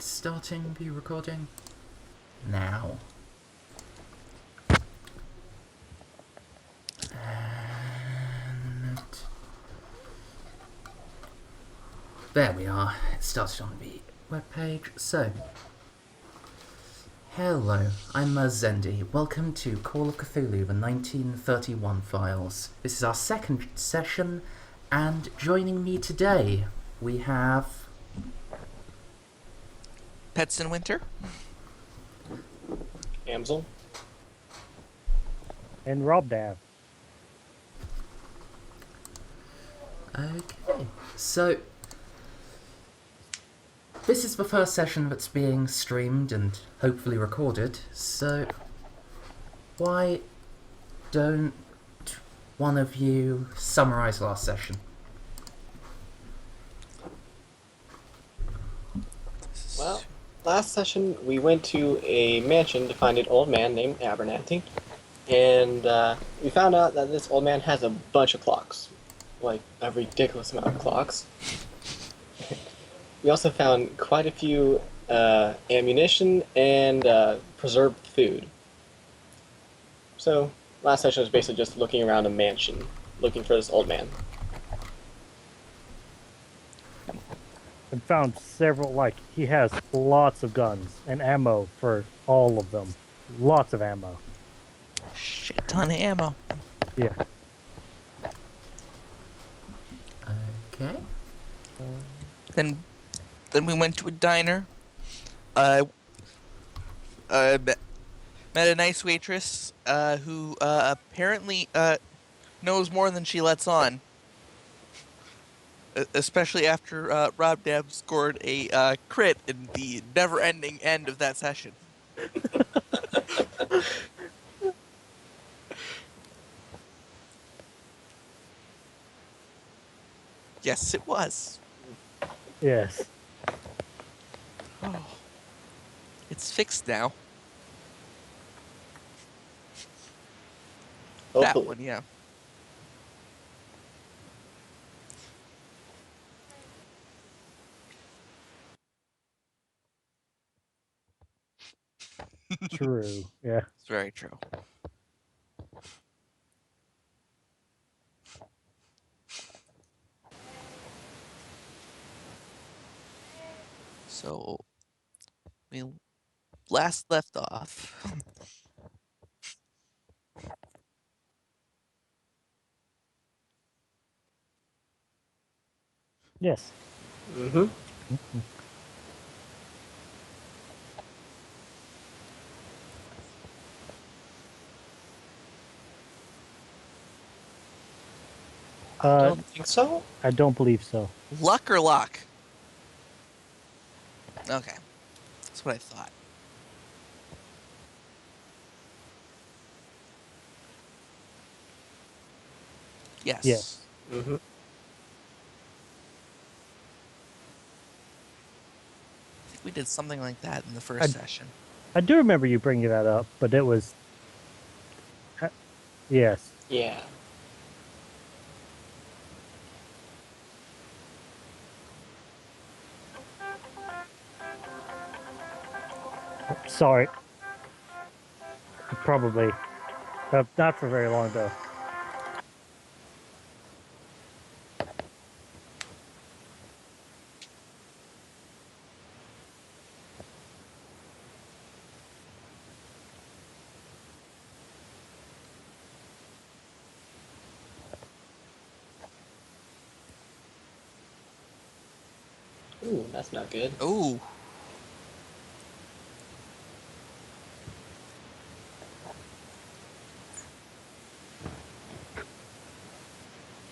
starting the recording now. And there we are. It started on the webpage. So, hello, I'm Merzendi. Welcome to Call of Cthulhu, the 1931 files. This is our second session, and joining me today we have Petsinwinter, Amxal, and Rob Dav. Okay, so this is the first session that's being streamed and hopefully recorded, so why don't one of you summarise last session? Well, last session we went to a mansion to find an old man named Abernathy, and we found out that this old man has a bunch of clocks, like a ridiculous amount of clocks. We also found quite a few ammunition and preserved food. So, last session was basically just looking around a mansion, looking for this old man. And found several, he has lots of guns and ammo for all of them. Lots of ammo. shit ton of ammo. Yeah. Okay. Then we went to a diner. Met a nice waitress who apparently knows more than she lets on. Especially after Rob Dab scored a crit in the never-ending end of that session. Yes, it was. Yes. Oh, it's fixed now. Hopefully. That one, yeah. True. Yeah. It's very true. So we last left off. Yes. Mm-hmm. I don't think so. I don't believe so. Luck or lock? Okay. That's what I thought. Yes. Yes. Mm-hmm. I think we did something like that in the first session. I do remember you bringing that up, but it was... yes. Yeah. Sorry. Probably. Not for very long, though. Ooh, that's not good. Ooh.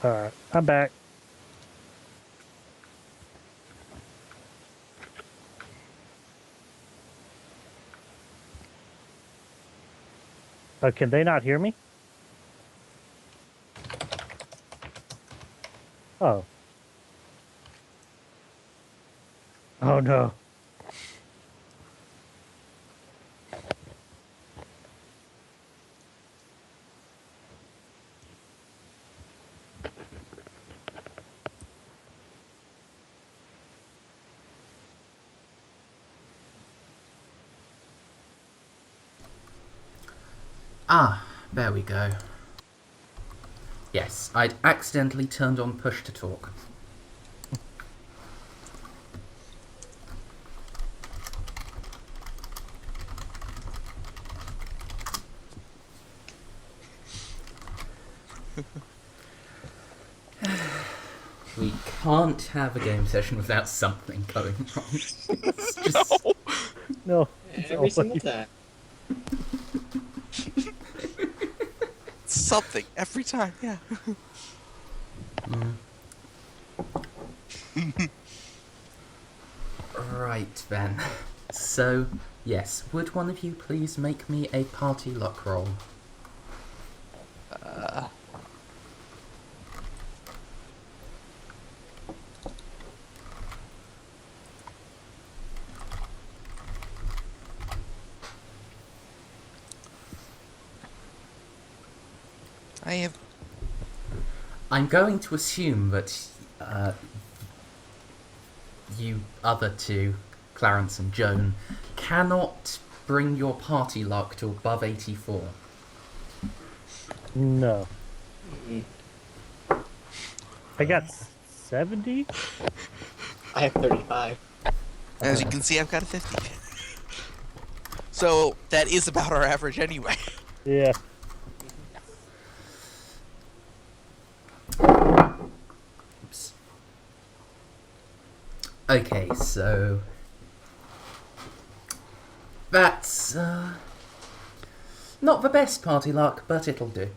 Alright. I'm back. Can they not hear me? Oh. Oh, no. Ah, there we go. Yes, I'd accidentally turned on push to talk. We can't have a game session without something going wrong. It's just... No. it's Every single always- time. Something every time, yeah. Right then. So, yes, would one of you please make me a party luck roll? I have. I'm going to assume that you other two, Clarence and Joan, cannot bring your party luck to above 84. No. Mm. I got 70? I have 35. As you can see, I've got a 50. So that is about our average anyway. Yeah. Oops. Okay, so that's not the best party luck, but it'll do.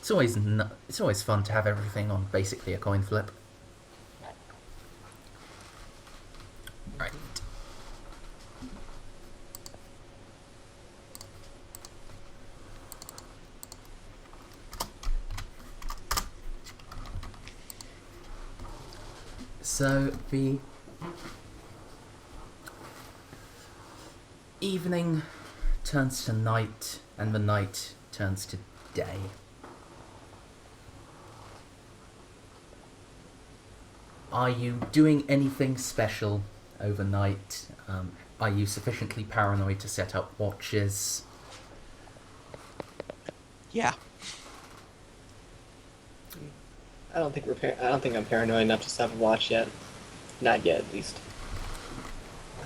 It's always fun to have everything on basically a coin flip. Right. So the evening turns to night, and the night turns to day. Are you doing anything special overnight? Are you sufficiently paranoid to set up watches? Yeah. I don't think I'm paranoid enough to set a watch yet. Not yet, at least.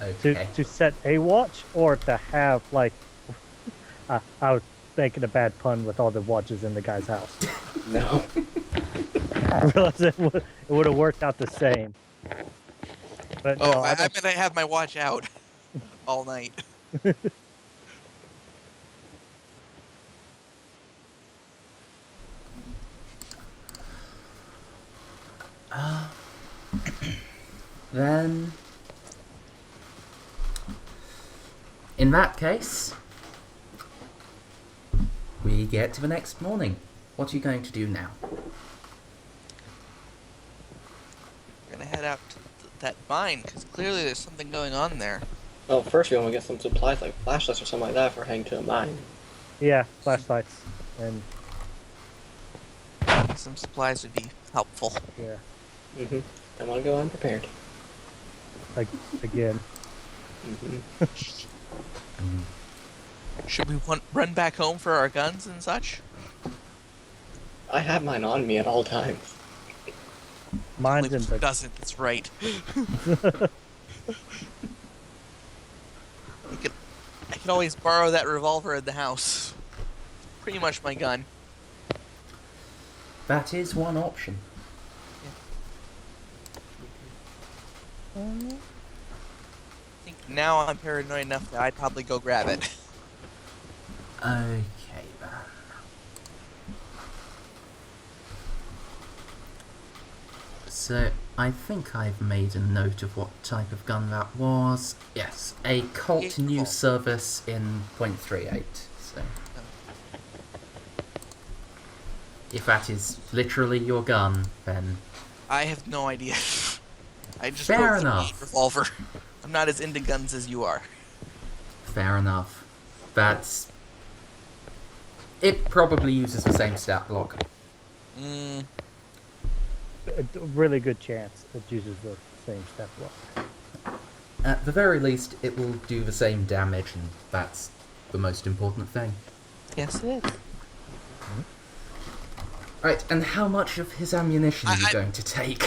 Okay. To set a watch or to have, like... I was making a bad pun with all the watches in the guy's house. No. I realized it would have worked out the same. But Oh, no, I don't- meant I have my watch out all night. Then, in that case, we get to the next morning. What are you going to do now? We're gonna head out to that mine because clearly there's something going on there. Well, first we want to get some supplies like flashlights or something like that for heading to a mine. Yeah, flashlights. And, Some supplies would be helpful. yeah, Mm-hmm. I want to go unprepared. like, again. Mm-hmm. Should we run back home for our guns and such? I have mine on me at all times. Mine's Only in the... doesn't. That's right. I can always borrow that revolver in the house. Pretty much my gun. That is one option. I think now I'm paranoid enough that I'd probably go grab it. Okay, then. So, I think I've made a note of what type of gun that was. Yes, a Colt Yeah, News cool. Service in .38. So, if that is literally your gun, then I have no idea. I just Fair wrote enough. revolver. I'm not as into guns as you are. fair enough. That's... It probably uses the same stat block. Mm, A really good chance it uses the same step block. At the very least, it will do the same damage, and that's the most important thing. Yes, it is. Right, and how much of his ammunition are you going to take?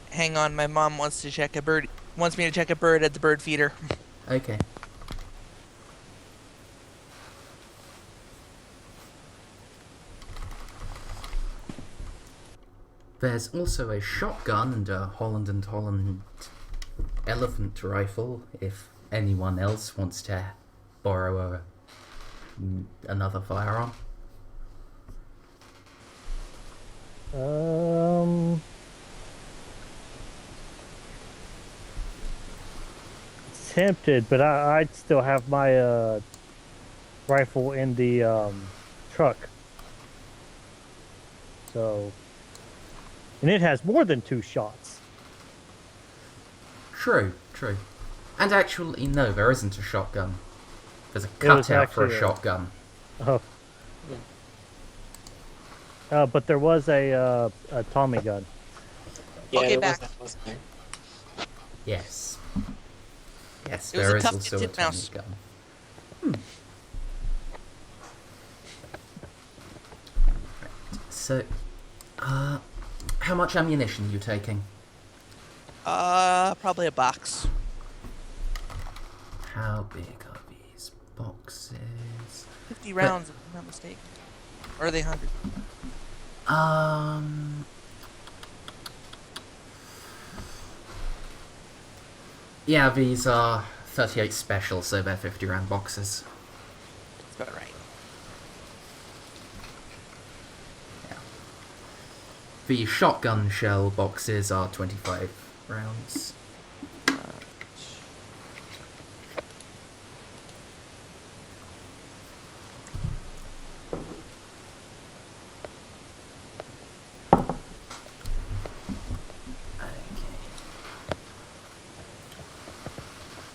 Hang on, my mom wants to check a bird. Wants me to check a bird at the bird feeder. Okay. There's also a shotgun and a Holland and Holland elephant rifle if anyone else wants to borrow another firearm. Tempted, but I'd still have my rifle in the truck. So, and it has more than 2 shots. True. And actually, no, there isn't a shotgun. There's a It was cutout for a actually shotgun. Oh. But there was a Tommy gun. Yeah, Okay, there back. was that, wasn't there? Yes. Yes, It was there a is tough also a titmouse. Tommy gun. So, how much ammunition are you taking? Probably a box. How big are these boxes? 50 rounds, if I'm not mistaken. Or are they 100? Yeah, these are 38 special, so they're 50 round boxes. That's about right. Yeah. The shotgun shell boxes are 25 rounds.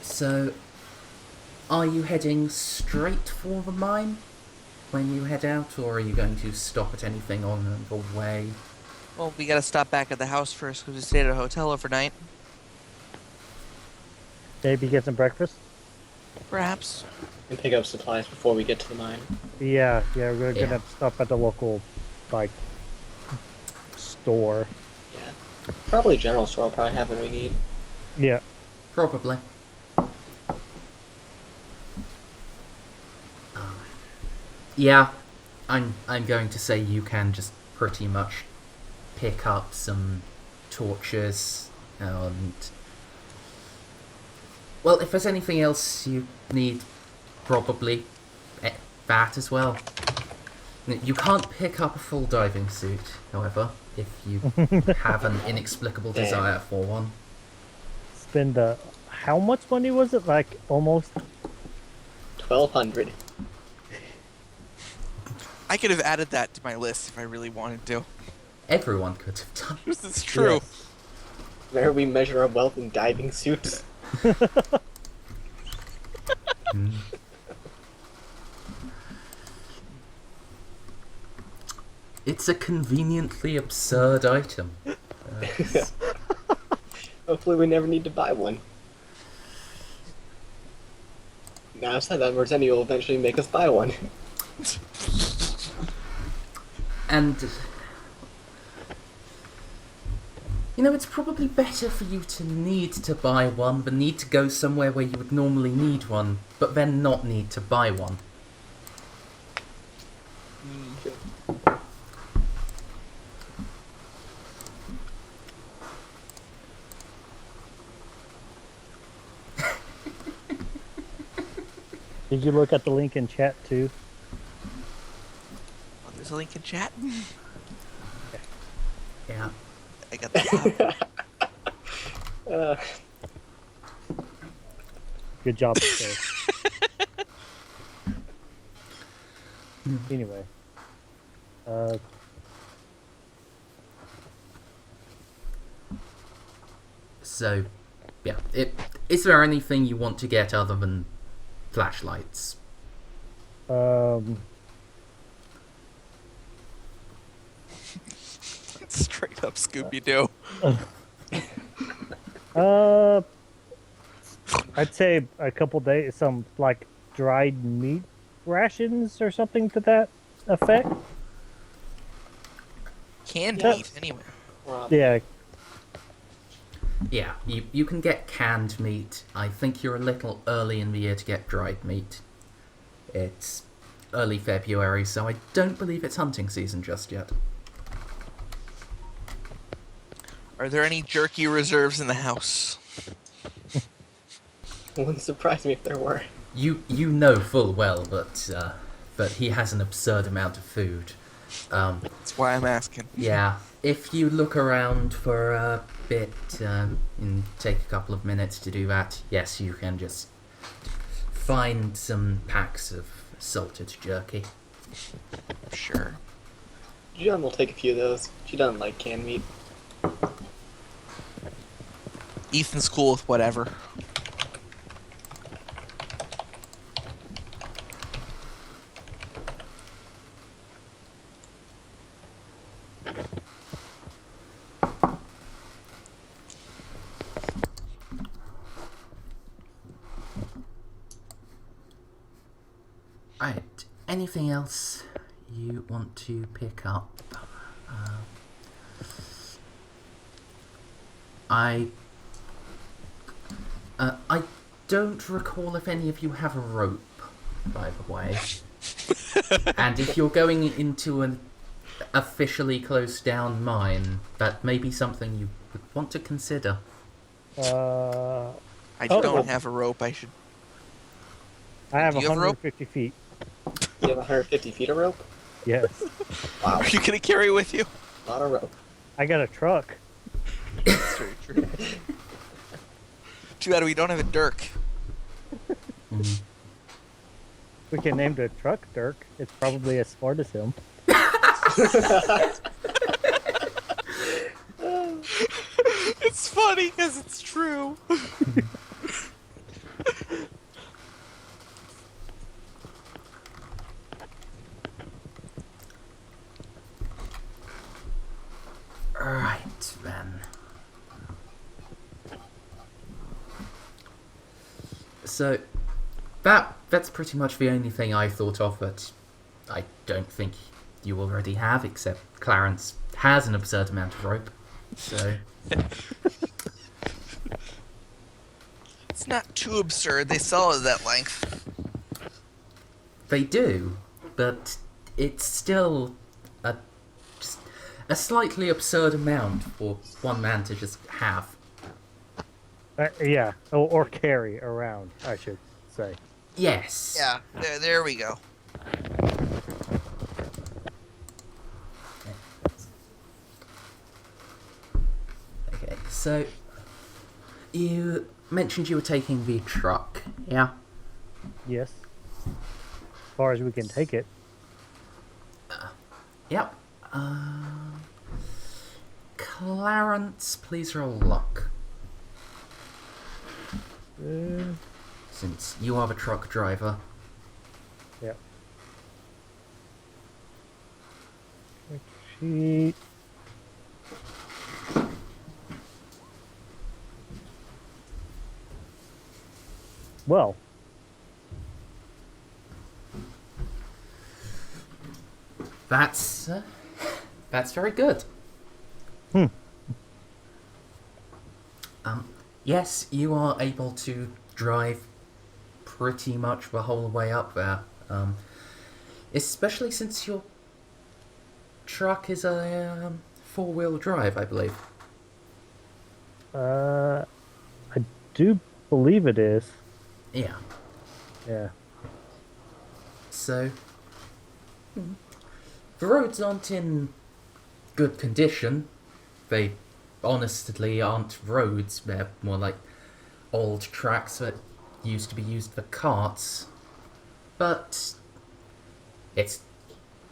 So, are you heading straight for the mine when you head out, or are you going to stop at anything on the way? Well, we gotta stop back at the house first because we stayed at a hotel overnight. Maybe get some breakfast. Perhaps. And pick up supplies before we get to the mine. Yeah, we're Yeah. gonna stop at the local, like, store. Yeah. Probably general store will probably have what we need. Yeah. Probably. Yeah, I'm going to say you can just pretty much pick up some torches and, well, if there's anything else you need, probably that as well. You can't pick up a full diving suit, however, if you have an inexplicable Damn. desire for one. Spend how much money was it? Like almost 1,200. I could have added that to my list if I really wanted to. Everyone could have done. This is true. Yes. Where we measure our wealth in diving suits. It's a conveniently absurd item. Hopefully we never need to buy one. Now I've said that, Merzendi will eventually make us buy one. And, you know, it's probably better for you to need to buy one than need to go somewhere where you would normally need one, but then not need to buy one. Did you look at the link in chat too? Oh, there's a link in chat. Yeah. I got the Good job, sir. Anyway, So, yeah. Is there anything you want to get other than flashlights? straight up Scooby Doo. I'd say a couple days, some like dried meat rations or something to that effect. Canned That- meat, anyway. Yeah, Yeah, you can get canned meat. I think you're a little early in the year to get dried meat. It's early February, so I don't believe it's hunting season just yet. Are there any jerky reserves in the house? Wouldn't surprise me if there were. You know full well that he has an absurd amount of food. That's why I'm asking. Yeah, if you look around for a bit and take a couple of minutes to do that, yes, you can just find some packs of salted jerky. Sure. Joan will take a few of those. She doesn't like canned meat. Ethan's cool with whatever. Right, anything else you want to pick up? I don't recall if any of you have a rope, by the way. And if you're going into an officially closed down mine, that may be something you would want to consider. I I Oh. don't have a rope. I should. have Do you have a rope? 150 feet. You have 150 feet of rope? Yes, Wow, Are you gonna carry with you? a lot of rope. I got a truck. That's very true. Too bad we don't have a Dirk. Mm. We can name the truck Dirk. It's probably as smart as him. It's funny because it's true. Right, then. So, that's pretty much the only thing I thought of that I don't think you already have, except Clarence has an absurd amount of rope. So, It's not too absurd. They sell it at that length. they do, but it's still just a slightly absurd amount for one man to just have. Yeah, or carry around, I should say. Yes. Yeah, there we go. Okay, so you mentioned you were taking the truck, yeah? Yes. As far as we can take it. Yep. Clarence, please roll luck, Uh, since you are the truck driver. yeah. Sheet. Well, That's very good. Hmm. Yes, you are able to drive pretty much the whole way up there. Especially since your truck is a four-wheel drive, I believe. I do believe it is. Yeah. Yeah. So, the roads aren't in good condition. They honestly aren't roads. They're more like old tracks that used to be used for carts. But it's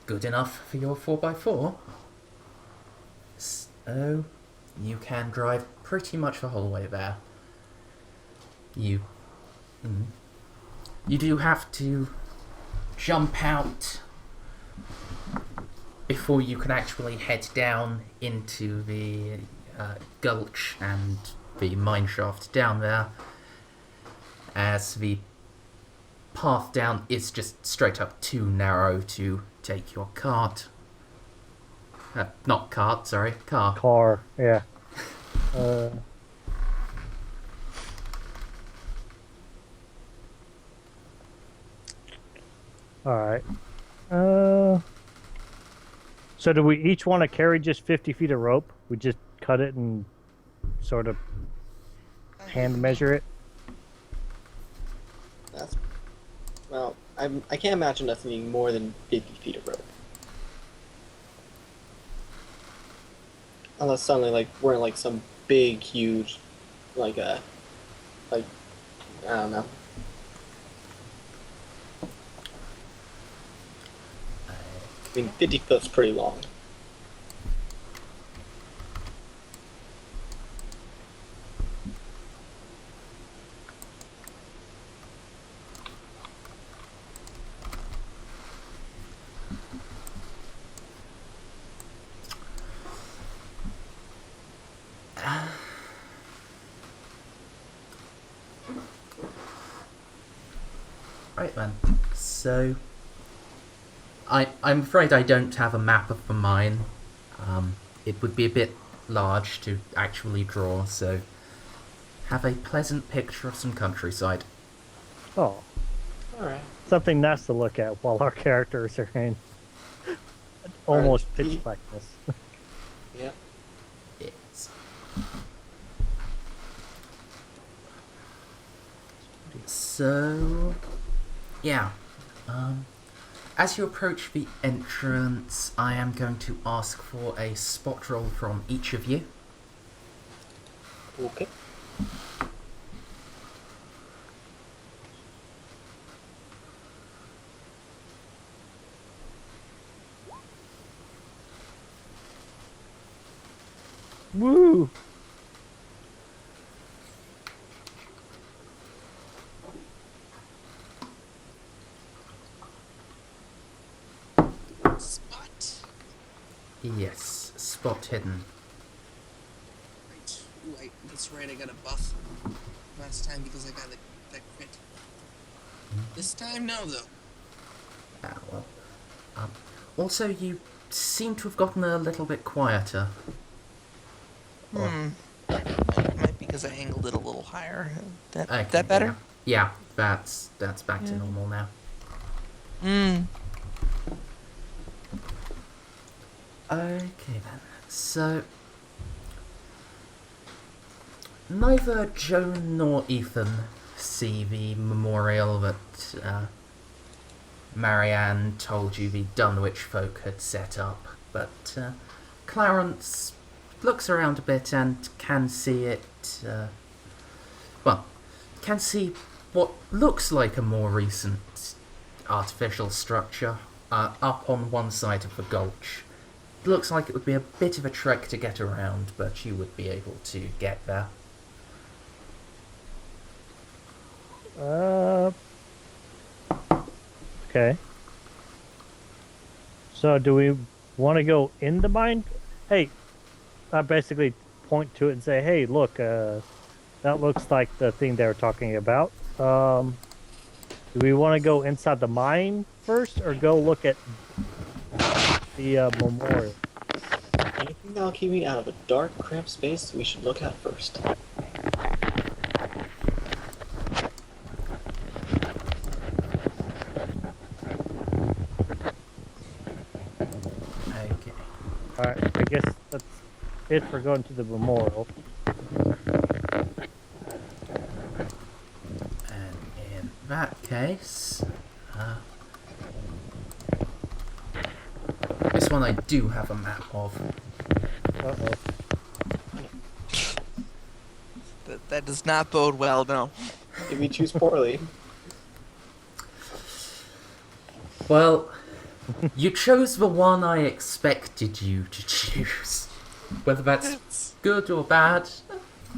good enough for your 4x4. So, you can drive pretty much the whole way there. You do have to jump out before you can actually head down into the gulch and the mine shaft down there. as the path down is just straight up too narrow to take your cart. Not cart, sorry, car. Car, yeah. Alright. So do we each want to carry just 50 feet of rope? We just cut it and sort of hand measure it? Well, I can't imagine us needing more than 50 feet of rope. Unless suddenly, like, we're in, like, some big, huge, like, I don't know. I mean, 50 foot's pretty long. Right then. So, I'm afraid I don't have a map of the mine. It would be a bit large to actually draw, so have a pleasant picture of some countryside. Oh, Alright. something nice to look at while our characters are in almost pitch blackness. Yeah. Yes. So, yeah. As you approach the entrance, I am going to ask for a spot roll from each of you. Okay. Woo! Spot. Yes, spot hidden. Right. Ooh, that's right. I got a buff last time because I got that crit. This time, no, though. Ah, well. Also, you seem to have gotten a little bit quieter. Might be because I angled it a little higher. Okay, That better? Yeah, that's back to normal now. Okay then. So, neither Joan nor Ethan see the memorial that Marianne told you the Dunwich folk had set up, but Clarence looks around a bit and can see it, can see what looks like a more recent artificial structure up on one side of the gulch. It looks like it would be a bit of a trek to get around, but you would be able to get there. Okay. So do we want to go in the mine? Hey, I basically point to it and say, hey, look, that looks like the thing they were talking about. Do we want to go inside the mine first or go look at the memorial? Anything that'll keep me out of a dark, cramped space, we should look at first. Okay. Alright, I guess that's it for going to the memorial. And in that case, this one I do have a map of. Uh-oh. That does not bode well, no. If we choose poorly, Well, you chose the one I expected you to choose. Whether that's good or bad,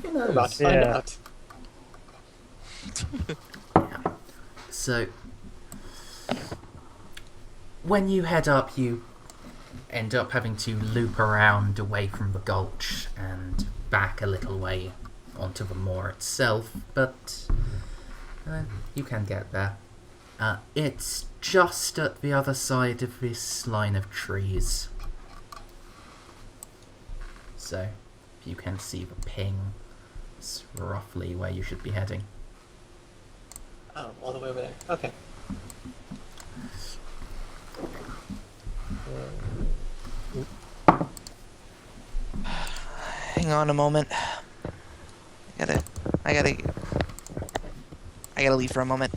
who we're about knows? to find Yeah. out. Yeah. So, when you head up, you end up having to loop around away from the gulch and back a little way onto the moor itself, but You can get there. It's just at the other side of this line of trees. So, if you can see the ping, it's roughly where you should be heading. Oh, all the way over there. Okay. Hang on a moment. I gotta leave for a moment.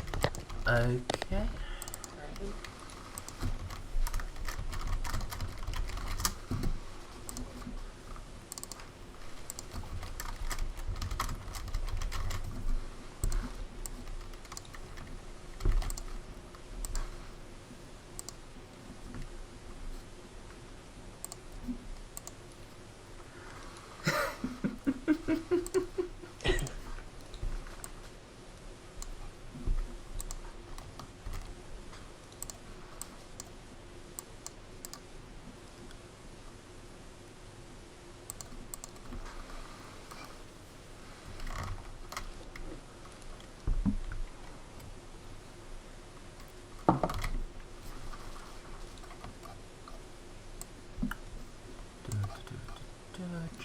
Okay.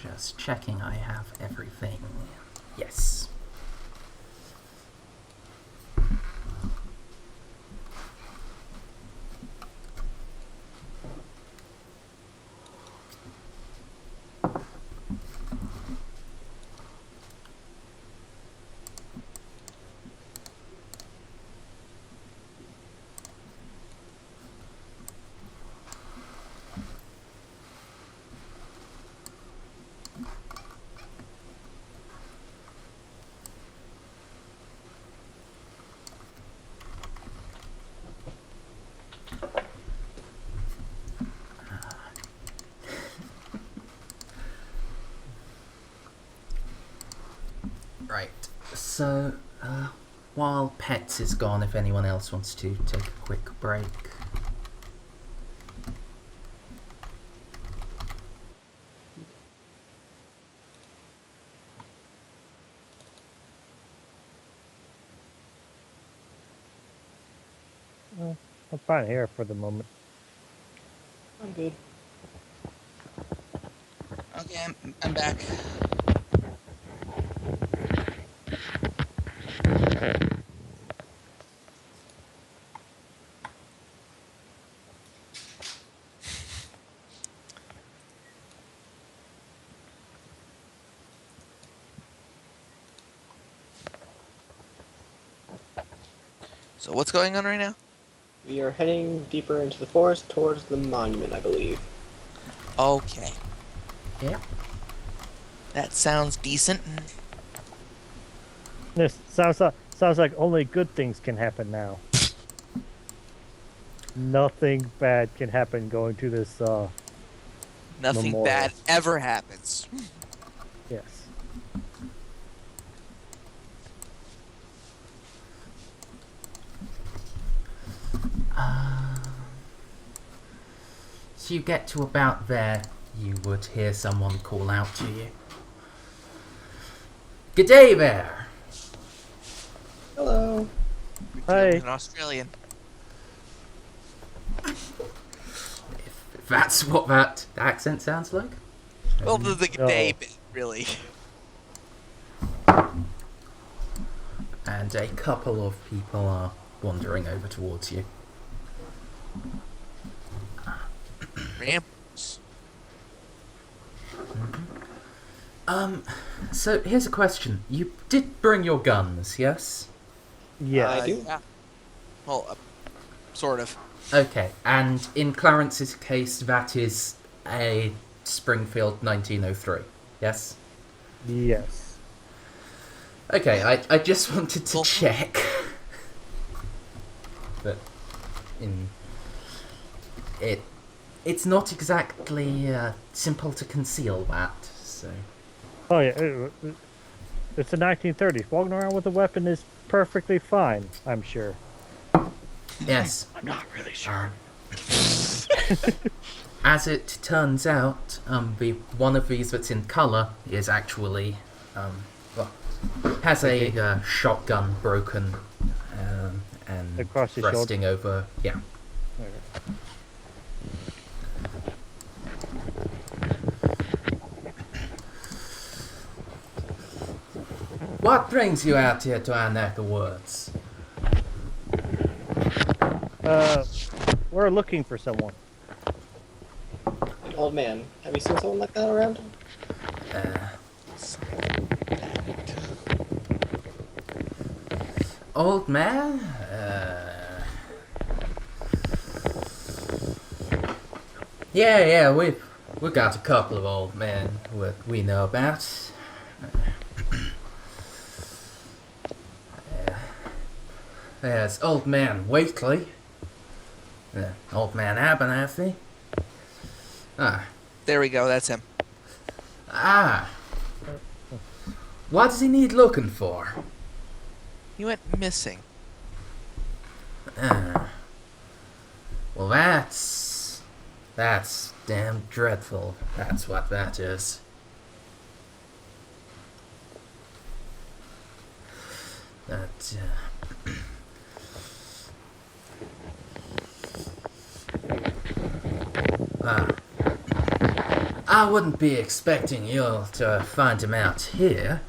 Just checking I have everything. Yes. Right. So, while Pets is gone, if anyone else wants to take a quick break. I'm fine here for the moment. I'm good. Okay, I'm back. So what's going on right now? We are heading deeper into the forest towards the monument, I believe. Okay, Yeah. that sounds decent. This sounds like only good things can happen now. Nothing bad can happen going to this. Nothing Memorial. bad ever happens. Yes. So you get to about there, you would hear someone call out to you. Good day there! Hello. We're Hi. dealing with an Australian. If that's what that accent sounds like. Well, the good day Oh. bit, really. And a couple of people are wandering over towards you. Ramps. So here's a question. You did bring your guns, yes? Yes. I do. Yeah. Well, sort of. Okay, and in Clarence's case, that is a Springfield 1903, yes? Yes. Okay, I just wanted to Cool. check. But it's not exactly simple to conceal that, so... Oh yeah. It's the 1930s. Walking around with a weapon is perfectly fine. I'm sure. Yes. I'm not really sure. As it turns out, the one of these that's in colour is actually, well, has a shotgun broken and Across his shoulder? resting over. Yeah. What brings you out here to our neck of woods? We're looking for someone. An old man. Have you seen someone like that around? Old man? Yeah, we've got a couple of old men what we know about. There's Old Man Waitley, Old Man Abernathy. There we go, that's him. What does he need looking for? He went missing. Well, that's damn dreadful. That's what that is. That, I wouldn't be expecting you to find him out here.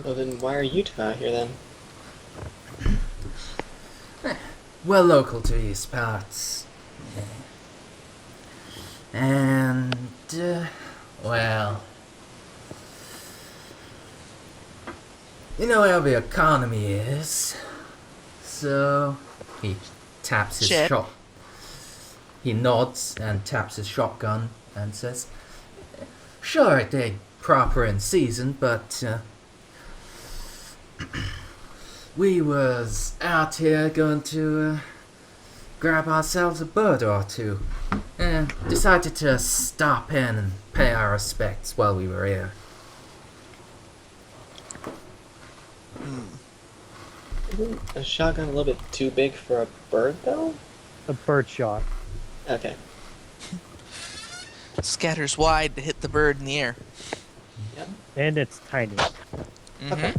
Well, then why are you two out here then? We're local to these parts. And, well, you know how the economy is. So, he taps his Shit. shot. He nods and taps his shotgun and says, sure, it ain't proper in season, but, we was out here going to grab ourselves a bird or two, and decided to stop in and pay our respects while we were here. Isn't a shotgun a little bit too big for a bird, though? A bird shot. Okay. Scatters wide to hit the bird in the air. Yep. And it's tiny. Okay.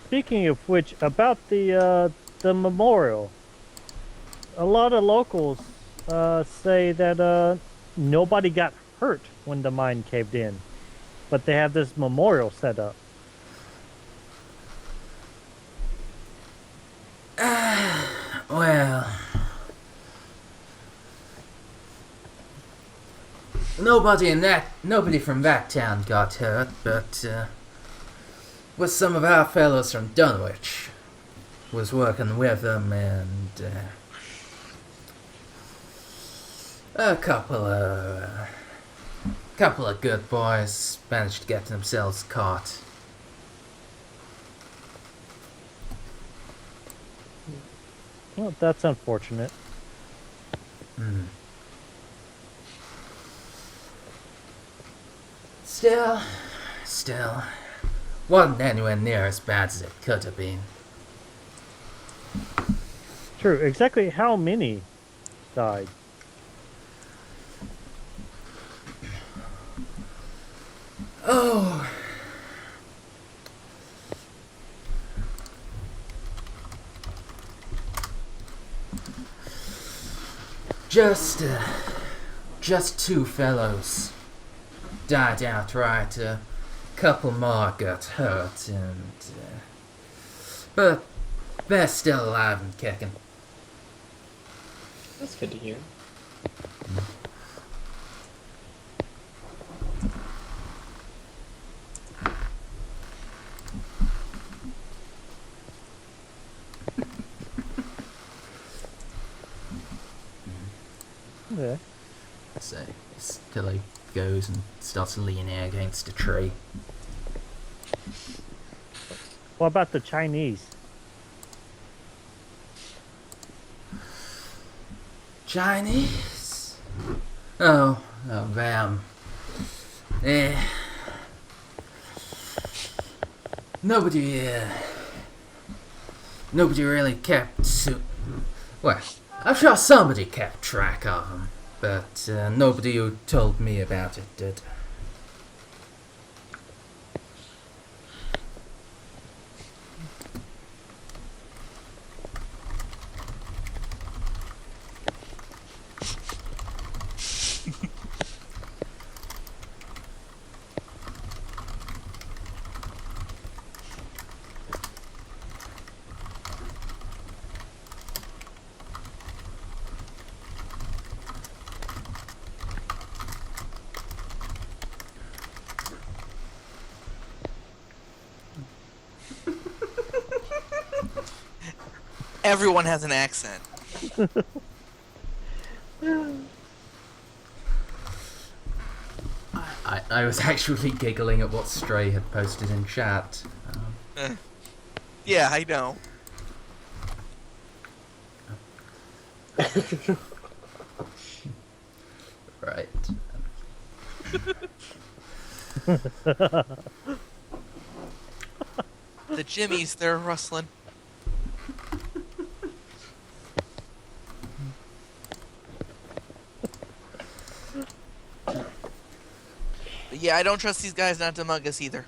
Speaking of which, about the memorial, a lot of locals say that nobody got hurt when the mine caved in, but they have this memorial set up. Well, nobody from that town got hurt, but was some of our fellows from Dunwich was working with them, and a couple of good boys managed to get themselves caught. Well, that's unfortunate. Still, wasn't anywhere near as bad as it could have been. True. Exactly how many died? Oh. Just two fellows died outright. A couple more got hurt, and but they're still alive and kicking. That's good to hear. Yeah. So till he goes and starts leaning against a tree. What about the Chinese? Chinese? Oh, them. nobody really kept. Well, I'm sure somebody kept track of them, but nobody who told me about it did. Everyone has an accent. I was actually giggling at what Stray had posted in chat. Yeah, I know. Right. The Jimmies, they're rustling. But yeah, I don't trust these guys not to mug us either.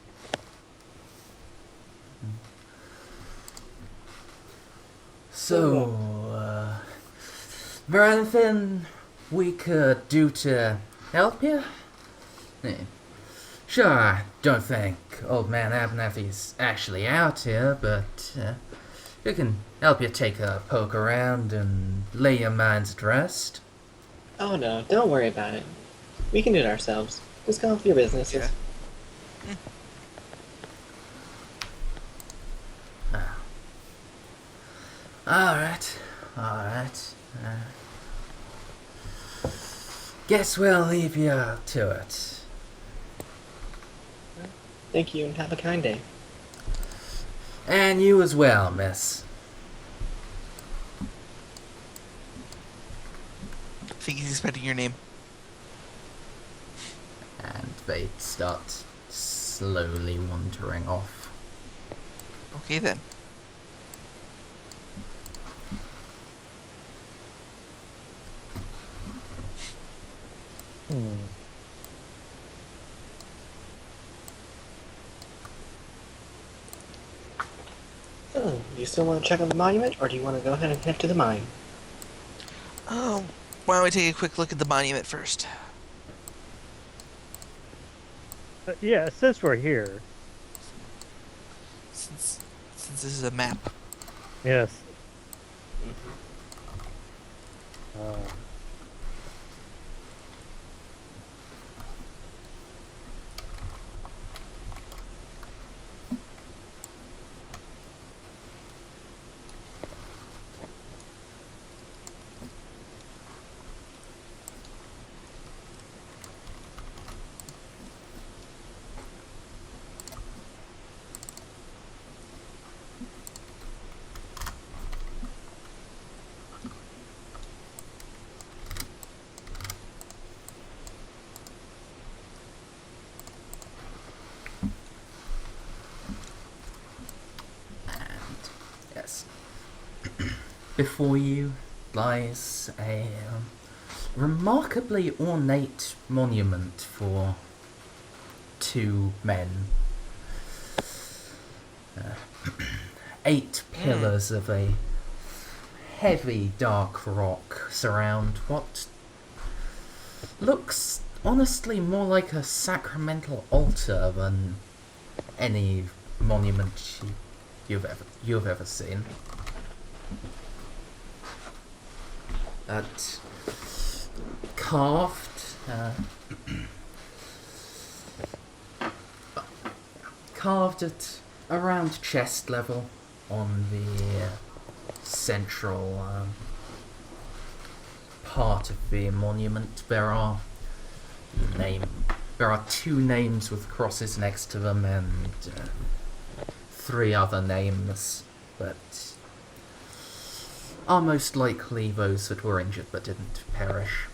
So, there anything we could do to help you? Sure, I don't think Old Man Abernathy's actually out here, but we can help you take a poke around and lay your minds at rest. Oh no, don't worry about it. We can do it ourselves. Just go off your businesses. Yeah. Alright. Guess we'll leave you to it. Thank you and have a kind day. And you as well, miss. I think he's expecting your name. And they start slowly wandering off. Okay then. So, do you still want to check on the monument, or do you want to go ahead and head to the mine? Oh, why don't we take a quick look at the monument first? Yeah, since we're here. Since this is a map. Yes. Uh, Yes. Before you lies a remarkably ornate monument for two men. 8 pillars of a heavy dark rock surround what looks honestly more like a sacramental altar than any monument you've ever seen. Carved at around chest level on the central part of the monument, there are 2 names with crosses next to them and 3 other names that are most likely those that were injured but didn't perish.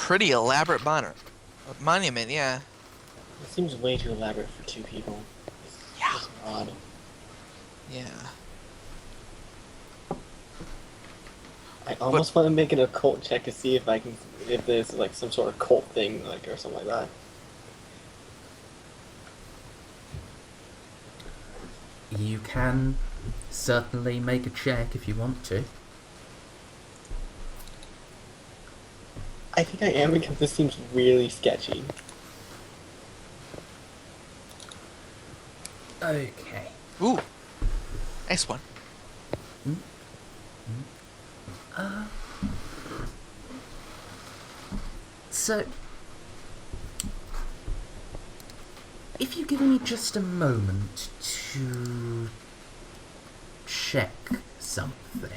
pretty elaborate monument, yeah. It seems way too elaborate for 2 people. Yeah. It's odd. Yeah. I almost want to make an occult check to see if there's like some sort of cult thing, like, or something like that. You can certainly make a check if you want to. I think I am, because this seems really sketchy. Okay. Ooh. Nice one. So, if you give me just a moment to check something.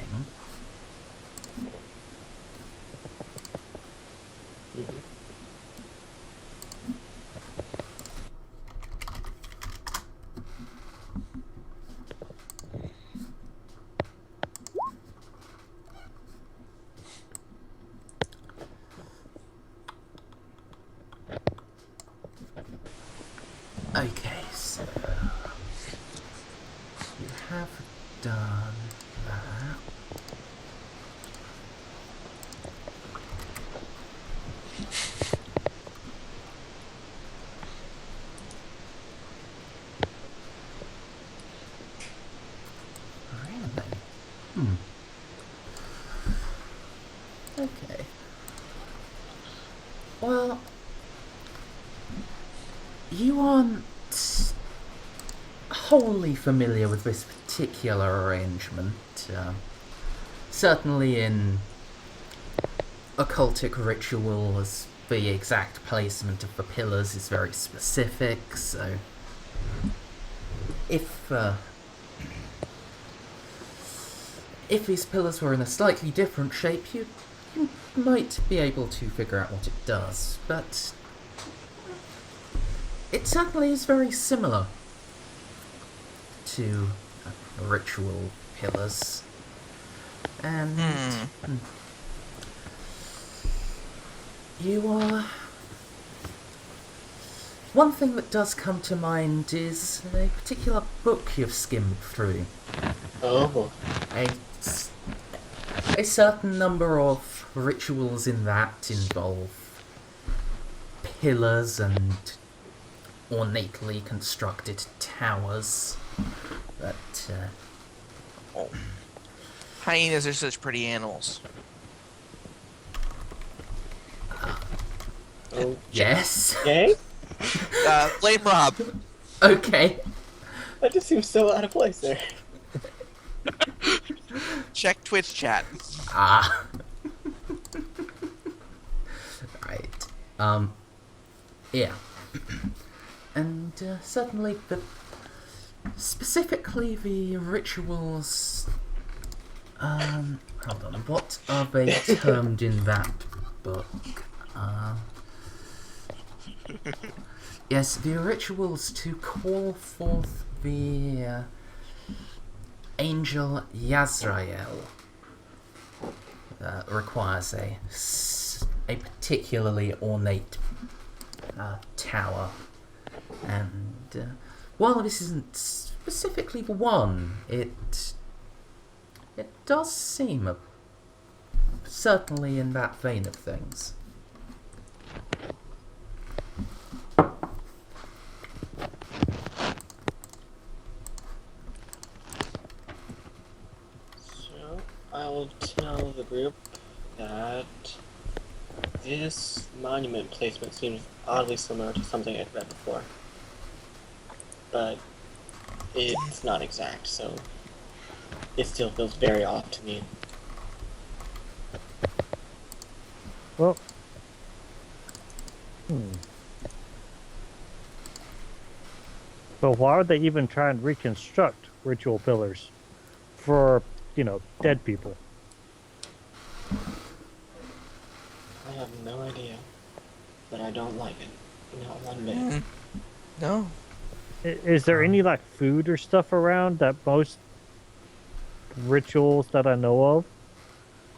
Okay, so you have done that. Really? Okay. Well, you aren't wholly familiar with this particular arrangement. Certainly in occultic rituals, the exact placement of the pillars is very specific, so if these pillars were in a slightly different shape, you might be able to figure out what it does, but it certainly is very similar to ritual pillars. And you are... One thing that does come to mind is a particular book you've skimmed through. Oh. A certain number of rituals in that involve pillars and ornately constructed towers, but Hyenas are such pretty animals. Oh. yes. Okay? Blame Rob. Okay. That just seems so out of place there. Check Twitch chat. Ah. Right. Yeah. And certainly specifically the rituals, hold on, what are they termed in that book? Yes, the rituals to call forth the angel Yazrael requires a particularly ornate tower. And while this isn't specifically the one, it does seem certainly in that vein of things. So, I'll tell the group that this monument placement seems oddly similar to something I'd read before. But it's not exact, so it still feels very off to me. Well, so why would they even try and reconstruct ritual pillars for, dead people? I have no idea, but I don't like it. Not one bit. No. Is there any food or stuff around that most rituals that I know of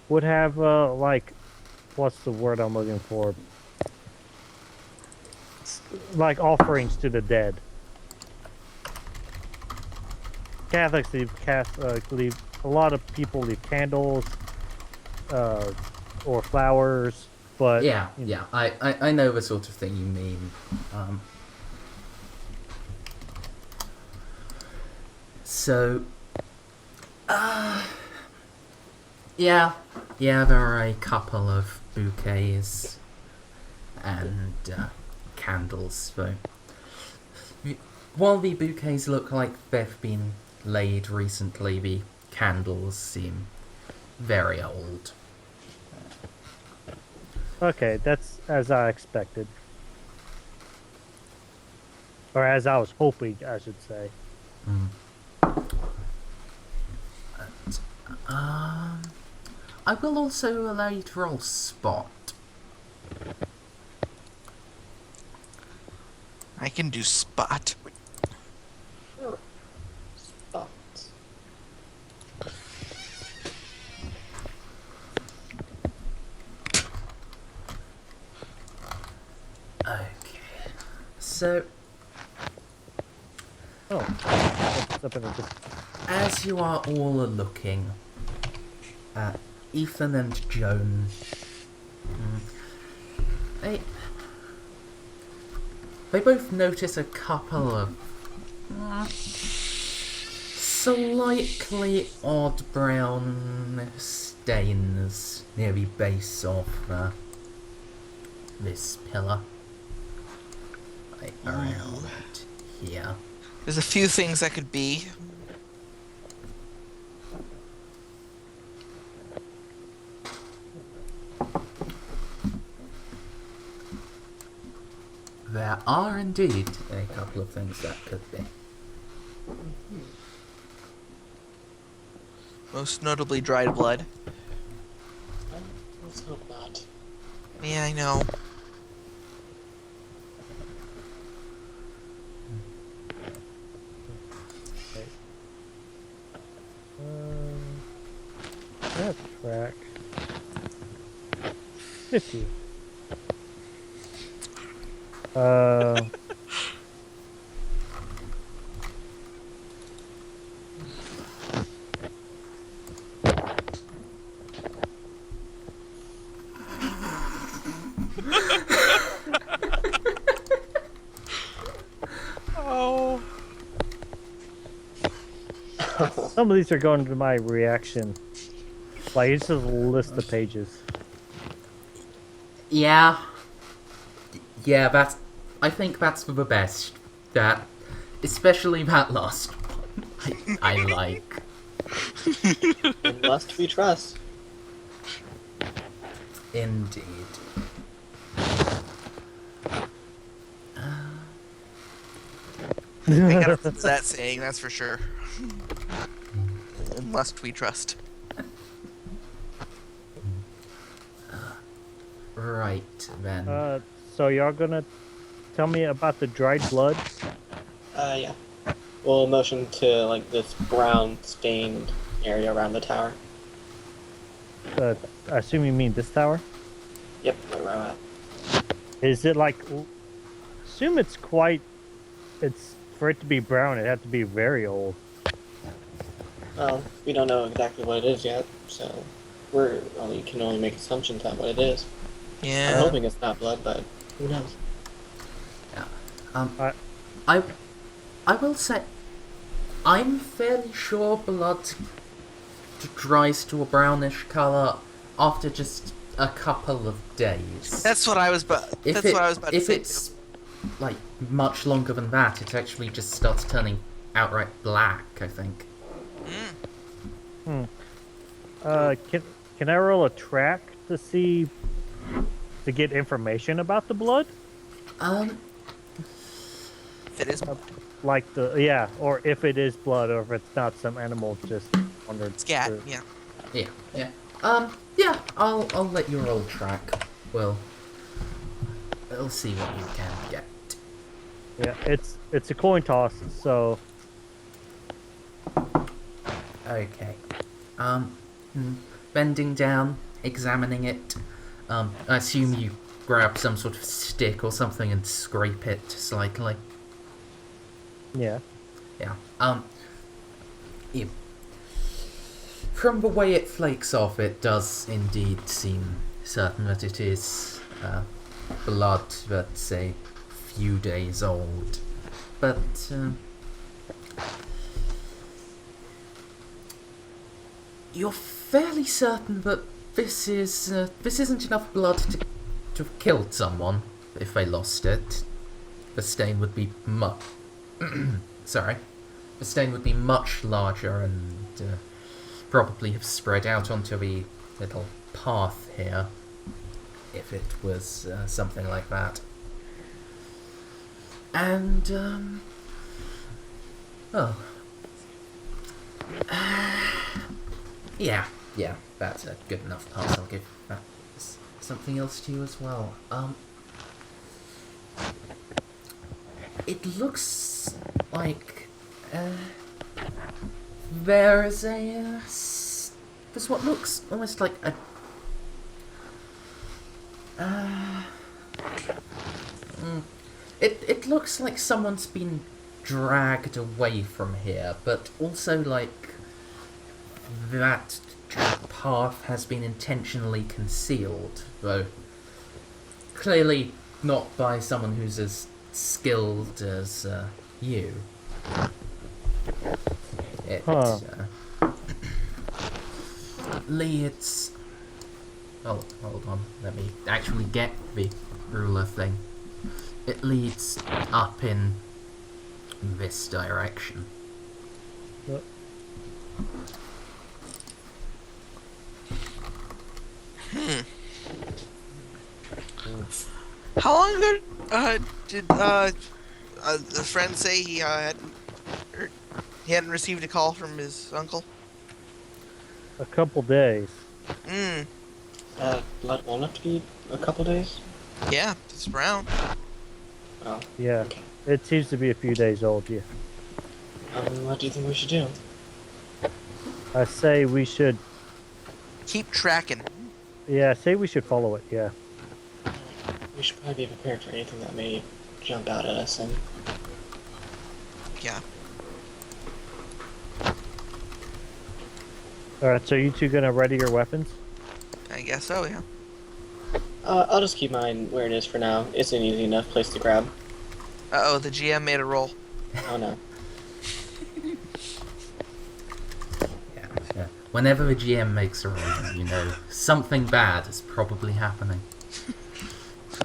would have what's the word I'm looking for? Like offerings to the dead. Catholics leave a lot of people leave candles, or flowers, but Yeah, yeah, I know the sort of thing you mean. So, yeah, there are a couple of bouquets and candles, though. While the bouquets look like they've been laid recently, the candles seem very old. okay, that's as I expected. Or as I was hoping, I should say. I will also allow you to roll spot. I can do spot. Sure. Spot. Okay. So, Oh, what's up in it? as you are all looking at Ethan and Joan, they both notice a couple of slightly odd brown stains near the base of this pillar. Like around here. There's a few things that could be. There are indeed a couple of things that could be. Most notably dried blood. Let's hope not. Yeah, I know. Okay. That track. 50. Oh. Some of these are going to my reaction. Like, it's just a list of pages. Yeah. Yeah, that's... I think that's for the best. That... Especially that last one. I like. In lust we trust. Indeed. I got that saying, that's for sure. Must we trust? Right, then. So y'all gonna tell me about the dried blood? Yeah. We'll motion to, like, this brown stained area around the tower. I assume you mean this tower? Yep, right around that. Is it like... Assume it's quite... It's... For it to be brown, it had to be very old. Well, we don't know exactly what it is yet, so we can only make assumptions on what it is. I'm Yeah. hoping it's not blood, but who knows? Yeah. I will say... I'm fairly sure blood dries to a brownish colour after just a couple of days. That's what I was about. That's what I was about to If say. it's like much longer than that, it actually just starts turning outright black, I think. Can I roll a track to see... to get information about the blood? If it is Like the... Yeah, or if it is blood, or if it's not some animal just wandered scat, through. yeah. Yeah. Yeah, I'll let you roll track. We'll see what you can get. Yeah, it's a coin toss, so... Okay. Bending down, examining it. I assume you grab some sort of stick or something and scrape it slightly. Yeah. Yeah. Yeah. From the way it flakes off, it does indeed seem certain that it is blood that's a few days old. But you're fairly certain that this isn't enough blood to have killed someone. If they lost it, the stain would be sorry. The stain would be much larger and probably have spread out onto the little path here if it was something like that. And, yeah, that's a good enough pass. I'll give that something else to you as well. It looks like there is there's what looks almost like a it looks like someone's been dragged away from here, but also like that path has been intentionally concealed, though clearly not by someone who's as skilled as you. It leads... Oh, hold on. Let me actually get the ruler thing. It leads up in this direction. Yep. How long ago did the friend say he hadn't received a call from his uncle? A couple days. Blood won't have to be a couple days? Yeah, it's brown. Oh, Yeah. okay. It seems to be a few days old, yeah. What do you think we should do? I say we should... Keep tracking. Yeah, I say we should follow it, yeah. We should probably be prepared for anything that may jump out at us, and... Yeah. Alright, so you two gonna ready your weapons? I guess so, yeah. I'll just keep mine where it is for now. It's an easy enough place to grab. Uh-oh, the GM made a roll. Oh no. Yeah. Whenever the GM makes a roll, you know something bad is probably happening.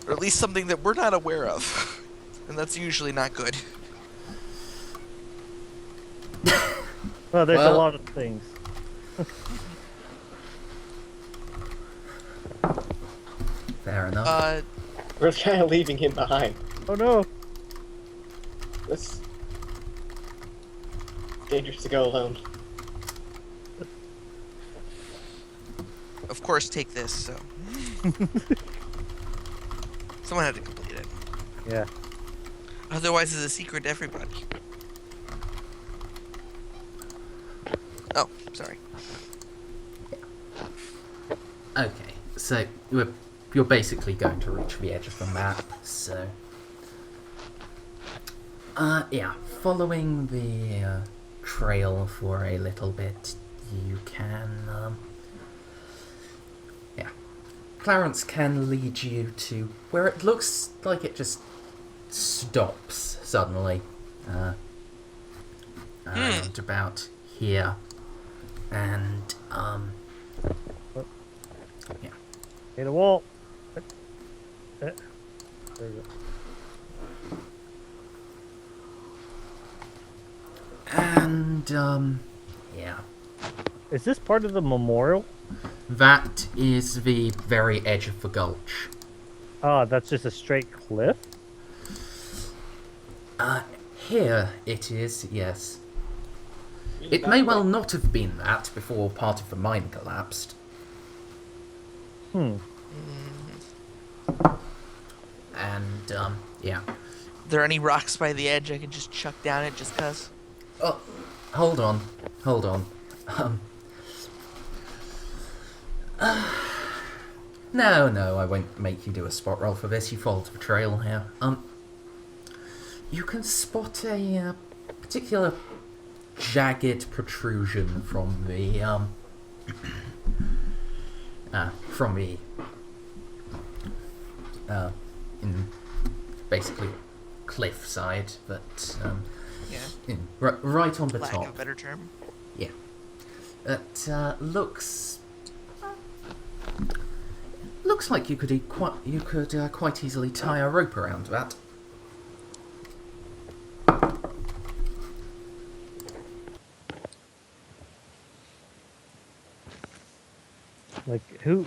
Or at least something that we're not aware of. And that's usually not good. Well, there's a Well- lot of things. Fair enough. We're kind of leaving him behind. Oh no! It's dangerous to go alone. Of course, take this, so. Someone had to complete it. Yeah. Otherwise, it's a secret to everybody. Oh, sorry. Okay, so you're basically going to reach the edge of the map, so... yeah, following the trail for a little bit, you can, yeah. Clarence can lead you to where it looks like it just stops suddenly. Around about here. And, yeah. Hit a wall! There we go. And, yeah. Is this part of the memorial? That is the very edge of the gulch. Ah, that's just a straight cliff? Here it is, yes. It may well not have been that before part of the mine collapsed. Hmm. And, yeah. There any rocks by the edge I could just chuck down it just cuz? Oh, hold on. No, I won't make you do a spot roll for this. You followed the trail here. You can spot a particular jagged protrusion from the in basically cliff side, but Yeah. right on the Lack top. of a better term. Yeah, it looks like you could quite easily tie a rope around that. Like who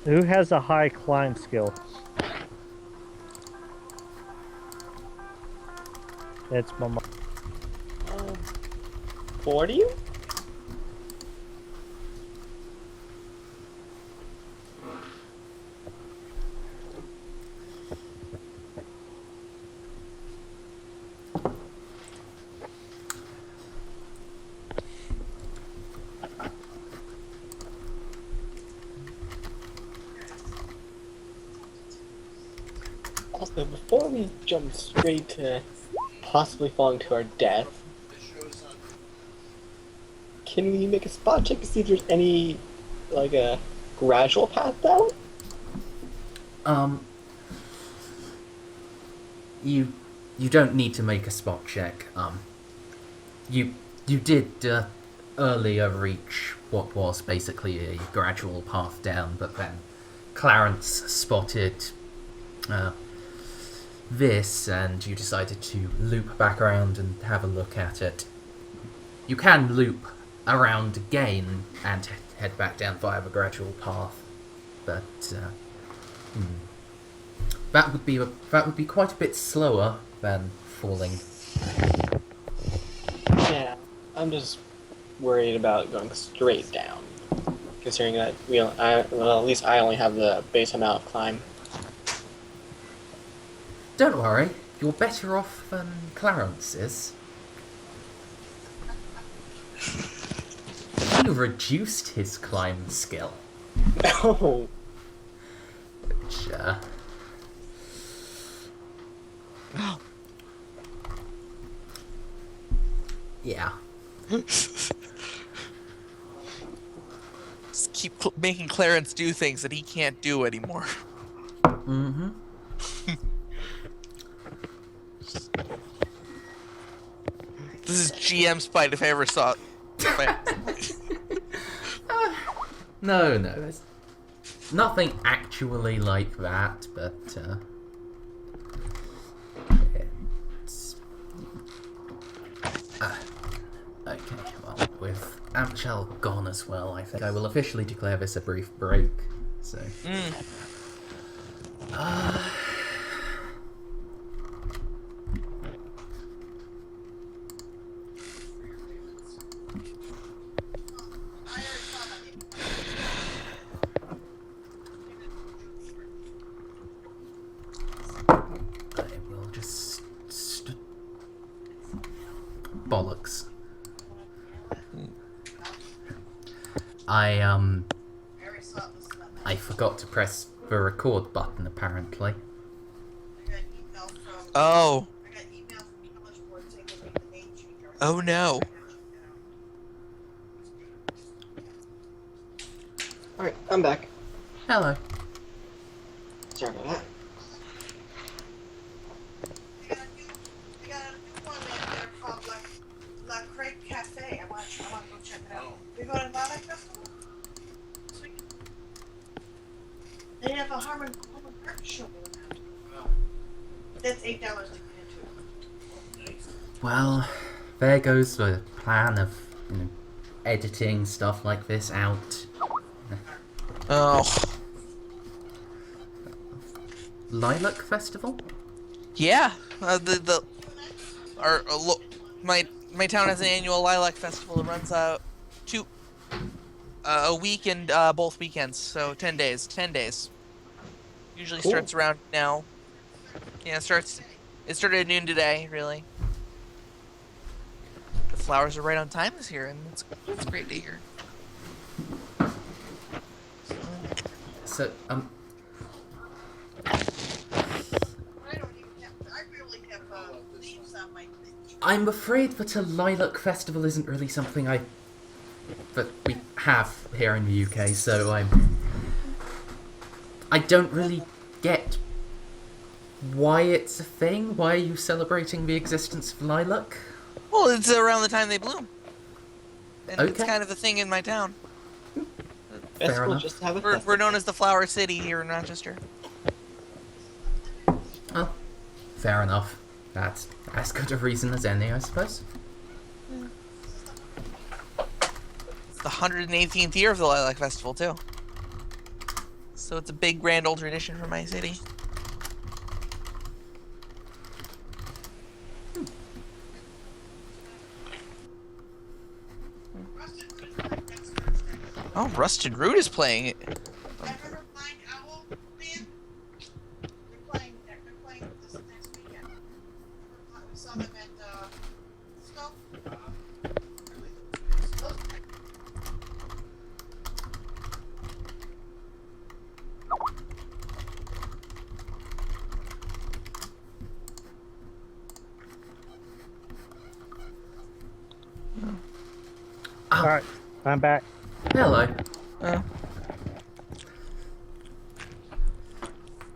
has a high climb skill? It's my mom. 40? Also, before we jump straight to possibly falling to our death, can we make a spot check to see if there's any, like, a gradual path down? You don't need to make a spot check. You did earlier reach what was basically a gradual path down, but then Clarence spotted this, and you decided to loop back around and have a look at it. You can loop around again and head back down via the gradual path, but that would be quite a bit slower than falling. Yeah, I'm just worried about going straight down, considering that at least I only have the base amount of climb. Don't worry, you're better off than Clarence is. You reduced his climb skill, Oh, which yeah. Just keep making Clarence do things that he can't do anymore. Mm-hmm. This is GM spite if I ever saw it. No, there's nothing actually like that, but it's okay. Well, with Amxal gone as well, I think I will officially declare this a brief break. So. Bollocks. I forgot to press the record button, apparently. Oh. Oh no. alright, I'm back. Hello. Sorry about that. They got a new one in there called La Crepe Cafe. I want to go check it out. We go to Lilac Festival? Sweet. They have a Harmon Park show going on. That's $8 to get into. Well, there goes the plan of editing stuff like this out. Oh. Lilac Festival? Yeah. My town has an annual lilac festival that runs out a week and both weekends, so 10 days. 10 days. Usually Cool. starts around now. Yeah, it started at noon today, really. The flowers are right on time this year, and it's great to hear. So, I don't even have. I barely have leaves on my thing. I'm afraid that a lilac festival isn't really something that we have here in the UK, so I don't really get why it's a thing. Why are you celebrating the existence of lilac? Well, it's around the time they bloom. And it's Okay. kind of a thing in my town. Festival enough. just to have a We're festival. known as the Flower City here in Rochester. Oh, fair enough. That's as good a reason as any, I suppose. It's the 118th year of the Lilac Festival, too. So it's a big, grand old tradition for my city. Rusted Root's playing next Thursday. Oh, Rusted Root is playing it. Never mind Owl band. They're playing this next weekend. We saw them at Stalton. Oh, Alright, I'm back. hello. Uh,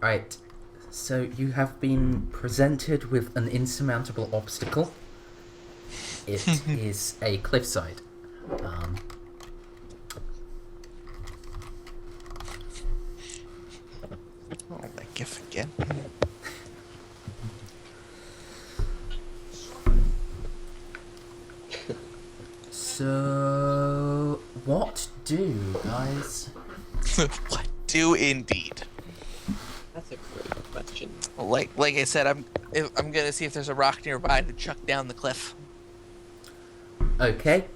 Right. So you have been presented with an insurmountable obstacle. It is a cliffside. oh, that gif again. So what do, guys? What do indeed? That's a great question. Well, like I said, I'm gonna see if there's a rock nearby to chuck down the cliff. Okay.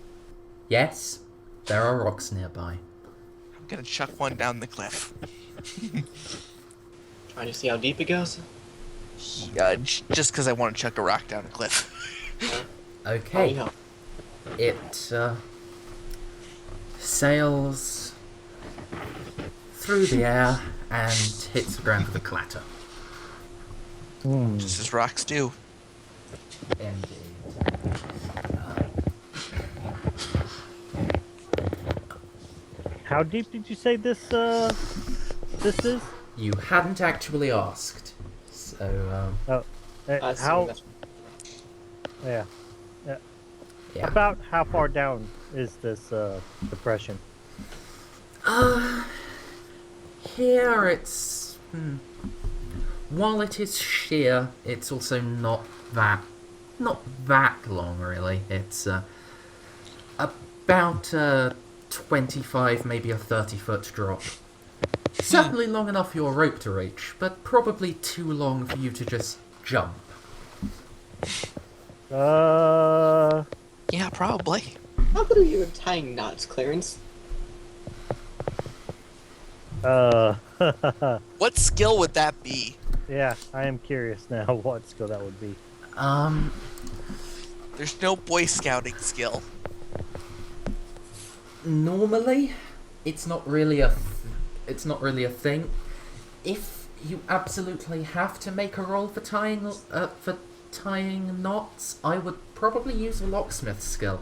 Yes, there are rocks nearby. I'm gonna chuck one down the cliff. Trying to see how deep it goes. Just because I want to chuck a rock down a cliff. Okay. Oh, It sails through the air and hits the ground with a clatter. Just as rocks do. Indeed. How deep did you say this is? You hadn't actually asked, so Oh, how? Yeah. yeah. About how far down is this depression? Here it's while it is sheer, it's also not that long really. It's about a 25, maybe a 30-foot drop. Certainly long enough for your rope to reach, but probably too long for you to just jump. Yeah, probably. How good are you at tying knots, Clarence? What skill would that be? Yeah, I am curious now what skill that would be. There's no Boy Scouting skill. Normally, it's not really a thing. If you absolutely have to make a roll for tying knots, I would probably use a locksmith skill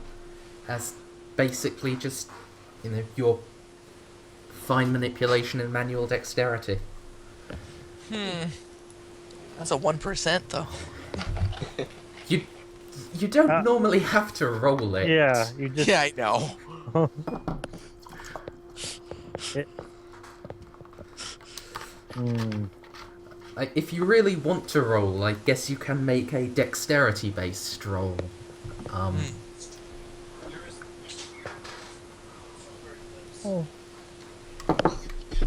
as basically just your fine manipulation and manual dexterity. That's a 1% though. You don't normally have to roll it. Yeah, you just. Yeah, I know. If you really want to roll, I guess you can make a dexterity-based roll. Oh.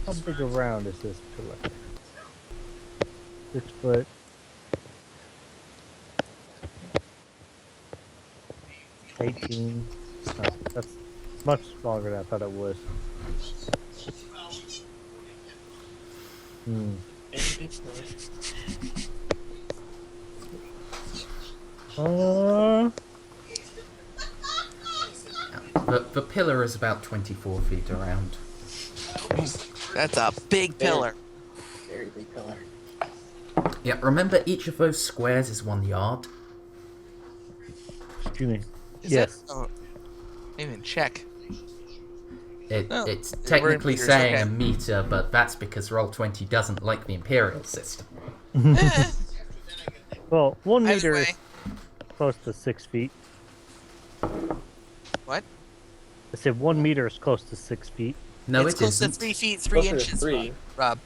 How big around is this pillar? 6 foot. $18. Oh, that's much longer than I thought it was. The pillar is about 24 feet around. That's a big pillar. Very big pillar. Yeah, remember each of those squares is 1 yard? Excuse me. Is Yes. it? Oh, I didn't even check. Oh, It's we're in technically meters, saying okay. a meter, but that's because Roll20 doesn't like the imperial system. Eh, Well, 1 either meter way. is close to 6 feet. What? I said 1 meter is close to 6 feet. No, It's it close isn't. to 3 feet, 3 Closer to inches. 3. Rob.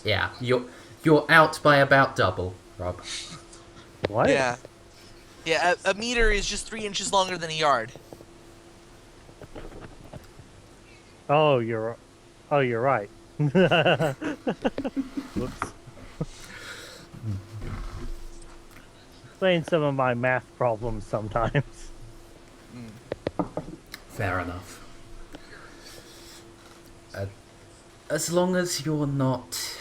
Yeah, you're out by about double, Rob. What? Yeah. Yeah, a meter is just 3 inches longer than a yard. Oh, you're right. Whoops. Explain some of my math problems sometimes. Fair enough. As long as you're not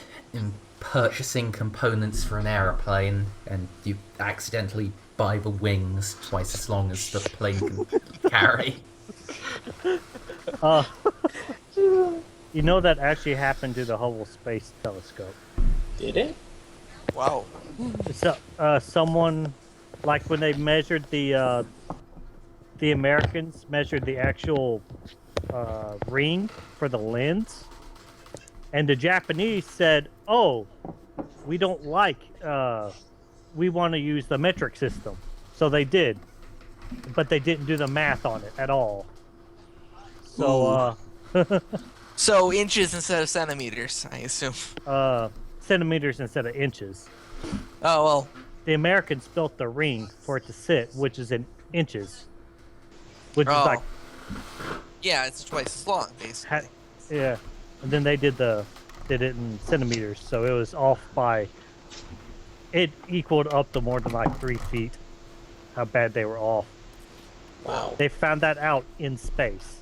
purchasing components for an aeroplane and you accidentally buy the wings twice as long as the plane can carry. You know that actually happened to the Hubble Space Telescope. Did it? Wow. So, someone, like when they measured the Americans measured the actual ring for the lens, and the Japanese said, "Oh, we don't like. We want to use the metric system." So they did, but they didn't do the math on it at all. So, So inches instead of centimeters, I assume. centimeters instead of inches. Oh, well. The Americans built the ring for it to sit, which is in inches. Which is like, Yeah, it's twice as long, basically. yeah. And then they did it in centimeters, so it was off by. It equaled up to more than like 3 feet. How bad they were off. Wow. They found that out in space.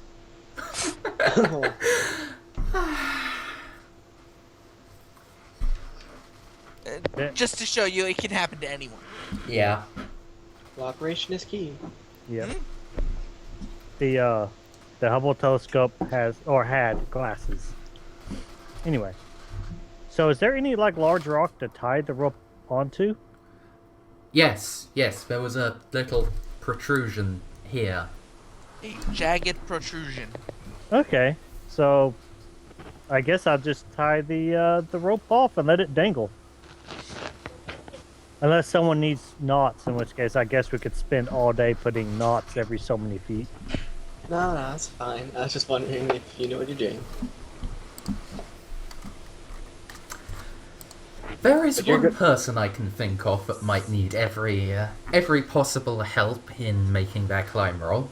Just to show you, it can happen to anyone. Yeah. Cooperation is key. Yep. The Hubble telescope had glasses. Anyway, so is there any like large rock to tie the rope onto? Yes, there was a little protrusion here. A jagged protrusion. Okay, so I guess I'll just tie the rope off and let it dangle. Unless someone needs knots, in which case I guess we could spend all day putting knots every so many feet. No, that's fine. I was just wondering if you know what you're doing. There is But you're one good- person I can think of that might need every possible help in making that climb roll.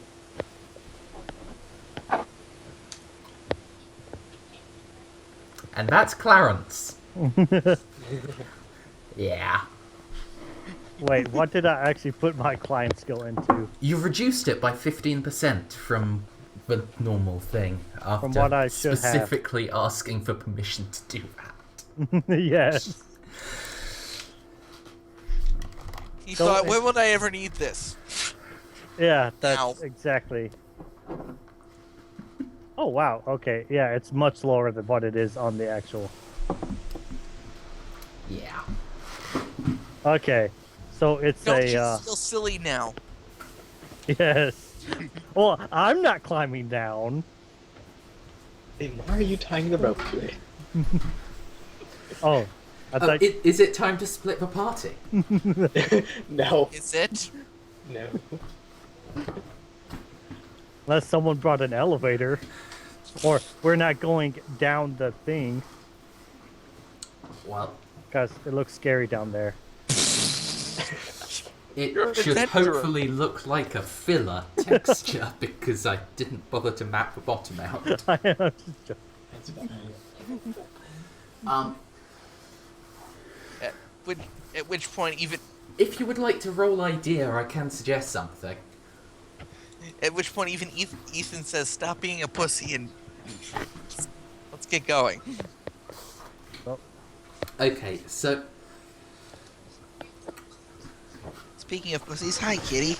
And that's Clarence. Yeah. Wait, what did I actually put my climb skill into? You reduced it by 15% from the normal thing after what I should have. specifically asking for permission to do that. Yes. He So thought, it- when would I ever need this? Yeah, that's Ow. exactly. Oh wow, okay. Yeah, it's much lower than what it is on the actual. Yeah. Okay. So it's Don't you a feel silly now? yes. Well, I'm not climbing down. Then why are you tying the rope to it? Oh, I thought Is it time to split the party? No. Is it? No. unless someone brought an elevator, or we're not going down the thing Well, because it looks scary down there. it You're an should adventurer. hopefully look like a filler texture because I didn't bother to map the bottom out. I am just joking. That's fine. At which point, even If you would like to roll idea, I can suggest something. Ethan says, "Stop being a pussy and let's get going." Okay, so Speaking of pussies, hi, kitty.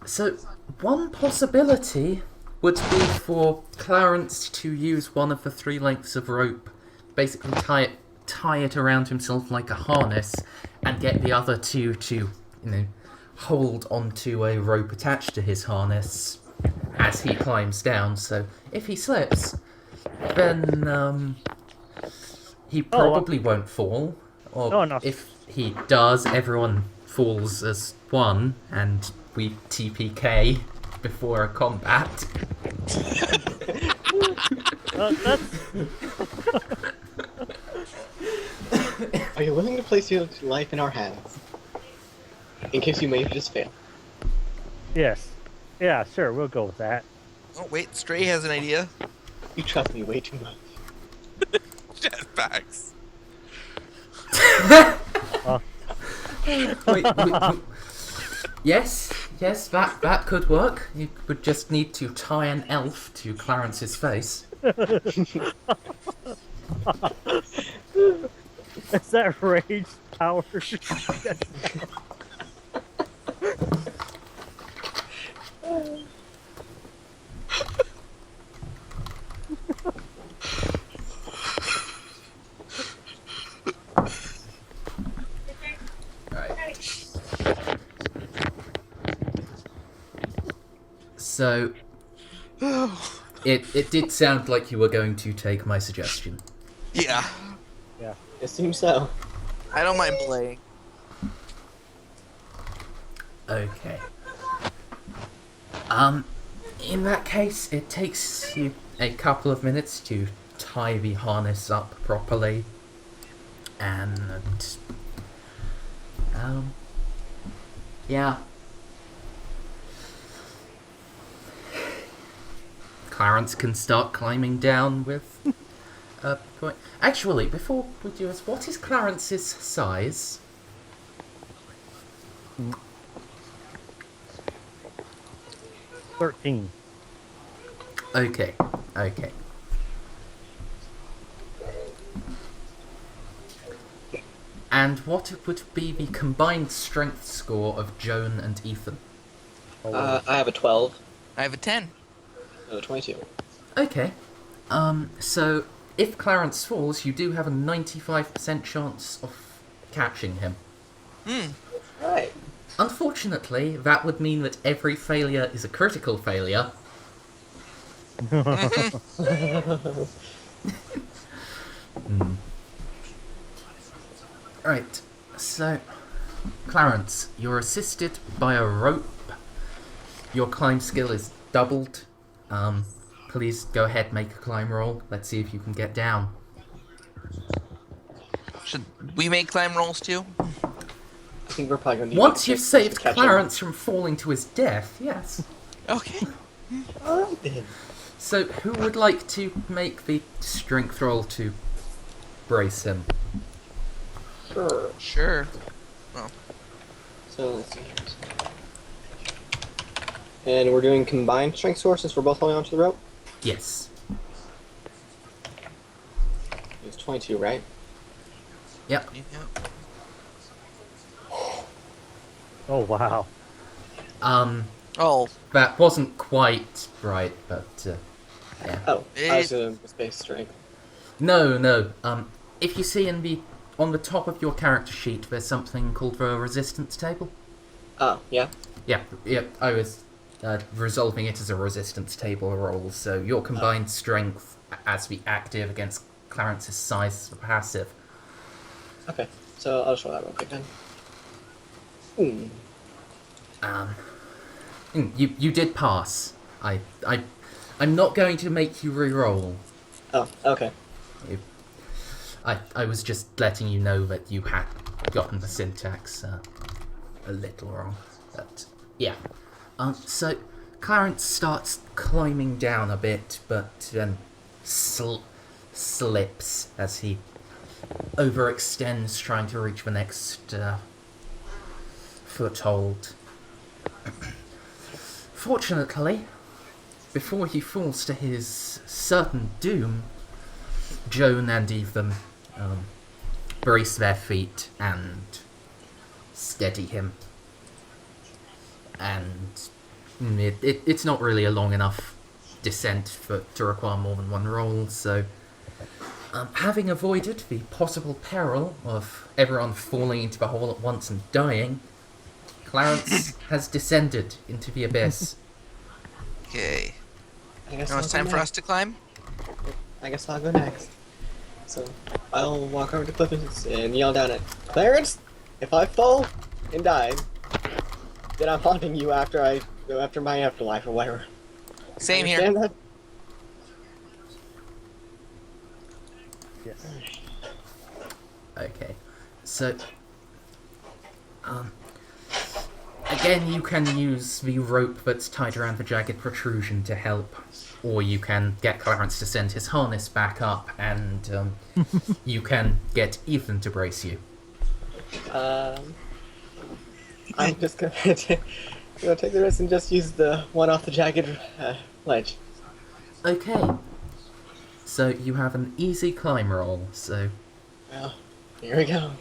So, One possibility would be for Clarence to use one of the 3 lengths of rope, basically tie it around himself like a harness, and get the other 2 to, hold onto a rope attached to his harness as he climbs down. So if he slips, then he probably won't fall. Or no. if he does, everyone falls as one, and we TPK before a combat. That's Are you willing to place your life in our hands? In case you may just fail. yes. Yeah, sure, we'll go with that. Oh wait, Stray has an idea. You trust me way too much. Jetpacks. Wait. Yes, that could work. You would just need to tie an elf to Clarence's face. Is that rage power? Right. So, it did sound like you were going to take my suggestion. Yeah, It seems so. I don't mind playing. Okay. In that case, it takes you a couple of minutes to tie the harness up properly, and yeah. Clarence can start climbing down with a point. Actually, before we do this, what is Clarence's size? 13. Okay. And what would be the combined strength score of Joan and Ethan? I have a 12. I have a 10. No, 22. Okay. So if Clarence falls, you do have a 95% chance of catching him. Right. Unfortunately, that would mean that every failure is a critical failure. Right, so, Clarence, you're assisted by a rope. Your climb skill is doubled. Please go ahead, make a climb roll. Let's see if you can get down. Should we make climb rolls too? I think we're probably going to need Once to you've saved catch him. Clarence from falling to his death, yes. Okay. Alright then. So, who would like to make the strength roll to brace him? Sure. Sure. So let's see here. And we're doing combined strength sources for both holding onto the rope? Yes. It's 22, right? Yep. Yeah. Oh, wow. Oh, That wasn't quite right, but, yeah. Oh, I was It- doing space strength. No. If you see on the top of your character sheet, there's something called the resistance table. Oh, yeah? Yeah, I was resolving it as a resistance table roll, so your combined strength as the active against Clarence's size as the passive. Okay, so I'll just roll that real quick then. You did pass. I'm not going to make you re-roll. Oh, okay. I was just letting you know that you had gotten the syntax a little wrong. But, yeah. So, Clarence starts climbing down a bit, but then slips as he overextends trying to reach the next foothold. Fortunately, before he falls to his certain doom, Joan and Ethan brace their feet and steady him. And It's not really a long enough descent to require more than one roll, so having avoided the possible peril of everyone falling into the hole at once and dying, Clarence has descended into the abyss. Okay. I guess Now it's time for us to climb. I guess I'll go next. So I'll walk over to Clifford and yell down at Clarence. If I fall and die, then I'm haunting you after my afterlife or whatever. Same here. Understand that? Yes. Okay, so again, you can use the rope that's tied around the jagged protrusion to help, or you can get Clarence to send his harness back up, and you can get Ethan to brace you. I'm just gonna take the risk and just use the one off the jagged ledge. Okay, so you have an easy climb roll, so Well, here we go.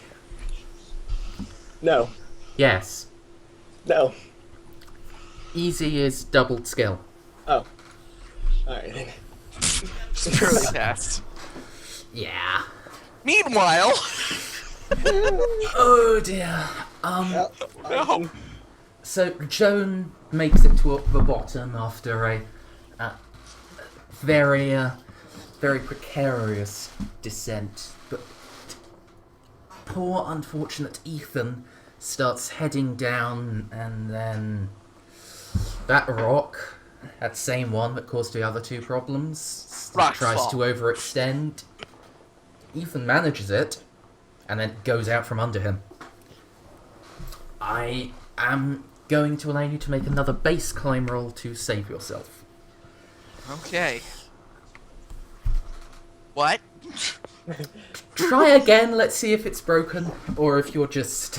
No. yes, No. easy is doubled skill. Oh. Alright then. Surely passed. Yeah. Meanwhile, Oh dear. Well, no. So Joan makes it to the bottom after a very precarious descent, but poor unfortunate Ethan starts heading down, and then that rock, that same one that caused the other two problems, Rock tries fall. to overextend. Ethan manages it, and then goes out from under him. I am going to allow you to make another base climb roll to save yourself. Okay. What? Try again, let's see if it's broken, or if you're just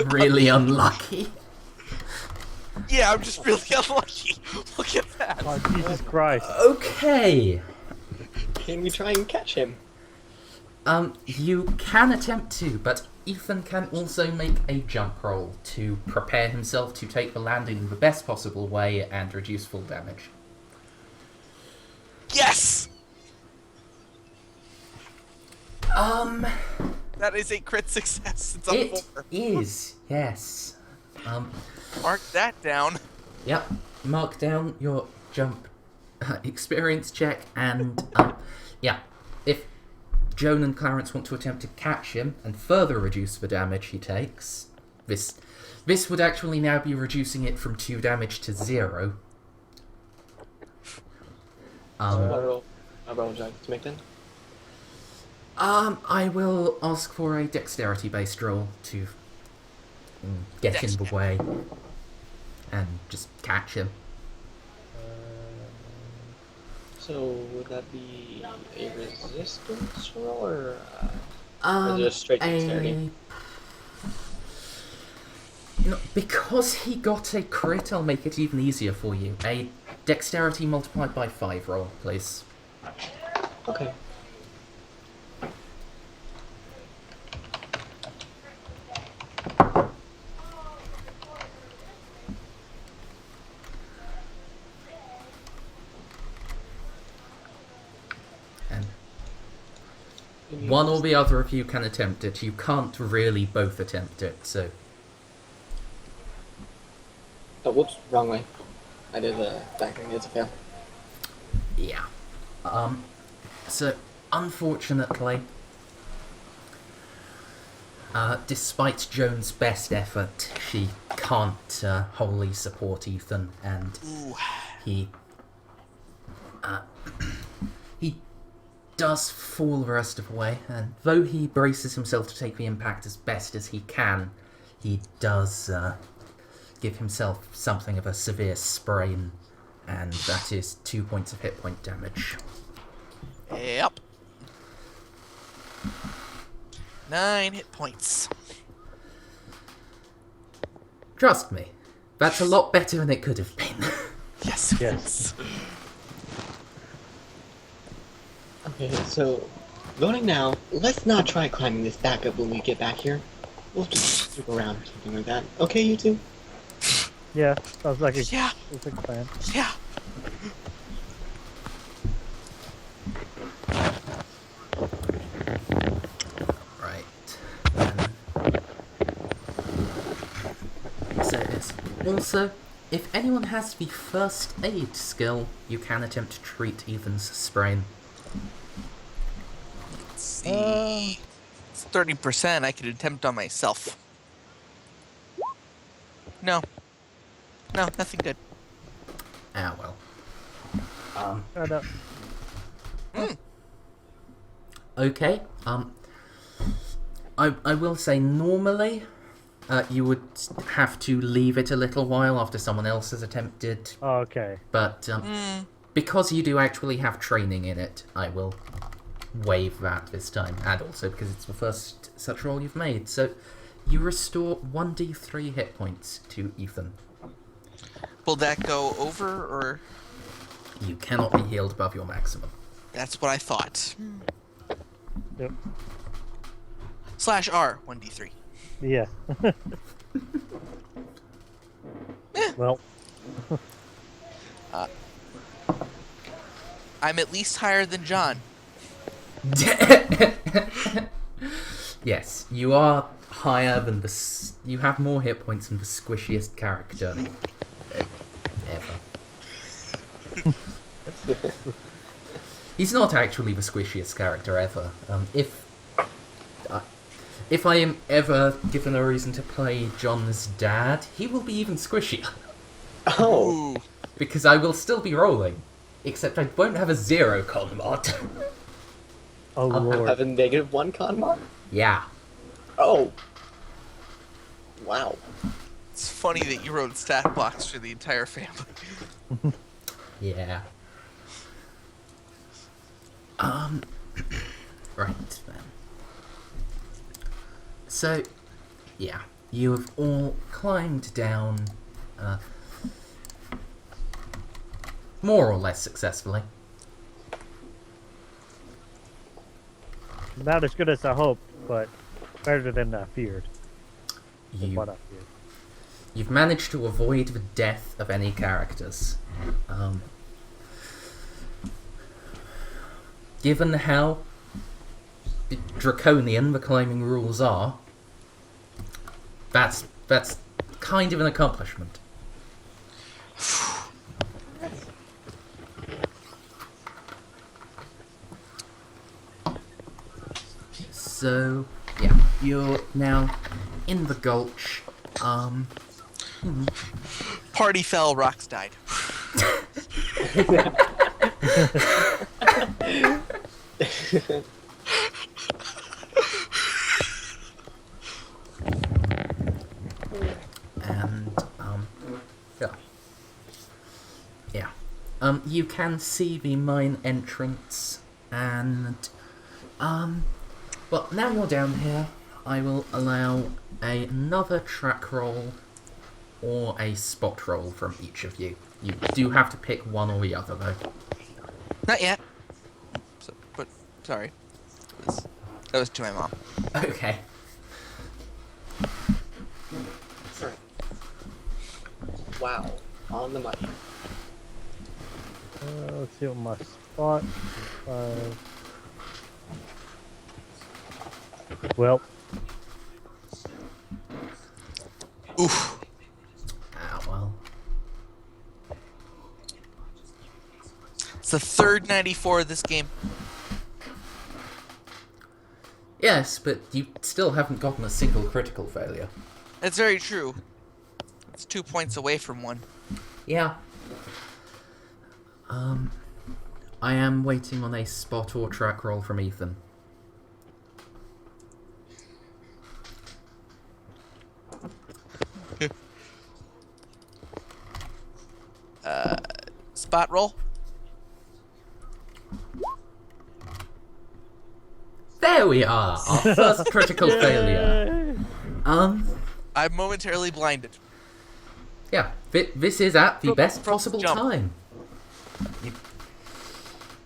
really unlucky. Yeah, I'm just really unlucky. Look at that. Oh, Jesus Christ. Okay. Can we try and catch him? You can attempt to, but Ethan can also make a jump roll to prepare himself to take the landing in the best possible way and reduce full damage. Yes! That is a crit success. It's on It 4. is, yes. Mark that down. Yep. Mark down your jump experience check, and yeah, if Joan and Clarence want to attempt to catch him and further reduce the damage he takes, this would actually now be reducing it from 2 damage to 0. I'll roll to make then. I will ask for a dexterity-based roll to get in the way and just catch him. So would that be a resistance roll or just straight a- dexterity? No, because he got a crit, I'll make it even easier for you. A dexterity multiplied by 5 roll, please. Okay. And one or the other of you can attempt it. You can't really both attempt it, so... Oh, whoops, wrong way. I did the back thing. It's a fail. Yeah. So, unfortunately, despite Joan's best effort, she can't wholly support Ethan, and Ooh. he does fall the rest of the way, and though he braces himself to take the impact as best as he can, he does give himself something of a severe sprain, and that is 2 points of hit point damage. Yep. 9 hit points. Trust me, that's a lot better than it could have been. Yes. Yes. Okay, so voting now. Let's not try climbing this back up when we get back here. We'll just stick around or something like that. Okay, you two? Yeah, sounds like a Yeah, sounds like a plan. yeah. Right. Then. So it is. Also, if anyone has the first aid skill, you can attempt to treat Ethan's sprain. Let's see. It's 30%. I could attempt on myself. No. No, nothing good. Ah, well. Shut up. Okay. I will say normally, you would have to leave it a little while after someone else has attempted, Okay. but because you do actually have training in it, I will waive that this time, and also because it's the first such roll you've made. So, you restore 1d3 hit points to Ethan. Will that go over, or...? You cannot be healed above your maximum. That's what I thought. Yep. /R, 1d3. Yeah. Well, I'm at least higher than John. Yes, you are higher than the... You have more hit points than the squishiest character ever. He's not actually the squishiest character ever. If I am ever given a reason to play John's dad, he will be even squishier. Oh, Ooh. Because I will still be rolling. Except I won't have a 0 con mod. oh I lord. have a -1 con mod? Yeah. Oh. Wow. It's funny that you wrote stat blocks for the entire family. Yeah. Right then. So, yeah, you have all climbed down, more or less successfully. Not as good as I hoped, but better than I feared. Than You, what I feared. you've managed to avoid the death of any characters. Given how draconian the climbing rules are, that's kind of an accomplishment. So, yeah, you're now in the gulch. Party fell, rocks died. And yeah. You can see the mine entrance, and well, now you're down here, I will allow another track roll or a spot roll from each of you. You do have to pick one or the other, though. Not yet. So, but, sorry. That was to my mom. Okay. Wow. On the money. Let's see what my spot. Well, Oof. Ah, well. It's the third 94 of this game. Yes, but you still haven't gotten a single critical failure. That's very true. It's 2 points away from one. Yeah. I am waiting on a spot or track roll from Ethan. Spot roll. There we are! Our first critical failure. I'm momentarily blinded. Yeah, this is at the best from possible jump. time.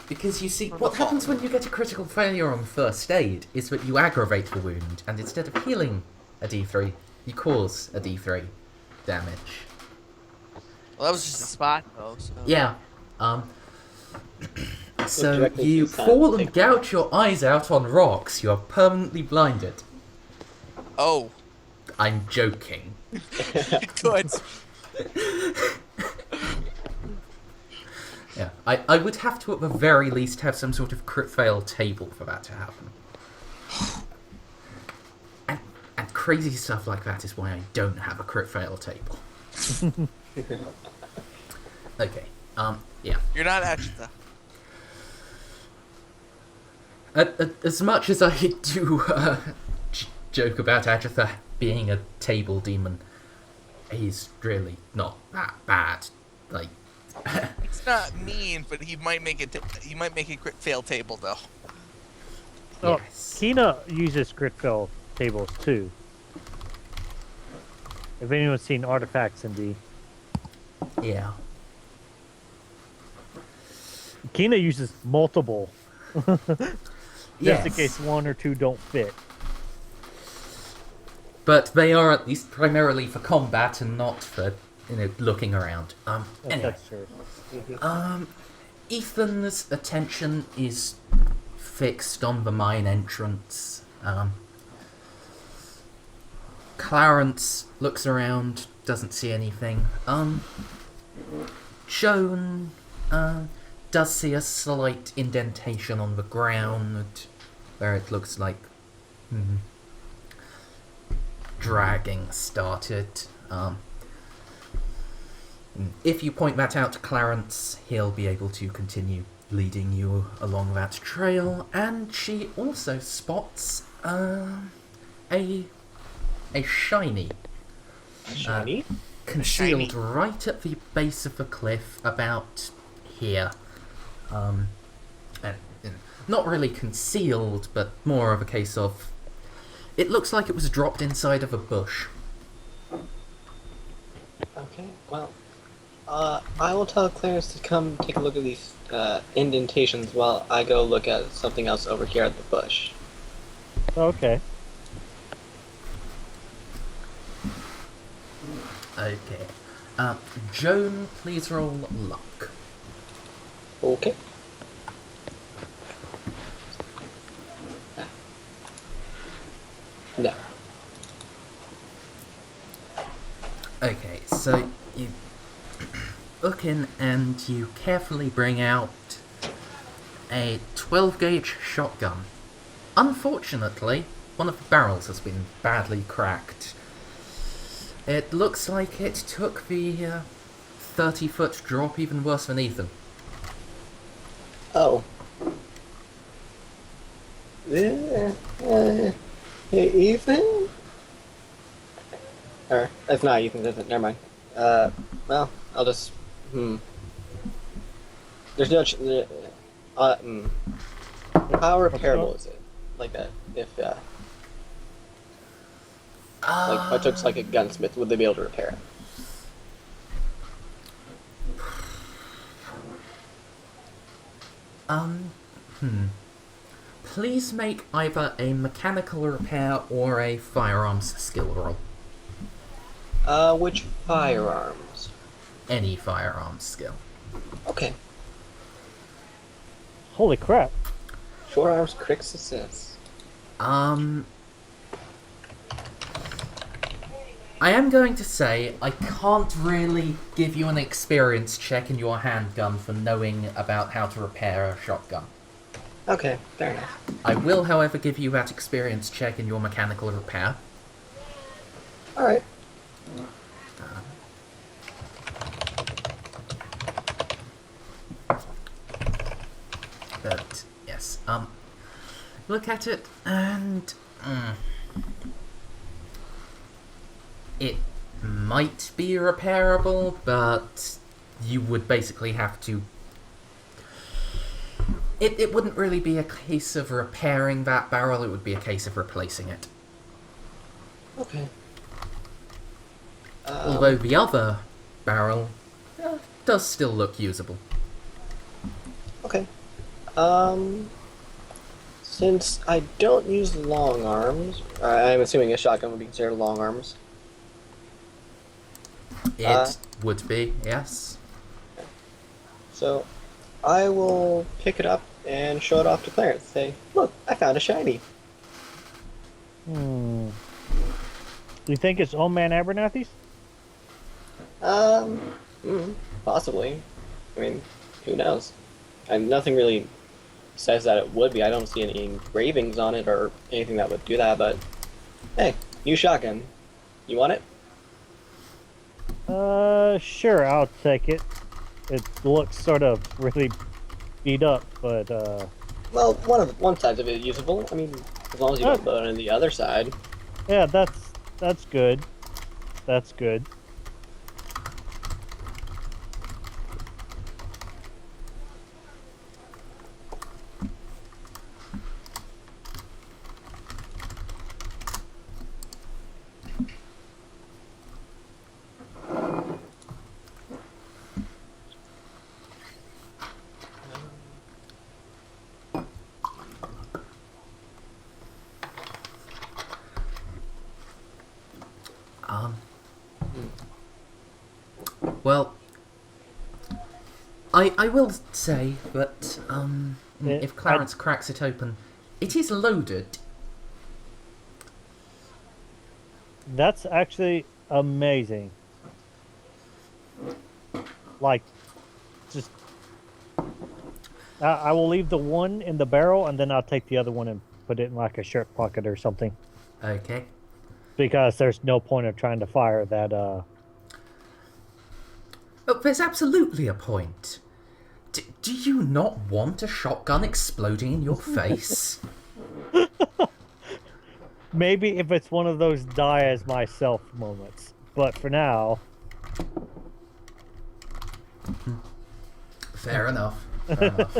Because you see, From what the fall. happens when you get a critical failure on first aid is that you aggravate the wound, and instead of healing a d3, you cause a d3 damage. Well, that was just a spot, though. So. Yeah. So directly you to the fall side. and gouge your eyes out on rocks. You are permanently blinded. Oh, I'm joking. good. Yeah, I would have to at the very least have some sort of crit fail table for that to happen. And crazy stuff like that is why I don't have a crit fail table. Okay, yeah. You're not Agita. As much as I do joke about Agatha being a table demon, he's really not that bad. Like, It's not mean, but he might make it. He might make a crit fail table, though. Oh, yes. Kina uses crit fail tables too. If anyone's seen Artifacts in D, Yeah. Kina uses multiple, just in Yes. case one or two don't fit. But they are at least primarily for combat and not for, looking around. Anyway. That's true. Ethan's attention is fixed on the mine entrance. Clarence looks around, doesn't see anything. Joan does see a slight indentation on the ground where it looks like dragging started. If you point that out to Clarence, he'll be able to continue leading you along that trail. And she also spots a shiny Shiny? concealed Shiny. right at the base of the cliff, about here. And, not really concealed, but more of a case of, it looks like it was dropped inside of a bush. Okay, well, I will tell Clarence to come take a look at these indentations while I go look at something else over here at the bush. Okay. Okay. Joan, please roll luck. Okay. No. Okay, so you look in and you carefully bring out a 12-gauge shotgun. Unfortunately, one of the barrels has been badly cracked. It looks like it took the 30-foot drop even worse than Ethan. Oh. Hey, Ethan? Or, it's not Ethan, is it? Never mind. Well, I'll just, There's no, how repairable is it? Like that, if, like, if I took, like, a gunsmith, would they be able to repair it? Please make either a mechanical repair or a firearms skill roll. Which firearms? Any firearms skill. Okay. Holy crap. 4 arms, crick success. I am going to say I can't really give you an experience check in your handgun for knowing about how to repair a shotgun. Okay, fair enough. I will, however, give you that experience check in your mechanical repair. Alright. But, yes, look at it, and, it might be repairable, but you would basically have to... It wouldn't really be a case of repairing that barrel, it would be a case of replacing it. Okay. Although the other barrel does still look usable. Okay. Since I don't use long arms, I'm assuming a shotgun would be considered long arms. It would be, yes. So, I will pick it up and show it off to Clarence. Say, look, I found a shiny. Do you think it's Old Man Abernathy's? Possibly. I mean, who knows? And nothing really says that it would be. I don't see any engravings on it or anything that would do that, but hey, new shotgun. You want it? Sure, I'll take it. It looks sort of really beat up, but Well, one side of it is usable. I mean, as long as you don't load on the other side. yeah, that's good. That's good. Well, I will say that if Clarence cracks it open, it is loaded. That's actually amazing. Like, just I will leave the one in the barrel, and then I'll take the other one and put it in like a shirt pocket or something. Okay. Because there's no point of trying to fire that. Oh, there's absolutely a point. Do you not want a shotgun exploding in your face? Maybe if it's one of those die as myself moments, but for now. Fair enough. Fair enough.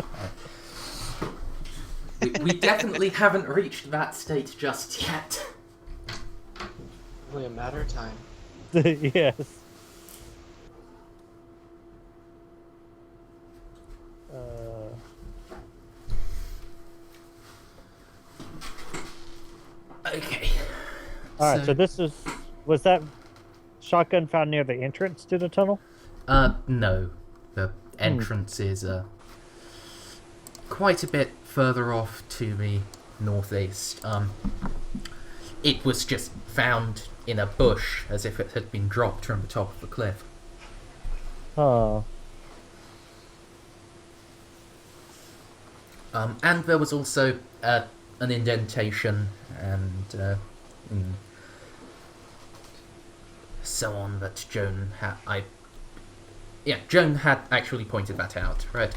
We definitely haven't reached that state just yet. Only a matter of time. Yes. Okay. All right. So this was that shotgun found near the entrance to the tunnel? No. The entrance is quite a bit further off to the northeast. It was just found in a bush as if it had been dropped from the top of the cliff. Oh. And there was also an indentation and so on that Joan had. Joan had actually pointed that out, right?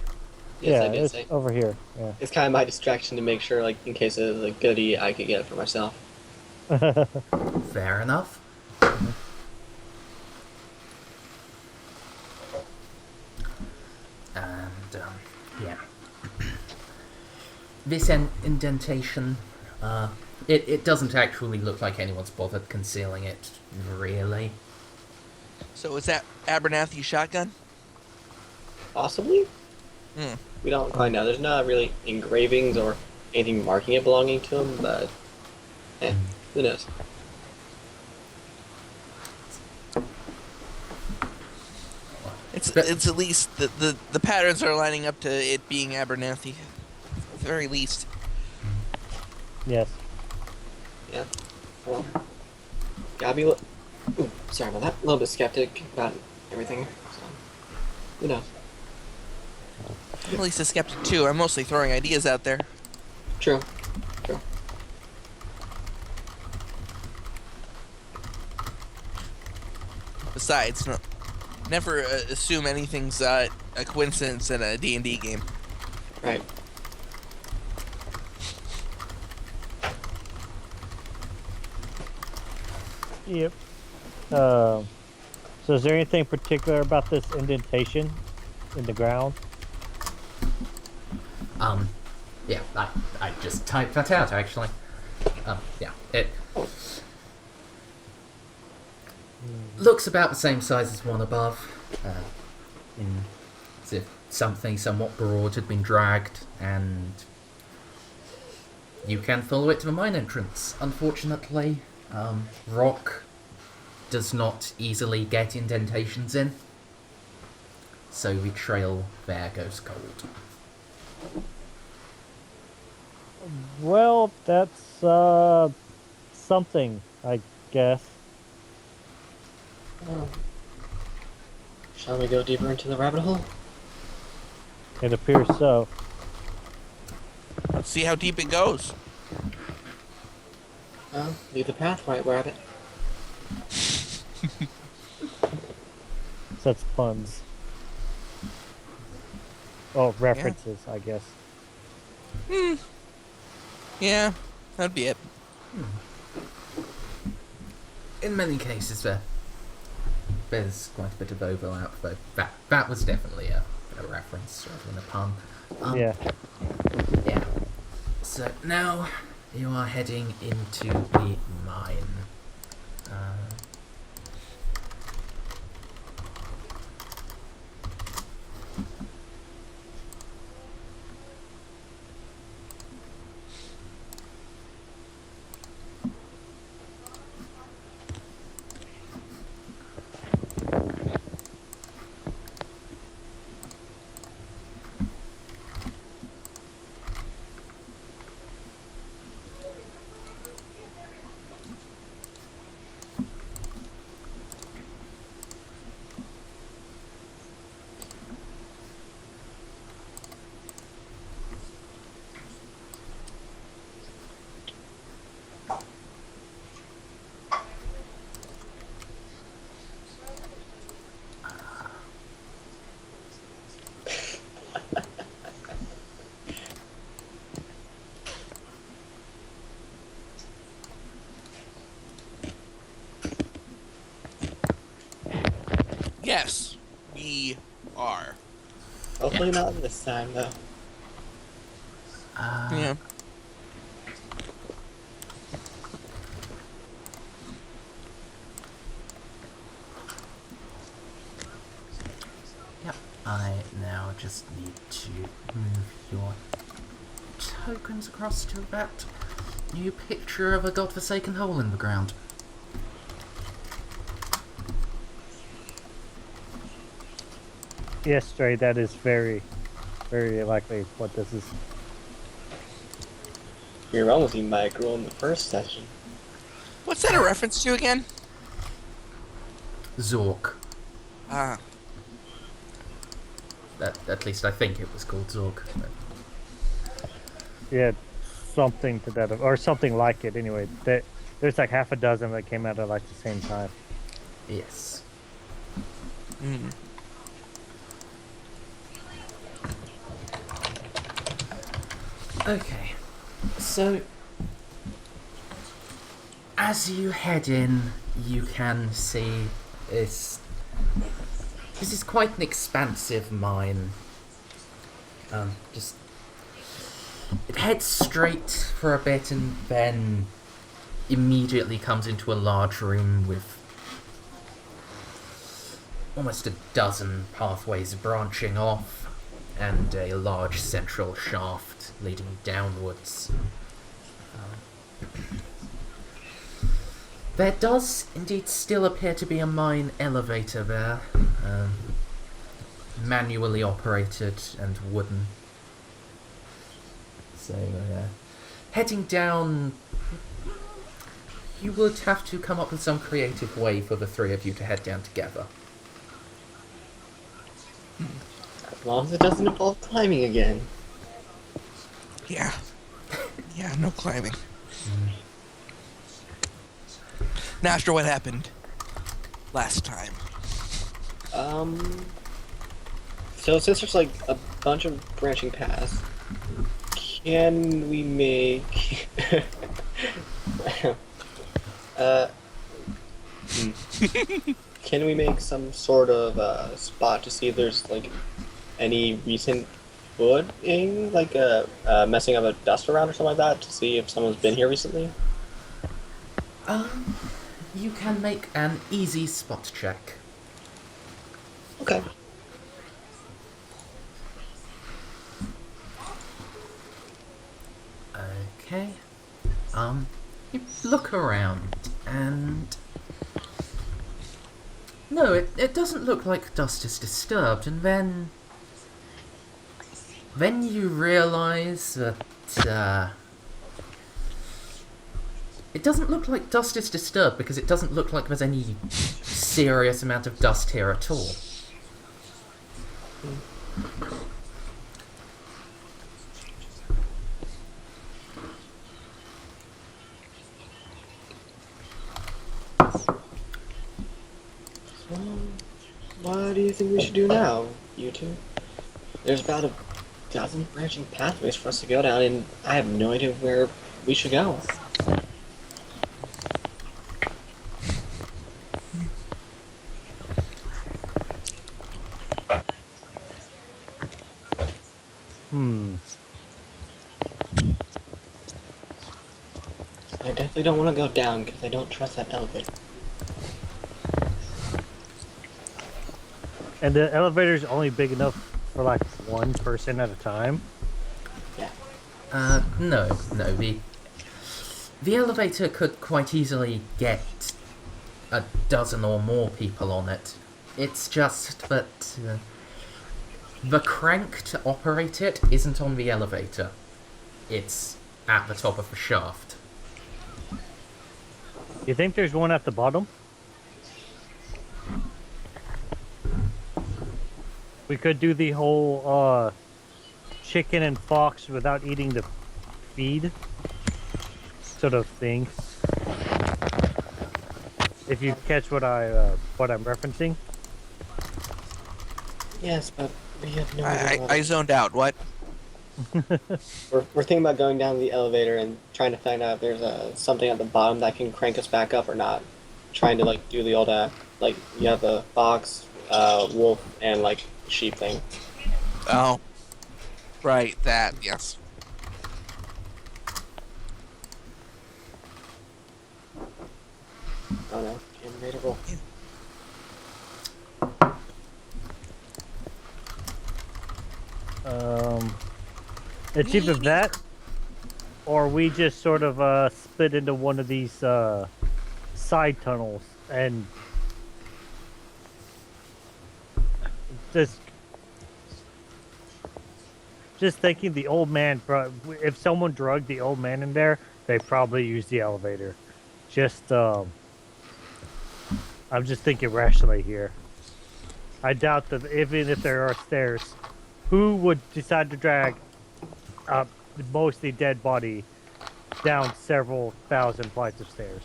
Yes, Yeah, I did it's say. over here. Yeah. It's kind of my distraction to make sure, like, in case it was a goodie, I could get it for myself. Fair enough. And, yeah. This indentation, it doesn't actually look like anyone's bothered concealing it, really. So is that Abernathy's shotgun? Possibly? We don't quite know. There's not really engravings or anything marking it belonging to him, but who knows? It's at least the patterns are lining up to it being Abernathy, at the very least. Yes. Yeah. Well, gotta be. Ooh, sorry about that. A little bit skeptic about everything. So, who knows? I'm at least a skeptic too. I'm mostly throwing ideas out there. True. True. Besides, never assume anything's a coincidence in a D&D game. Right. Yep. So is there anything particular about this indentation in the ground? Yeah, I just typed that out, actually. Yeah, it looks about the same size as one above. As if something somewhat broad had been dragged, and you can follow it to the mine entrance. Unfortunately, rock does not easily get indentations in. So the trail there goes cold. Well, that's something, I guess. Oh. Shall we go deeper into the rabbit hole? It appears so. Let's see how deep it goes. Well, leave the path, White Rabbit. Such puns. Oh, references, I guess. Yeah, that'd be it. In many cases, there's quite a bit of overlap, though. That was definitely a reference rather than a pun. Yeah. Yeah. So now you are heading into the mine. Yes, we are. Hopefully not this time, though. Yeah. Yep. I now just need to move your tokens across to that new picture of a godforsaken hole in the ground. Yes, Stray, that is very, very likely what this is. You're almost eaten by a girl in the first session. What's that a reference to again? Zork. Ah, At least I think it was called Zork. But Yeah, something to that, or something like it. Anyway, there's like half a dozen that came out at like the same time. yes. Okay. So, as you head in, you can see this. This is quite an expansive mine. Just it heads straight for a bit and then immediately comes into a large room with almost a dozen pathways branching off and a large central shaft leading downwards. There does indeed still appear to be a mine elevator there, manually operated and wooden. So, heading down, you would have to come up with some creative way for the three of you to head down together. As long as it doesn't involve climbing again. yeah. Yeah, no climbing. Now, after what happened last time. So since there's like a bunch of branching paths, can we make can we make some sort of spot to see if there's like any recent footing, like messing of a dust around or something like that, to see if someone's been here recently? You can make an easy spot check. Okay. Okay. You look around and No, it doesn't look like dust is disturbed, and then you realise that it doesn't look like dust is disturbed because it doesn't look like there's any serious amount of dust here at all. What do you think we should do now, you two? There's about a dozen branching pathways for us to go down, and I have no idea where we should go. I definitely don't want to go down because I don't trust that elevator. And the elevator's only big enough for like one person at a time. Yeah. No. The elevator could quite easily get a dozen or more people on it. It's just that the crank to operate it isn't on the elevator. It's at the top of the shaft. You think there's one at the bottom? We could do the whole chicken and fox without eating the feed sort of thing. If you catch what I'm referencing. Yes, but we have no idea. I zoned out. What? We're thinking about going down the elevator and trying to find out if there's something at the bottom that can crank us back up or not. Trying to like do the old like you have the fox, wolf, and like sheep thing. Oh, right. That. Yes. Oh no, animated roll. It's either that, or we just sort of split into one of these side tunnels and just thinking the old man. If someone drugged the old man in there, they probably used the elevator. I'm just thinking rationally here. I doubt that even if there are stairs, who would decide to drag a mostly dead body down several thousand flights of stairs?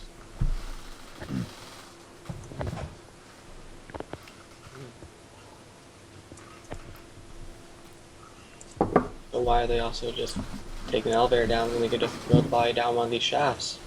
So why are they also just taking the elevator down when we could just throw the body down one of these shafts?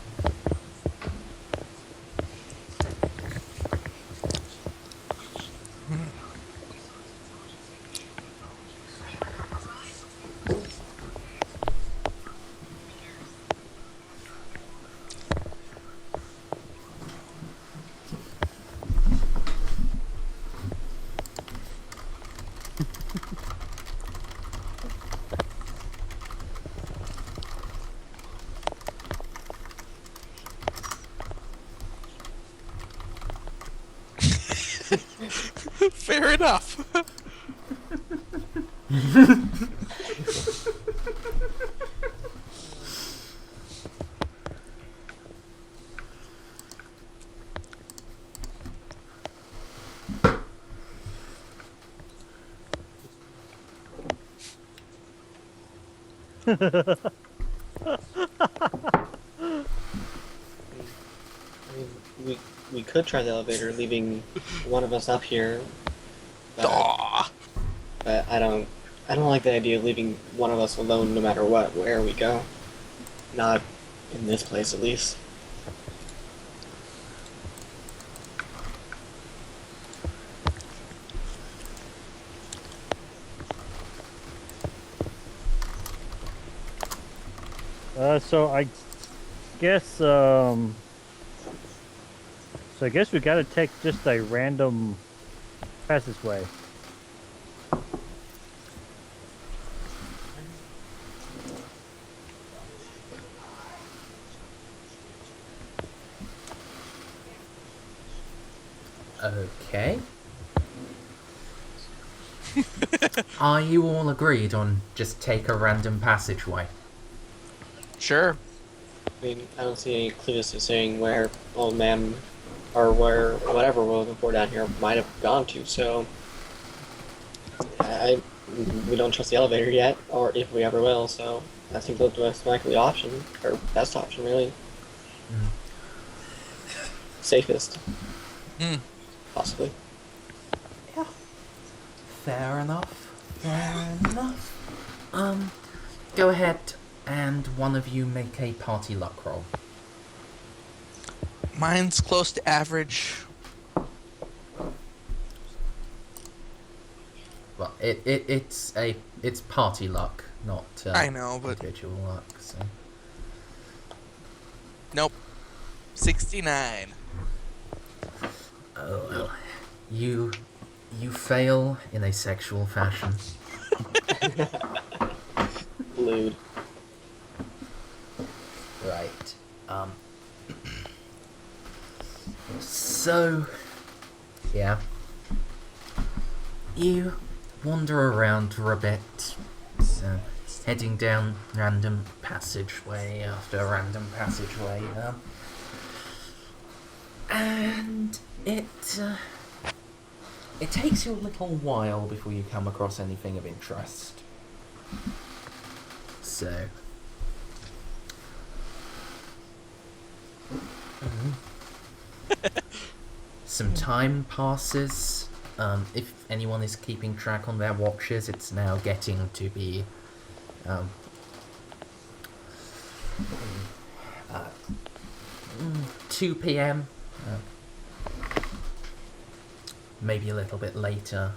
Fair enough. I mean, we could try the elevator, leaving one of us up here. Aw. But I don't like the idea of leaving one of us alone no matter what, where we go. Not in this place, at least. So I guess we gotta take just a random passageway. Okay. Are you all agreed on just take a random passageway? Sure. I mean, I don't see any clues to saying where Old Man, or where whatever we're looking for down here might have gone to, so... we don't trust the elevator yet, or if we ever will, so I think that's the most likely option, or best option, really. Mm. Safest, Hmm. possibly. Yeah. Fair enough. Fair enough. Go ahead and one of you make a party luck roll. Mine's close to average. Well, it's party luck, not I know, but individual luck. So nope. 69. oh well, you fail in a sexual fashion. Lewd. Right. So yeah, you wander around for a bit, so heading down random passageway after random passageway, and it takes you a little while before you come across anything of interest. So some time passes. If anyone is keeping track on their watches, it's now getting to be 2 p.m. Maybe a little bit later.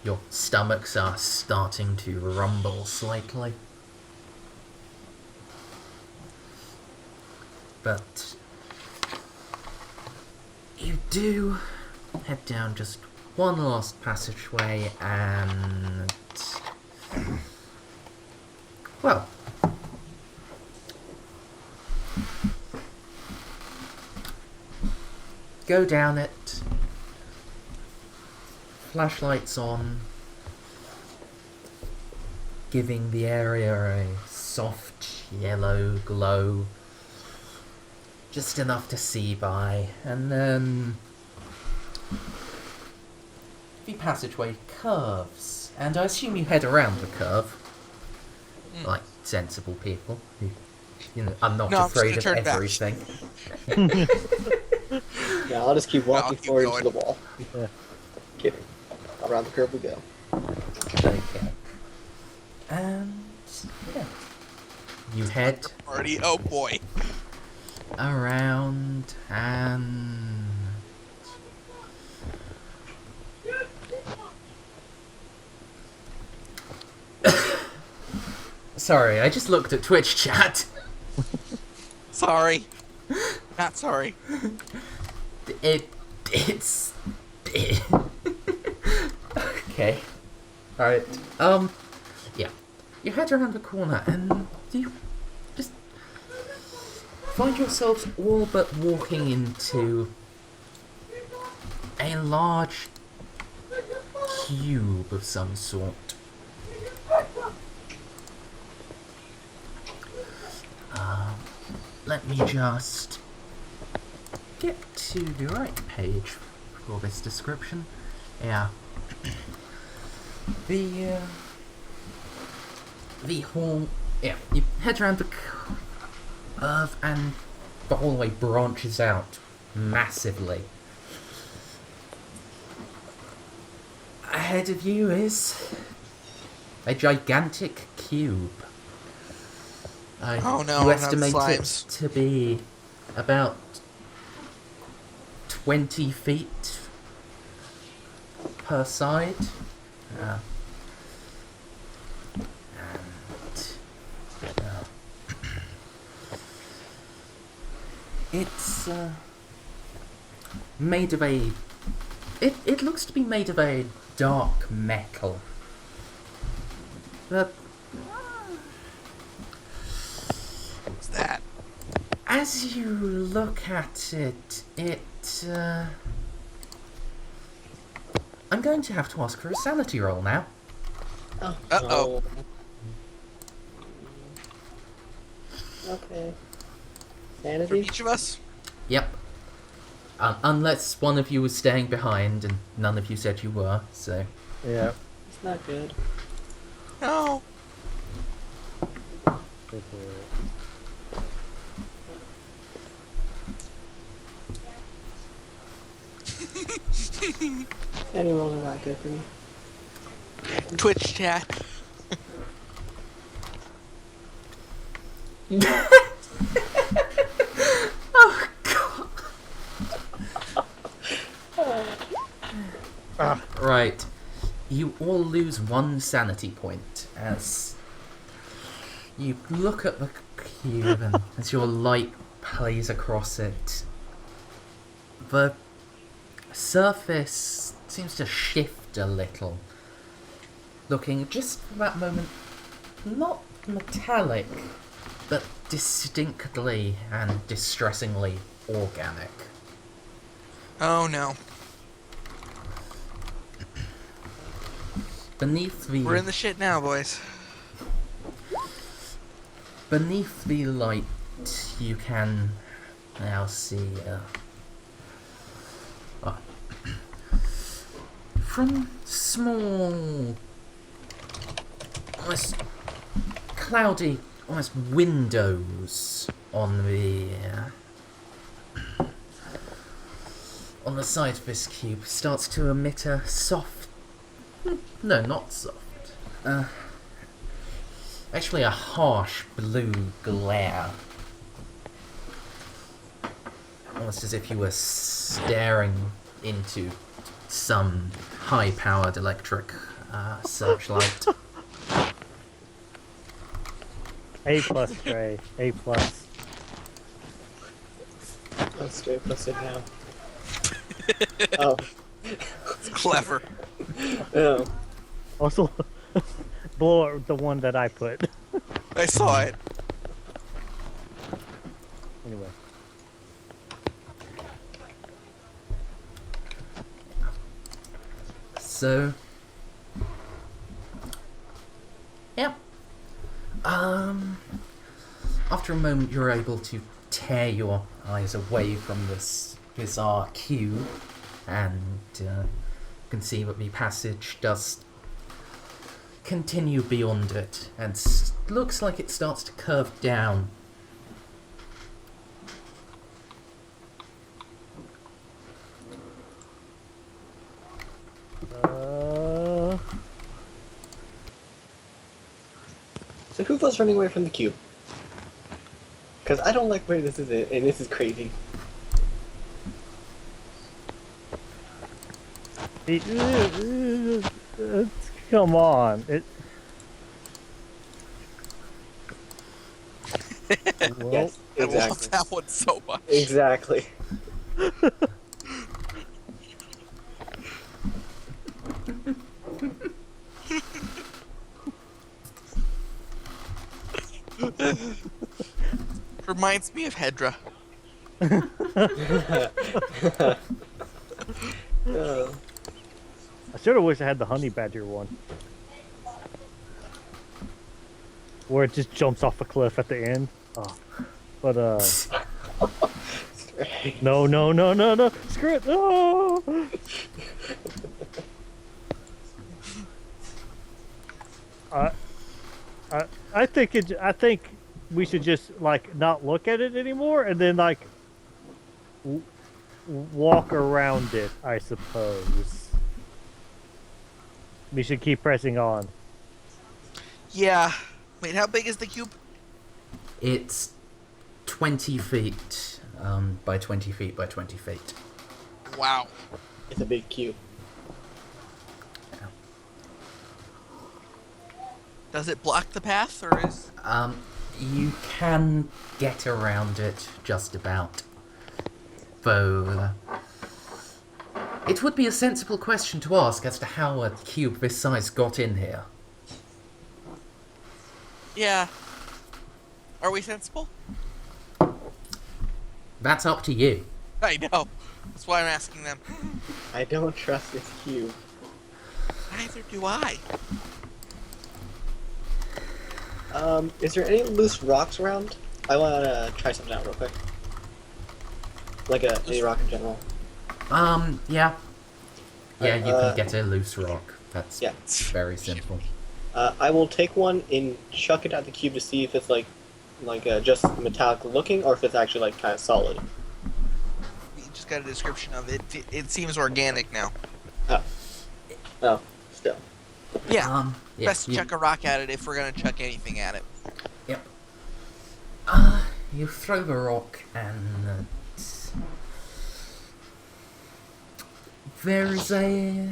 Your stomachs are starting to rumble slightly. But you do head down just one last passageway and... well... go down it. Flashlights on, giving the area a soft yellow glow. Just enough to see by, and then the passageway curves, and I assume you head around the curve, like sensible people who, are not afraid of everything. Yeah, I'll just keep walking keep forward going. to the wall. Yeah. Kidding. Around the curve we go. Okay. And yeah, you head Party. Oh boy. around and sorry, I just looked at Twitch chat. Sorry. Not sorry. It's okay. Alright. Yeah. You head around the corner and you just find yourselves all but walking into a large cube of some sort. Let me just get to the right page for this description. Yeah. The hall. Yeah, you head around the curve and the hallway branches out massively. Ahead of you is a gigantic cube. Oh no, You not estimate slimes. it to be about 20 feet per side. And it's made of a... It looks to be made of a dark metal. But What's that? As you look at it, I'm going to have to ask for a sanity roll now. Oh. Uh-oh. no. Okay. For Sanity? each of us? Yep. Unless one of you was staying behind, and none of you said you were, so... Yeah. It's not good. No. Sanity rolls are not good for me. Twitch chat. Oh, God. Right. You all lose 1 sanity point as you look at the cube and as your light plays across it. The surface seems to shift a little, looking just for that moment not metallic, but distinctly and distressingly organic. Oh no. Beneath the We're in the shit now, boys. Beneath the light, you can now see from small, almost cloudy, almost windows on the side of this cube starts to emit a soft, no, not soft, actually a harsh blue glare. Almost as if you were staring into some high-powered electric searchlight. A+, Trey. A+. Let's do it. Let's sit down. Oh. It's clever. Oh. Also, blow up the one that I put. I saw it. Anyway. So, yeah. After a moment, you're able to tear your eyes away from this bizarre cube, and you can see that the passage does continue beyond it, and looks like it starts to curve down. So who goes running away from the cube? Because I don't like where this is at, and this is crazy. Come on. It. Well, Yes, I love exactly. that one so much. Exactly. Reminds me of Hedra. Oh. I sort of wish I had the honey badger one. Where it just jumps off a cliff at the end. Oh. But, no. Screw it. No. I think we should just like not look at it anymore and then like walk around it, I suppose. We should keep pressing on. Yeah. Wait, how big is the cube? It's 20 feet by 20 feet by 20 feet. Wow. It's a big cube. Does it block the path, or is... You can get around it just about. Though it would be a sensible question to ask as to how a cube this size got in here. Yeah. Are we sensible? That's up to you. I know. That's why I'm asking them. I don't trust this cube. Neither do I. Is there any loose rocks around? I wanna try something out real quick. Like any rock in general. Yeah. Yeah, you Uh, can get a loose rock. That's yeah. very simple. I will take one and chuck it at the cube to see if it's like just metallic looking, or if it's actually like kind of solid. We just got a description of it. It seems organic now. Oh, still. Yeah. Yeah, Best to chuck a rock at it if we're gonna chuck anything at it. Yep. You throw the rock and there's a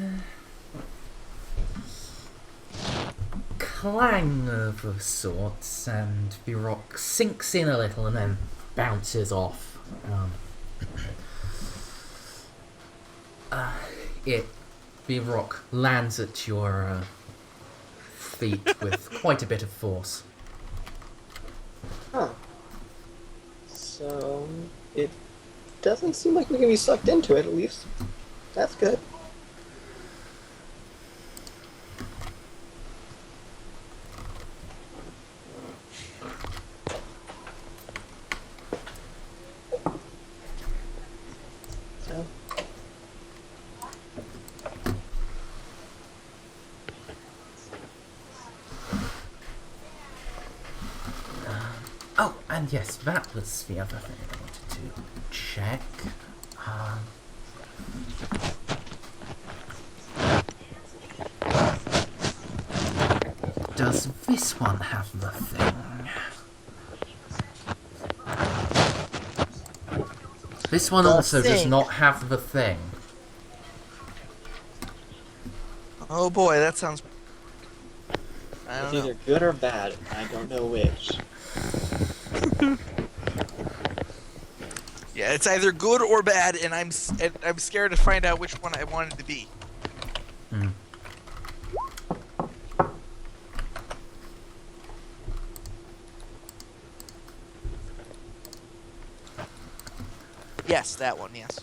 clang of sorts, and the rock sinks in a little and then bounces off. The rock lands at your feet with quite a bit of force. Huh. So it doesn't seem like we can be sucked into it, at least. That's good. So. Oh, and yes, that was the other thing I wanted to check. Does this one have the thing? This one also does thing. not have the thing. Oh boy, that sounds. I It's don't know. either good or bad. I don't know which. Yeah, it's either good or bad, and I'm scared to find out which one I want it to be. Hmm. Yes, that one. Yes.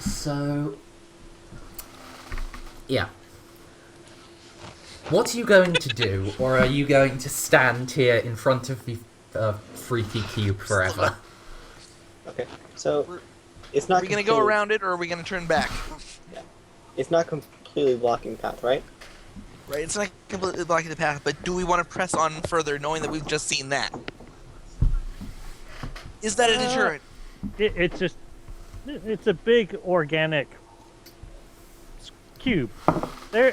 So, yeah. What are you going to do, or are you going to stand here in front of the freaky cube forever? Okay, so We're- it's not. Are we gonna go around it, or are we gonna turn back? It's not completely blocking the path, right? Right, it's not completely blocking the path, but do we want to press on further, knowing that we've just seen that? Is that a deterrent? It's a big organic cube. I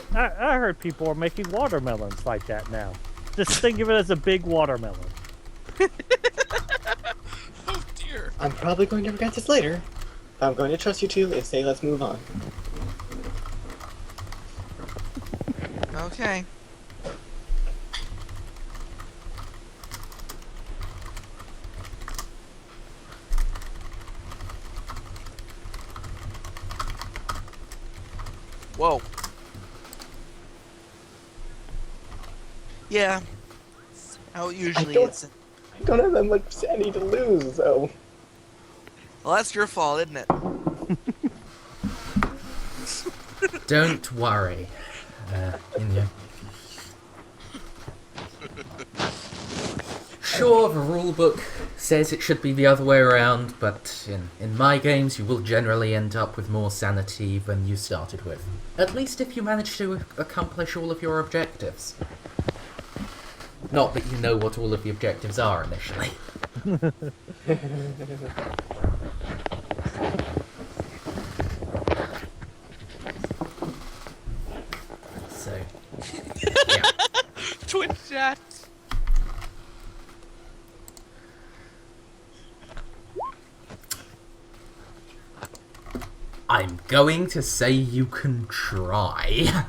heard people are making watermelons like that now. Just think of it as a big watermelon. Oh dear. I'm probably going to regret this later. I'm going to trust you two and say let's move on. Okay. Whoa. Yeah. How it usually don't- is. I don't have that much sanity to lose, though. Well, that's your fault, isn't it? Don't worry. Sure, the rulebook says it should be the other way around, but in my games you will generally end up with more sanity than you started with. At least if you manage to accomplish all of your objectives. Not that you know what all of the objectives are initially. So, yeah. Twitch chat. I'm going to say you can try.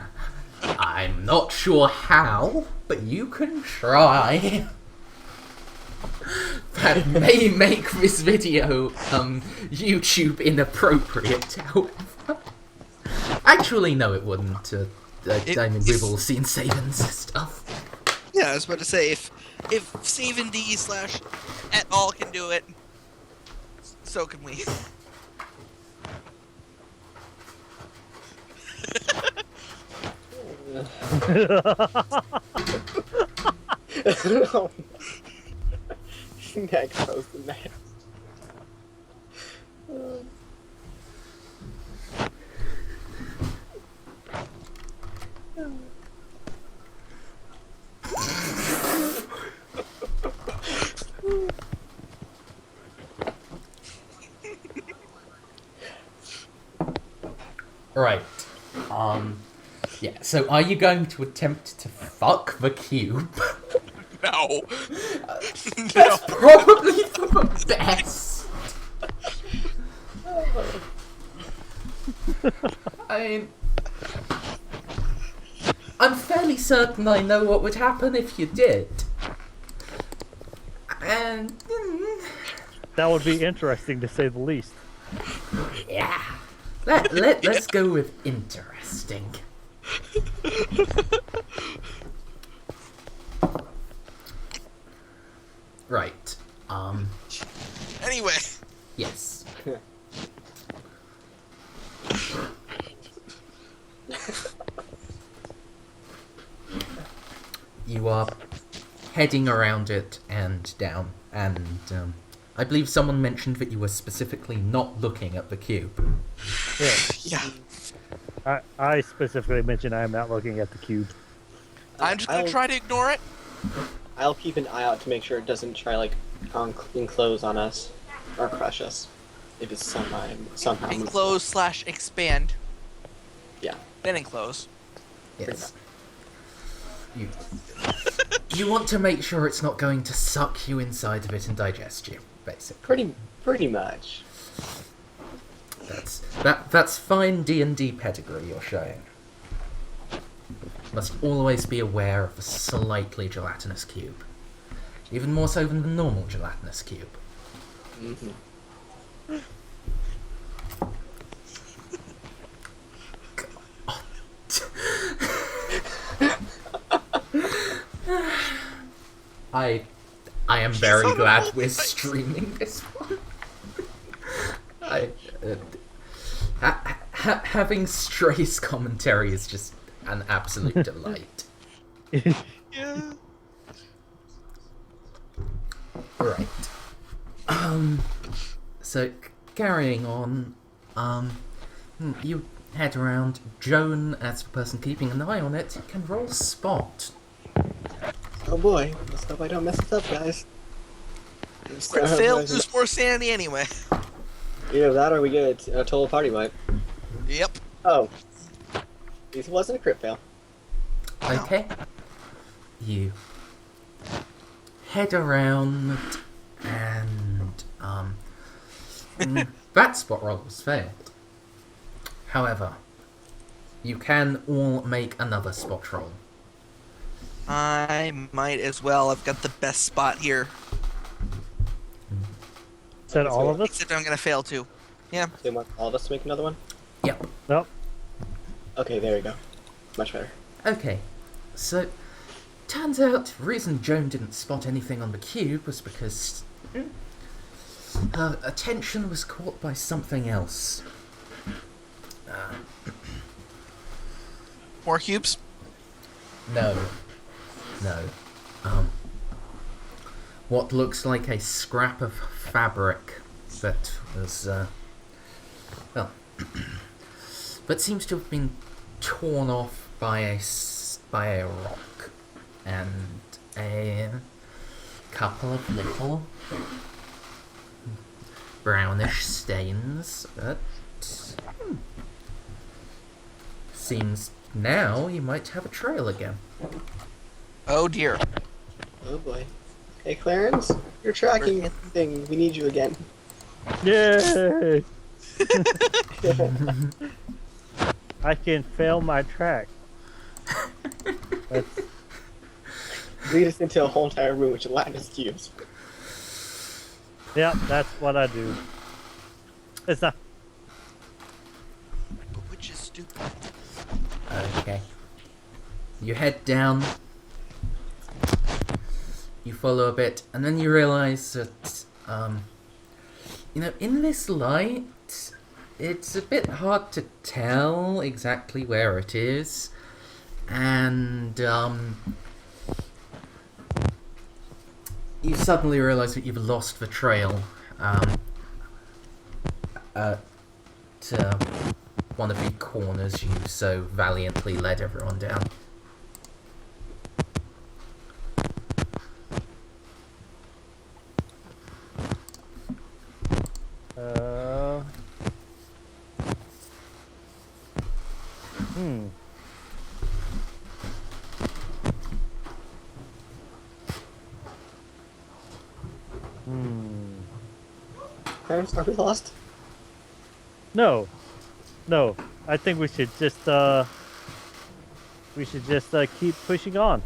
I'm not sure how, but you can try. That may make this video, YouTube inappropriate, however. Actually, no, it wouldn't. I mean, we've all seen Saban's stuff. Yeah, I was about to say, If Save D / et al can do it, so can we. No. Next post the next. Right. Yeah, so are you going to attempt to fuck the cube? No. That's probably for the best. I mean, I'm fairly certain I know what would happen if you did. And That would be interesting to say the least. yeah, let's go with interesting. Right. Anyway. Yes. You are heading around it and down, and I believe someone mentioned that you were specifically not looking at the cube. Yeah. Yeah. I specifically mentioned I am not looking at the cube. I'm just gonna try to ignore it. I'll keep an eye out to make sure it doesn't try like enclose on us or crush us. If it's somehow Enclose / expand. Yeah. Then enclose. Yes. You want to make sure it's not going to suck you inside of it and digest you, basically. Pretty much. That's fine D&D pedigree you're showing. Must always be aware of the slightly gelatinous cube. Even more so than the normal gelatinous cube. Mm-hmm. I am very glad we're streaming this one. Having Stray's commentary is just an absolute delight. Yeah. Right. So carrying on, you head around. Joan, as the person keeping an eye on it, can roll spot. Oh boy, let's hope I don't mess this up, guys. Fail lose 4 sanity anyway. Either that or we get a total party wipe. Yep. Oh. This wasn't a crit fail. Okay. You head around and that spot roll was failed. However, you can all make another spot roll. I might as well. I've got the best spot here. Is that all of us? Except I'm gonna fail too. Yeah. They want all of us to make another one? Yep. Nope. Okay, there we go. Much better. Okay. So, turns out the reason Joan didn't spot anything on the cube was because her attention was caught by something else. More cubes. No. What looks like a scrap of fabric that was, but seems to have been torn off by a rock and a couple of little brownish stains. But seems now you might have a trail again. Oh dear. Oh boy. Hey Clarence, your tracking thing, we need you again. Yay! I can fail my track. That's, Lead us into a whole entire room with gelatinous cubes. yep, that's what I do. It's not. Which is stupid. Okay. You head down. you follow a bit, and then you realise that, in this light, it's a bit hard to tell exactly where it is, and you suddenly realise that you've lost the trail at one of the corners you so valiantly led everyone down. Clarence, are we lost? No. I think we should just keep pushing on.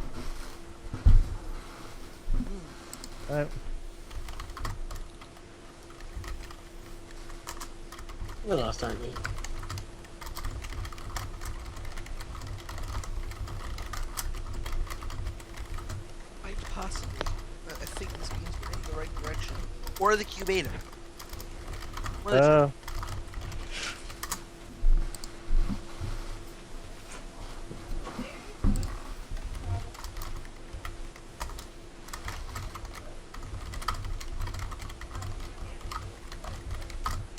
We're lost, aren't we? Quite possibly. But I think this means we're in the right direction. Or the Cubator. One of the two.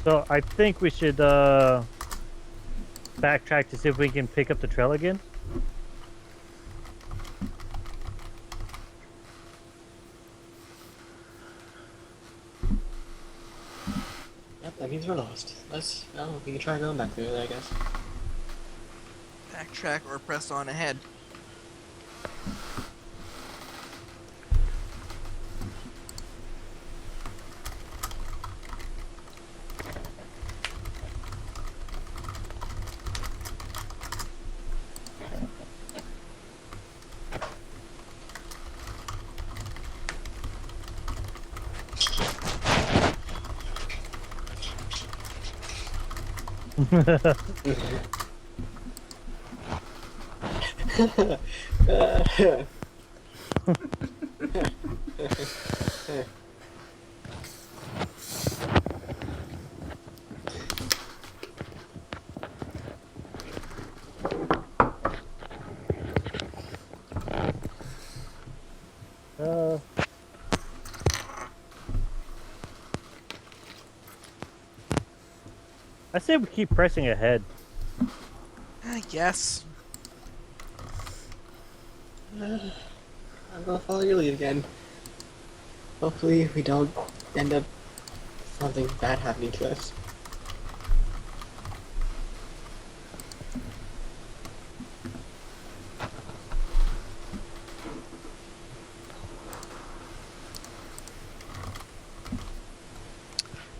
So I think we should backtrack to see if we can pick up the trail again. Yep, that means we're lost. We can try going back through it, I guess. Backtrack or press on ahead. I say we keep pressing ahead. I guess. I'm gonna follow your lead again. Hopefully we don't end up something bad happening to us.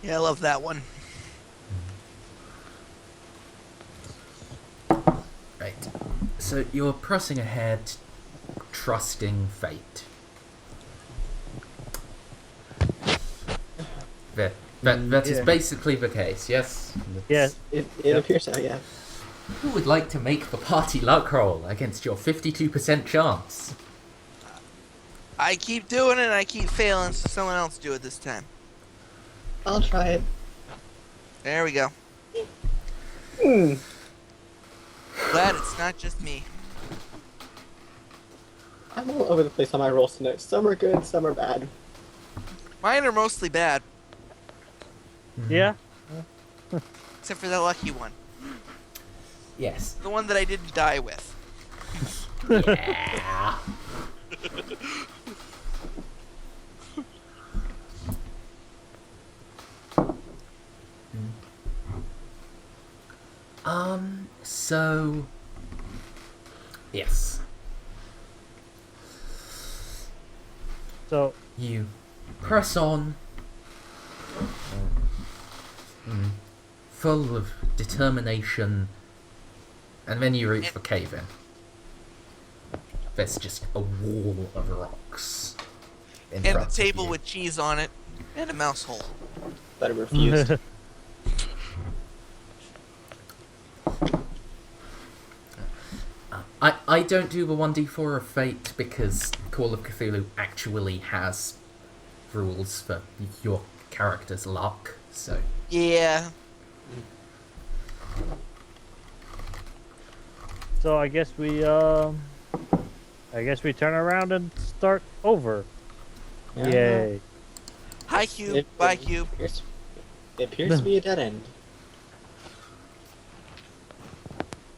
Yeah, I love that one. Right. So you're pressing ahead, trusting fate. That is basically the case, yes? Yes. It appears so, yeah. Who would like to make the party luck roll against your 52% chance? I keep doing it and I keep failing, so someone else do it this time. I'll try it. There we go. Hmm. Glad it's not just me. I'm all over the place on my rolls tonight. Some are good, some are bad. Mine are mostly bad, Yeah. except for that lucky one. Yes. The one that I didn't die with. Yeah. So... Yes. So You press on, full of determination, and then you reach the cave in. There's just a wall of rocks in And front the of table you. with cheese on it. And a mouse hole. But I refused. I don't do the 1d4 of fate because Call of Cthulhu actually has rules for your character's luck, so... Yeah. So I guess we turn around and start over. Yeah. Yay. Hi, Cube. Bye, Cube. It appears to be a dead end.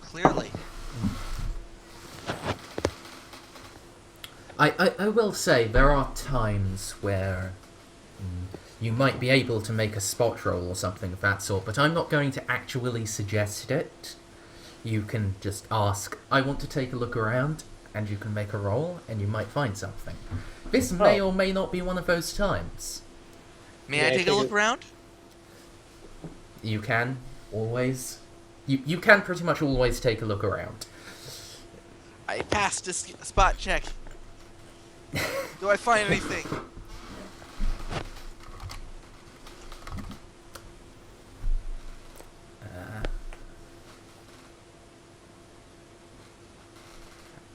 Clearly. I will say, there are times where you might be able to make a spot roll or something of that sort, but I'm not going to actually suggest it. You can just ask, I want to take a look around, and you can make a roll, and you might find something. This may or may not be one of those times. May I take a look around? You can, always. You can pretty much always take a look around. I passed a spot check. Do I find anything?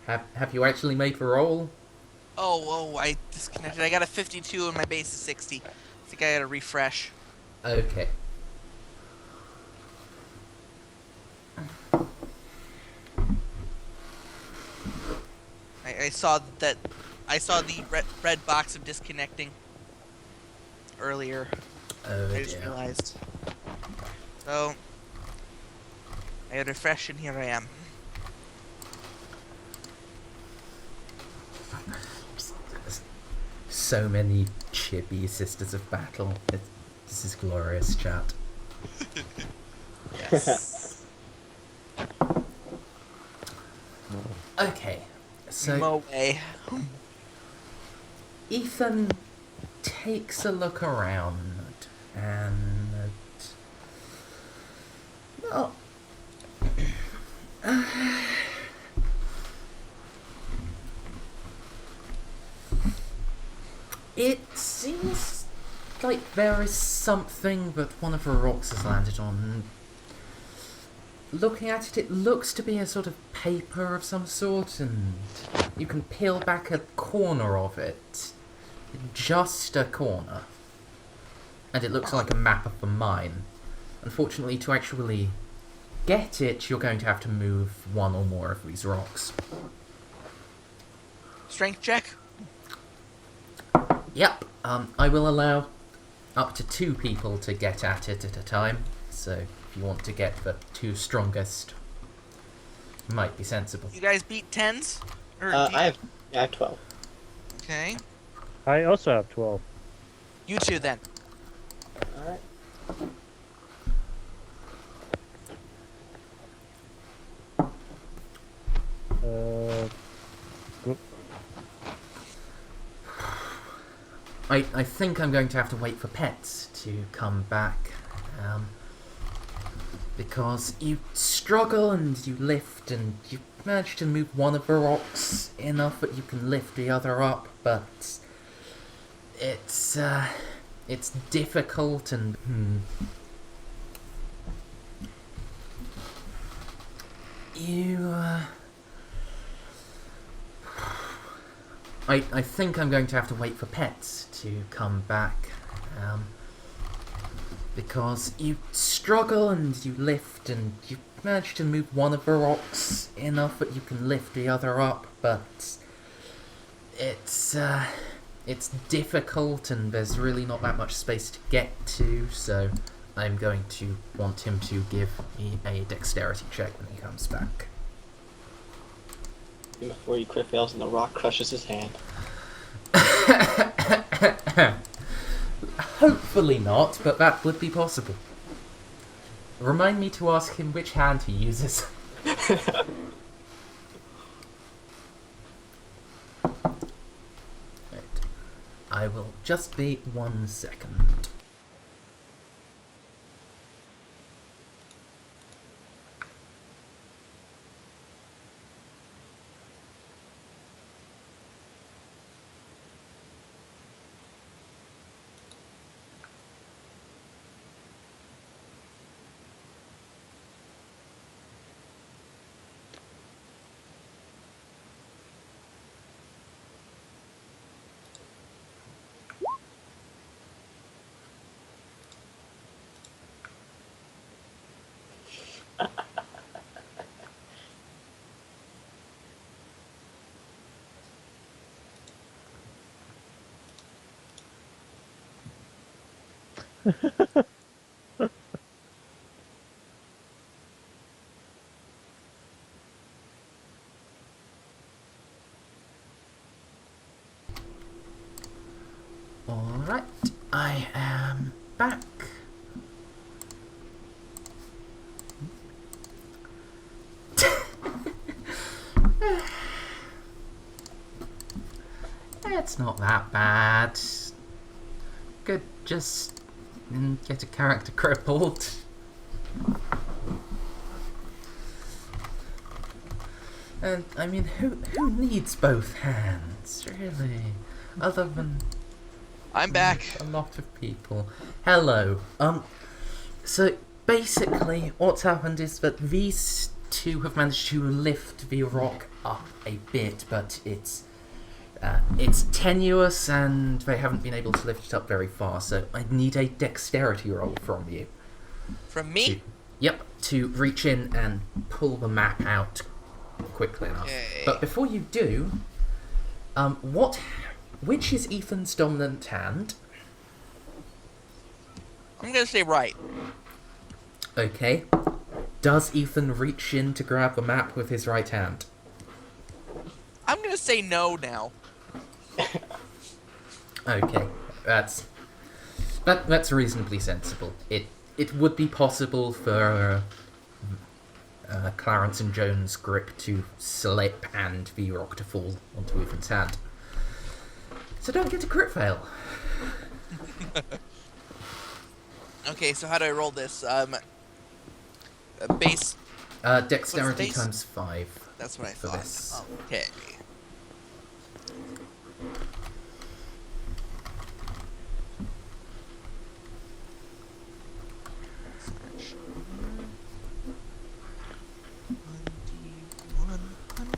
Have you actually made the roll? Oh, I disconnected. I got a 52 and my base is 60. I think I gotta refresh. Okay. I saw that. I saw the red box of disconnecting earlier. Oh, I just dear. realized. So I had refresh, and here I am. So many chibi Sisters of Battle. This is glorious, chat. Yes. Okay, so No way. Ethan takes a look around and... Well... It seems like there is something that one of the rocks has landed on. Looking at it, it looks to be a sort of paper of some sort, and you can peel back a corner of it. Just a corner. And it looks like a map of the mine. Unfortunately, to actually get it, you're going to have to move one or more of these rocks. Strength check. Yep, I will allow up to 2 people to get at it at a time, so if you want to get the 2 strongest, it might be sensible. You guys beat 10s? Or I have 12. Okay. I also have 12. You two then. Alright. I think I'm going to have to wait for Pets to come back, because you struggle and you lift and you manage to move one of the rocks enough that you can lift the other up, but it's difficult and I think I'm going to have to wait for Pets to come back, because you struggle and you lift and you manage to move one of the rocks enough that you can lift the other up, but it's difficult and there's really not that much space to get to, so I'm going to want him to give me a dexterity check when he comes back. Before he crit fails and the rock crushes his hand. Hopefully not, but that would be possible. Remind me to ask him which hand he uses. Right. I will just be 1 second. Alright, I am back. It's not that bad. Could just get a character crippled. And I mean, who needs both hands, really? Other than I'm back. a lot of people. Hello. So basically, what's happened is that these two have managed to lift the rock up a bit, but it's tenuous and they haven't been able to lift it up very far. So I need a dexterity roll from you. From me? To reach in and pull the map out quickly enough. Okay. But before you do, which is Ethan's dominant hand? I'm gonna say right. Okay. Does Ethan reach in to grab the map with his right hand? I'm gonna say no now. Okay, that's reasonably sensible. It would be possible for Clarence and Joan's grip to slip and the rock to fall onto Ethan's hand. So don't get a crit fail. Okay, so how do I roll this? Base. Dexterity base? times 5. That's what I For thought. this. Okay.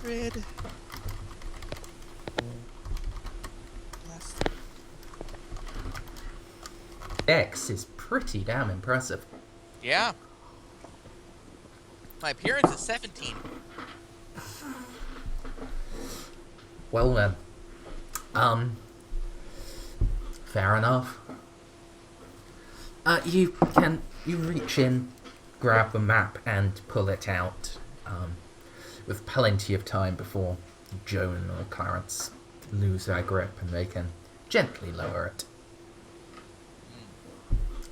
$1,100. Dex is pretty damn impressive. Yeah. My appearance is 17. Well then. Fair enough. You reach in, grab the map, and pull it out, with plenty of time before Joan or Clarence lose their grip and they can gently lower it.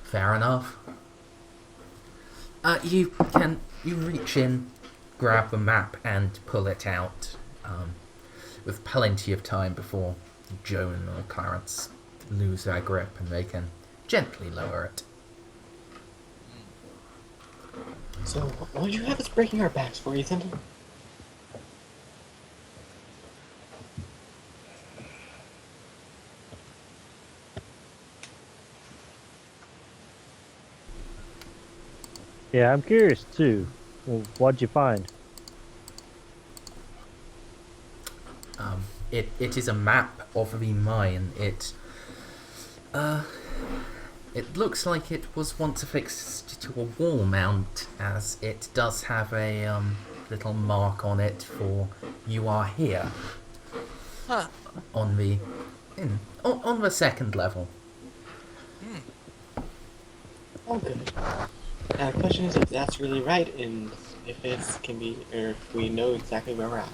Fair enough. You reach in, grab the map, and pull it out, with plenty of time before Joan or Clarence lose their grip and they can gently lower it. So, what would you have us breaking our backs for, Ethan? Yeah, I'm curious too. Well, what'd you find? It is a map of the mine. It looks like it was once affixed to a wall mount, as it does have a little mark on it for "You are here" Huh. on the second level. Oh, good. The question is if that's really right, and if it can be, or if we know exactly where we're at.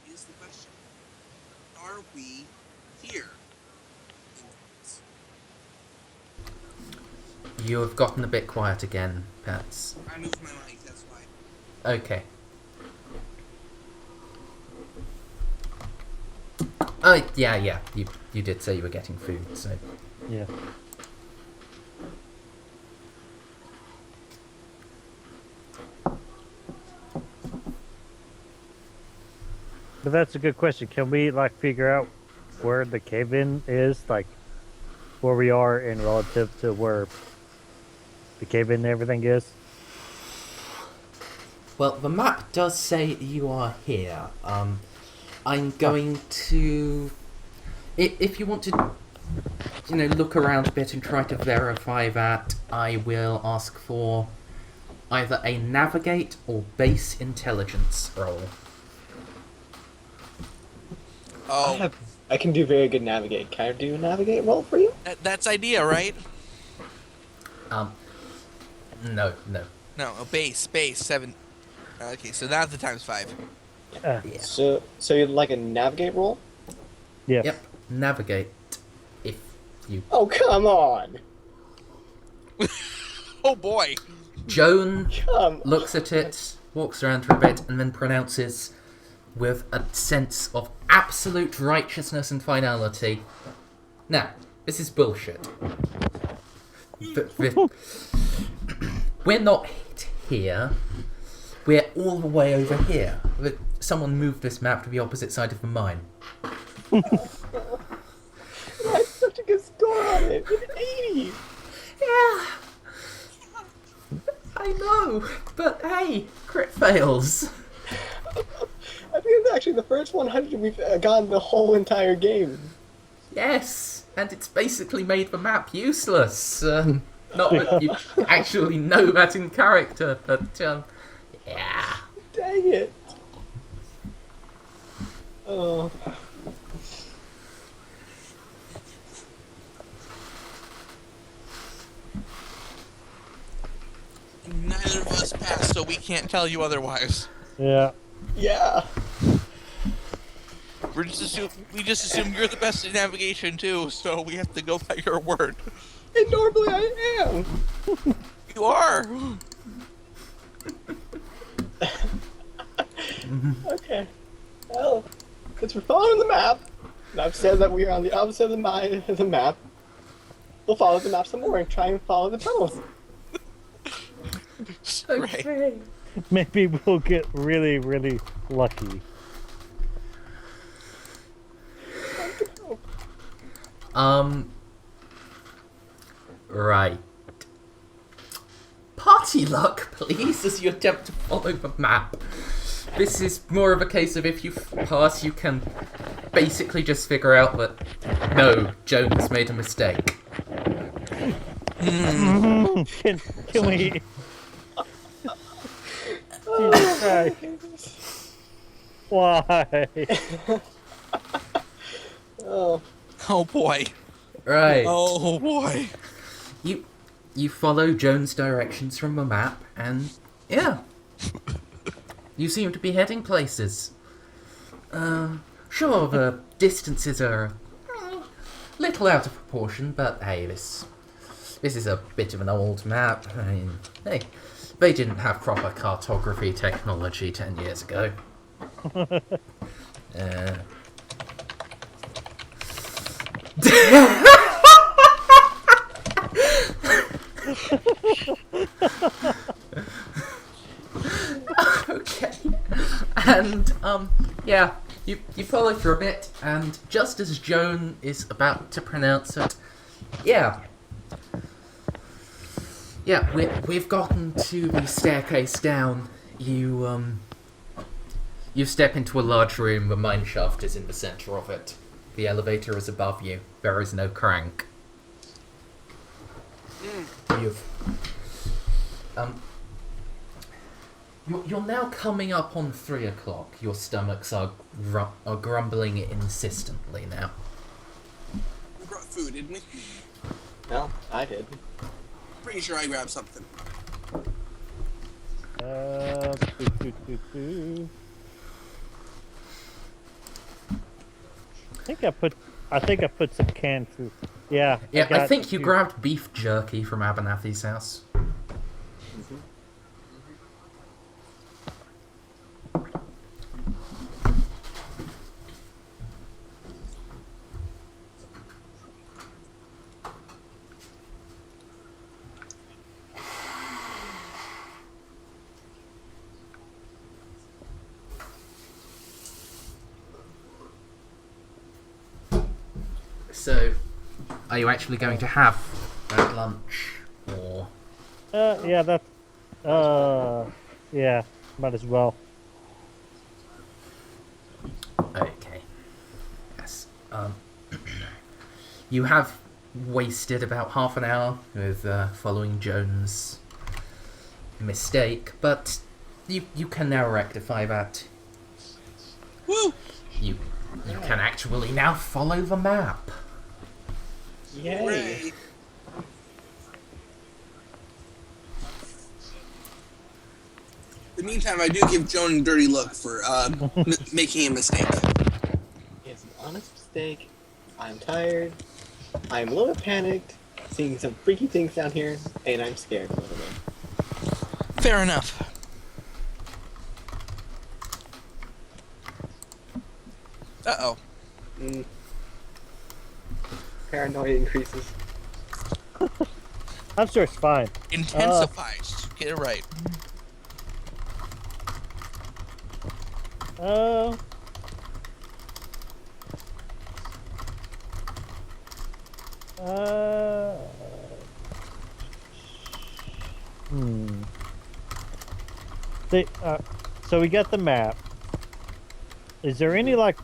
Here's the question. Are we here? You have gotten a bit quiet again, Pets. I moved my mic, that's why. Okay. Yeah. You did say you were getting food, so Yeah. But that's a good question. Can we figure out where the cave-in is, where we are in relative to where the cave-in and everything is? well, the map does say you are here. I'm going to, if you want to, look around a bit and try to verify that, I will ask for either a navigate or base intelligence roll. Oh, I can do very good navigate. Can I do a navigate roll for you? that's idea, right? No. No, a base 7. Okay, so now the times 5. Yeah. So you'd like a navigate roll? Yes. Yep. Navigate. If you. Oh, come on! Oh boy. Joan Come looks at it, walks around for a bit, and then pronounces, with a sense of absolute righteousness and finality, "Now, this is bullshit. We're not here. We're all the way over here. Someone moved this map to the opposite side of the mine." I had such a good score on it. An 80! Yeah. I know, but hey, crit fails. I think it's actually the first 100 we've gotten the whole entire game. Yes, and it's basically made the map useless. Not that you actually know that in character, but yeah. Dang it. Oh. Neither of us passed, so we can't tell you otherwise. Yeah. Yeah. We just assume you're the best at navigation too, so we have to go by your word. And normally I am. You are. Okay. Well, since we're following the map, and I've said that we are on the opposite of the map, we'll follow the map some more and try and follow the tunnels. Right. Maybe we'll get really, really lucky. Right. Party luck, please, as you attempt to follow the map. This is more of a case of if you pass, you can basically just figure out that, no, Joan's made a mistake. Can we... Jesus Christ. Why? Oh. Oh boy. Right. Oh boy. You follow Joan's directions from the map, and yeah, you seem to be heading places. Sure, the distances are little out of proportion, but hey, this is a bit of an old map. I mean, hey, they didn't have proper cartography technology 10 years ago. Okay. And, yeah, you follow for a bit, and just as Joan is about to pronounce it, yeah, we've gotten to the staircase down. You step into a large room. The mine shaft is in the center of it. The elevator is above you. There is no crank. You're now coming up on 3 o'clock. Your stomachs are grumbling insistently now. We brought food, didn't we? Well, I did. Pretty sure I grabbed something. I think I put some canned food. Yeah. Yeah, I got think you food. grabbed beef jerky from Abernathy's house. So, are you actually going to have that lunch, or? Yeah, that's... yeah, might as well. Okay. Yes. You have wasted about half an hour with following Joan's mistake, but you can now rectify that. Woo! You can actually now follow the map. Yay! Hooray. In the meantime, I do give Joan a dirty look for making a mistake. It's an honest mistake. I'm tired. I'm a little bit panicked. Seeing some freaky things down here, and I'm scared a little bit. Fair enough. Uh-oh. Paranoia increases. I'm sure it's fine. Intensifies. Get it right. Uh, uh, hmm. So we got the map. Is there any like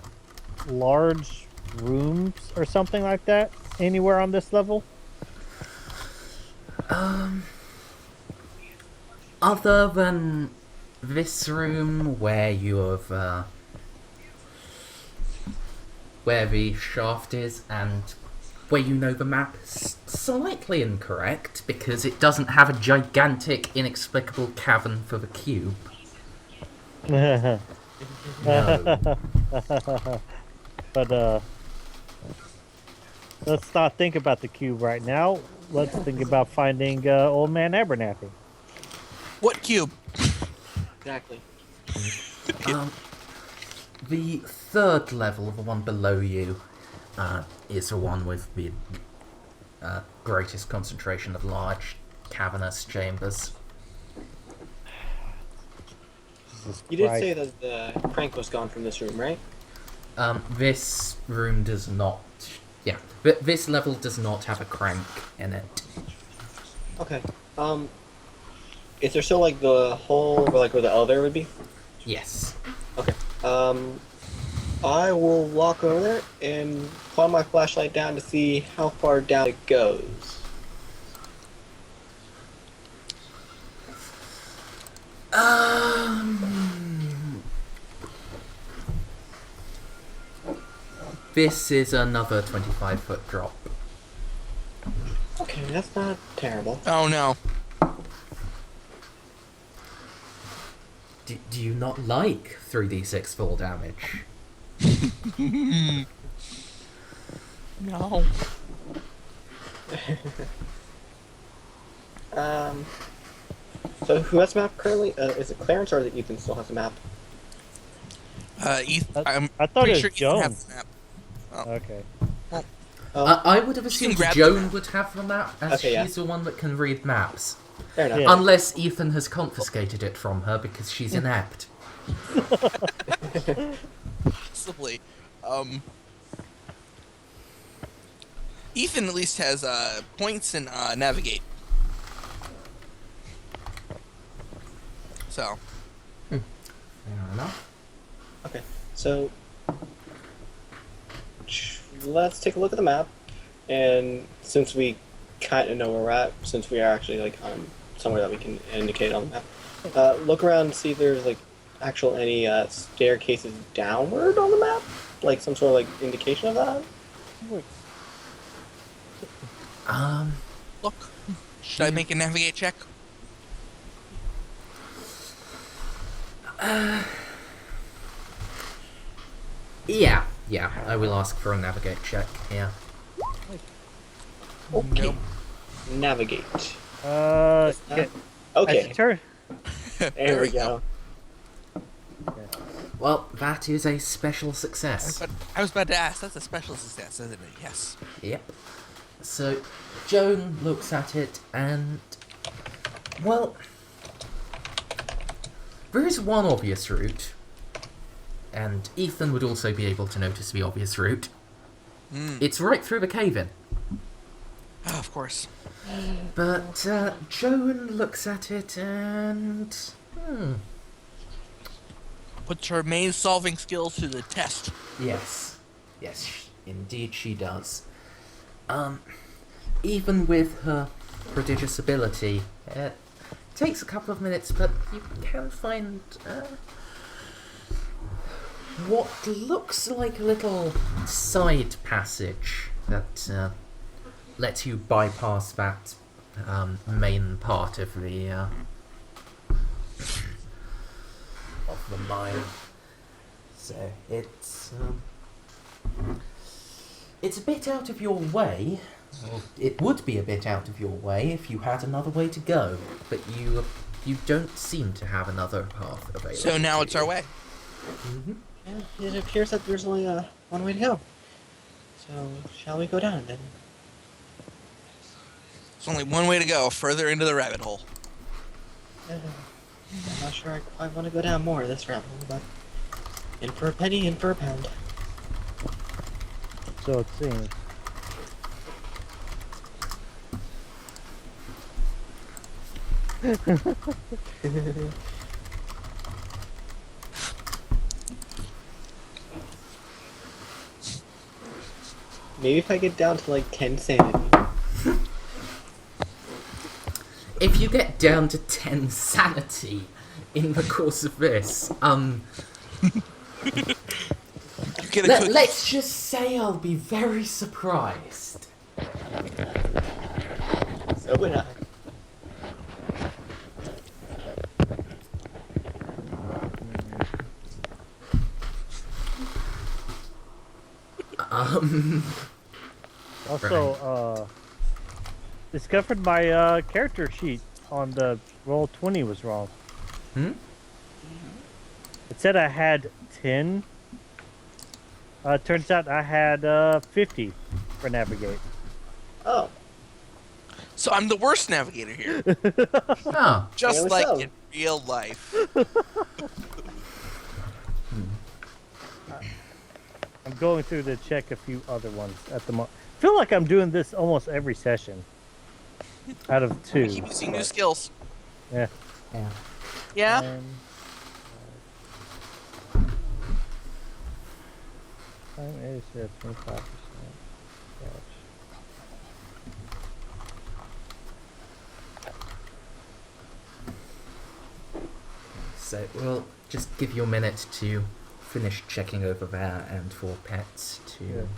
large rooms or something like that anywhere on this level? Other than this room where you have, where the shaft is and where you know the map is slightly incorrect because it doesn't have a gigantic, inexplicable cavern for the cube. No. But let's not think about the cube right now. Let's think about finding Old Man Abernathy. What cube? Exactly. The third level, the one below you, is the one with the greatest concentration of large cavernous chambers. You did say that the crank was gone from this room, right? This room does not. Yeah, but this level does not have a crank in it. Okay. Is there still like the hole where the elevator would be? Yes. Okay. I will walk over there and point my flashlight down to see how far down it goes. This is another 25-foot drop. Okay, that's not terrible. Oh no. Do you not like 3d6 fall damage? No. So who has the map currently? Is it Clarence or is it Ethan still has the map? I'm I thought pretty it was sure Joan. Ethan has the map. Oh. Okay. I would have assumed grab the Joan map. would have the map, as Okay, yeah. she's the one that can read maps. Fair enough. Yeah. Unless Ethan has confiscated it from her because she's inept. Possibly. Ethan at least has points in navigate. So. Fair enough. Okay, so let's take a look at the map, and since we kind of know where we're at, since we are actually like somewhere that we can indicate on the map, look around and see if there's like actual any staircases downward on the map, like some sort of like indication of that. Look. Should I make a navigate check? Yeah, I will ask for a navigate check, yeah. Okay, Nope. navigate. Okay. Okay, Turn. there we go. Well, that is a special success. I was about to ask. That's a special success, isn't it? Yes. Yep. So, Joan looks at it and... Well... There is one obvious route. And Ethan would also be able to notice the obvious route. It's right through the cave-in. Oh, of course. But Joan looks at it and... Puts her maze-solving skills to the test. Yes, indeed she does. Even with her prodigious ability, it takes a couple of minutes, but you can find what looks like a little side passage that lets you bypass that main part of the mine. So it's a bit out of your way. Well, it would be a bit out of your way if you had another way to go, but you don't seem to have another path available. So now it's our way. Mm-hmm. Yeah, it appears that there's only one way to go. So, shall we go down then? There's only one way to go, further into the rabbit hole. I'm not sure I want to go down more of this rabbit hole, but in for a penny, in for a pound. So it seems. Maybe if I get down to like 10 sanity. If you get down to 10 sanity in the course of this, You get a cookie. let's just say I'll be very surprised. So would I. Also, discovered my character sheet on the roll 20 was wrong. Hmm? It said I had 10. Turns out I had 50 for navigate. Oh, So I'm the worst navigator here. Oh, Just Really like so. in real life. I'm going through to check a few other ones at the moment. I feel like I'm doing this almost every session. Out of 2. Keep using new skills. Yeah. yeah. Yeah? And, time is 25%. So we'll just give you a minute to finish checking over there and for pets to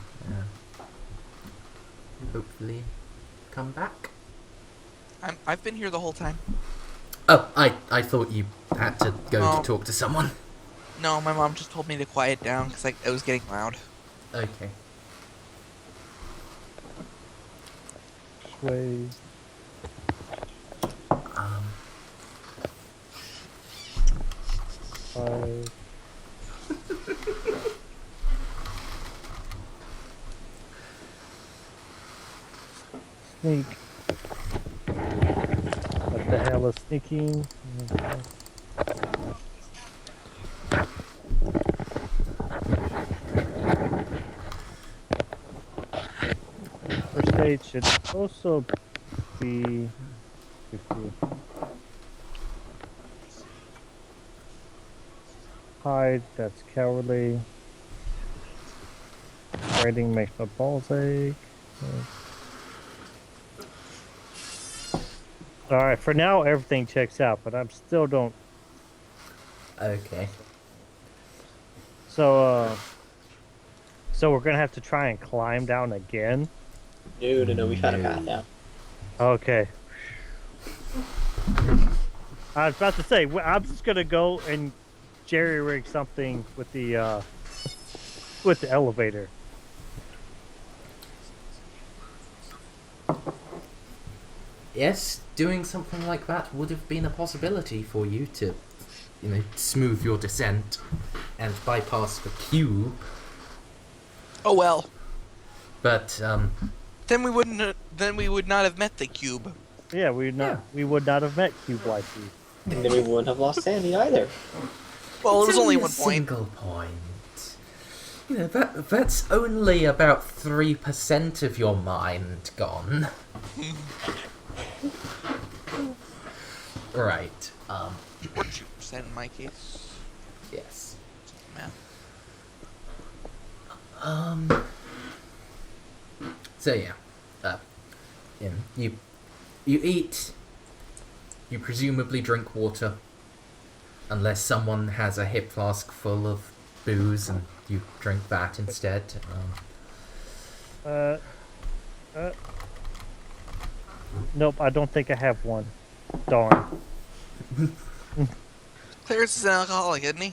hopefully come back. I've been here the whole time. Oh, I thought you had to go Oh. to talk to someone. No, my mom just told me to quiet down because it was getting loud. Okay. Sway. Um, 5. Sneak. What the hell is sneaking? First aid should also be 50. Hide, that's cowardly. Fighting makes my balls ache. Alright, for now everything checks out, but I'm still don't. okay. So we're gonna have to try and climb down again. no, we found a path now. Okay. I was about to say, I'm just gonna go and jerry rig something with the elevator. Yes, doing something like that would have been a possibility for you to, smooth your descent and bypass the cube. Oh well. But Then we wouldn't. Then we would not have met the cube. Yeah, we would not have met Cube Wifey. And then we wouldn't have lost sanity either. Well, it was only a 1 point. single point. That's only about 3% of your mind gone. Right. Or 2% in my case. Yes. Man. So yeah, you eat you presumably drink water, unless someone has a hip flask full of booze and you drink that instead. Uh, nope, I don't think I have one. Darn. Clarence is an alcoholic, isn't he?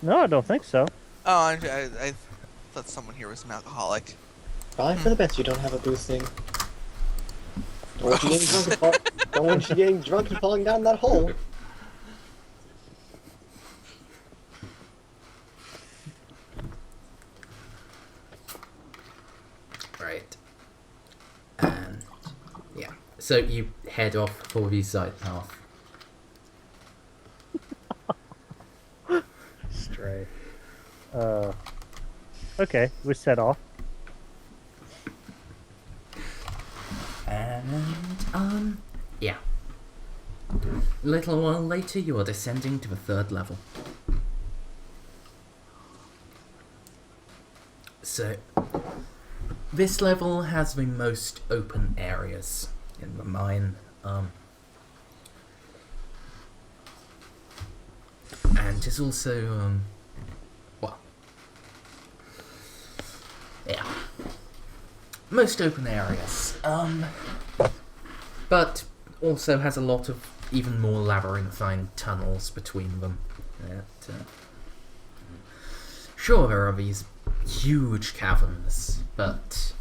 No, I don't think so. Oh, I thought someone here was an alcoholic. Probably for the best you don't have a booze thing. Don't want you getting drunk and don't want you getting drunk and falling down that hole. Right. And yeah. So you head off for the side path. Stray. Okay, we set off. And yeah. A little while later, you are descending to the 3rd level. So, this level has the most open areas in the mine. And is also, well, yeah, most open areas. But also has a lot of even more labyrinthine tunnels between them. Sure, there are these huge caverns, but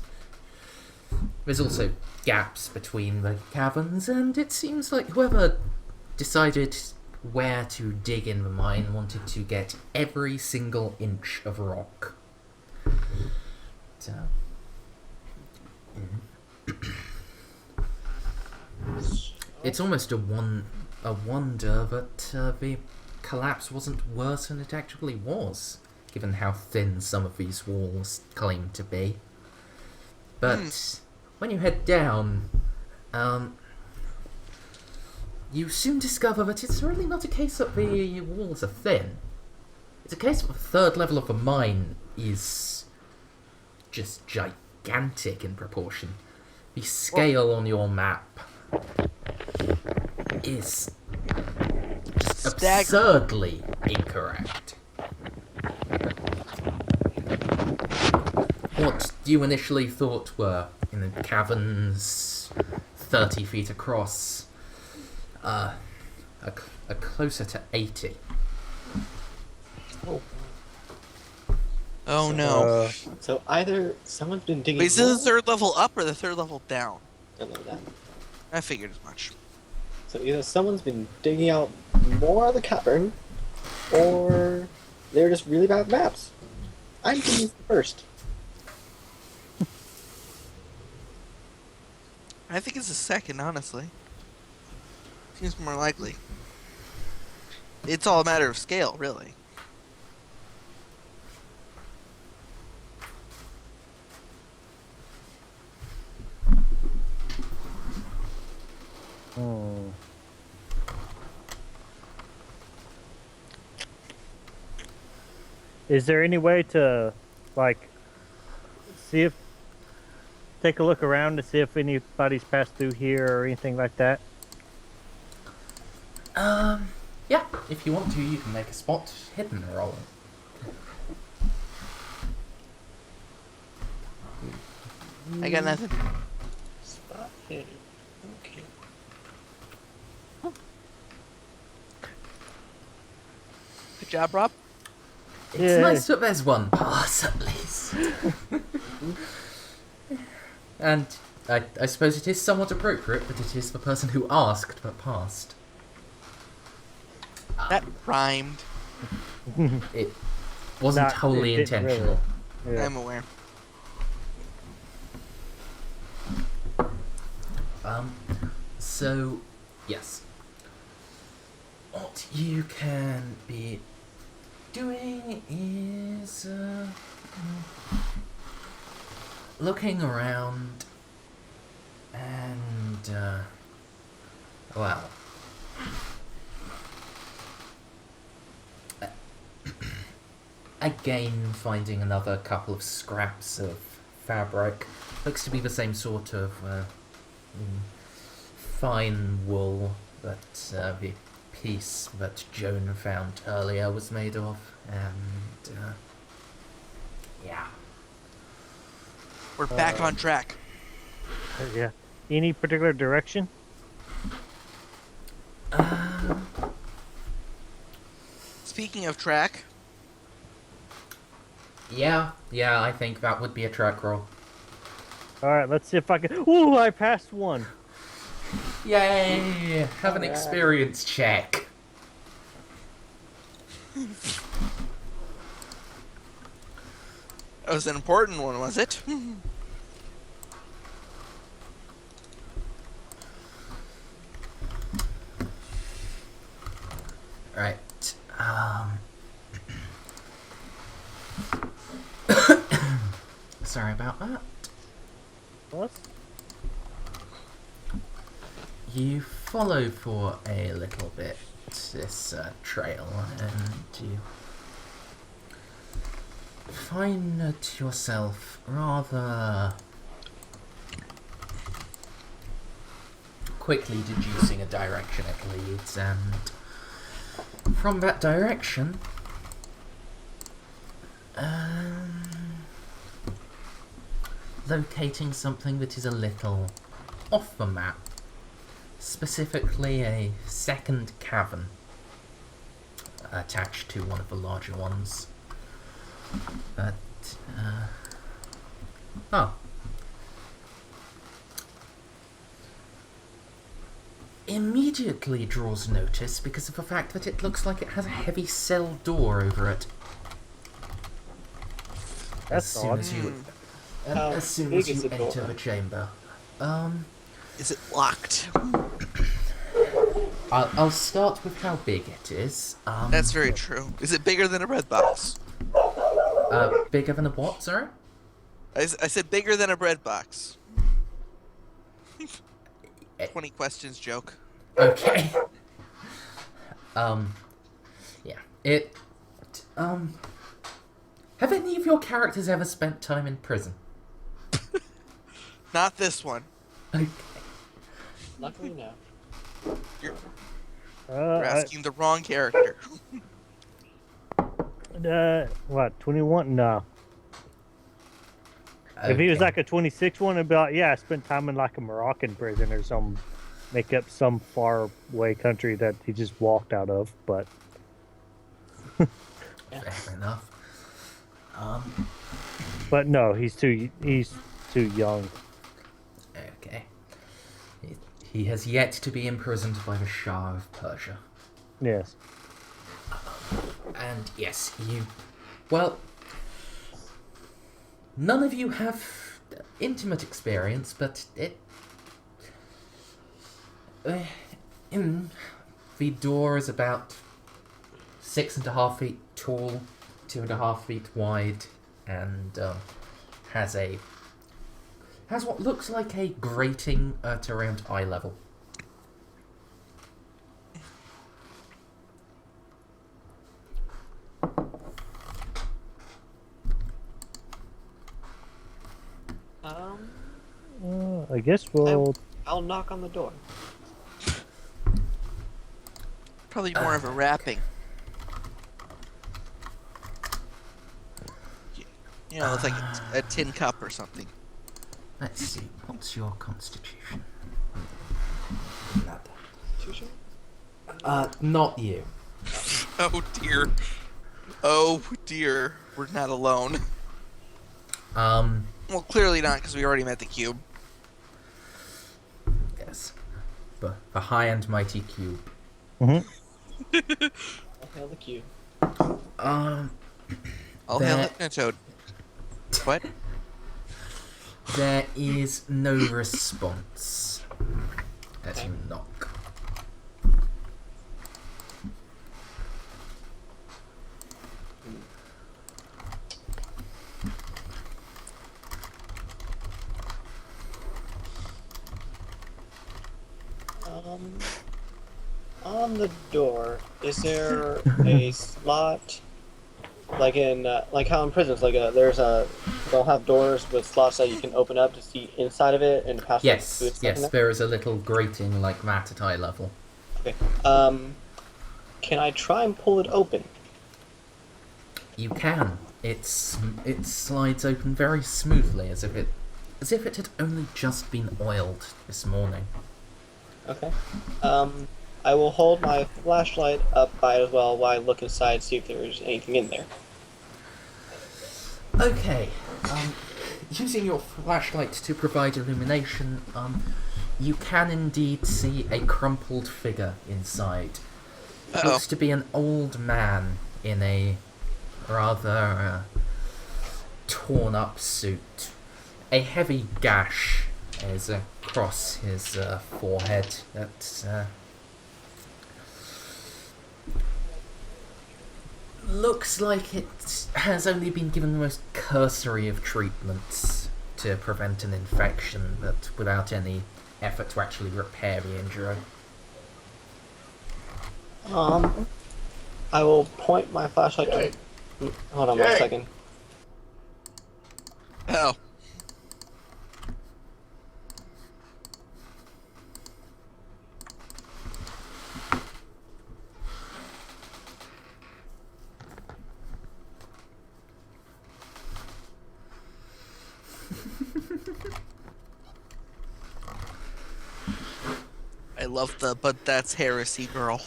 there's also gaps between the caverns, and it seems like whoever decided where to dig in the mine wanted to get every single inch of rock. So, it's almost a wonder that the collapse wasn't worse than it actually was, given how thin some of these walls claim to be. But when you head down, you soon discover that it's really not a case that the walls are thin. It's a case that the 3rd level of the mine is just gigantic in proportion. The scale on your map is just absurdly incorrect. What you initially thought were caverns 30 feet across are closer to 80. Oh no. So either someone's been digging. Wait, is this the 3rd level up or the 3rd level down? Don't know that. I figured as much. So either someone's been digging out more of the cavern, or they're just really bad maps. I'm thinking it's the first. I think it's the 2nd, honestly. Seems more likely. It's all a matter of scale, really. Is there any way to, like, take a look around to see if anybody's passed through here or anything like that? Yeah, if you want to, you can make a spot hidden roll. I got nothing. Spot hidden. Okay. Good job, Rob. It's Yeah. nice that there's one pass at least. And I suppose it is somewhat appropriate that it is the person who asked that passed. That rhymed. It wasn't Not- wholly it didn't intentional. really. Yeah. I'm aware. So, yes. What you can be doing is looking around and, well, again finding another couple of scraps of fabric. Looks to be the same sort of fine wool that the piece that Joan found earlier was made of, and yeah. We're back on track. Yeah. Any particular direction? Speaking of track, Yeah, I think that would be a track roll. All right, let's see if I can. Ooh, I passed one. Yay! Have an Alright. experience check. that was an important one, was it? Right. Sorry about that. What? You follow for a little bit this trail, and you find yourself rather quickly deducing a direction it leads, and from that direction, locating something that is a little off the map, specifically a second cavern attached to one of the larger ones. But, immediately draws notice because of the fact that it looks like it has a heavy cell door over it. That's as soon odd. as you, How as soon big as is you the enter door? the chamber. Is it locked? I'll start with how big it is. That's very true. Is it bigger than a bread box? Bigger than a what, sorry? I said bigger than a bread box. Eh. 20 questions joke. Okay. Yeah. It, have any of your characters ever spent time in prison? Not this one. Okay. Luckily, no. You're I- asking the wrong character. what? 21? No. If he was Okay. like a 26 one, it'd be like, yeah, I spent time in like a Moroccan prison or some, make up some far away country that he just walked out of. But Fair enough. but no, he's too young. Okay. He has yet to be imprisoned by the Shah of Persia. Yes. And yes, well, none of you have intimate experience, but the door is about 6.5 feet tall, 2.5 feet wide, and has what looks like a grating at around eye level. I guess we'll. I'll knock on the door. Probably more of a wrapping. You know, it's like a tin cup or something. Let's see, what's your constitution? Not Constitution? that. Not you. Oh dear. Oh dear. We're not alone. Well, clearly not, because we already met the cube. Yes. The high and mighty cube. Mhm. I'll hail the cube. I'll hail That- Hypnotoad. What? There is no response as you knock. On the door, is there a slot like how in prisons, they'll have doors with slots that you can open up to see inside of it and to pass Yes, food stuff in yes, there? there is a little grating like that at eye level. Okay. Can I try and pull it open? You can. It slides open very smoothly, as if it had only just been oiled this morning. Okay. I will hold my flashlight up by it as well while I look inside, see if there's anything in there. Okay. Using your flashlight to provide illumination, you can indeed see a crumpled figure inside. Uh-oh. Looks to be an old man in a rather torn up suit. A heavy gash is across his forehead that looks like it has only been given the most cursory of treatments to prevent an infection, but without any effort to actually repair the injury. I will point my flashlight to... Hold on 1 second. Oh. I love the "but that's heresy" girl.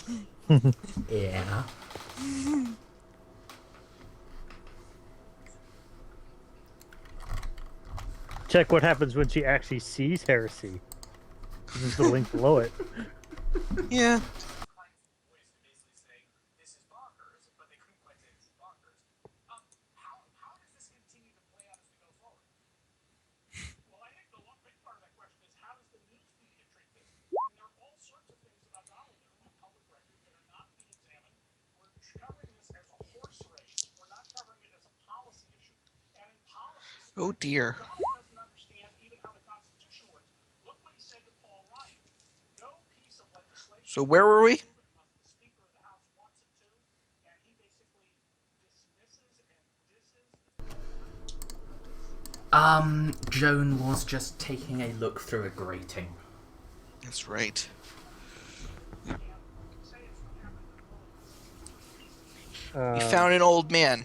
Yeah. Check what happens when she actually sees heresy. This is the link below it. Yeah. Oh dear. So where were we? Joan was just taking a look through a grating. That's right. We found an old man.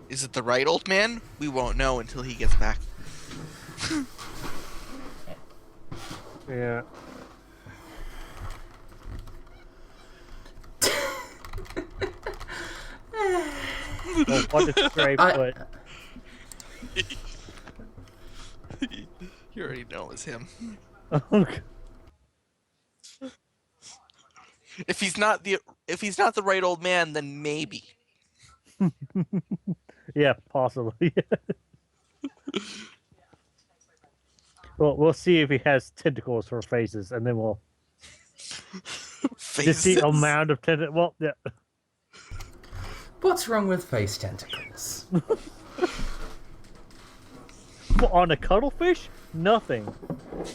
Is it the right old man? We won't know until he gets back. Yeah. Well, what is great, but You already know it's him. If he's not the right old man, then maybe. yeah, possibly. Well, we'll see if he has tentacles for faces, and then we'll just see Faces. amount of tentacles. Well, yeah. What's wrong with face tentacles? On a cuttlefish, nothing.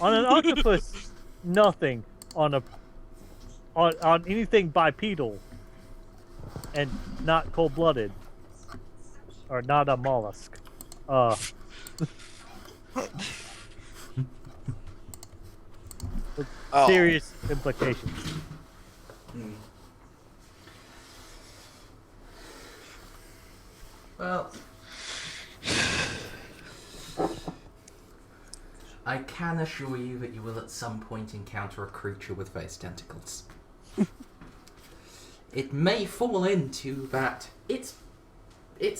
On an octopus, nothing. On anything bipedal and not cold-blooded, or not a mollusk. Oh. Serious implications. Well, I can assure you that you will at some point encounter a creature with face tentacles. It may fall into that it's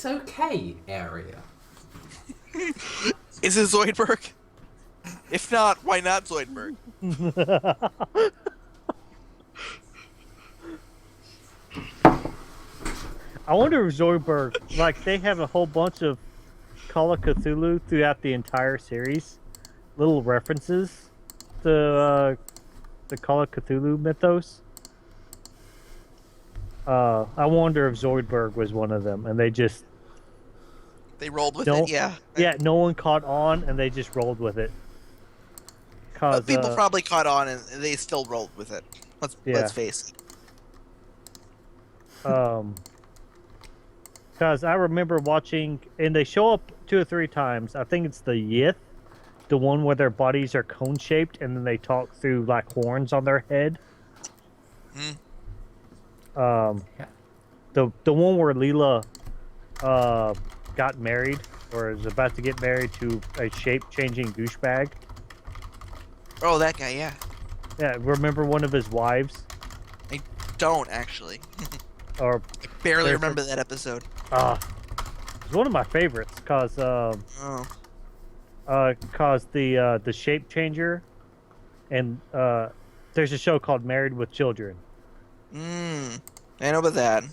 okay area. Is it Zoidberg? If not, why not Zoidberg? I wonder if Zoidberg, like, they have a whole bunch of Call of Cthulhu throughout the entire series. Little references to the Call of Cthulhu mythos. I wonder if Zoidberg was one of them, and they rolled with it, yeah. Yeah, no one caught on, and they just rolled with it. But people probably caught on, and they still rolled with it. Let's face it. Because I remember watching, and they show up 2 or 3 times. I think it's the Yith, the one where their bodies are cone shaped, and then they talk through like horns on their head. Mm. Yeah. The one where Leela got married, or is about to get married to a shape changing douchebag. Oh, that guy, yeah. Yeah, remember one of his wives, Don't actually. or I barely There's remember that episode. it's one of my favorites, cause Oh. the shape changer, and there's a show called Married with Children. I know about that.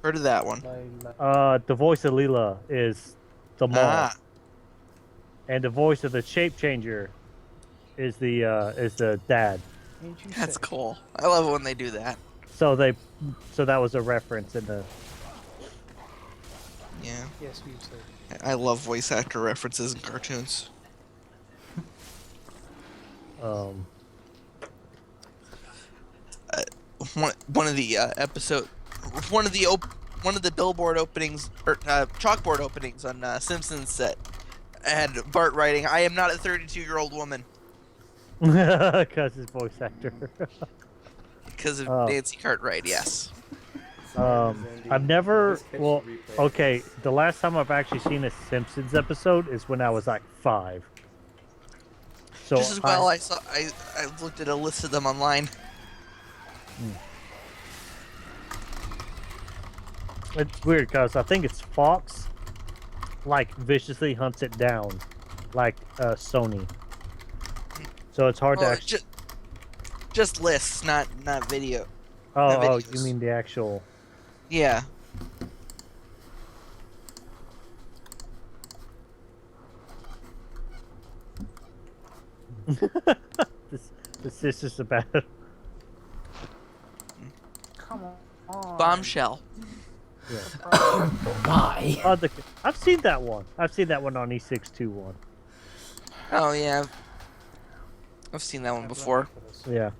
Heard of that one. The voice of Leela is the mom, Ah. and the voice of the shape changer is the dad. That's cool. I love it when they do that. So that was a reference in the. Yeah. Yes, we said. I love voice actor references in cartoons. One of the one of the billboard openings or chalkboard openings on Simpsons set had Bart writing, "I am not a 32-year-old woman," Because his voice actor. because of Oh. Nancy Cartwright. Yes. I've never. Well, okay. The last time I've actually seen a Simpsons episode is when I was like 5. So Just as well, I looked at a list of them online. It's weird because I think it's Fox, like viciously hunts it down, like Sony. So it's hard to Well, actually. just lists, not video. Oh, not oh, videos. you mean the actual? Yeah. This is just about. Come on. Bombshell. Yeah. Why? I've seen that one. I've seen that one on E621. Oh yeah. I've seen that one before. Yeah.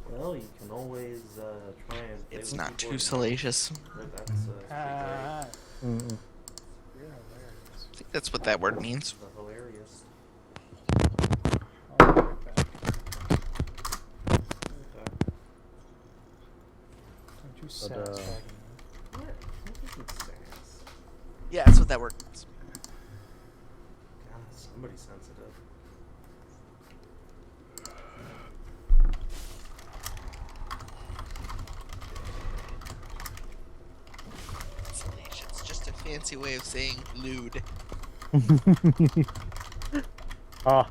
Well, you can always try and. Play It's with not keyboard too and salacious. mouse. That's Ah, Mm-mm. you're hilarious. I think that's what that word means. the hilarious. I'll be right back. Don't you sass But, bagging me. What? I think it's sass. Yeah, that's what that word means. God, somebody's sensitive. Salacious. It's just a fancy way of saying lewd. Oh,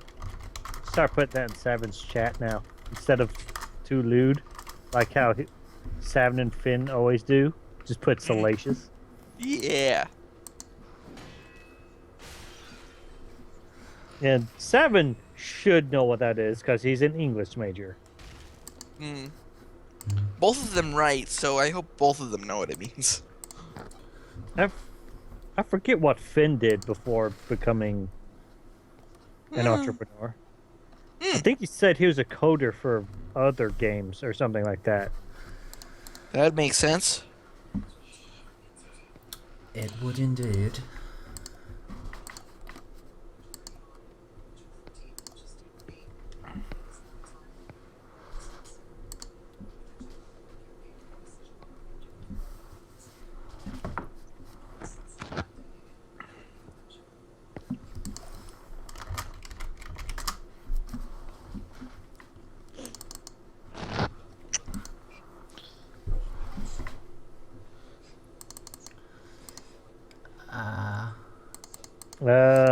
start putting that in Savin's chat now instead of too lewd, like how Savin and Finn always do. Just put salacious. Yeah. And Savin should know what that is because he's an English major. Mm. Both of them right, so I hope both of them know what it means. I forget what Finn did before becoming an entrepreneur. I think he said he was a coder for other games or something like that. That makes sense. It would indeed.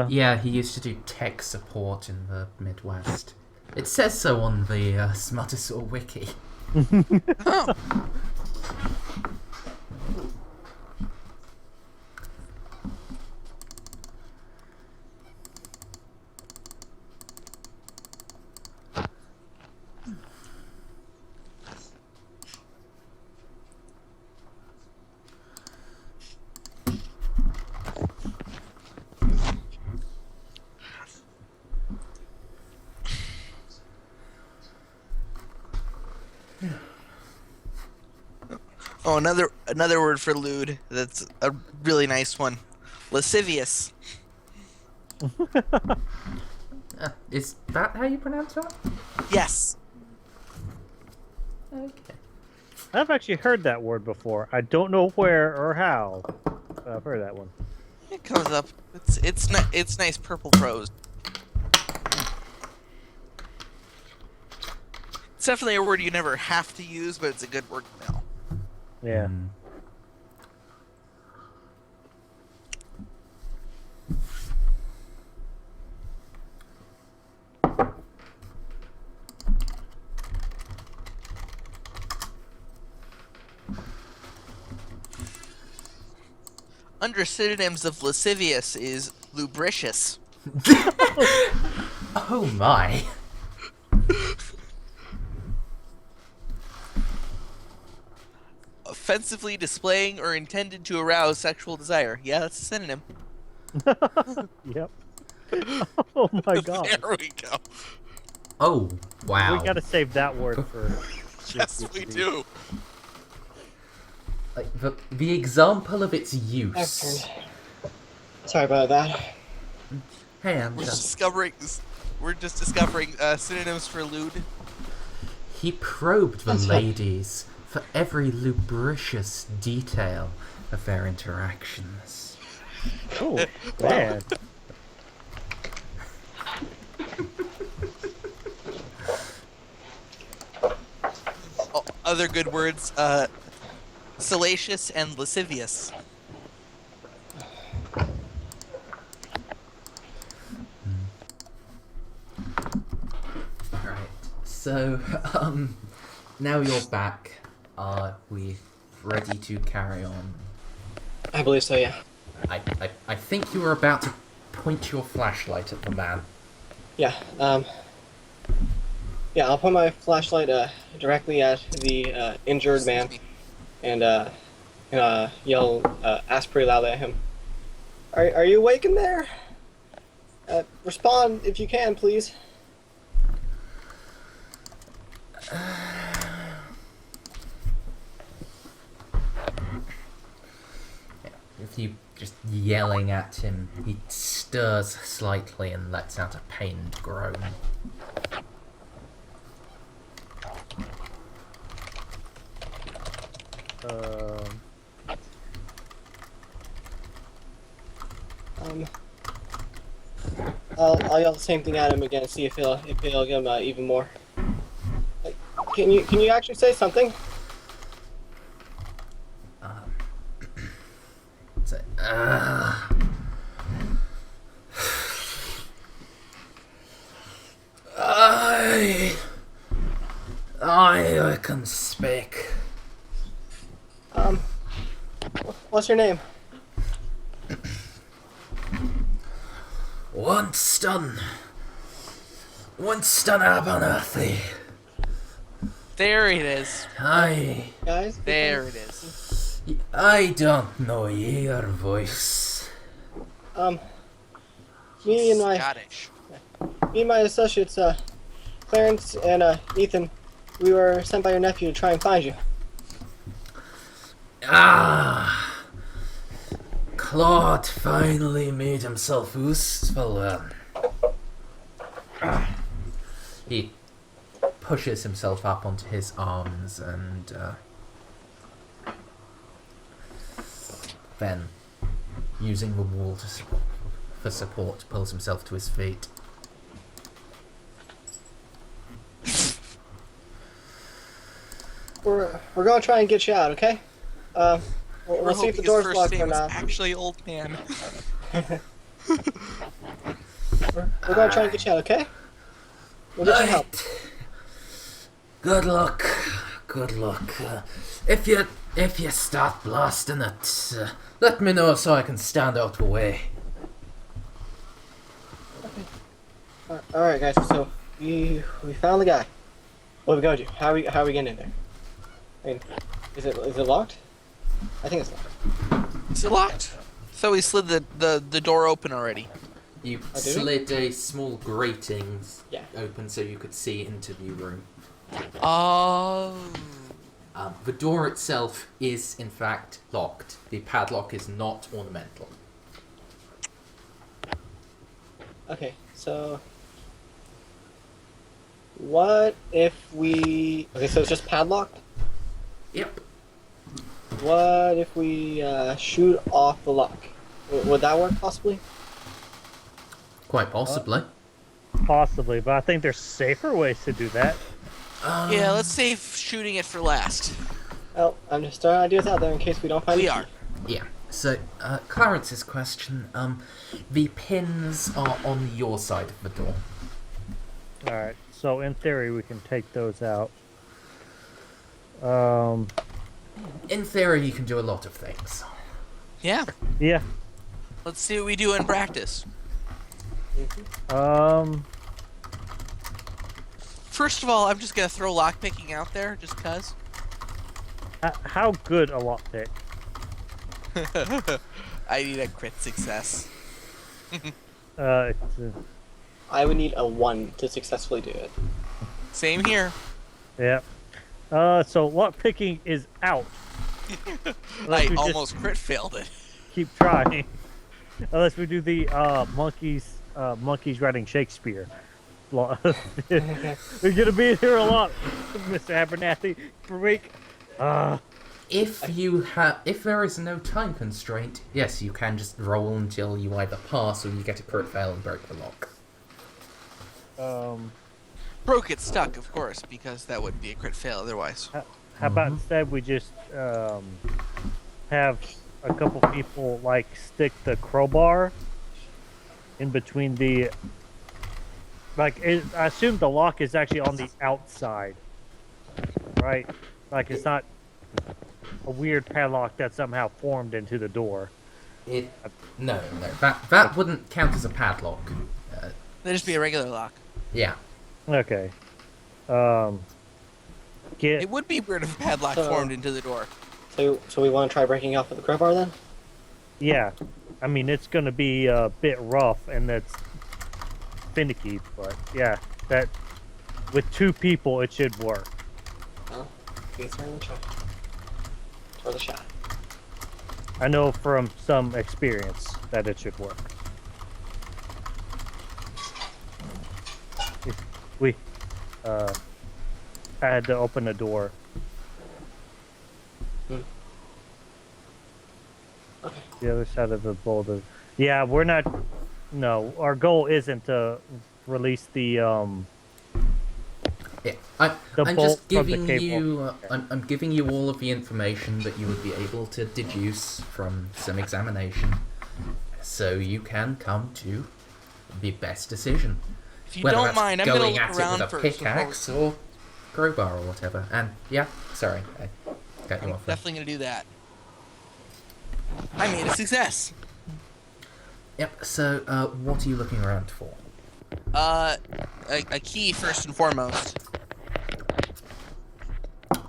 Yeah, he used to do tech support in the Midwest. It says so on the Smuttersaw wiki. Oh. Oh, another word for lewd. That's a really nice one. Lascivious. Is that how you pronounce that? Yes. Okay. I've actually heard that word before. I don't know where or how. But I've heard that one. It comes up. It's nice purple prose. It's definitely a word you never have to use, but it's a good word to know. Yeah. Mm. Under synonyms of lascivious is lubricious. Oh my. Offensively displaying or intended to arouse sexual desire. Yeah, that's a synonym. Yep. Oh my god. There we go. Oh, wow. We gotta save that word for. Yes, we do. Like, the example of its I've use. turned. Sorry about that. Hey, I'm We're just... just discovering synonyms for lewd. He probed the That's right. ladies for every lubricious detail of their interactions. Oh, man. Oh, other good words, salacious and lascivious. Right. So, now you're back. Are we ready to carry on? I believe so, yeah. I think you were about to point your flashlight at the man. Yeah, yeah, I'll point my flashlight directly at the injured man and yell ask pretty loudly at him. Are you awake in there? Respond if you can, please. With you just yelling at him, he stirs slightly and lets out a pained groan. I'll yell the same thing at him again, see if he'll give him even more. Like, can you actually say something? So, I can speak. What's your name? Winston Abernathy. There it is. I Guys? There it is. don't know your voice. Me and Scottish. my associates, Clarence and Ethan, we were sent by your nephew to try and find you. Claude finally made himself useful. He pushes himself up onto his arms and then, using the wall for support, pulls himself to his feet. We're gonna try and get you out, okay? We'll see if the door's locked or not. Actually, Old Man. We're gonna try and get you out, okay? We'll get you help. Good luck. Good luck. If you start blasting it, let me know so I can stand out the way. Alright, guys, so we found the guy. What are we gonna do? How are we getting in there? I mean, is it locked? I think it's locked. Is it locked? So we slid the door open already. You Oh, did we? slid a small grating Yeah. open so you could see into the room. Oh. The door itself is, in fact, locked. The padlock is not ornamental. Okay, so what if we? Okay, so it's just padlocked. Yep. What if we shoot off the lock? Would that work possibly? Quite possibly. Possibly, but I think there's safer ways to do that. Yeah, let's save shooting it for last. Well, I'm just throwing ideas out there in case we don't find. We a key. are. Yeah. So, Clarence's question. The pins are on your side of the door. Alright, so in theory we can take those out. In theory, you can do a lot of things. Yeah. Yeah. Let's see what we do in practice. First of all, I'm just gonna throw lockpicking out there, just cause. How good a lockpick? I need a crit success. It's, I would need a 1 to successfully do it. Same here. yeah. So lockpicking is out. I we just almost crit failed it. keep trying. Unless we do the monkeys writing Shakespeare. We're gonna be here a lot, Mr. Abernathy. Per week. If there is no time constraint, yes, you can just roll until you either pass or you get a crit fail and break the lock. Broke it stuck, of course, because that would be a crit fail otherwise. How about instead we just have a couple people like stick the crowbar in between the I assume the lock is actually on the outside, right? Like it's not a weird padlock that somehow formed into the door. No. That wouldn't count as a padlock. That'd just be a regular lock. Yeah. Okay. It would be weird if a padlock formed into the door. So we want to try breaking off with the crowbar then? Yeah. I mean, it's going to be a bit rough and that's finicky, but yeah, that with 2 people it should work. Oh, we certainly try. For the shot. I know from some experience that it should work. We I had to open the door. Okay. The other side of the boulder. Yeah, we're not. No, our goal isn't to release the Yeah. I'm bolt just from the giving cable. you. I'm giving you all of the information that you would be able to deduce from some examination, so you can come to the best decision. If you Whether don't that's mind, I'm gonna going look at around it with a first. pickaxe or crowbar or whatever. And yeah, sorry, I cut you I'm off there. definitely gonna do that. I made a success. Yep. So, what are you looking around for? A key first and foremost.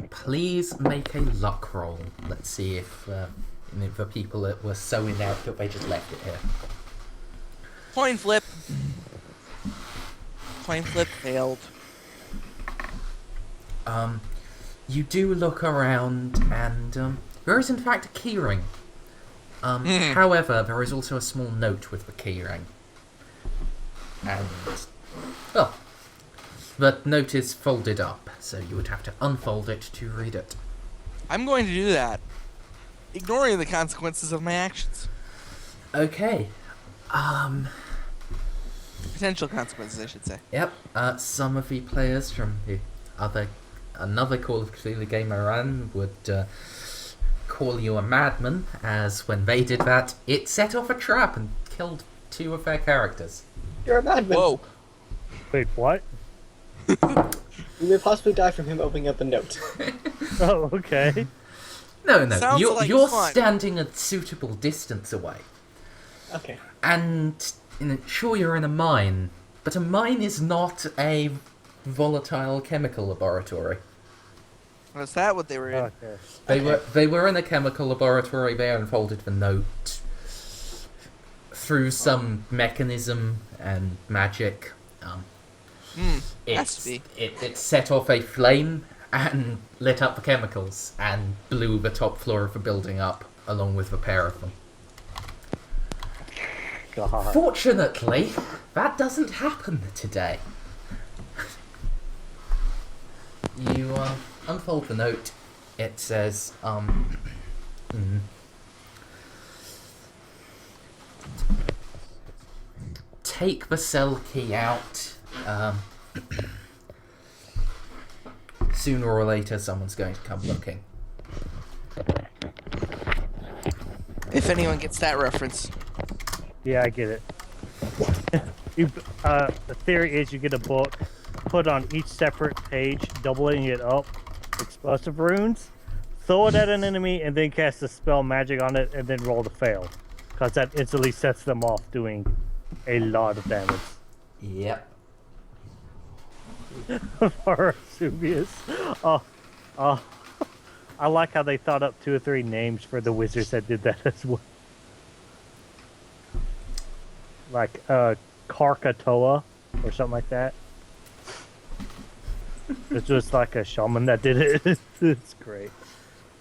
Please make a luck roll. Let's see if the people that were so inept that they just left it here. Coin flip. Coin flip failed. You do look around, and there is in fact a keyring. However, there is also a small note with the keyring. And, well, the note is folded up, so you would have to unfold it to read it. I'm going to do that, ignoring the consequences of my actions. Okay. Potential consequences, I should say. Yep. Some of the players from another Call of Cthulhu game I ran would call you a madman, as when they did that, it set off a trap and killed 2 of their characters. You're a madman. Whoa. Wait, what? You may possibly die from him opening up a note. Oh, okay. No, Sounds like you're fun. standing a suitable distance away. Okay. And sure, you're in a mine, but a mine is not a volatile chemical laboratory. Was that what they were in? Okay. They were in a chemical laboratory. They unfolded the note through some mechanism and magic. Has to be. It set off a flame, and lit up the chemicals and blew the top floor of the building up along with the pair of them. God. Fortunately, that doesn't happen today. You unfold the note. It says, take the cell key out. Sooner or later, someone's going to come looking. If anyone gets that reference. Yeah, I get it. The theory is you get a book, put on each separate page, doubling it up, explosive runes, throw it at an enemy, and then cast a spell magic on it, and then roll to fail. Because that instantly sets them off doing a lot of damage. Yep. For Subius. I like how they thought up 2 or 3 names for the wizards that did that as well. Like Karkatoa or something like that. It's just like a shaman that did it. It's great.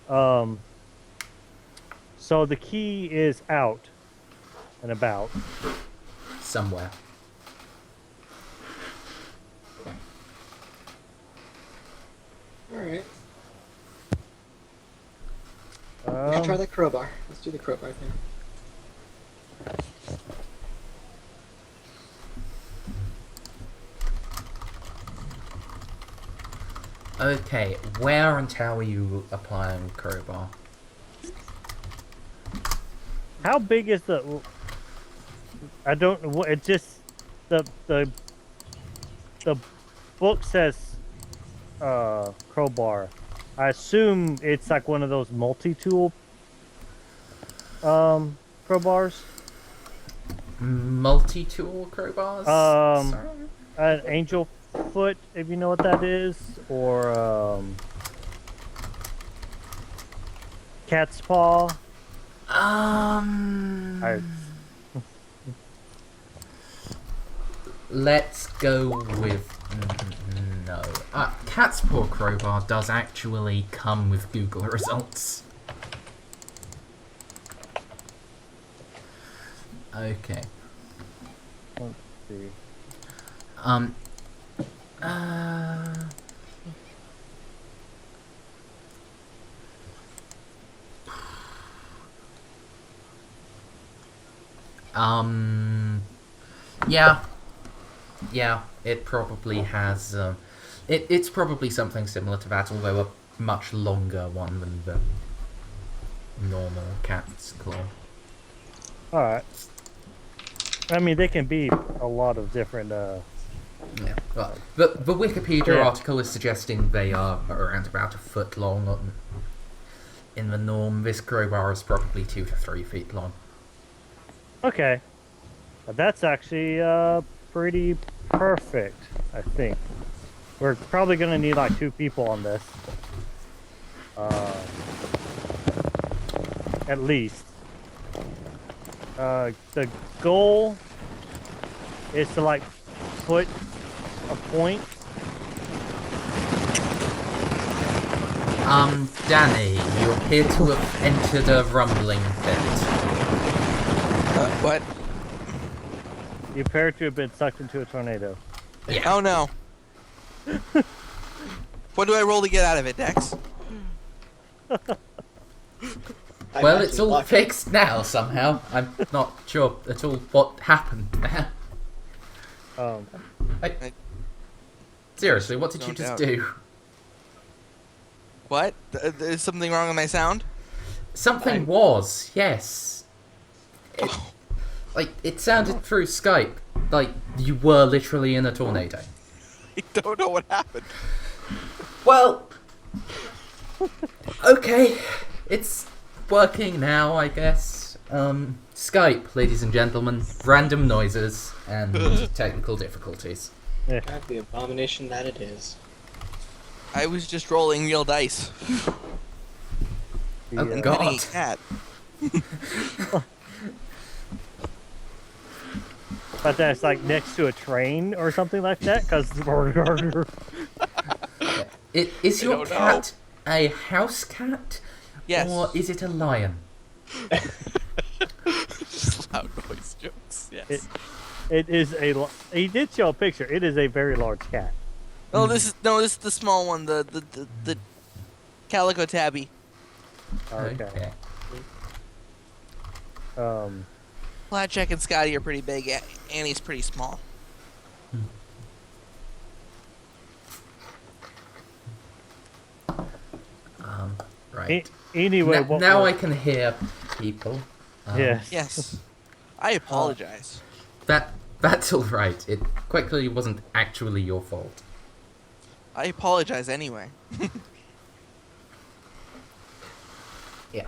So the key is out and about. Somewhere. Alright. Um, Try that crowbar. Let's do the crowbar thing. Okay, where and how are you applying crowbar? how big is the? I don't know. It just the book says crowbar. I assume it's like one of those multi-tool crowbars. Multi-tool crowbars? Sorry? An angel foot, if you know what that is, or cat's paw. Let's go with no. Cat's paw crowbar does actually come with Google results. Okay. Let's see. Yeah, it probably has, it's probably something similar to that, although a much longer one than the normal cat's claw. Alright. I mean, they can be a lot of different, Yeah, well, the Wikipedia Yeah. article is suggesting they are around about a foot long. In the norm, this crowbar is probably 2 to 3 feet long. Okay. That's actually, pretty perfect, I think. We're probably gonna need like 2 people on this. At least. The goal is to like put a point. Danny, you appear to have entered a rumbling pit. What? You appear to have been sucked into a tornado. Yeah. Oh no. What do I roll to get out of it, Dex? Well, it's all fixed now somehow. I'm not sure at all what happened there. Seriously, what did No you just doubt. do? What? Is something wrong with my sound? Something was, yes. It sounded through Skype like you were literally in a tornado. I don't know what happened. Well, okay, it's working now, I guess. Skype, ladies and gentlemen, random noises and technical difficulties. God, the abomination that it is. I was just rolling real dice. Oh, And God. petting a cat. But that's like next to a train or something like that, because Is I your don't know. cat a house cat? Yes. Or is it a lion? Just loud noise jokes. Yes. It is he did show a picture. It is a very large cat. Oh, this is the small one. The calico tabby. Okay. Um, Flatjack and Scotty are pretty big. Annie's pretty small. Right. anyway, Now I can hear people. Yes. Yes. I apologize. That's all right. It quite clearly wasn't actually your fault. I apologize anyway. Yeah.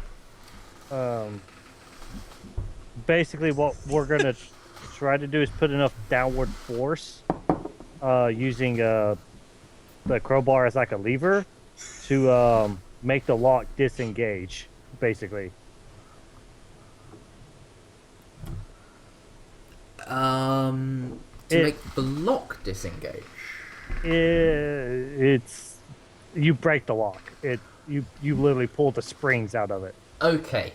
Basically, what we're gonna try to do is put enough downward force, using the crowbar as like a lever, to make the lock disengage. Basically. To make the lock disengage. It's you break the lock. You literally pull the springs out of it. Okay.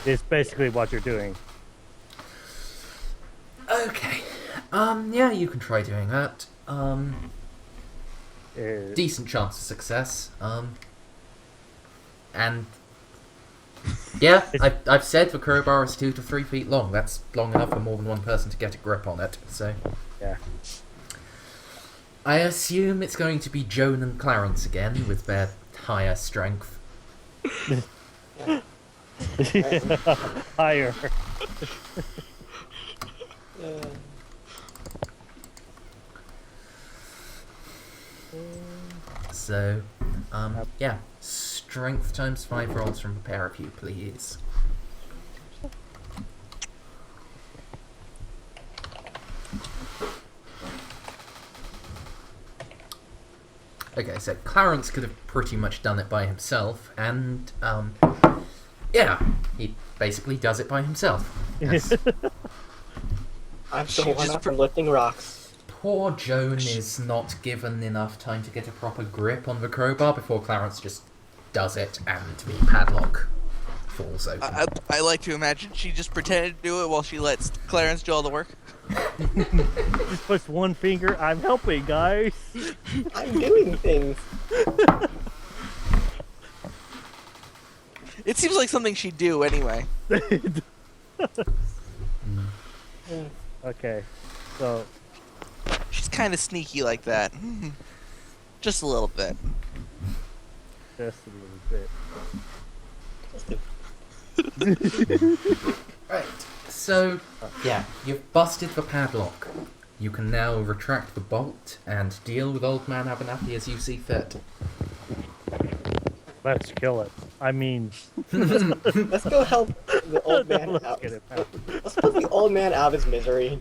It's basically what you're doing. Okay. Yeah, you can try doing that. Decent chance of success. And yeah, I've said the crowbar is 2 to 3 feet long. That's long enough for more than one person to get a grip on it. So Yeah. I assume it's going to be Joan and Clarence again with their higher strength. Higher. So, yeah, strength times 5 rolls from a pair of you, please. Okay, so Clarence could have pretty much done it by himself, and, yeah, he basically does it by himself. Yes. I'm still She one just up from lifting rocks. Poor Joan is not given enough time to get a proper grip on the crowbar before Clarence just does it and the padlock falls open. I like to imagine she just pretended to do it while she lets Clarence do all the work. Just puts one finger. I'm helping, guys. I'm doing things. It seems like something she'd do anyway. Okay, so She's kind of sneaky like that. Just a little bit. just a little bit. Right, so, yeah, you've busted the padlock. You can now retract the bolt and deal with Old Man Abernathy as you see fit. Let's kill it. I mean, Let's go help the old man let's out. get it out. Let's put the old man out of his misery.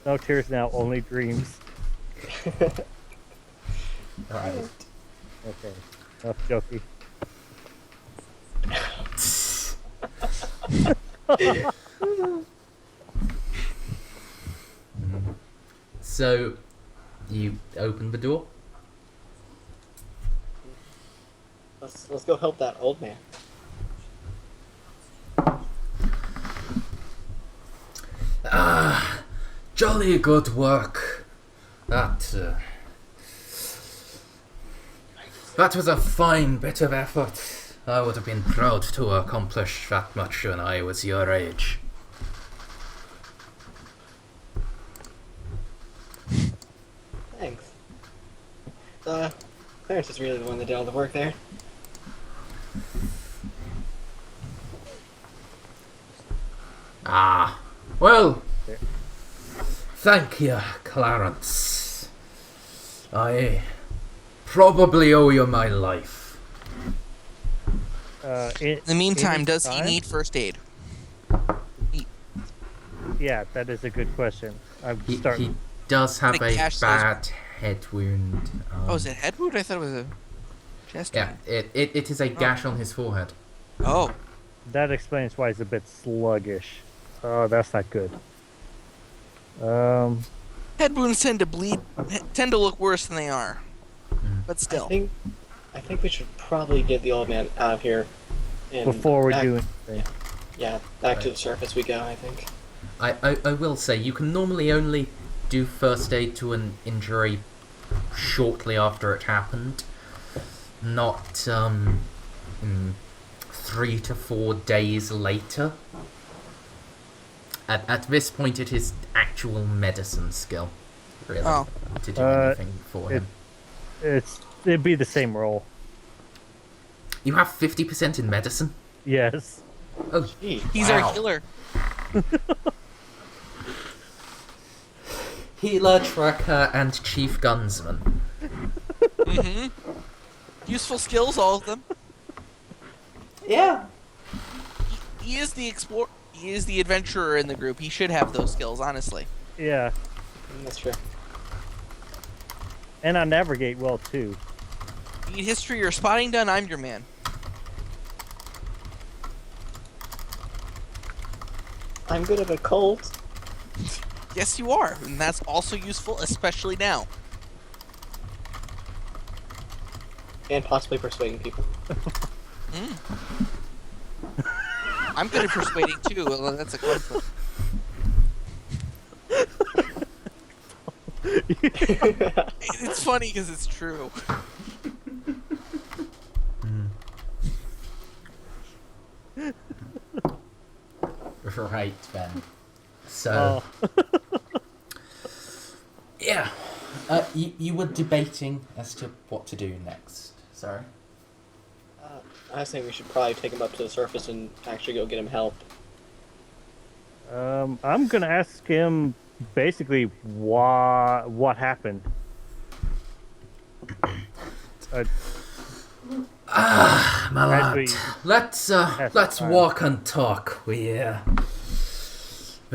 No tears now, only dreams. Right. Okay, enough jokey. So, you open the door. Let's go help that old man. Ah, jolly good work. That was a fine bit of effort. I would have been proud to accomplish that much when I was your age. Thanks. Clarence is really the one that did all the work there. Ah, well, thank you, Clarence. I probably owe you my life. In the meantime, does he need first aid? Yeah, that is a good question. I'm He starting. does have The a gash says- bad head wound. Oh, is it head wound? I thought it was a chest Yeah, wound. it is a gash on his forehead. Oh, That explains why he's a bit sluggish. Oh, that's not good. Head wounds tend to look worse than they are. But I still. think we should probably get the old man out of here. And Before we back- do anything. Yeah, back to Right. the surface we go, I think. I will say, you can normally only do first aid to an injury shortly after it happened. Not, 3 to 4 days later. At this point, it is actual medicine skill, really, Oh. to do anything for him. It'd be the same roll. You have 50% in medicine? Yes. Oh, Gee. He's Wow. our healer. healer, tracker, and chief gunsman. Useful skills, all of them. Yeah. He is the He is the adventurer in the group. He should have those skills, honestly. Yeah. That's true. And I navigate well too. You need history or spotting done, I'm your man. I'm good at occult. Yes, you are, and that's also useful, especially now. And possibly persuading people. I'm good at persuading too. Well, that's a conflict. It's funny because it's true. Right, Ben. So, yeah. You were debating as to what to do next. Sorry. I was saying we should probably take him up to the surface and actually go get him help. I'm gonna ask him basically what happened. My lad, we- let's walk and talk. The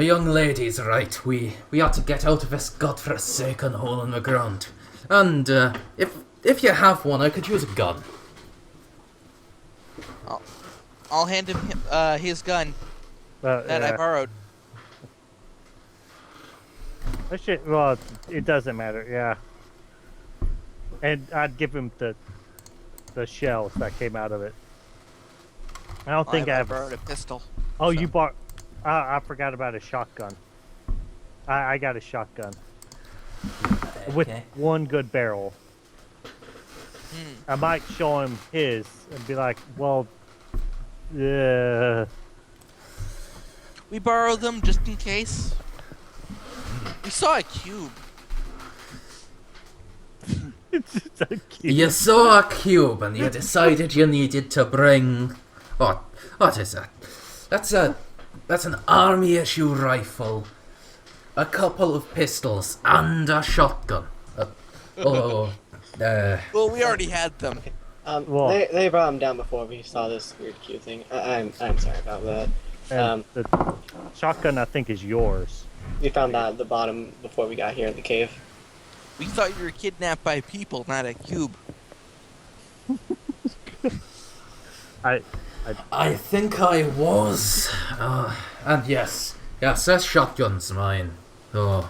young lady's right. We ought to get out of this godforsaken hole in the ground. And if you have one, I could use a gun. I'll hand him his gun that I Yeah. borrowed. Well, it doesn't matter. Yeah. And I'd give him the shells that came out of it. I don't think I have. borrowed a pistol. Oh, you bought. I forgot about a shotgun. I got a shotgun with one good barrel. I might show him his and be like, "Well, We borrowed them just in case. We saw a cube. it's just so cute." You saw a cube and you decided you needed to bring what is that? That's an army issue rifle, a couple of pistols, and a shotgun. Well, we already had them. Well- They brought him down before we saw this weird cute thing. I'm sorry about that. And the shotgun, I think, is yours. We found that at the bottom before we got here in the cave. We thought you were kidnapped by people, not a cube. I think I was. And yes, that shotgun's mine. Oh,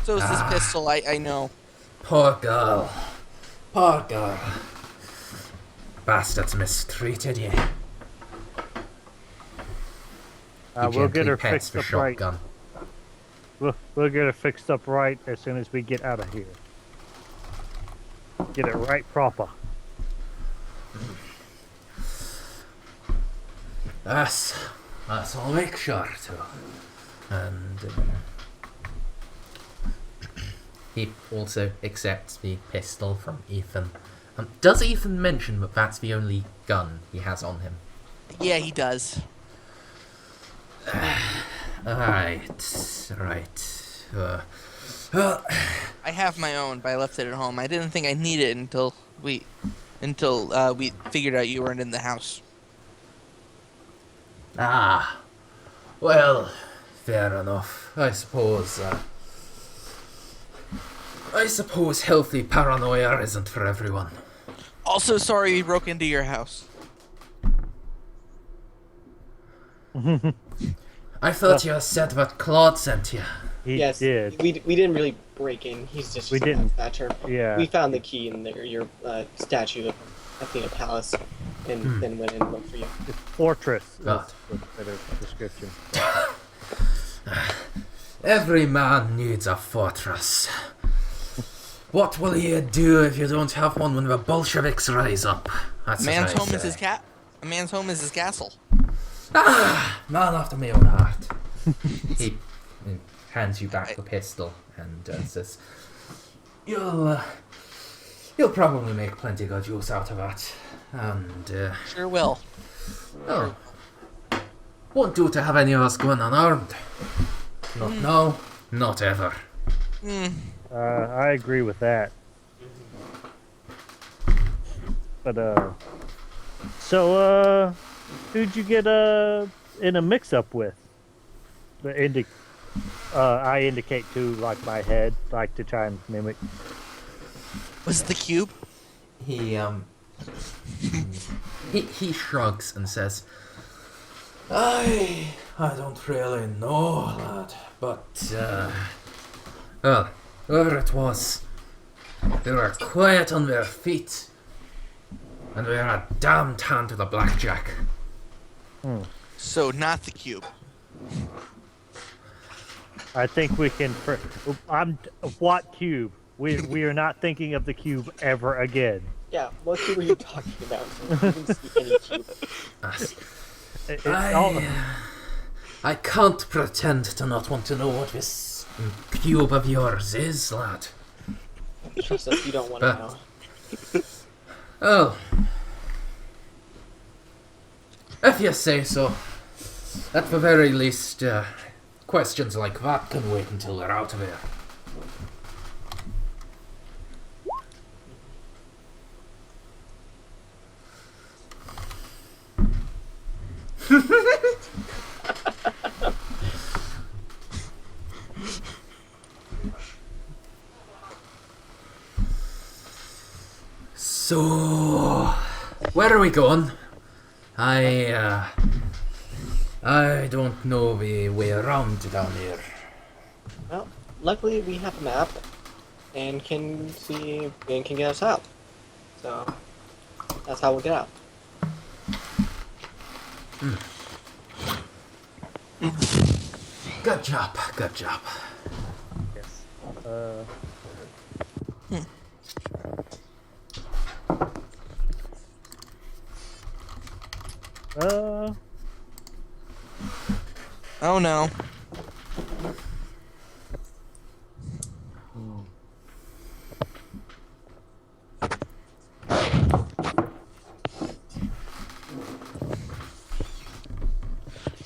So is this pistol, I know. poor girl. Poor girl. Bastards mistreated you. We'll get her pets fixed the up right. shotgun. We'll get her fixed up right as soon as we get out of here. Get it right proper. That's I'll make sure to. And he also accepts the pistol from Ethan. Does Ethan mention that that's the only gun he has on him? Yeah, he does. Right. I have my own, but I left it at home. I didn't think I needed it until we figured out you weren't in the house. Well, fair enough. I suppose healthy paranoia isn't for everyone. Also, sorry we broke into your house. I thought you said that Claude sent you. He yes, did. we didn't really break in. He's just We didn't. that term. Yeah. We found the key in your statue of Athena Palace, and then went in and looked for you. It's fortress. Ah. That's the better description. Every man needs a fortress. What will you do if you don't have one when the Bolsheviks rise up? That's A man's what I home is say. his cat. A man's home is his castle. Man after my own heart. He hands you back the pistol and says, You'll probably make plenty good use out of that. And, Sure will. oh, won't do to have any of us going unarmed. Not now, not ever. I agree with that. But so who'd you get in a mix-up with? I indicate to like my head, like to try and mimic. Was it the cube? He shrugs and says, I don't really know, lad, but, well, whoever it was, they were quiet on their feet, and they were a damned hand to the blackjack. So not the cube. I think we can. What cube? We are not thinking of the cube ever again. Yeah, what cube were you talking about? I didn't see any cube. I can't pretend to not want to know what this cube of yours is, lad. Trust us, you don't want to know. Oh. If you say so. At the very least, questions like that can wait until they're out of here. So, where are we going? I don't know the way around down here. Well, luckily we have a map and can see and can get us out. So that's how we'll get out. Good job, good job. Yes. Oh no.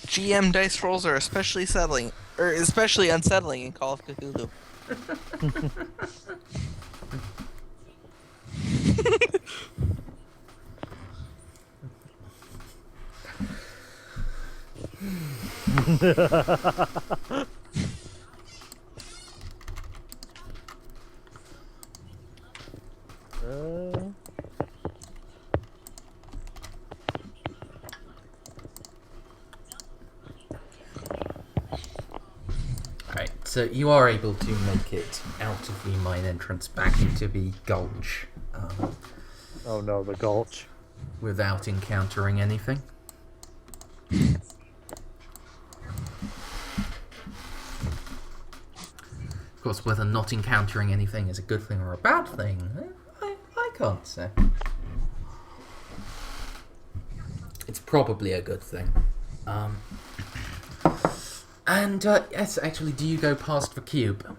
GM dice rolls are especially unsettling in Call of Cthulhu. Alright, so you are able to make it out of the mine entrance back into the gulch Oh no, the gulch. without encountering anything. Of course, whether not encountering anything is a good thing or a bad thing, I can't say. It's probably a good thing. And, yes, actually, do you go past the cube?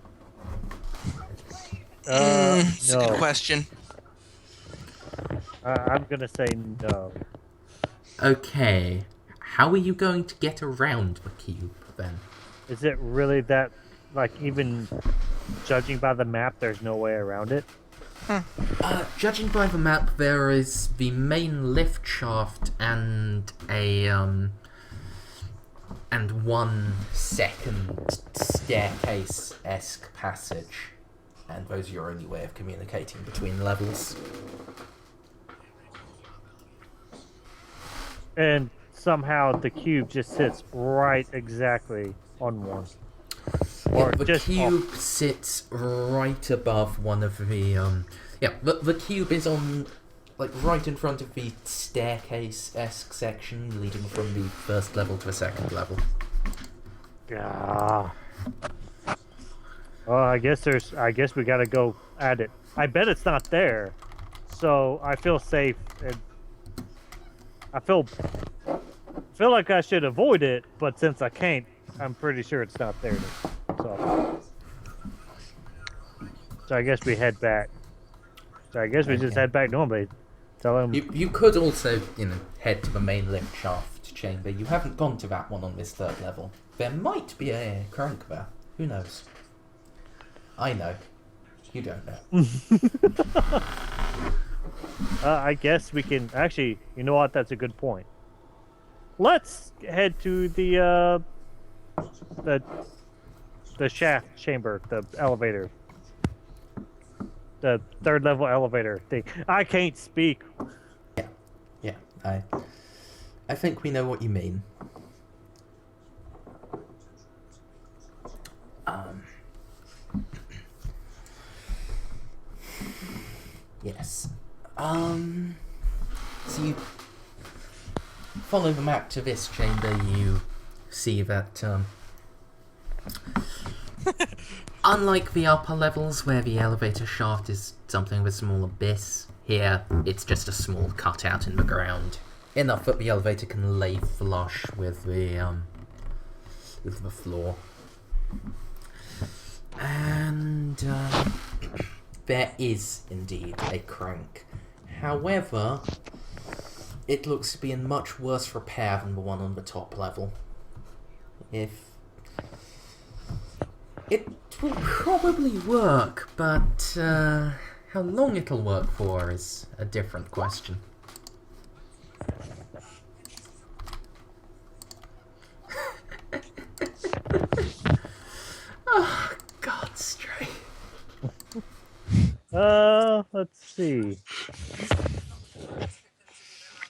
It's a No. good question. I'm gonna say no. Okay. How are you going to get around the cube, then? Is it really that, like, even judging by the map, there's no way around it? Judging by the map, there is the main lift shaft and and one second staircase-esque passage. And those are your only way of communicating between levels. And somehow the cube just sits right exactly on one. Or the just cube sits right above one of the the cube is on like right in front of the staircase-esque section leading from the first level to the second level. Yeah. Well, I guess we gotta go at it. I bet it's not there, so I feel safe and I feel like I should avoid it, but since I can't, I'm pretty sure it's not there. So I guess we head back. So I guess we just Okay. head back normally. Tell him. You could also, head to the main lift shaft chamber. You haven't gone to that one on this third level. There might be a crank there. Who knows? I know. You don't know. I guess we can actually. You know what? That's a good point. Let's head to the shaft chamber, the elevator, the third level elevator thing. I can't speak. Yeah. I think we know what you mean. Yes. So you follow the map to this chamber, you see that, unlike the upper levels where the elevator shaft is something of a small abyss, here it's just a small cutout in the ground. Enough that the elevator can lay flush with the floor. And, there is indeed a crank. However, it looks to be in much worse repair than the one on the top level. It will probably work, but how long it'll work for is a different question. Oh, God, straight. Let's see.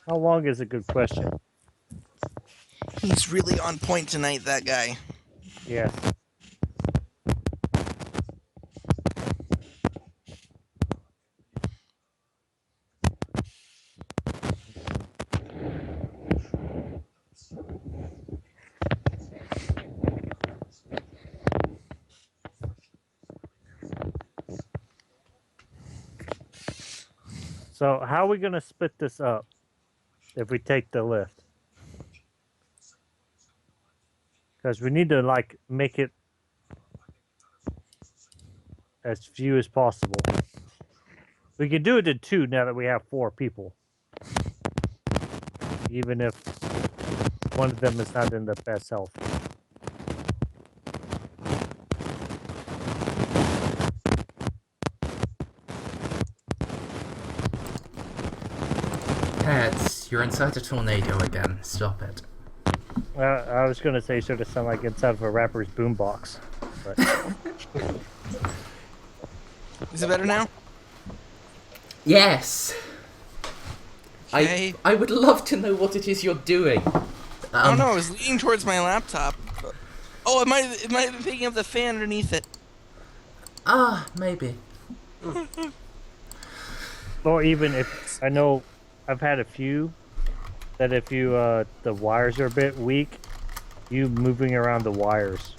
How long is a good question? He's really on point tonight, that guy. Yes. So how are we gonna split this up if we take the lift? Because we need to make it as few as possible. We can do it in 2 now that we have 4 people. Even if one of them is not in the best health. Pets, you're inside a tornado again. Stop it. I was gonna say sort of sound like inside of a rapper's boombox, but Is it better now? Yes! Okay. I would love to know what it is you're doing. I don't know. I was leaning towards my laptop. Oh, it might have been picking up the fan underneath it. Maybe. or even if I know I've had a few that if you the wires are a bit weak, you moving around the wires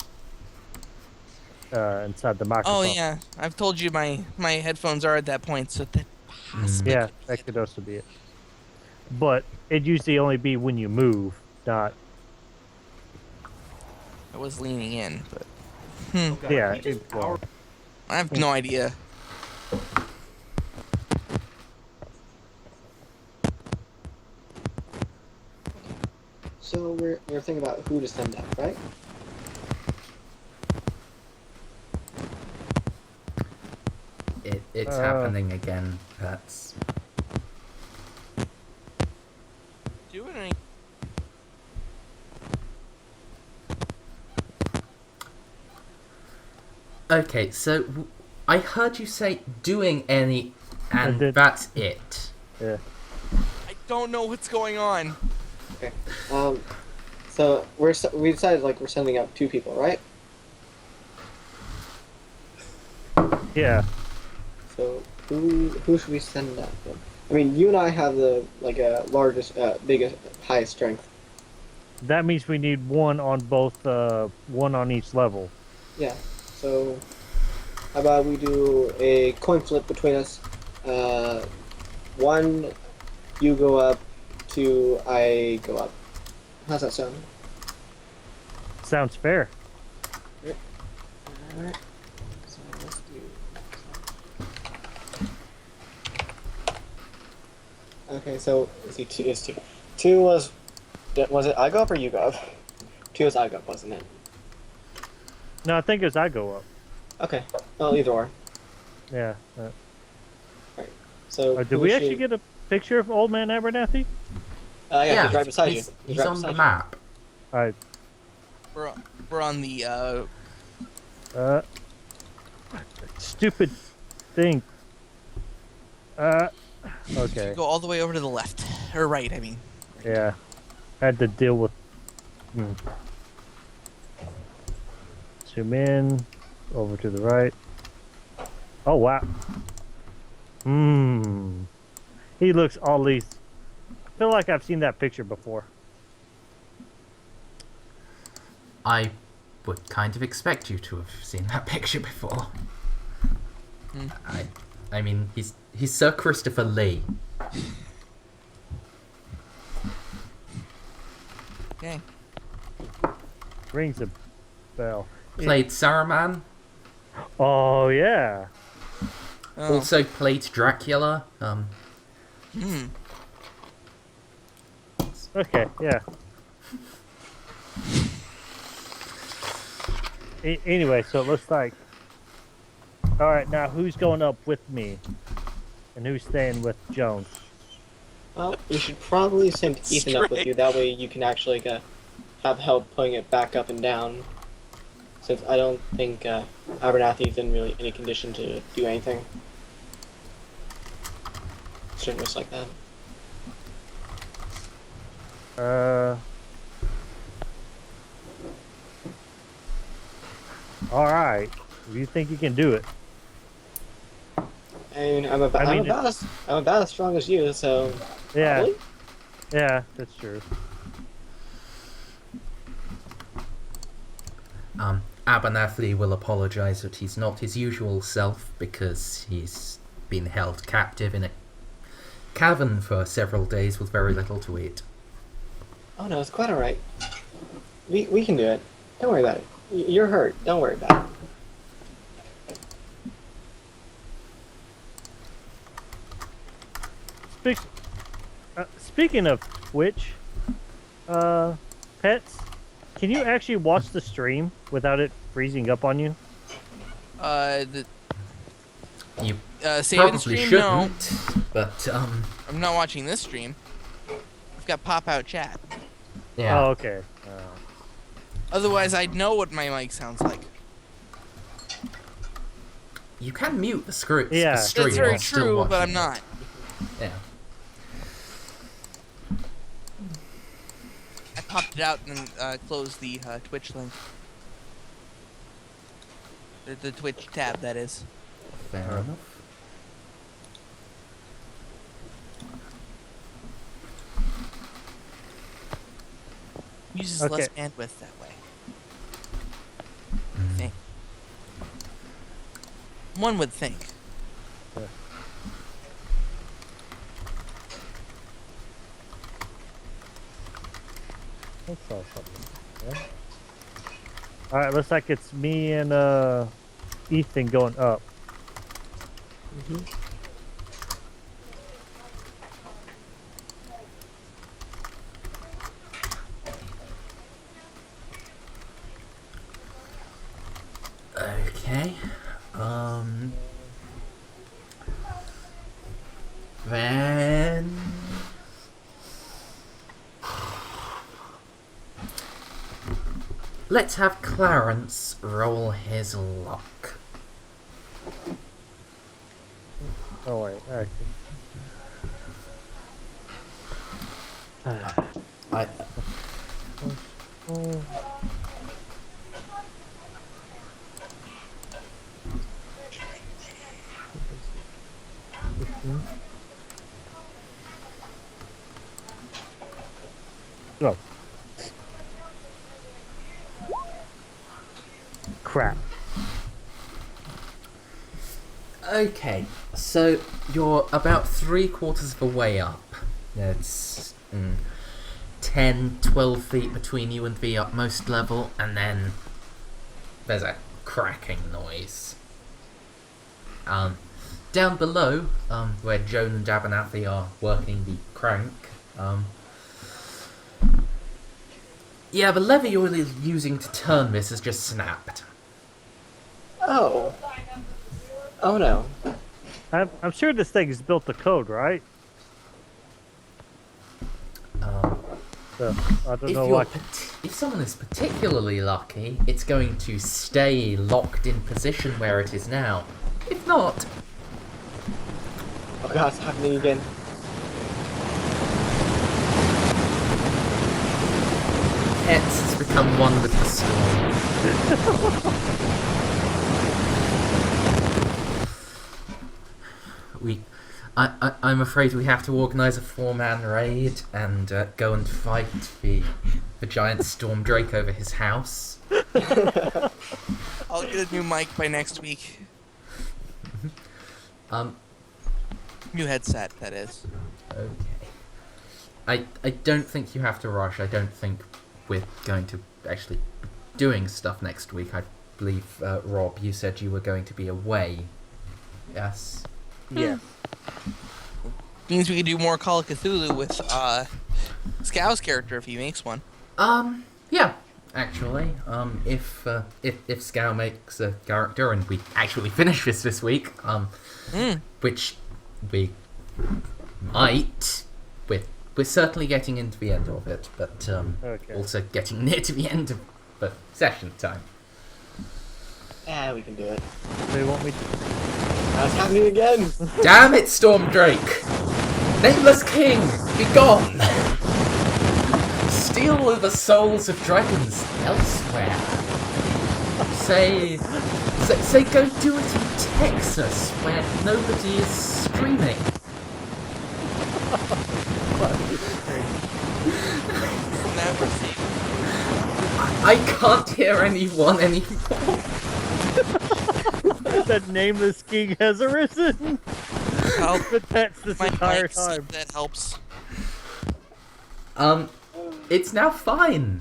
inside the microphone. Oh yeah, I've told you my headphones are at that point, so that possibly. Yeah, that could also be it. But it'd usually only be when you move, not. I was leaning in, but Yeah, I have no idea. So we're thinking about who to send out, right? It's happening again. That's. Do it. Okay, so I heard you say doing any, and that's it. Yeah. I don't know what's going on. Okay. So we decided we're sending out 2 people, right? Yeah. So who should we send that then? I mean, you and I have the largest, biggest, highest strength. That means we need one on both, one on each level. Yeah. So how about we do a coin flip between us? One, you go up. Two, I go up. How's that sound? Sounds fair. Alright. So let's do. Okay, so let's see. Two is two. Two was it? I go up or you go up? Two was I go up, wasn't it? No, I think as I go up. Okay. Well, either or. Yeah. So Did we actually get a picture of Old Man Abernathy? Yeah, he's right beside you. He's right on beside the you. map. Alright. We're on the Stupid thing. Okay. go all the way over to the left or right. I mean. Yeah. Had to deal with. Zoom in. Over to the right. Oh, wow. He looks all these. I feel like I've seen that picture before. I would kind of expect you to have seen that picture before. I mean, he's Sir Christopher Lee. Okay. Rings a bell. Played Saruman. Oh, yeah. Oh. Also played Dracula. Okay, yeah. Anyway, so it looks like... Alright, now who's going up with me? And who's staying with Joan? Well, you should probably send Ethan up with you. That way you can actually have help pulling it back up and down. Since I don't think Abernathy's in really any condition to do anything. Strenuous like that. Alright. You think you can do it? I mean, I'm about as strong as you, so. Yeah. Probably? Yeah, that's true. Abernathy will apologise that he's not his usual self because he's been held captive in a cavern for several days with very little to eat. Oh no, it's quite alright. We can do it. Don't worry about it. You're hurt. Don't worry about it. Speaking of Twitch, pets, can you actually watch the stream without it freezing up on you? You Save and probably stream. shouldn't, No, but I'm not watching this stream. I've got pop-out chat. yeah. Oh, okay. Otherwise, I'd know what my mic sounds like. You can mute the stream. Yeah. The That's stream That's very while still true, but watching I'm it. not. Yeah. I popped it out and then closed the Twitch link. The Twitch tab, that is. Fair enough. Uses Okay. less bandwidth that way. I think. One would think. I saw something. Yeah. Alright, looks like it's me and Ethan going up. Okay. Then let's have Clarence roll his luck. Oh wait, okay. I Oh. Crap. Okay, so you're about 3/4 of the way up. It's 10, 12 feet between you and the utmost level, and then there's a cracking noise. Down below, where Joan and Abernathy are working the crank, yeah, the lever you're using to turn this has just snapped. Oh. Oh no. I'm sure this thing is built to code, right? So, I don't know what. If someone is particularly lucky, it's going to stay locked in position where it is now. If not, Oh god, it's happening again. X has become one with the storm. I'm afraid we have to organise a 4-man raid and go and fight the giant storm drake over his house. I'll get a new mic by next week. New headset, that is. Okay. I don't think you have to rush. I don't think we're going to actually be doing stuff next week. I believe, Rob, you said you were going to be away. Yes? Yeah. Means we could do more Call of Cthulhu with Scow's character if he makes one. Yeah, actually. If Scow makes a character and we actually finish this week, which we might, we're certainly getting into the end of it, but Okay. also getting near to the end of the session time. Yeah, we can do it. They want me to. Now it's happening again! Damn it, Storm Drake! Nameless King, be gone! Steal the souls of dragons elsewhere. Say go do it in Texas, where nobody is screaming. Never seen. I can't hear anyone anymore. That nameless king has arisen. Well, But that's this my entire mic, see time. if that helps. It's now fine.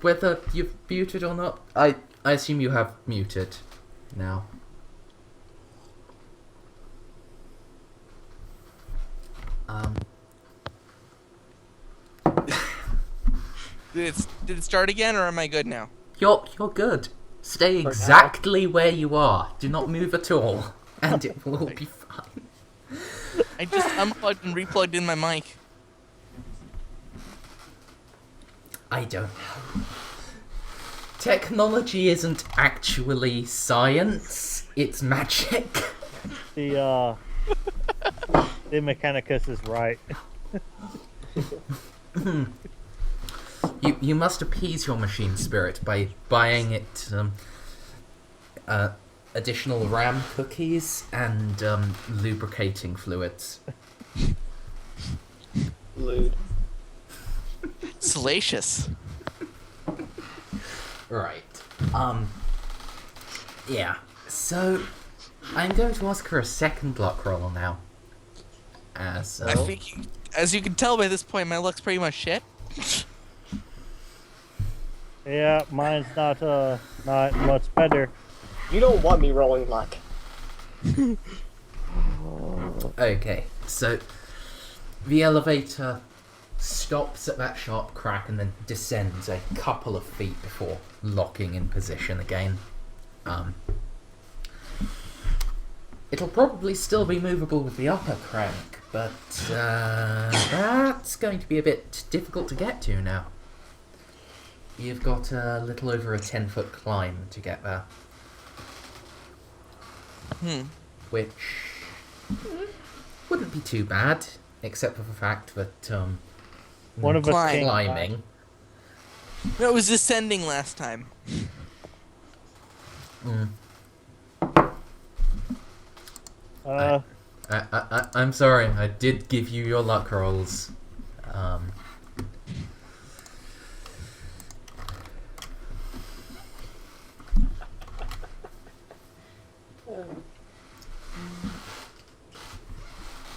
Whether you've muted or not, I assume you have muted now. Did it start again, or am I good now? You're good. Stay exactly where you are. Do not move at all, and it will all be fine. I just unplugged and replugged in my mic. I don't know. Technology isn't actually science. It's magic. The Mechanicus is right. You must appease your machine spirit by buying it additional RAM cookies and lubricating fluids. Lewd. Salacious. Right. Yeah. So, I'm going to ask for a second luck roll now. As I think, as you can tell by this point, my luck's pretty much shit. Yeah, mine's not much better. You don't want me rolling luck. okay. So, the elevator stops at that sharp crack and then descends a couple of feet before locking in position again. It'll probably still be movable with the upper crank, but that's going to be a bit difficult to get to now. You've got a little over a 10-foot climb to get there. Which wouldn't be too bad, except for the fact that One of us can't climbing. No, it was descending last time. I'm sorry. I did give you your luck rolls.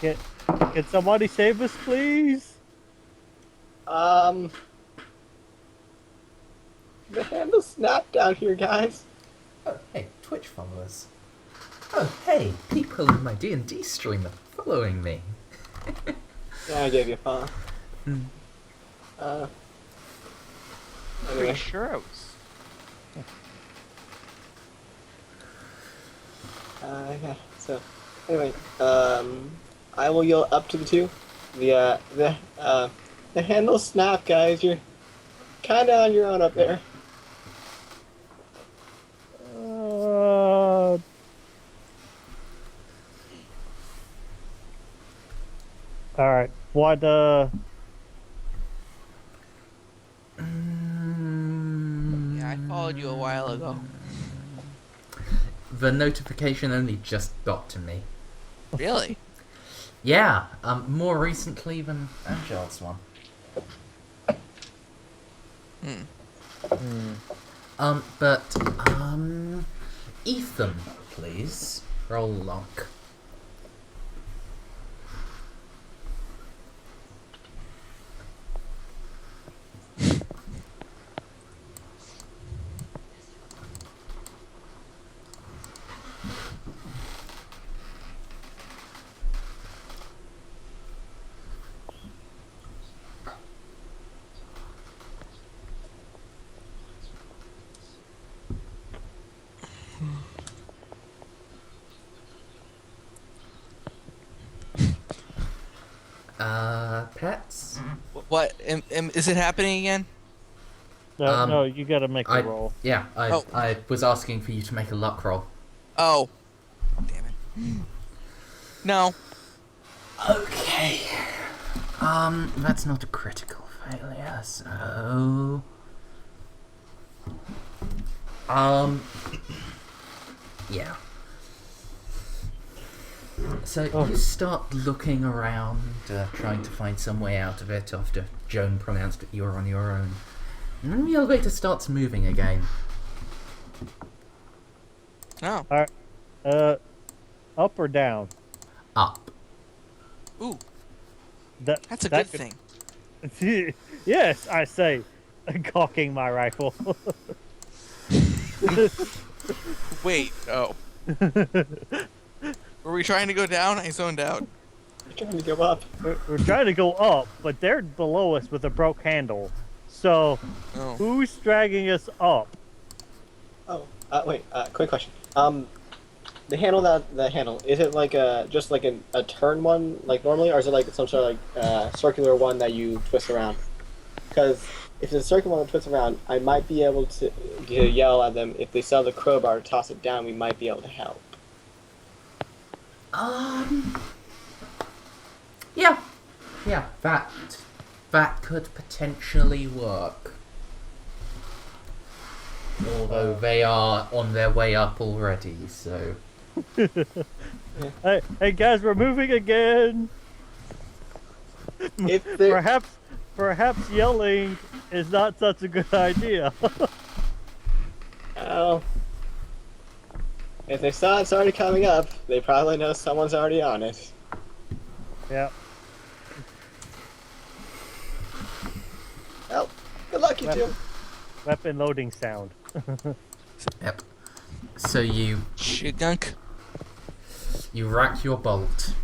Can somebody save us, please? The handle snapped down here, guys. Oh, hey, Twitch followers. Oh, hey, people in my D&D stream are following me. Yeah, I gave you a follow. Anyway. Pretty sure it was. Yeah. So, anyway, I will yell up to the two. The handle snapped, guys. You're kind of on your own up there. All right. What? Yeah, I followed you a while ago. The notification only just got to me. Really? Yeah, more recently than Amxal's one. But Ethan, please. Roll luck. Pets? What? Is it happening again? No, no, you gotta make a roll. Yeah, I was asking for you to make a luck roll. Oh. Damn it. No. Okay. That's not a critical failure, so... Yeah. So you start looking around, trying to find some way out of it after Joan pronounced that you're on your own. And then the elevator starts moving again. Oh. Alright. Up or down? Up. Ooh. That's a good thing. Yes, I say, cocking my rifle. Wait. Oh. Were we trying to go down? I zoned out. We're trying to go up. We're trying to go up, but they're below us with a broke handle. So, who's dragging us up? Oh, wait. Quick question. The handle, is it like just like a turn one like normally, or is it like some sort of like circular one that you twist around? Because if it's a circular one that twists around, I might be able to yell at them. If they sell the crowbar to toss it down, we might be able to help. Yeah, that could potentially work. Although they are on their way up already, so... Hey guys, we're moving again! Perhaps yelling is not such a good idea. Oh. If they saw it's already coming up, they probably know someone's already on it. Yeah. Well, good luck, you two. Weapon loading sound. Yep. So you Shigunk. rack your bolt.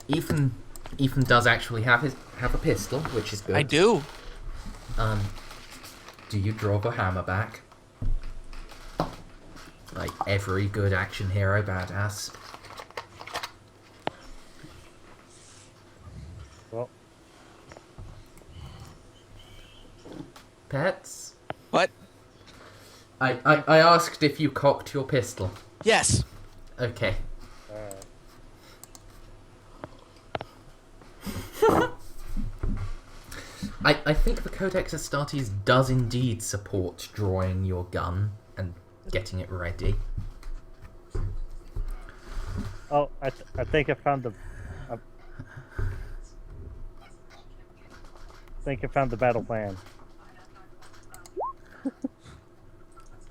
Ethan does actually have a pistol, which is good. I do. Do you draw the hammer back? Like every good action hero badass. Well. Pets? What? I asked if you cocked your pistol. Yes. Okay. I think the Codex Astartes does indeed support drawing your gun and getting it ready. Oh, I think I found the. I think I found the battle plan.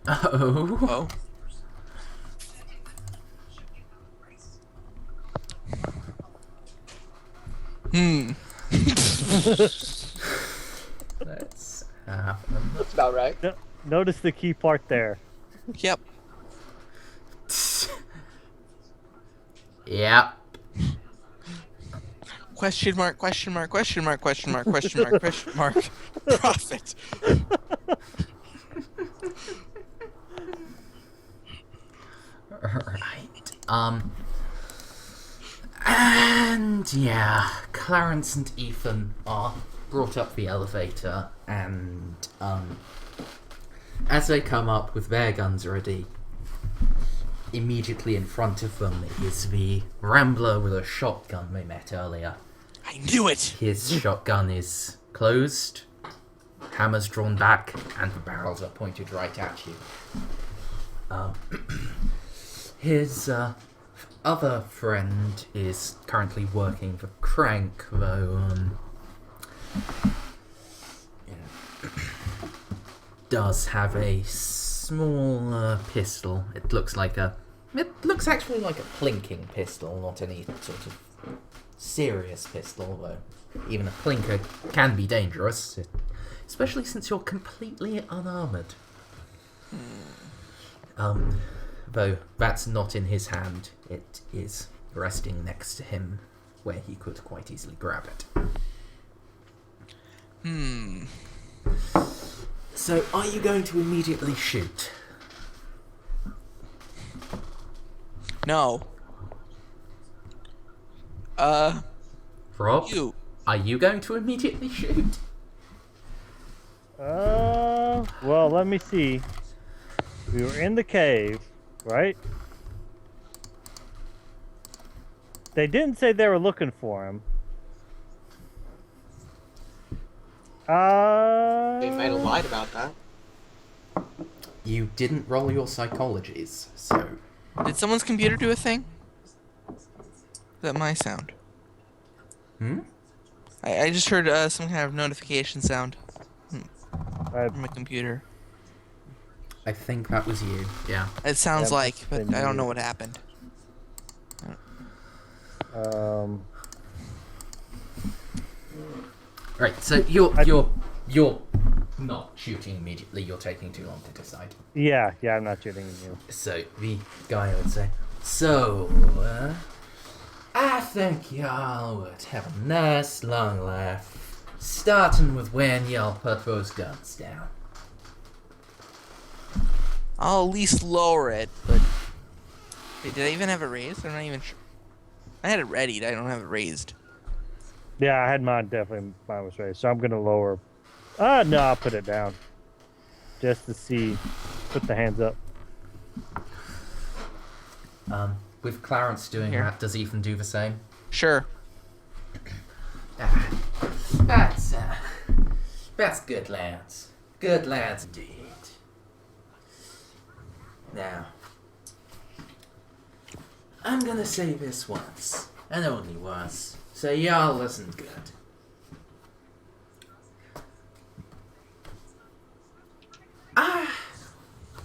Oh. Oh. Hmm. Let's have them. That's about right. Notice the key part there. Yep. Yep. Question mark, question mark, question mark, question mark, question mark, question mark. Profit. Right. And yeah, Clarence and Ethan are brought up the elevator, and as they come up with their guns ready, immediately in front of them is the Rambler with a shotgun they met earlier. I knew it. His shotgun is closed, hammer's drawn back, and the barrels are pointed right at you. His other friend is currently working the crank, though does have a small pistol. It looks actually like a plinking pistol, not any sort of serious pistol, though even a plinker can be dangerous, especially since you're completely unarmored. Though that's not in his hand, it is resting next to him, where he could quite easily grab it. So, are you going to immediately shoot? No. Rob, You. are you going to immediately shoot? Well, let me see. We were in the cave, right? They didn't say they were looking for him. They might have lied about that. You didn't roll your psychologies, so... Did someone's computer do a thing? Is that my sound? I just heard some kind of notification sound from my computer. I think that was you, yeah. It sounds Yeah, like, but been I don't know you. what happened. Right, so you're not shooting immediately, you're taking too long to decide. Yeah, I'm not shooting you. So, the guy would say, so, I think y'all would have a nice long laugh, starting with when y'all put those guns down. I'll at least lower it, but... Wait, did I even have it raised? I'm not even sure. I had it readied, I don't have it raised. Yeah, I had mine definitely. Mine was raised, so I'm gonna lower. No, I'll put it down, just to see. Put the hands up. With Clarence doing Here. that, does Ethan do the same? Sure. That's good, lads. Good lads indeed. Now, I'm gonna say this once, and only once, so y'all listen good. I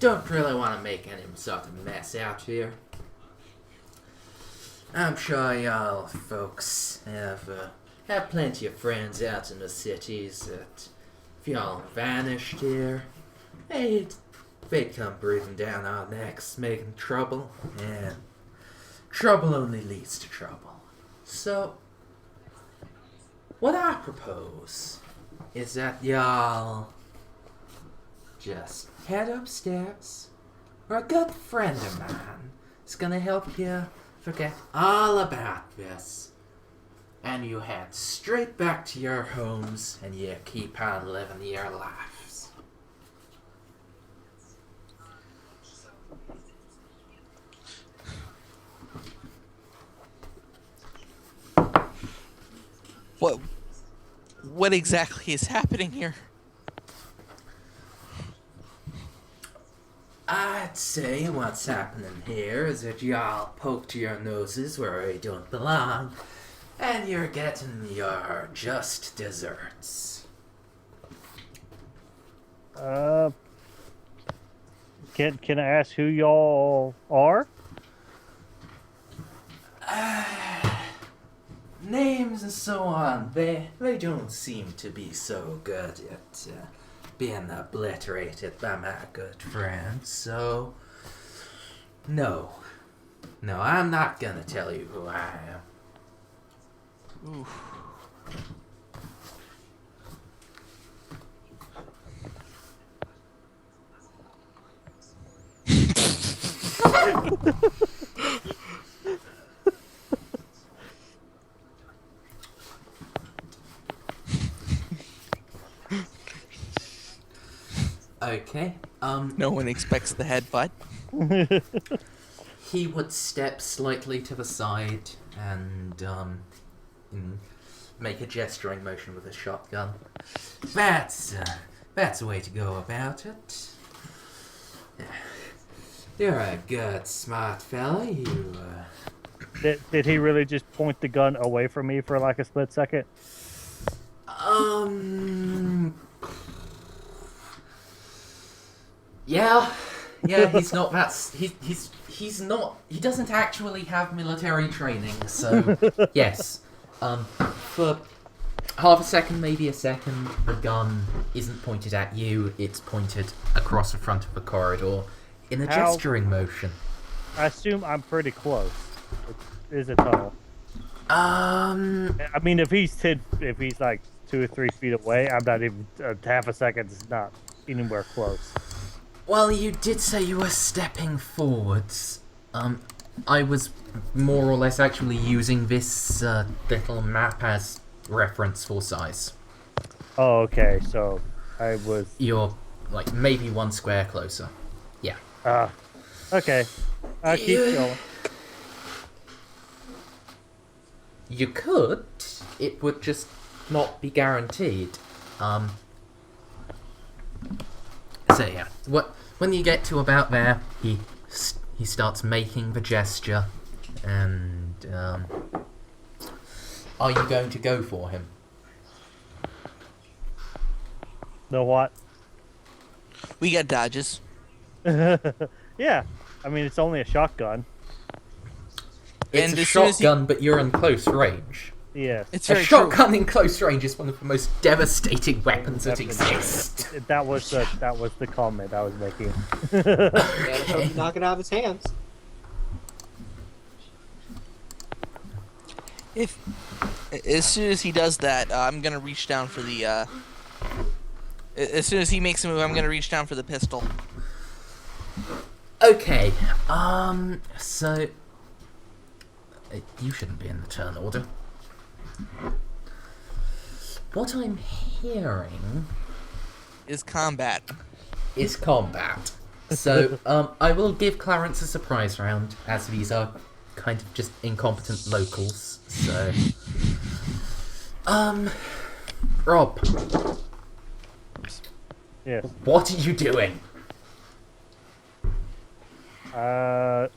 don't really want to make any sort of mess out here. I'm sure y'all folks have plenty of friends out in the cities that if y'all vanished here, they'd come breathing down our necks, making trouble, and trouble only leads to trouble. So, what I propose is that y'all just head upstairs, where a good friend of mine is gonna help you forget all about this, and you head straight back to your homes and you keep on living your lives. What exactly is happening here? I let's see what's happening here is that y'all poked your noses where you don't belong, and you're getting your just desserts. Can I ask who y'all are? Names and so on, they don't seem to be so good at being obliterated by my good friend, so no, I'm not gonna tell you who I am. Oof. Okay, No one expects the headbutt. he would step slightly to the side and make a gesturing motion with his shotgun. That's a way to go about it. You're a good, smart fella. You. Did he really just point the gun away from me for like a split second? Yeah, he's not that. He's not. He doesn't actually have military training, so yes. For half a second, maybe a second, the gun isn't pointed at you. It's pointed across the front of the corridor in a gesturing motion. I assume I'm pretty close. It is a tunnel. I mean, if he's like 2 or 3 feet away, I'm not even half a second. It's not anywhere close. Well, you did say you were stepping forwards. I was more or less actually using this little map as reference for size. Oh, okay. So I was. You're like maybe 1 square closer. Yeah. Okay. I'll keep going. You could. It would just not be guaranteed. So yeah, when you get to about there, he starts making the gesture, and are you going to go for him? Know what? We got dodges. Yeah. I mean, it's only a shotgun. It's And a as soon as shotgun, but you're in close range. Yes. It's A very true. shotgun in close range is one of the most devastating weapons that exist. That was the comment I was making. And knock it out of his hands. As soon as he does that, I'm gonna reach down for the. As soon as he makes a move, I'm gonna reach down for the pistol. Okay, so you shouldn't be in the turn order. What I'm hearing Is combat. is combat. So, I will give Clarence a surprise round, as these are kind of just incompetent locals. So, Rob, Yes. what are you doing? Well,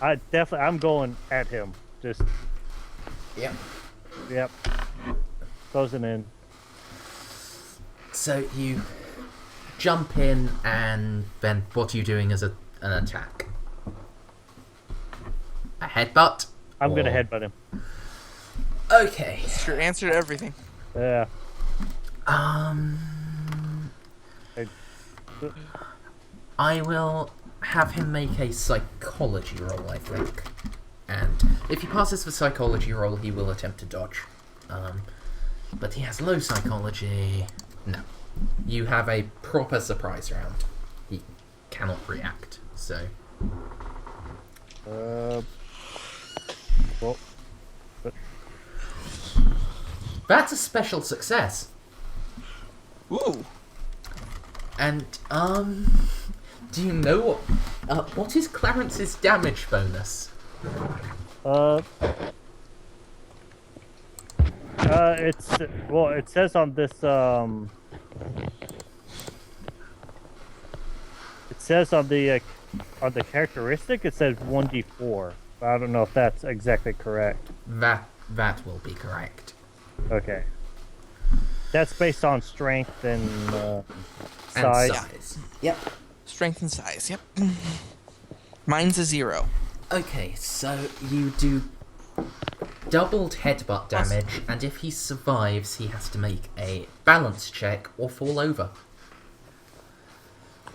I'm going at him. Just, Yeah. yep. Closing in. So you jump in, and then what are you doing as an attack? A headbutt? I'm gonna Or- headbutt him. Okay. It's your answer to everything. Yeah. I will have him make a psychology roll, I think. And if he passes the psychology roll, he will attempt to dodge. But he has low psychology. No. You have a proper surprise round. He cannot react, so... Well, That's a special success. Ooh. And, do you know what is Clarence's damage bonus? it says on this, says on the characteristic, it says 1d4. But I don't know if that's exactly correct. That will be correct. Okay. That's based on strength and And size. size. Yep. Strength and size. Yep. Mine's a 0. Okay, so you do doubled headbutt damage, and if he survives, he has to make a balance check or fall over.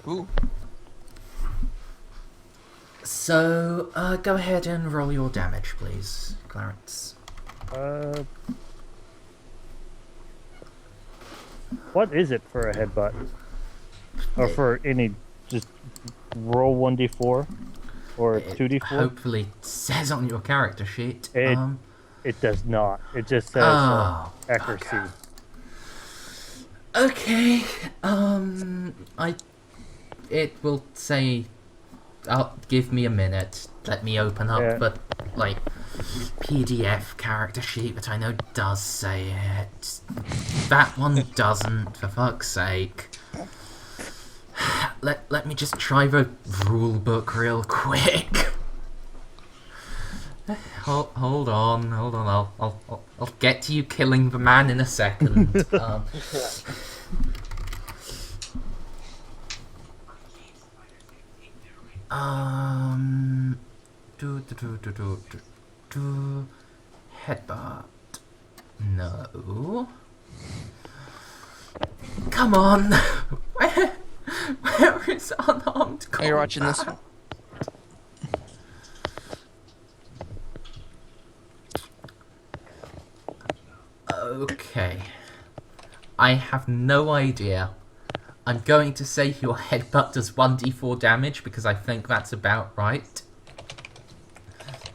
Ooh. So, go ahead and roll your damage, please, Clarence. What is it for a headbutt? Or for any, just roll 1d4? Or It 2d4? hopefully says on your character sheet. It does not. It just says Oh, accuracy. okay. It will say, give me a minute. Let me open up the, PDF character sheet, but I know does say it. That one doesn't, for fuck's sake. Let me just try the rule book real quick. Hold on. I'll get to you killing the man in a second. Headbutt. No. Come on. Where is unarmed combat? Oh, you're watching this one? Okay. I have no idea. I'm going to say your headbutt does 1d4 damage because I think that's about right.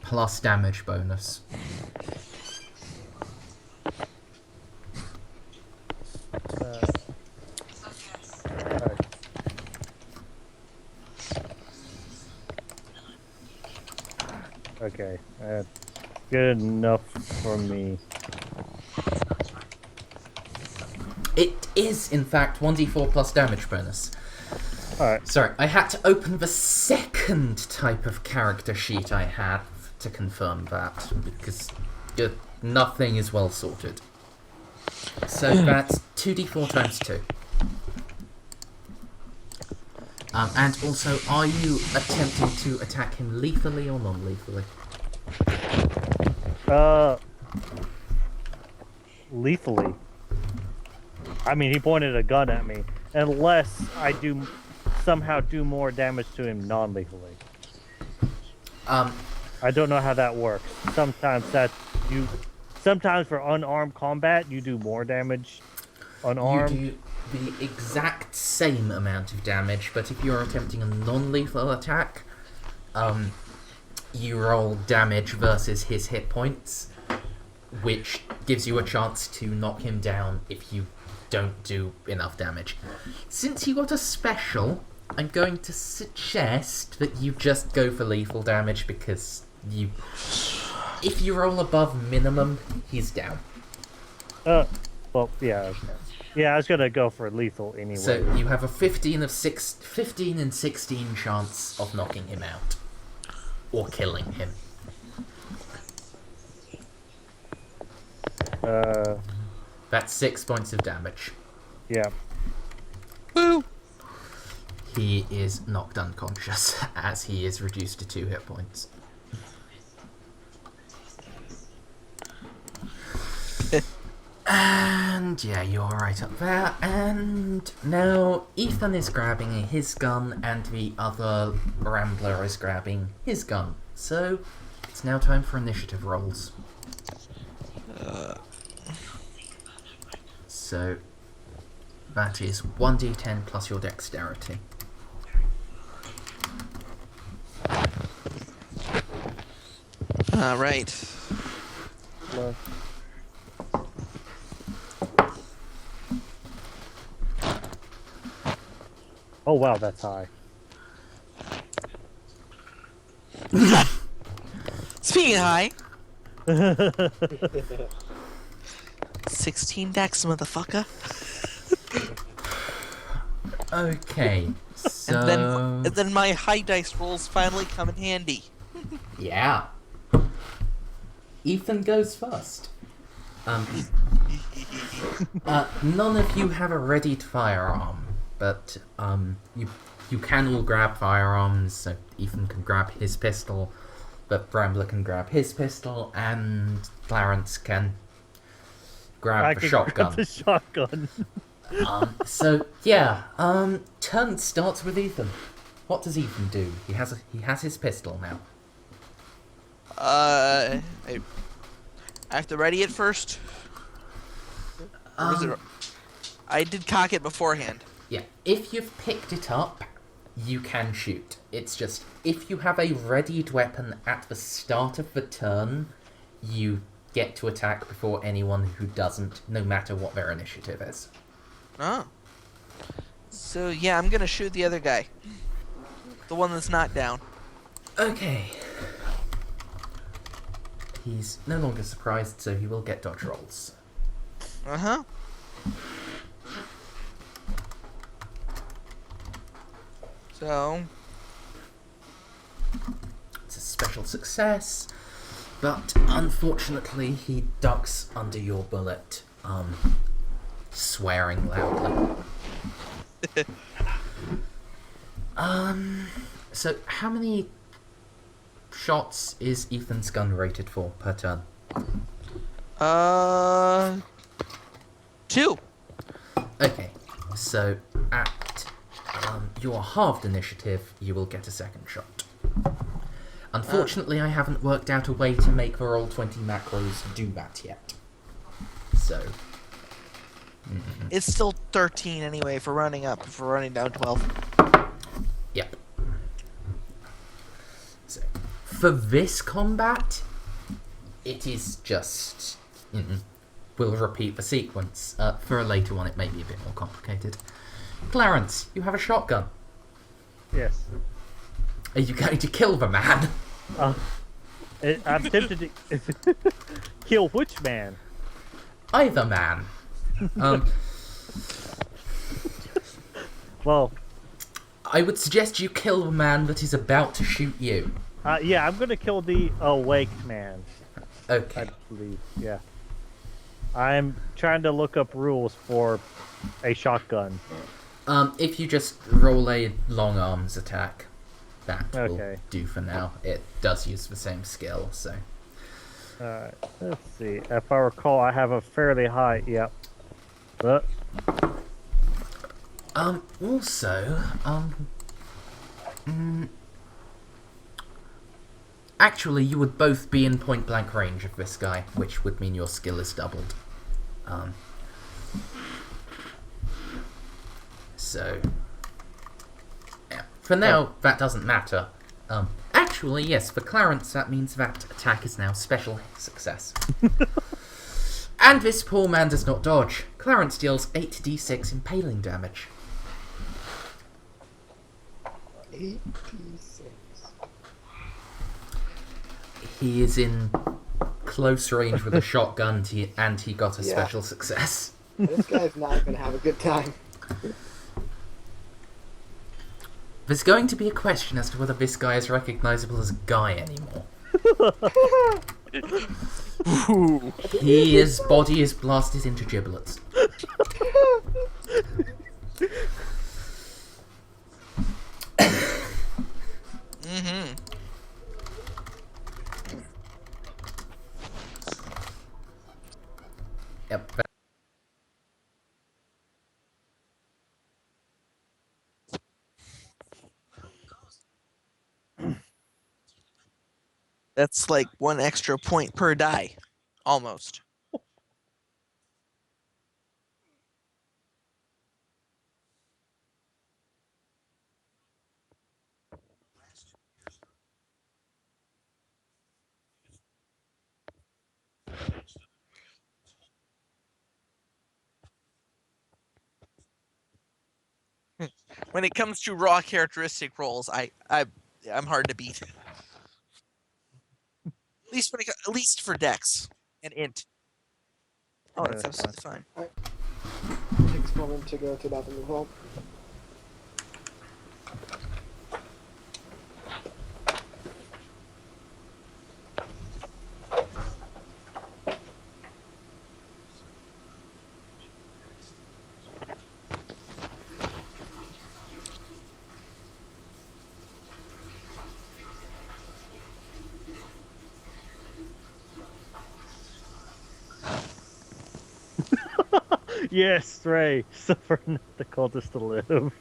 Plus damage bonus. Okay, that's good enough for me. It is, in fact, 1d4 plus damage bonus. Alright. Sorry, I had to open the second type of character sheet I had to confirm that, because nothing is well sorted. So that's 2d4 times 2. And also, are you attempting to attack him lethally or non-lethally? Lethally. I mean, he pointed a gun at me. Unless I somehow do more damage to him non-lethally. I don't know how that works. Sometimes for unarmed combat, you do more damage unarmed. You do the exact same amount of damage, but if you're attempting a non-lethal attack, you roll damage versus his hit points, which gives you a chance to knock him down if you don't do enough damage. Since you got a special, I'm going to suggest that you just go for lethal damage, because if you roll above minimum, he's down. Well, yeah, okay. Yeah, I was gonna go for lethal anyway. So you have a 15 and 16 chance of knocking him out. Or killing him. That's 6 points of damage. Yeah. Woo! He is knocked unconscious, as he is reduced to 2 hit points. And yeah, you're right up there. And now Ethan is grabbing his gun, and the other Rambler is grabbing his gun. So it's now time for initiative rolls. So that is 1d10 plus your dexterity. Right. Oh wow, that's high. Speaking high. 16 dex, motherfucker. Okay, So And then my high dice rolls finally come in handy. yeah, Ethan goes first. None of you have a readied firearm, but you can all grab firearms. So Ethan can grab his pistol, but Brambler can grab his pistol, and Clarence can grab the shotgun. Grab the shotgun. So yeah, turn starts with Ethan. What does Ethan do? He has his pistol now. I have to ready it first. Or is it? I did cock it beforehand. Yeah, if you've picked it up, you can shoot. It's just, if you have a readied weapon at the start of the turn, you get to attack before anyone who doesn't, no matter what their initiative is. Oh. So yeah, I'm gonna shoot the other guy. The one that's not down. Okay. He's no longer surprised, so he will get dodge rolls. Uh-huh. So... It's a special success, but unfortunately he ducks under your bullet, swearing loudly. So how many shots is Ethan's gun rated for per turn? 2. Okay, so at your halved initiative, you will get a second shot. Unfortunately, I haven't worked out a way to make the Roll20 macros do that yet. So... It's still 13 anyway for running up, for running down 12. Yep. So, for this combat, it is just... We'll repeat the sequence. For a later one, it may be a bit more complicated. Clarence, you have a shotgun. Yes. Are you going to kill the man? I'm tempted to kill which man? Either man. Well, I would suggest you kill the man that is about to shoot you. yeah, I'm gonna kill the awake man. Okay. I believe. Yeah. I'm trying to look up rules for a shotgun. If you just roll a long arms attack, that will Okay. do for now. It does use the same skill, so. Alright, let's see. If I recall, I have a fairly high. Yep. But Also, actually, you would both be in point blank range of this guy, which would mean your skill is doubled. So, yeah. For now, that doesn't matter. Actually, yes, for Clarence, that means that attack is now special success. And this poor man does not dodge. Clarence deals 8d6 impaling damage. 86. He is in close range with a shotgun, and he got a Yeah. special success. This guy's not gonna have a good time. There's going to be a question as to whether this guy is recognizable as Guy anymore. His body is blasted into giblets. Yep. That's like 1 extra point per die. Almost. When it comes to raw characteristic rolls, I'm hard to beat. At least for Dex and Int. Oh, that's absolutely fine. Takes a moment to go to the bathroom as well. Yes, Ray. Suffer not the cultist to live.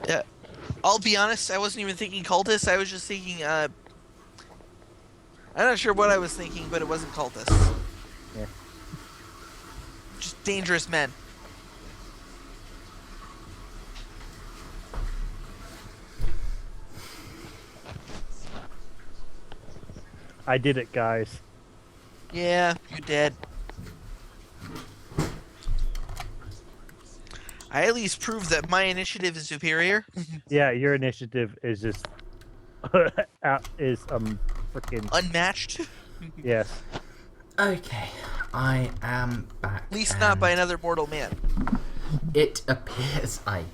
Yeah. I'll be honest, I wasn't even thinking cultists. I was just thinking, I'm not sure what I was thinking, but it wasn't cultists. Yeah. Just dangerous men. I did it, guys. Yeah, you did. I at least proved that my initiative is superior. Yeah, your initiative is just is freaking Unmatched. yes. Okay, I am back. At least not by and another mortal man. It appears I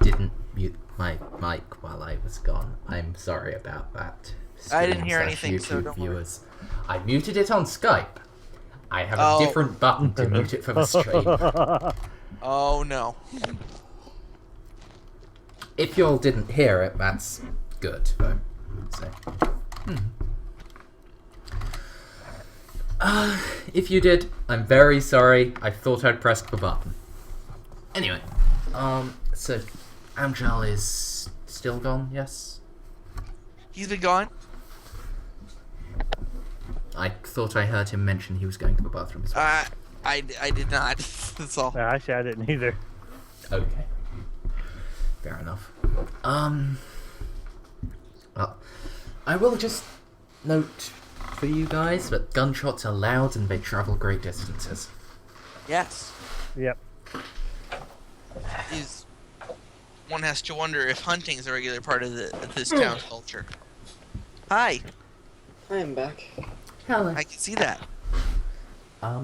didn't mute my mic while I was gone. I'm sorry about that. I didn't hear Stream/YouTube anything, so don't worry. viewers. I muted it on Skype. I have Oh. a different button to mute it for the stream. Oh no. If y'all didn't hear it, that's good, though. So, if you did, I'm very sorry. I thought I'd pressed the button. Anyway, so Amxal is still gone, yes? He's been gone? I thought I heard him mention he was going to the bathroom as well. I did not. That's all. Actually, I didn't either. Okay. Fair enough. Well, I will just note for you guys that gunshots are loud and they travel great distances. Yes. Yep. One has to wonder if hunting is a regular part of this town's culture. Hi. I'm back. Hello. I can see that. I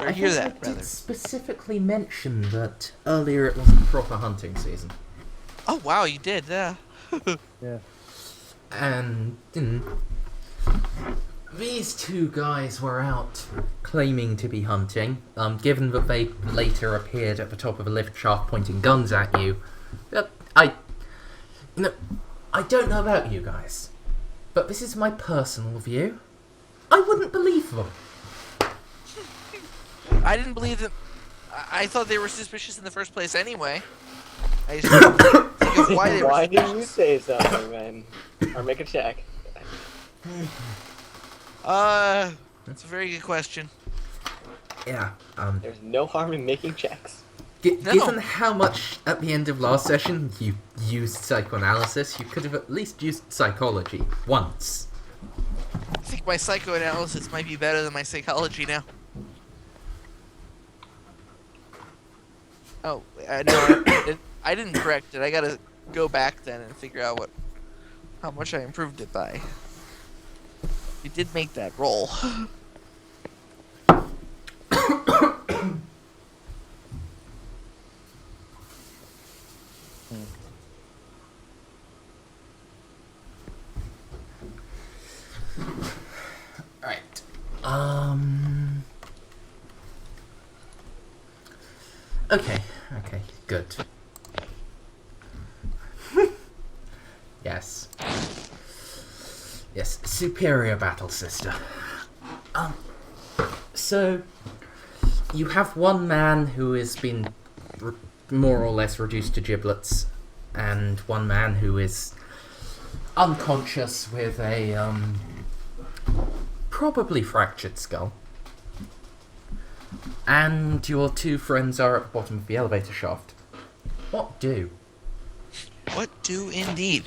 Or hear think that, I rather. did specifically mention that earlier it wasn't proper hunting season. Oh wow, you did. Yeah. Yeah. And these two guys were out claiming to be hunting. Given that they later appeared at the top of a lift shaft pointing guns at you, I don't know about you guys, but this is my personal view. I wouldn't believe them. I didn't believe them. I thought they were suspicious in the first place anyway. I just didn't think of why they were Why did you suspicious. say something, man? Or make a check. That's a very good question. Yeah. There's no harm in making checks. No. Given how much at the end of last session you used psychoanalysis, you could have at least used psychology once. I think my psychoanalysis might be better than my psychology now. Oh, no, I didn't correct it. I gotta go back then and figure out how much I improved it by. You did make that roll. Right. Okay, good. Yes. Yes, superior battle sister. So, you have one man who has been more or less reduced to giblets, and one man who is unconscious with a, probably fractured skull. And your two friends are at the bottom of the elevator shaft. What do? What do indeed?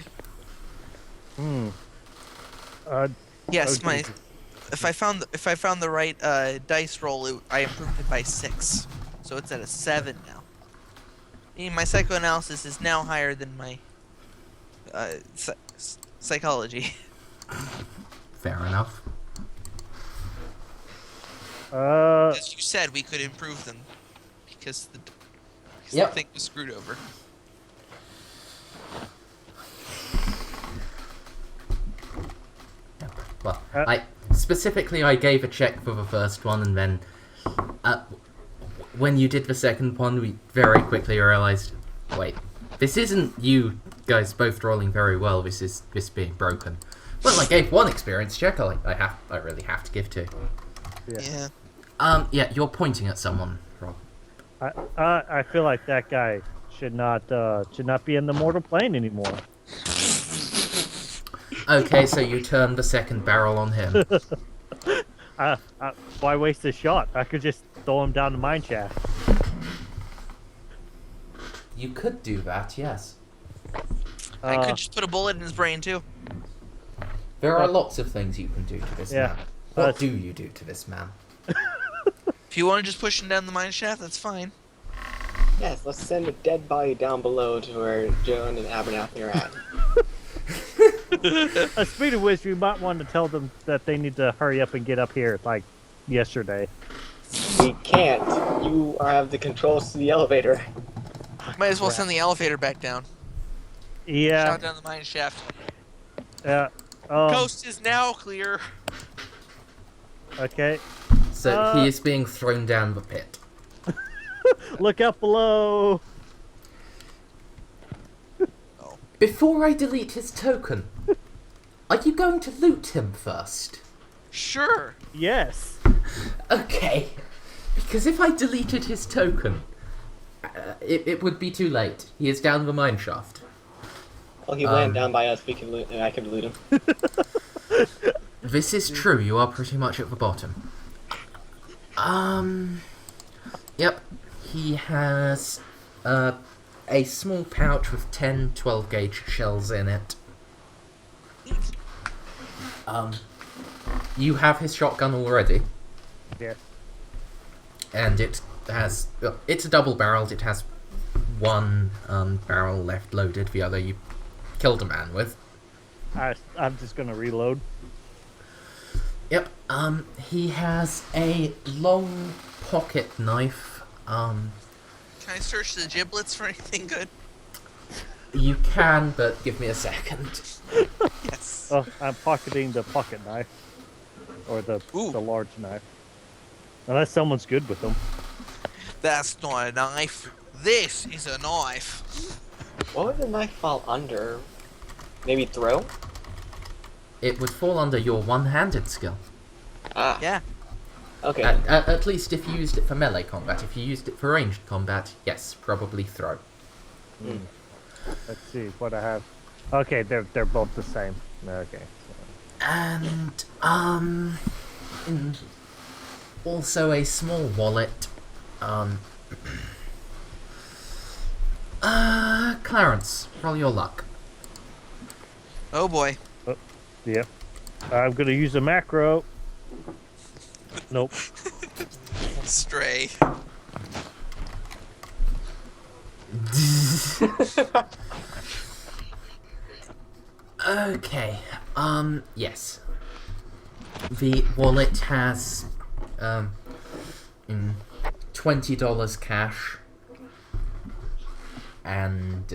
Yes, Oh, my. Jesus. If I found the right dice roll, I improved it by 6, so it's at a 7 now. Meaning my psychoanalysis is now higher than my psychology. Fair enough. As you said, we could improve them because the thing was screwed over. Well, I gave a check for the first one, and then when you did the second one, we very quickly realized, wait, this isn't you guys both rolling very well. This is being broken. Well, I gave one experience check. I really have to give two. Yeah. Yeah. You're pointing at someone, Rob. I feel like that guy should not be in the mortal plane anymore. Okay, so you turn the second barrel on him. Why waste a shot? I could just throw him down the mine shaft. You could do that, yes. I could just put a bullet in his brain too. There are lots of things you can do to this Yeah. man. What do you do to this man? If you want to just push him down the mine shaft, that's fine. Yes, let's send a dead body down below to where Joan and Abernathy are at. Speaking of which, we might want to tell them that they need to hurry up and get up here, like yesterday. We can't. You have the controls to the elevator. Might as well send the elevator back down. Yeah. Shot down the mine shaft. Yeah. Coast is now clear. Okay. So he is being thrown down the pit. Look out below. Before I delete his token, are you going to loot him first? Sure. Yes. Okay. Because if I deleted his token, it would be too late. He is down the mine shaft. Well, he landed down by us. We can loot, and I can loot him. This is true. You are pretty much at the bottom. Yep. He has a small pouch with 10 12 gauge shells in it. You have his shotgun already. Yes. And it has... it's a double-barreled. It has one barrel left loaded. The other you killed a man with. I'm just gonna reload. Yep. He has a long pocket knife. Can I search the giblets for anything good? You can, but give me a second. Yes. Oh, I'm pocketing the pocket knife. Or the large knife. Unless someone's good with them. That's not a knife. This is a knife. What would the knife fall under? Maybe throw? It would fall under your one-handed skill. Ah, Yeah. okay. At least if you used it for melee combat. If you used it for ranged combat, yes, probably throw. Let's see what I have. Okay, they're both the same. Okay. And, also a small wallet. Clarence, roll your luck. Oh boy. Yep. I'm gonna use a macro. Nope. Stray. Okay, yes. The wallet has, $20 cash and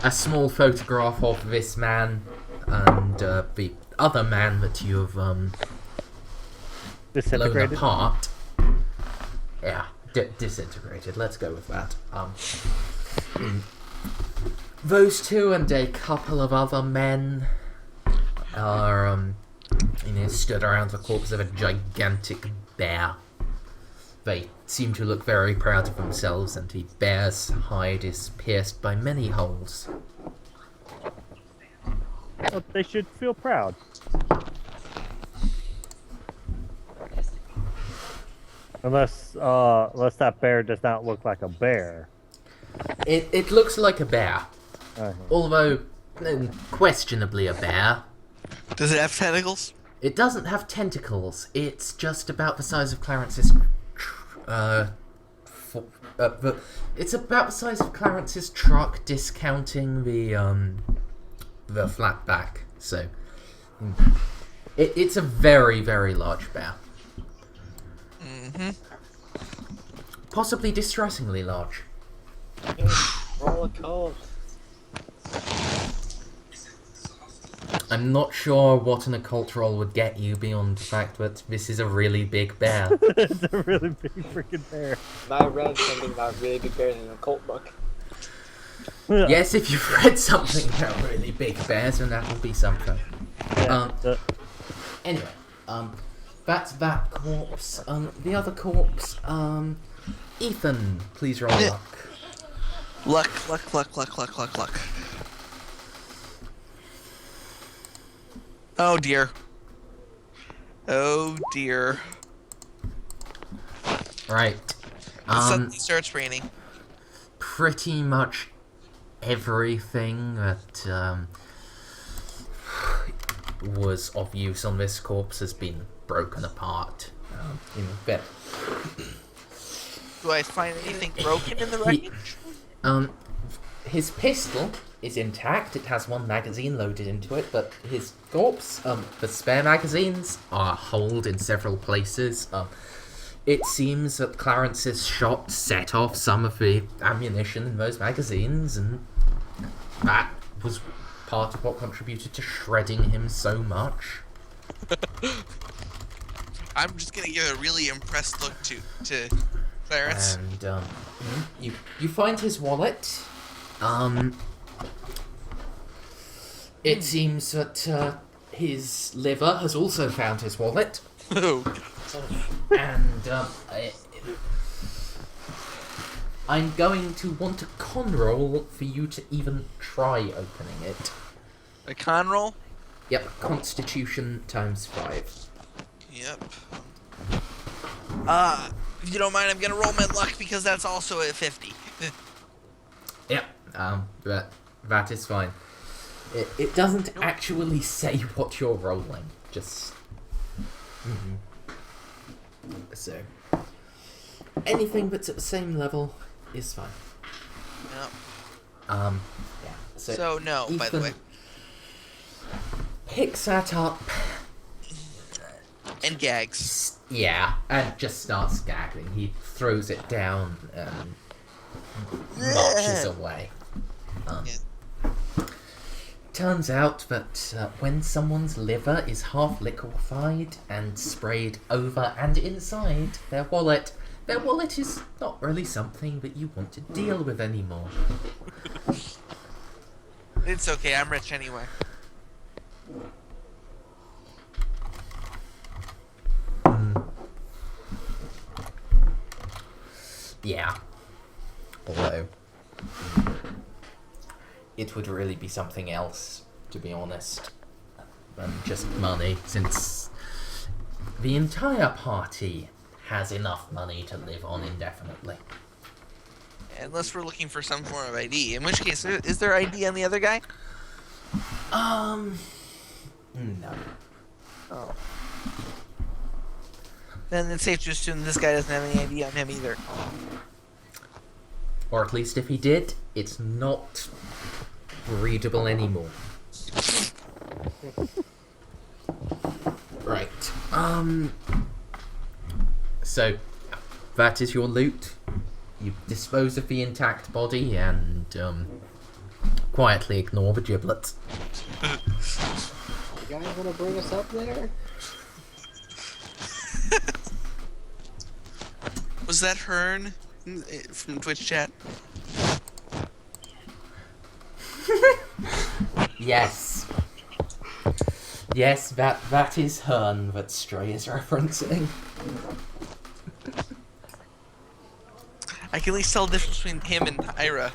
a small photograph of this man and the other man that you have blown Disintegrated. apart. Yeah, disintegrated. Let's go with that. Those two and a couple of other men are stood around the corpse of a gigantic bear. They seem to look very proud of themselves, and the bear's hide is pierced by many holes. Well, they should feel proud. Unless that bear does not look like a bear. It looks like a bear, Uh-huh. although questionably a bear. Does it have tentacles? It doesn't have tentacles. It's just about the size of Clarence's. It's about the size of Clarence's truck, discounting the flat back. So, it's a very, very large bear. Mm-hmm. Possibly distressingly large. Roll a code. I'm not sure what an occult roll would get you beyond the fact that this is a really big bear. It's a really big freaking bear. I read something about really big bears in a cult book. Yes, if you've read something about really big bears, then that will be something. Yeah, Anyway, that's that corpse. The other corpse, Ethan, please roll luck. Luck. Oh dear. Oh dear. Right. It suddenly starts raining. Pretty much everything that was of use on this corpse has been broken apart. In bed. Do I find anything broken in the wreckage? His pistol is intact. It has one magazine loaded into it, but his corpse, the spare magazines are holed in several places. It seems that Clarence's shot set off some of the ammunition in those magazines, and that was part of what contributed to shredding him so much. I'm just gonna give a really impressed look to Clarence. And you find his wallet. It seems that his liver has also found his wallet. Oh. And I'm going to want a con roll for you to even try opening it. A con roll? Yep, Constitution times 5. Yep. If you don't mind, I'm gonna roll my luck because that's also a 50. Yep, that is fine. It doesn't actually say what you're rolling, just... So, anything that's at the same level is fine. Yep. Yeah. So no, Ethan by the way. picks that up. And gags. Yeah, and just starts gagging. He throws it down and marches away. Turns out that when someone's liver is half liquefied and sprayed over and inside their wallet is not really something that you want to deal with anymore. It's okay, I'm rich anyway. Yeah. Although, it would really be something else, to be honest, than just money, since the entire party has enough money to live on indefinitely. Unless we're looking for some form of ID. In which case, is there ID on the other guy? No. Oh. Then it's safe to assume this guy doesn't have any ID on him either. Or at least if he did, it's not readable anymore. Right. So, that is your loot. You dispose of the intact body and, quietly ignore the giblets. You guys want to bring us up there? Was that Hearn from Twitch chat? Yes. Yes, that is Hearn that Stray is referencing. I can at least tell the difference between him and Tyra.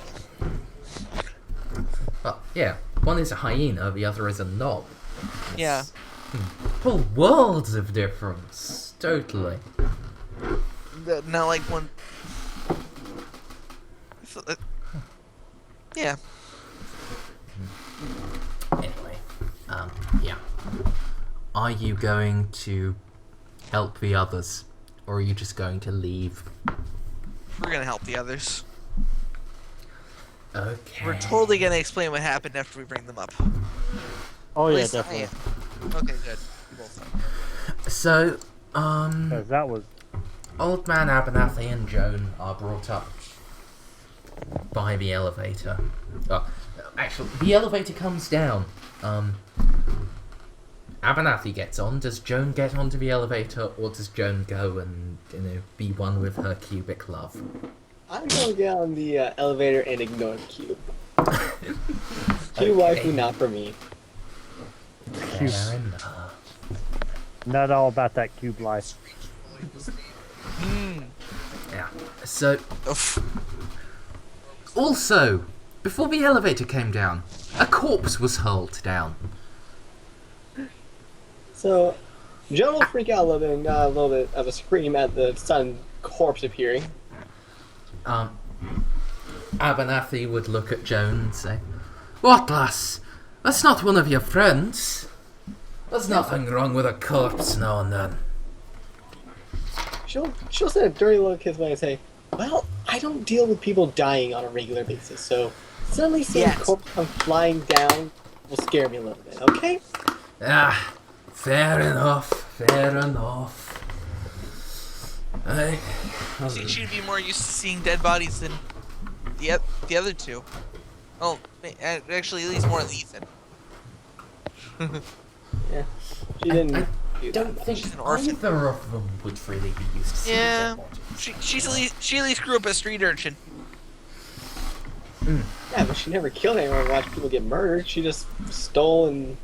Well, yeah, one is a hyena, the other is a knob. Yeah. Whole worlds of difference. Totally. Not like one. Yeah. Anyway, yeah. Are you going to help the others, or are you just going to leave? We're gonna help the others. Okay. We're totally gonna explain what happened after we bring them up. Oh At yeah, least I definitely. am. Okay, good. You both are. So, 'Cause that was Old Man Abernathy and Joan are brought up by the elevator. Oh, actually, the elevator comes down. Abernathy gets on. Does Joan get onto the elevator, or does Joan go and, be one with her cubic love? I'm going to get on the elevator and ignore the cube. Cute Okay. waifu, not for me. Fair enough. Not all about that cube life. Yeah. So, Oof. also, before the elevator came down, a corpse was hurled down. So, Joan will freak out a little bit and got a little bit of a scream at the sudden corpse appearing. Abernathy would look at Joan and say, "What, lass? That's not one of your friends. There's nothing wrong with a corpse now and then." She'll send a dirty look his way and say, "Well, I don't deal with people dying on a regular basis, so suddenly seeing Yes. a corpse come flying down will scare me a little bit, okay?" Ah, fair enough, fair enough. I See, she'd be more used to seeing dead bodies than the other two. Oh, actually, at least more than Ethan. Yeah. She didn't I do that don't much. think She's an orphan. either of them would really be used to seeing Yeah. dead bodies. She at least grew up a street urchin. Yeah, but she never killed anyone and watched people get murdered. She just stole and...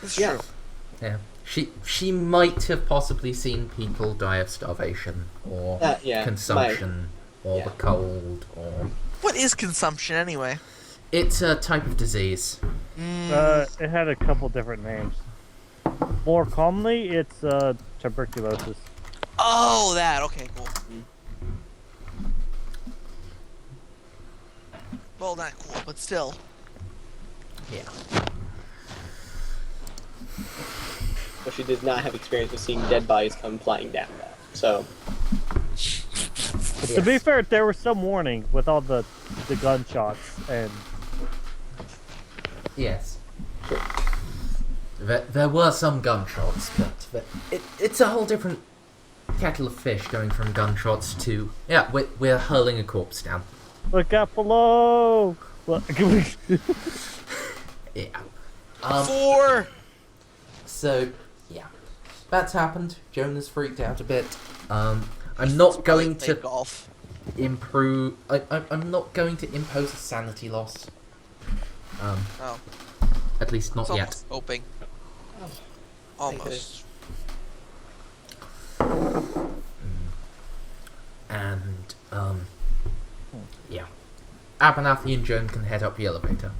That's Yeah. true. Yeah, she might have possibly seen people die of starvation or yeah, consumption or yeah. the cold or. What is consumption anyway? It's a type of disease. It had a couple different names. More commonly, it's tuberculosis. Oh, that. Okay, cool. Well, not cool, but still. Yeah. But she did not have experience with seeing dead bodies come flying down. So, To be fair, there was some warning with all the gunshots and Yes. There were some gunshots, but it's a whole different kettle of fish going from gunshots to we're hurling a corpse down. look out below. Well, Yeah. 4. So yeah, that's happened. Joan has freaked out a bit. I'm not going Play to golf. improve. I'm not going to impose a sanity loss. Oh, At least not it's yet. almost hoping. Almost. And yeah, Abernathy and Joan can head up the elevator.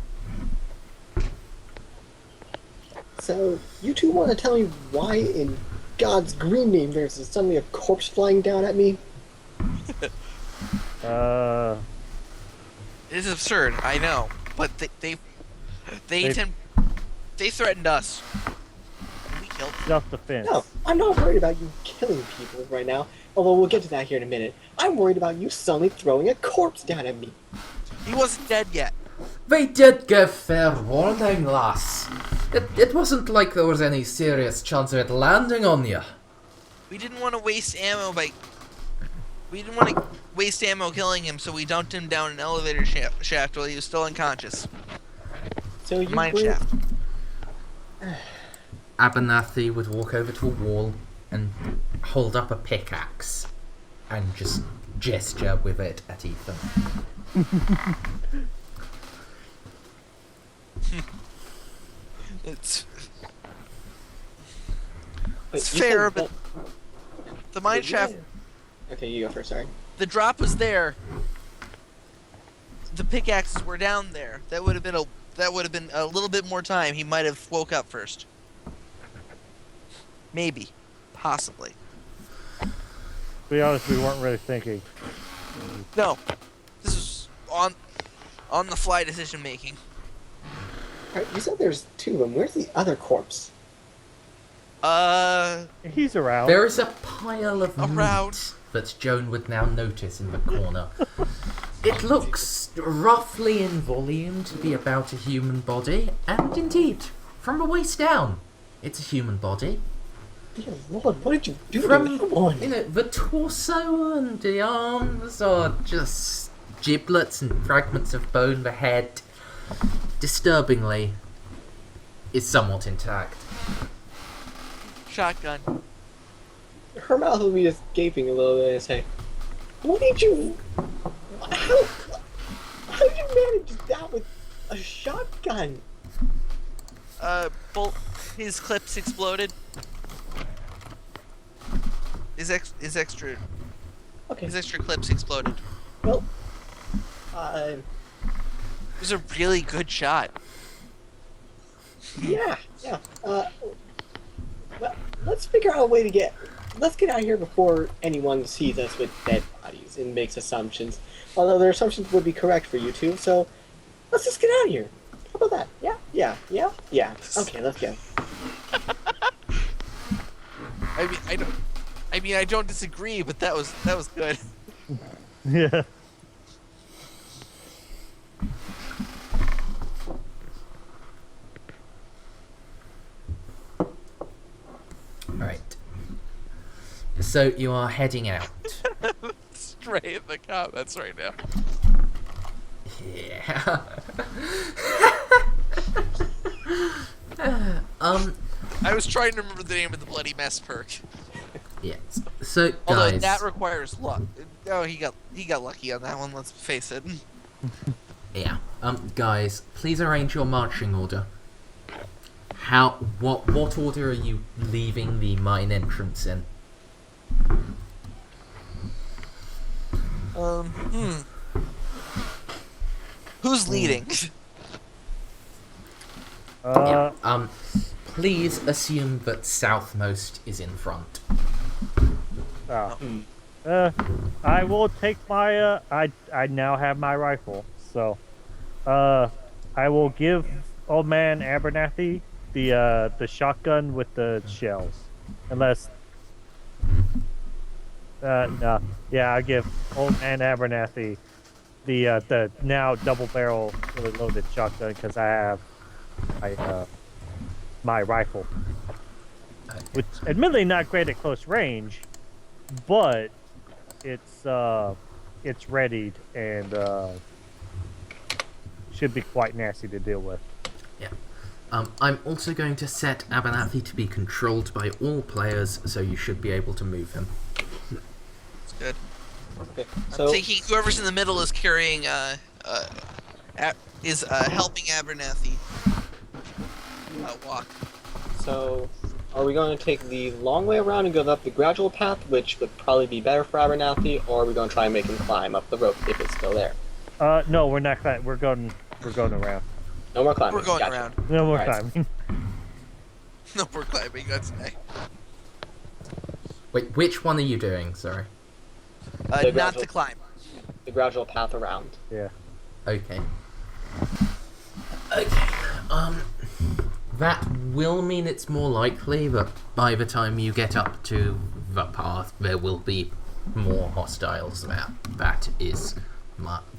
so you two want to tell me why in God's green name there's suddenly a corpse flying down at me? It is absurd, I know, but they threatened us. We killed them. self-defense. No, I'm not worried about you killing people right now, although we'll get to that here in a minute. I'm worried about you suddenly throwing a corpse down at me. He wasn't dead yet. They did give fair warning, lass. It wasn't like there was any serious chance of it landing on you. We didn't want to waste ammo We didn't want to waste ammo killing him, so we dumped him down an elevator shaft while he was still unconscious. So you Mine bring- shaft. Abernathy would walk over to a wall and hold up a pickaxe and just gesture with it at Ethan. It's Wait, it's you fair, said but the mine shaft, Okay, you go first, sorry. the drop was there. The pickaxes were down there. That would have been a little bit more time. He might have woke up first. Maybe, possibly. To be honest, we weren't really thinking. No, this is on the fly decision making. Alright, you said there's two of them. Where's the other corpse? He's around. There is a pile of Around. meat that Joan would now notice in the corner. It looks roughly in volume to be about a human body, and indeed, from the waist down, it's a human body. Dear Lord, what did you do From to that one? the torso and the arms are just giblets and fragments of bone. The head, disturbingly, is somewhat intact. Shotgun. Her mouth will be just gaping a little bit and say, "What did you... How did you manage that with A shotgun. His clips exploded. His extra Okay. clips exploded. Well, It was a really good shot. yeah. Well, let's figure out a way to let's get out of here before anyone sees us with dead bodies and makes assumptions. Although their assumptions would be correct for you two, so let's just get out of here. How about that? Yeah. Okay, let's go. I don't disagree, but that was good. Yeah. Right. So you are heading out. Straight in the comments right now. Yeah. I was trying to remember the name of the bloody mess perk. Yes. So Although guys, that requires luck. Oh, he got lucky on that one. Let's face it. yeah. Guys, please arrange your marching order. What order are you leaving the mine entrance in? Who's leading? Yeah. Please assume that southmost is in front. I will take my. I now have my rifle, so I will give Old Man Abernathy the shotgun with the shells, unless. No. Yeah, I give Old Man Abernathy the now double barrel fully loaded shotgun because I have my rifle, which admittedly not great at close range, but it's readied and should be quite nasty to deal with. Yeah. I'm also going to set Abernathy to be controlled by all players, so you should be able to move him. That's good. Okay. I'm So thinking whoever's in the middle is carrying helping Abernathy walk. So, are we going to take the long way around and go up the gradual path, which would probably be better for Abernathy, or are we going to try and make him climb up the rope if it's still there? No, we're not. We're going around. No more climbing. We're going Gotcha. around. No more Alright. climbing. No, we're climbing. That's nice. Wait, which one are you doing? Sorry. The Not gradual- to climb. The gradual path around. Yeah. Okay. Okay. That will mean it's more likely that by the time you get up to the path, there will be more hostiles there. That is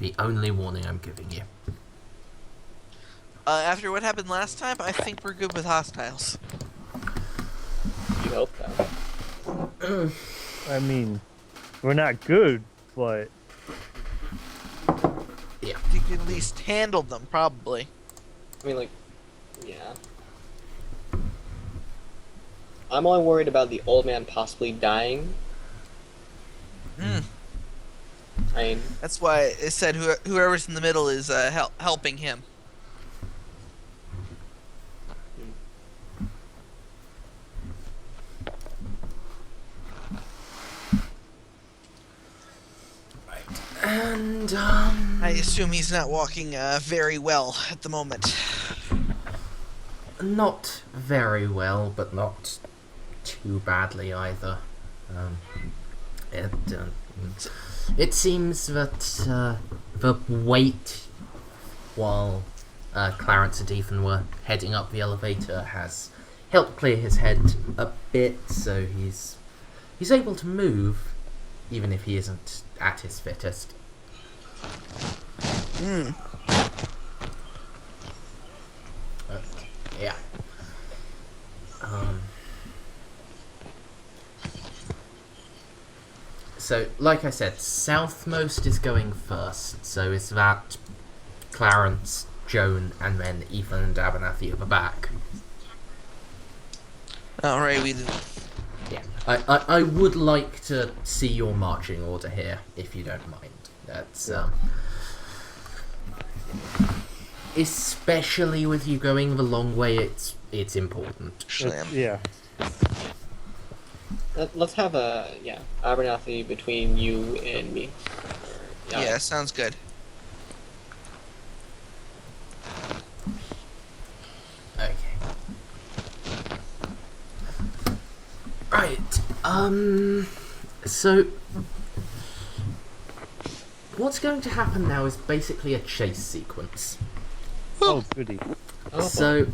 the only warning I'm giving you. After what happened last time, I think we're good with hostiles. You hope so. I mean, we're not good, but Yeah. You can at least handle them, probably. I mean, yeah. I'm only worried about the old man possibly dying. I mean, That's why it said whoever's in the middle is helping him. And I assume he's not walking very well at the moment. not very well, but not too badly either. It seems that the wait while Clarence and Ethan were heading up the elevator has helped clear his head a bit, so he's able to move, even if he isn't at his fittest. Yeah. So, like I said, southmost is going first, so it's that Clarence, Joan, and then Ethan and Abernathy at the back. Alright, we did. Yeah. I would like to see your marching order here, if you don't mind. That's, Especially with you going the long way, it's important. Slam. Yeah. Let's have a Abernathy between you and me. Yeah, sounds good. Okay. Right. So what's going to happen now is basically a chase sequence. Oh, goody. So,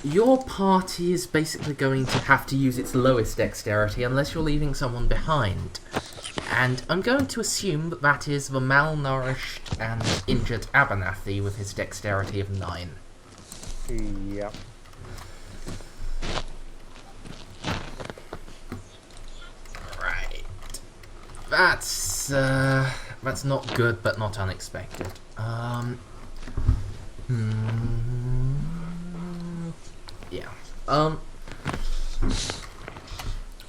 your party is basically going to have to use its lowest dexterity unless you're leaving someone behind. And I'm going to assume that that is the malnourished and injured Abernathy with his dexterity of 9. Yep. Right. That's not good, but not unexpected. Yeah.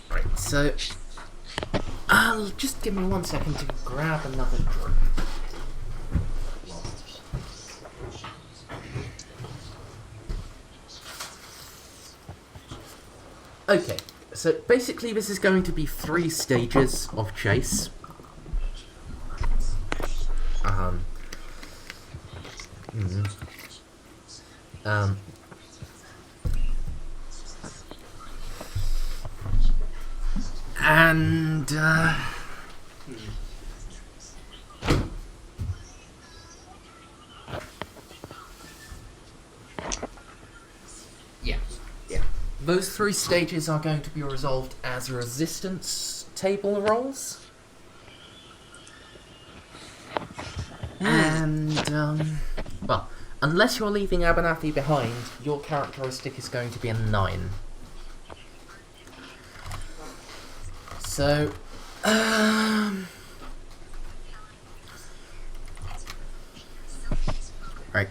Right, so just give me 1 second to grab another drink. Okay, so basically this is going to be 3 stages of chase. And yeah. Those 3 stages are going to be resolved as resistance table rolls. And, well, unless you're leaving Abernathy behind, your characteristic is going to be a 9. So, right.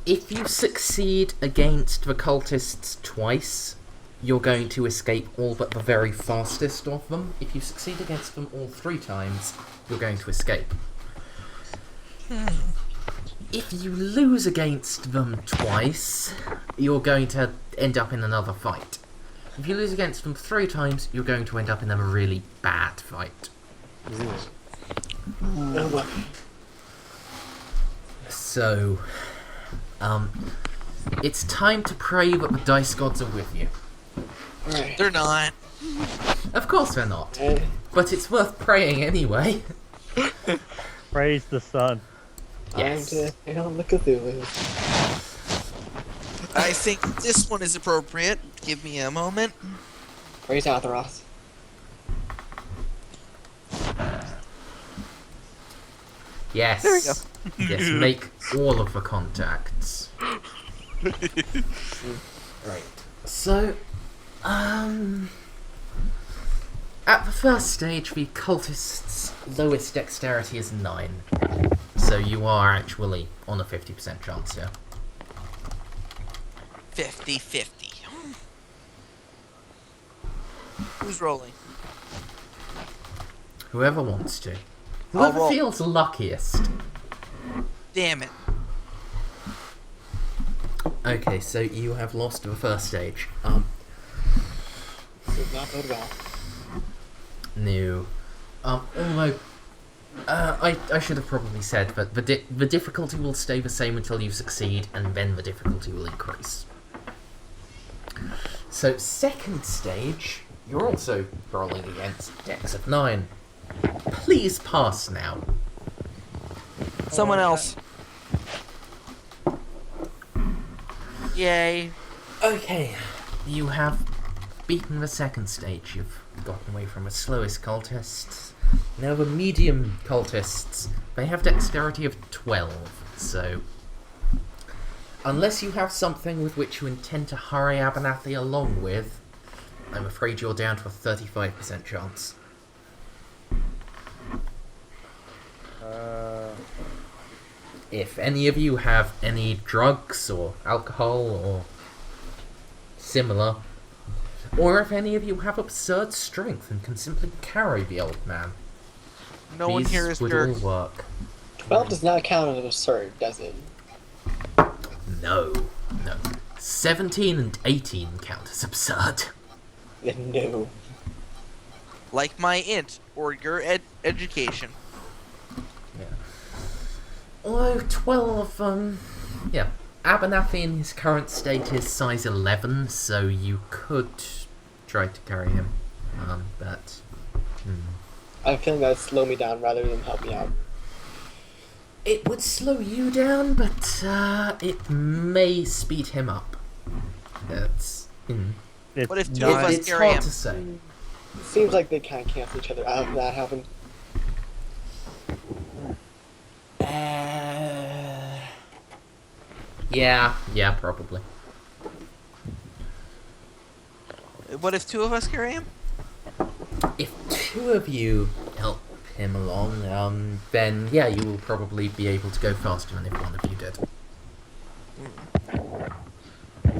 If you succeed against the cultists twice, you're going to escape all but the very fastest of them. If you succeed against them all 3 times, you're going to escape. If you lose against them twice, you're going to end up in another fight. If you lose against them 3 times, you're going to end up in a really bad fight. So, it's time to pray that the dice gods are with you. Alright. They're not. Of course they're not, but it's worth praying anyway. Praise the sun. Yes. Time to hail the Cthulhu. I think this one is appropriate. Give me a moment. Praise Atheroth. Yes. There we go. Yes, make all of the contacts. Right. So, at the first stage, the cultist's lowest dexterity is 9. So you are actually on a 50% chance here. 50-50. Who's rolling? Whoever wants to. I'll Whoever roll. feels luckiest. Damn it. Okay, so you have lost the first stage. This does not bode well. No. Although, I should have probably said that the difficulty will stay the same until you succeed, and then the difficulty will increase. So, second stage, you're also rolling against Dex of 9. Please pass now. Someone else. Yay. Okay, you have beaten the second stage. You've gotten away from the slowest cultists. Now the medium cultists, they have dexterity of 12, so unless you have something with which you intend to hurry Abernathy along with, I'm afraid you're down to a 35% chance. If any of you have any drugs or alcohol or similar, or if any of you have absurd strength and can simply carry the old man, No one these here is would jerks. all work. 12 does not count as absurd, does it? No. 17 and 18 count as absurd. No. Like my int or your education. Although 12, yeah. Abernathy in his current state is size 11, so you could try to carry him. But... I have a feeling that would slow me down rather than help me out. It would slow you down, but it may speed him up. That's... It's What if two not- of us it's carry hard him? to say. It seems like they kind of cancel each other out if that happened. Yeah, probably. What if two of us carry him? If two of you help him along, then yeah, you will probably be able to go faster than if one of you did.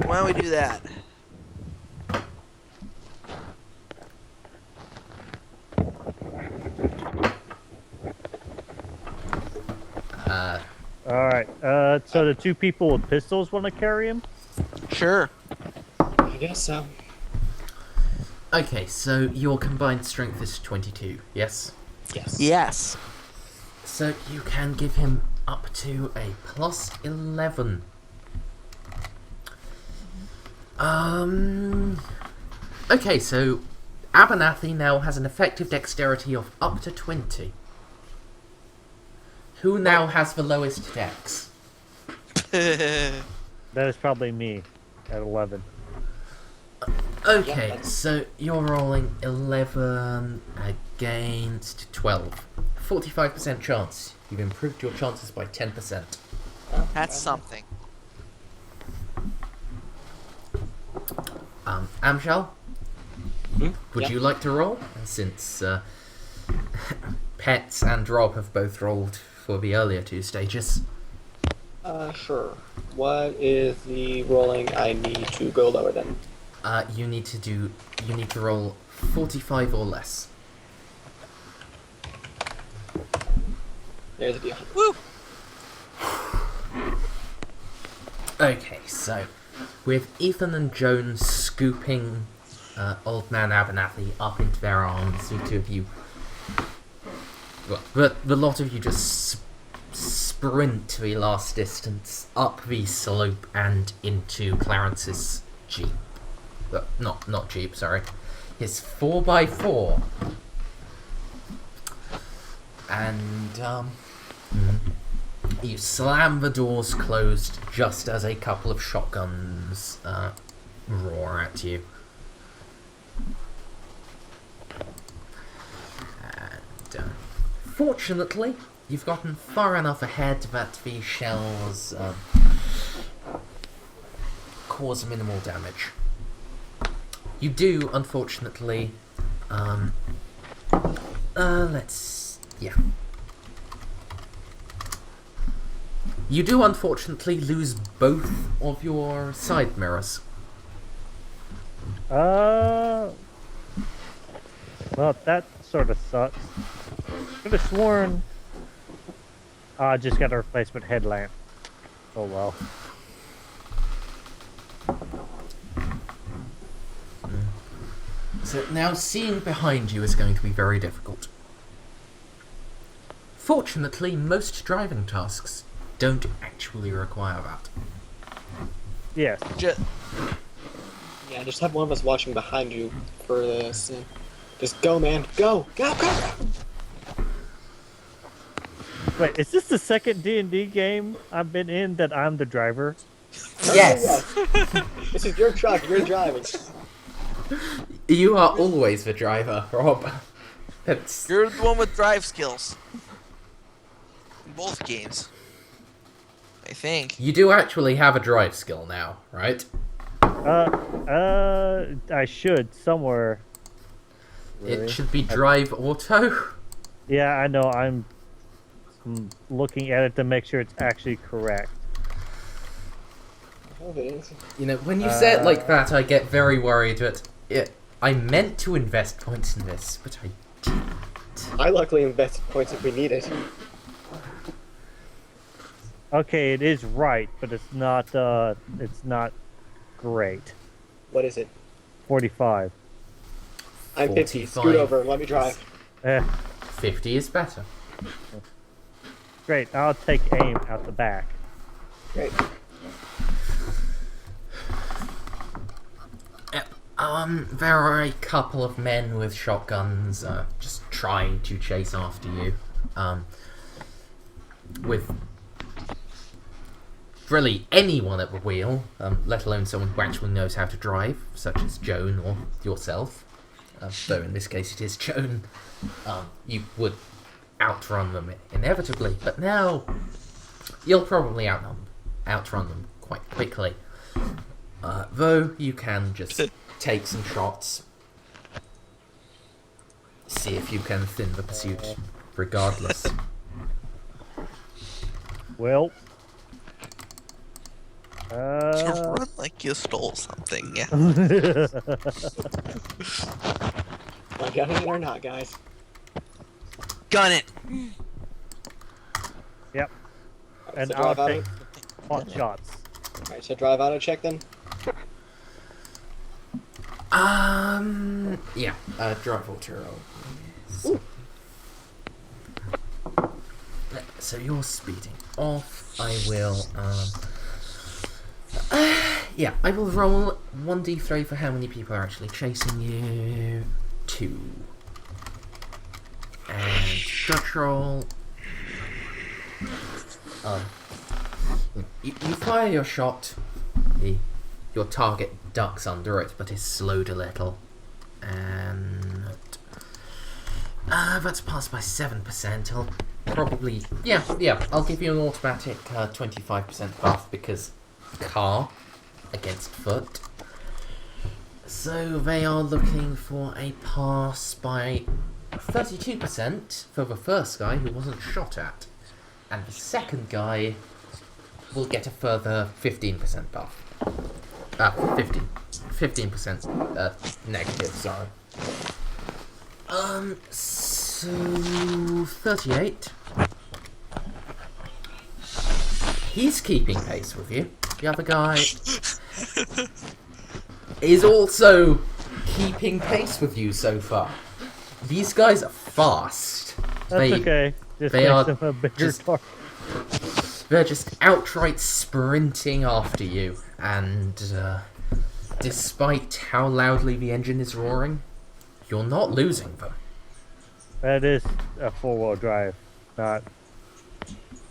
Why don't we do that? Alright, so the two people with pistols want to carry him? Sure. I guess so. Okay, so your combined strength is 22, yes? Yes. Yes. So you can give him up to a plus 11. Okay, so Abernathy now has an effective dexterity of up to 20. Who now has the lowest dex? That is probably me at 11. Okay, Yeah. so you're rolling 11 against 12. 45% chance. You've improved your chances by 10%. That's something. Amxal, would Yeah. you like to roll? Since Pets and Rob have both rolled for the earlier two stages. Sure. What is the rolling I need to go lower than? You need to roll 45 or less. There's a deal. Woo! Okay, so with Ethan and Joan scooping Old Man Abernathy up into their arms, the two of you, well, but the lot of you just sprint to the last distance up the slope and into Clarence's jeep. Well, not jeep, sorry, his 4x4. And you slam the doors closed just as a couple of shotguns roar at you. And fortunately, you've gotten far enough ahead that the shells cause minimal damage. You do, unfortunately, You do unfortunately lose both of your side mirrors. Well, that sort of sucks. Could have sworn I just got a replacement headlamp. Oh well. So now seeing behind you is going to be very difficult. Fortunately, most driving tasks don't actually require that. Yes. Yeah, just have one of us watching behind you for this. Just go, man. Go! Go, go, go! Wait, is this the second D&D game I've been in that I'm the driver? Yes! This is your truck, you're driving. You are always the driver, Rob. That's... You're the one with drive skills. In both games. I think. You do actually have a drive skill now, right? I should somewhere. Really? It should be drive auto. Yeah, I know. I'm looking at it to make sure it's actually correct. Oh, it is. You know, when you say it like that, I get very worried that I meant to invest points in this, but I didn't. I luckily invested points if we need it. Okay, it is right, but it's not great. What is it? 45. I'm 50. 45. Scoot over. Let me drive. 50 is better. Great. I'll take aim out the back. Great. Yep. There are a couple of men with shotguns just trying to chase after you. With really anyone at the wheel, let alone someone who actually knows how to drive, such as Joan or yourself. Though in this case it is Joan. You would outrun them inevitably, but now you'll probably outrun them quite quickly. Though you can just take some shots, see if you can thin the pursuit regardless. Well, You run like you stole something, yeah. Am I gunning it or not, guys? Gun it! yep. Alright, And so I'll drive take auto. hot shots. Alright, so drive auto check then. Yeah, drive auto roll. Ooh. So you're speeding off. I will, yeah, I will roll 1d3 for how many people are actually chasing you. 2. And dodge roll. You fire your shot. Your target ducks under it, but is slowed a little. And that's passed by 7%. I'll probably, yeah, I'll give you an automatic 25% buff because car against foot. So they are looking for a pass by 32% for the first guy who wasn't shot at, and the second guy will get a further 15% buff. 15% negative, sorry. So 38. He's keeping pace with you. The other guy is also keeping pace with you so far. These guys are fast. That's okay. Just they make are them a bigger just- target. They're just outright sprinting after you, and despite how loudly the engine is roaring, you're not losing them. That is a four-wheel drive.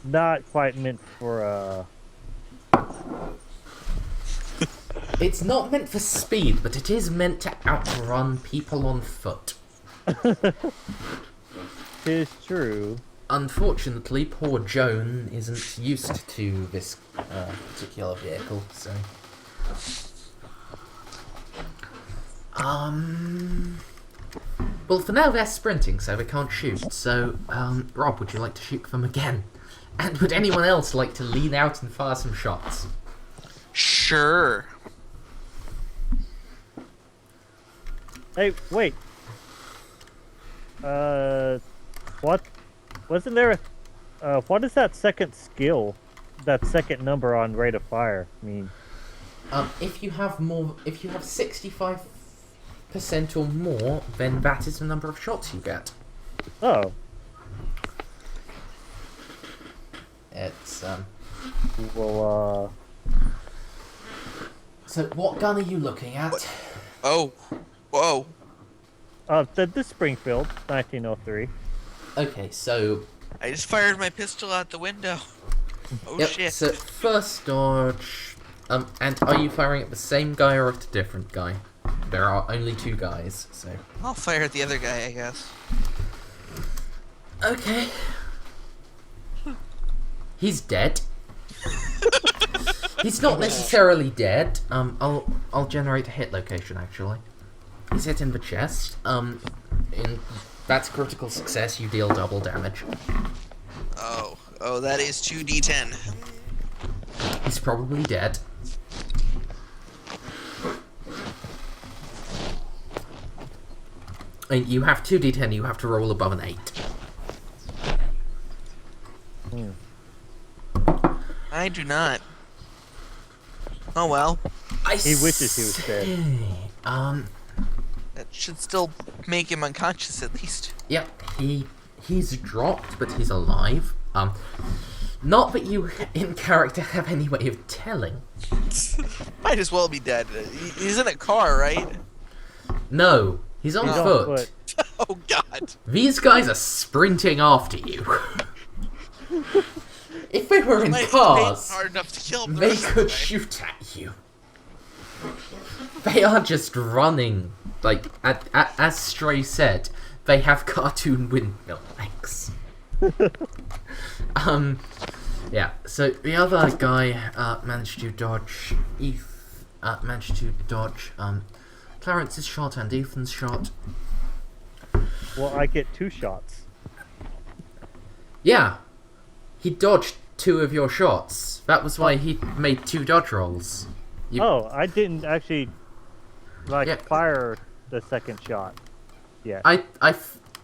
Not quite meant for It's not meant for speed, but it is meant to outrun people on foot. Tis true. Unfortunately, poor Joan isn't used to this particular vehicle, so... Well, for now they're sprinting, so they can't shoot. So, Rob, would you like to shoot them again? And would anyone else like to lean out and fire some shots? Sure. Hey, wait. What? Wasn't there a... what is that second skill? That second number on rate of fire? I mean... If you have 65% or more, then that is the number of shots you get. Oh. It's, Well, So, what gun are you looking at? What? Oh. Whoa. the Springfield, 1903. Okay, so... I just fired my pistol out the window. Oh Yep, shit. so first dodge... and are you firing at the same guy or at a different guy? There are only 2 guys, so... I'll fire at the other guy, I guess. Okay. He's dead. He's not necessarily dead. I'll generate a hit location, actually. He's hit in the chest. That's critical success, you deal double damage. Oh, that is 2d10. He's probably dead. And you have 2d10, you have to roll above an 8. I do not. Oh well. He wishes he was dead. see. That should still make him unconscious at least. Yep, he's dropped, but he's alive. Not that you in character have any way of telling. Might as well be dead. He's in a car, right? No, he's on He's on foot. foot. Oh god. These guys are sprinting after you. If they were in Might have cars, hard enough to kill him the they rest of the could way. shoot at you. They are just running, like, as Stray said, they have cartoon windmill legs. Yeah, so the other guy managed to dodge, managed to dodge Clarence's shot and Ethan's shot. Well, I get 2 shots. Yeah, he dodged 2 of your shots. That was why he made 2 dodge rolls. You- Oh, I didn't actually Yeah. fire the second shot. Yeah.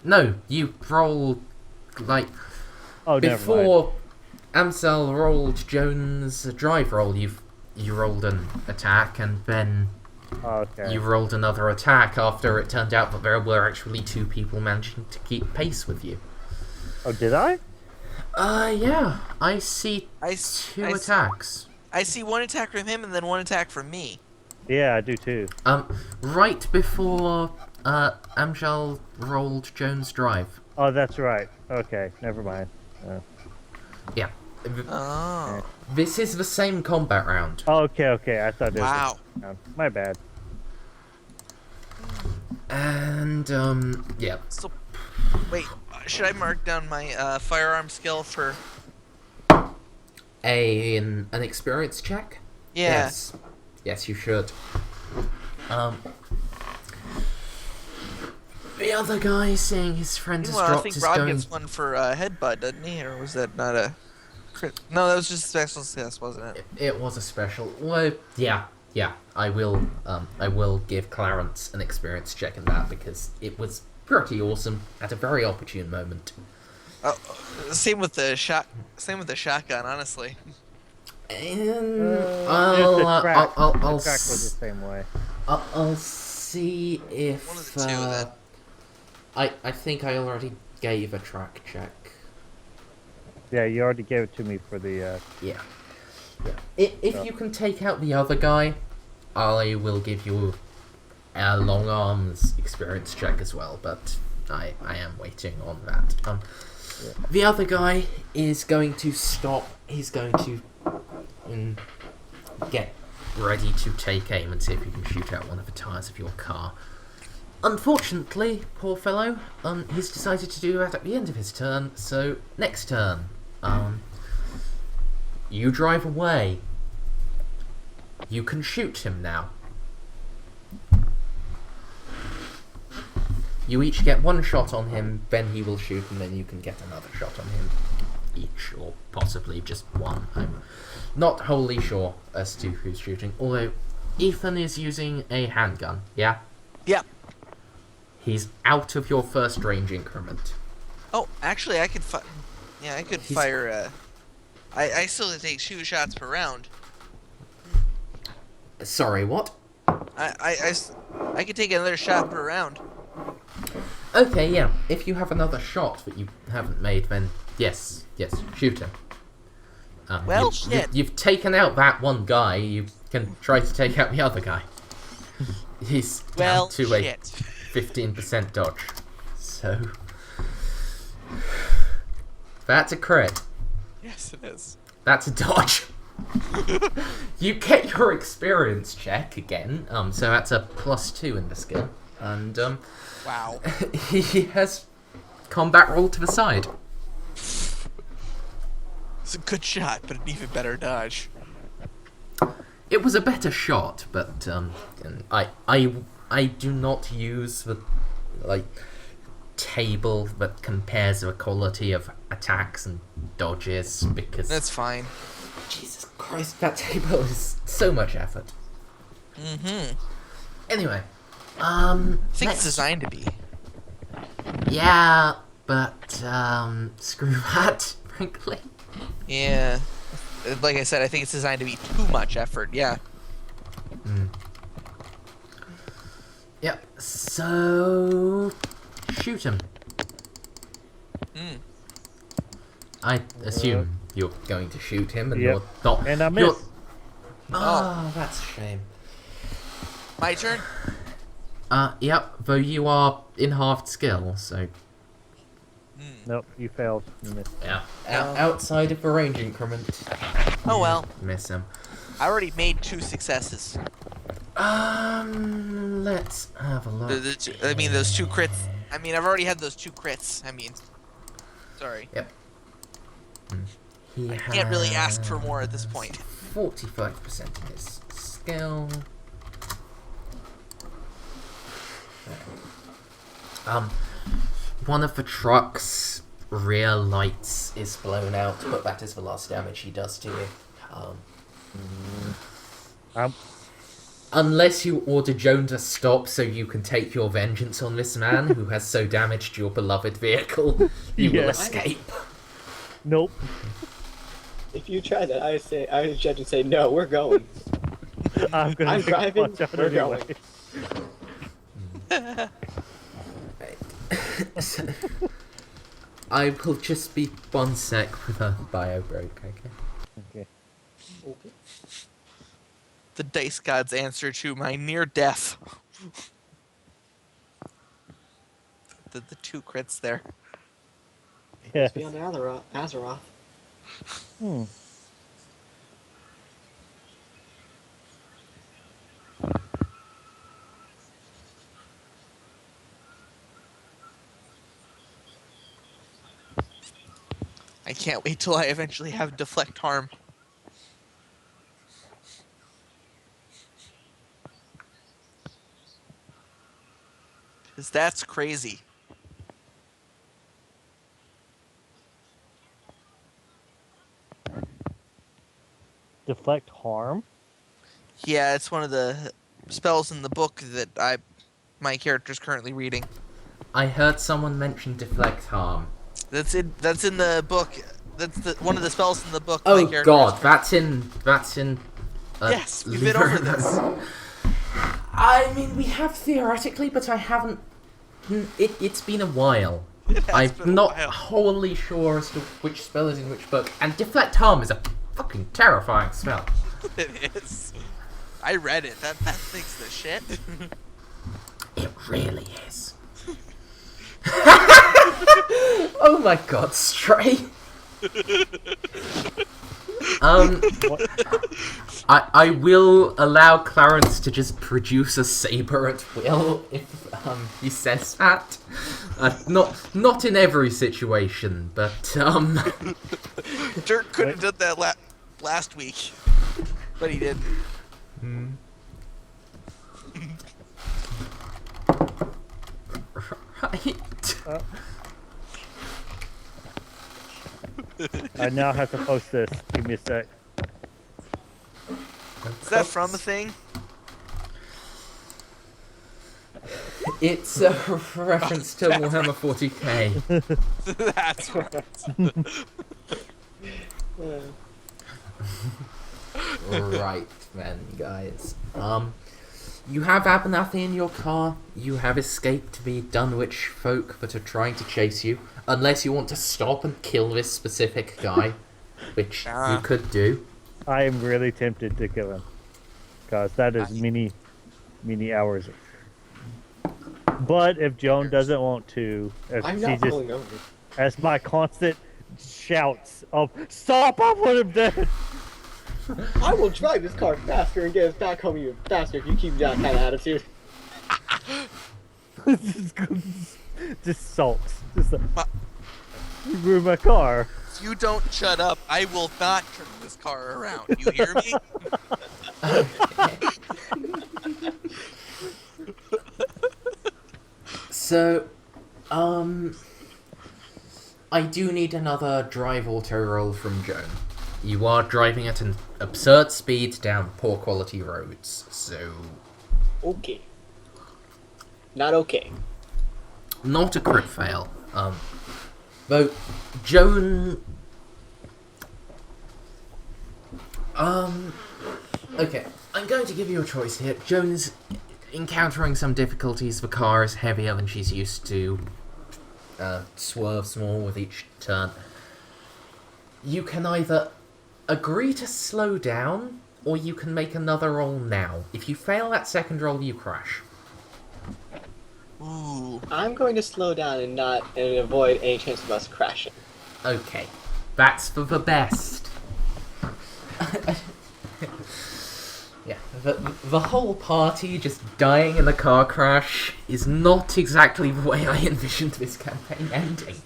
No, you rolled, like, Oh, never mind. before Amxal rolled Joan's drive roll, you rolled an attack, and then Oh, okay. you rolled another attack after it turned out that there were actually 2 people managing to keep pace with you. Oh, did I? Yeah, I see I 2 s- attacks. I see 1 attack from him and then 1 attack from me. Yeah, I do too. Right before Amxal rolled Joan's drive. Oh, that's right. Okay, never mind. Yeah. Oh. This is the same combat round. Oh, okay. I thought it was. Wow. My bad. And, yeah. So, wait, should I mark down my firearm skill for... An experience check? Yeah. Yes, you should. The other guy, seeing his friend has Well, I dropped, think is Rob going... gets one for headbutt, doesn't he? Or was that not a... crit? No, that was just a special success, wasn't it? It was a special. Well, yeah. I will give Clarence an experience check in that because it was pretty awesome at a very opportune moment. Oh, same with the shotgun, honestly. And The I'll track was the same way. I'll see if One of the 2 then. I think I already gave a track check. Yeah, you already gave it to me for the. Yeah. If you can take out the other guy, I will give you a long arms experience check as well. But I am waiting on that. The other guy is going to stop. He's going to get ready to take aim and see if you can shoot out one of the tires of your car. Unfortunately, poor fellow, he's decided to do that at the end of his turn. So next turn, you drive away. You can shoot him now. You each get 1 shot on him, then he will shoot, and then you can get another shot on him each, or possibly just 1. I'm not wholly sure as to who's shooting, although Ethan is using a handgun, yeah? Yep. He's out of your first range increment. Oh, actually, I could He's- fire. I still take 2 shots per round. Sorry, what? I could take another shot per round. Okay, yeah. If you have another shot that you haven't made, then yes, shoot him. Well, you've, you've taken out that one guy. You can try to take out the other guy. He's Well, down to shit. a 15% dodge. So that's a crit. Yes, it is. That's a dodge. You get your experience check again. So that's a +2 in the skill, and Wow. he has combat roll to the side. It's a good shot, but an even better dodge. It was a better shot, but and I do not use the table that compares the quality of attacks and dodges because That's fine. Jesus Christ, that table is so much effort. Mm-hmm. Anyway, I think it's next- designed to be. Yeah, but screw that, frankly. Yeah. like I said, I think it's designed to be too much effort. Yeah. Yep. So shoot him. Mm. I assume you're going to shoot him, and Yep. you're not. And I you're- miss. Oh, that's a shame. My turn. Yep. Though you are in halved skill, so Nope, you failed. You missed. yeah. Outside of the range increment. Oh well. Miss him. I already made 2 successes. Let's have a look. I mean, those 2 crits. I mean, I've already had those 2 crits. I mean, sorry. Yep. He I can't really ask for more at this has point. 45% in his skill. One of the truck's rear lights is blown out, but that is the last damage he does to you. Unless you order Joan to stop so you can take your vengeance on this man who has so damaged your beloved vehicle, you will Yes. escape. Nope. If you try that, I would judge and say, no, we're going. I'm gonna I'm take driving, watch out we're anyway. going. I will just be 1 sec with a bio break, okay? Okay. Okay. The dice god's answer to my near death. The 2 crits there. Yes. Beyond Azeroth. Hmm. I can't wait till I eventually have deflect harm. Cause that's crazy. Deflect harm? Yeah, it's one of the spells in the book that my character's currently reading. I heard someone mention deflect harm. That's in the book. That's one of the spells in the book. Oh my character god, is- that's in Yes, we've been over this. I mean, we have theoretically, but I haven't. It's been a while. It has I'm been a not while. wholly sure as to which spell is in which book. And deflect harm is a fucking terrifying spell. It is. I read it. That thing's the shit. It really is. Oh my god, Stray. What? I will allow Clarence to just produce a saber at will if he says that. Not in every situation, but Dirk could have done that last week, but he didn't. right. I now have to post this. Give me a sec. Is that from a thing? It's a reference to Warhammer 40k. That's right. Right then, guys. You have Abernathy in your car. You have escaped the Dunwich folk that are trying to chase you. Unless you want to stop and kill this specific guy, which you could do. I am really tempted to kill him. Because that is many hours. But if Joan doesn't want to, if I'm she not just, pulling over. as my constant shouts of, stop, I want him dead! I will drive this car faster and get us back home, you bastard, if you keep that kind of attitude. Just sulks. Just like, you ruined my car. If you don't shut up, I will not turn this car around. You hear me? So, I do need another drive auto roll from Joan. You are driving at an absurd speed down poor quality roads, so Okay. Not okay. not a crit fail. Though Joan, Okay, I'm going to give you a choice here. Joan's encountering some difficulties. The car is heavier than she's used to. Swerves more with each turn. You can either agree to slow down, or you can make another roll now. If you fail that second roll, you crash. Ooh. I'm going to slow down and avoid any chance of us crashing. Okay, that's for the best. Yeah, the whole party just dying in a car crash is not exactly the way I envisioned this campaign ending.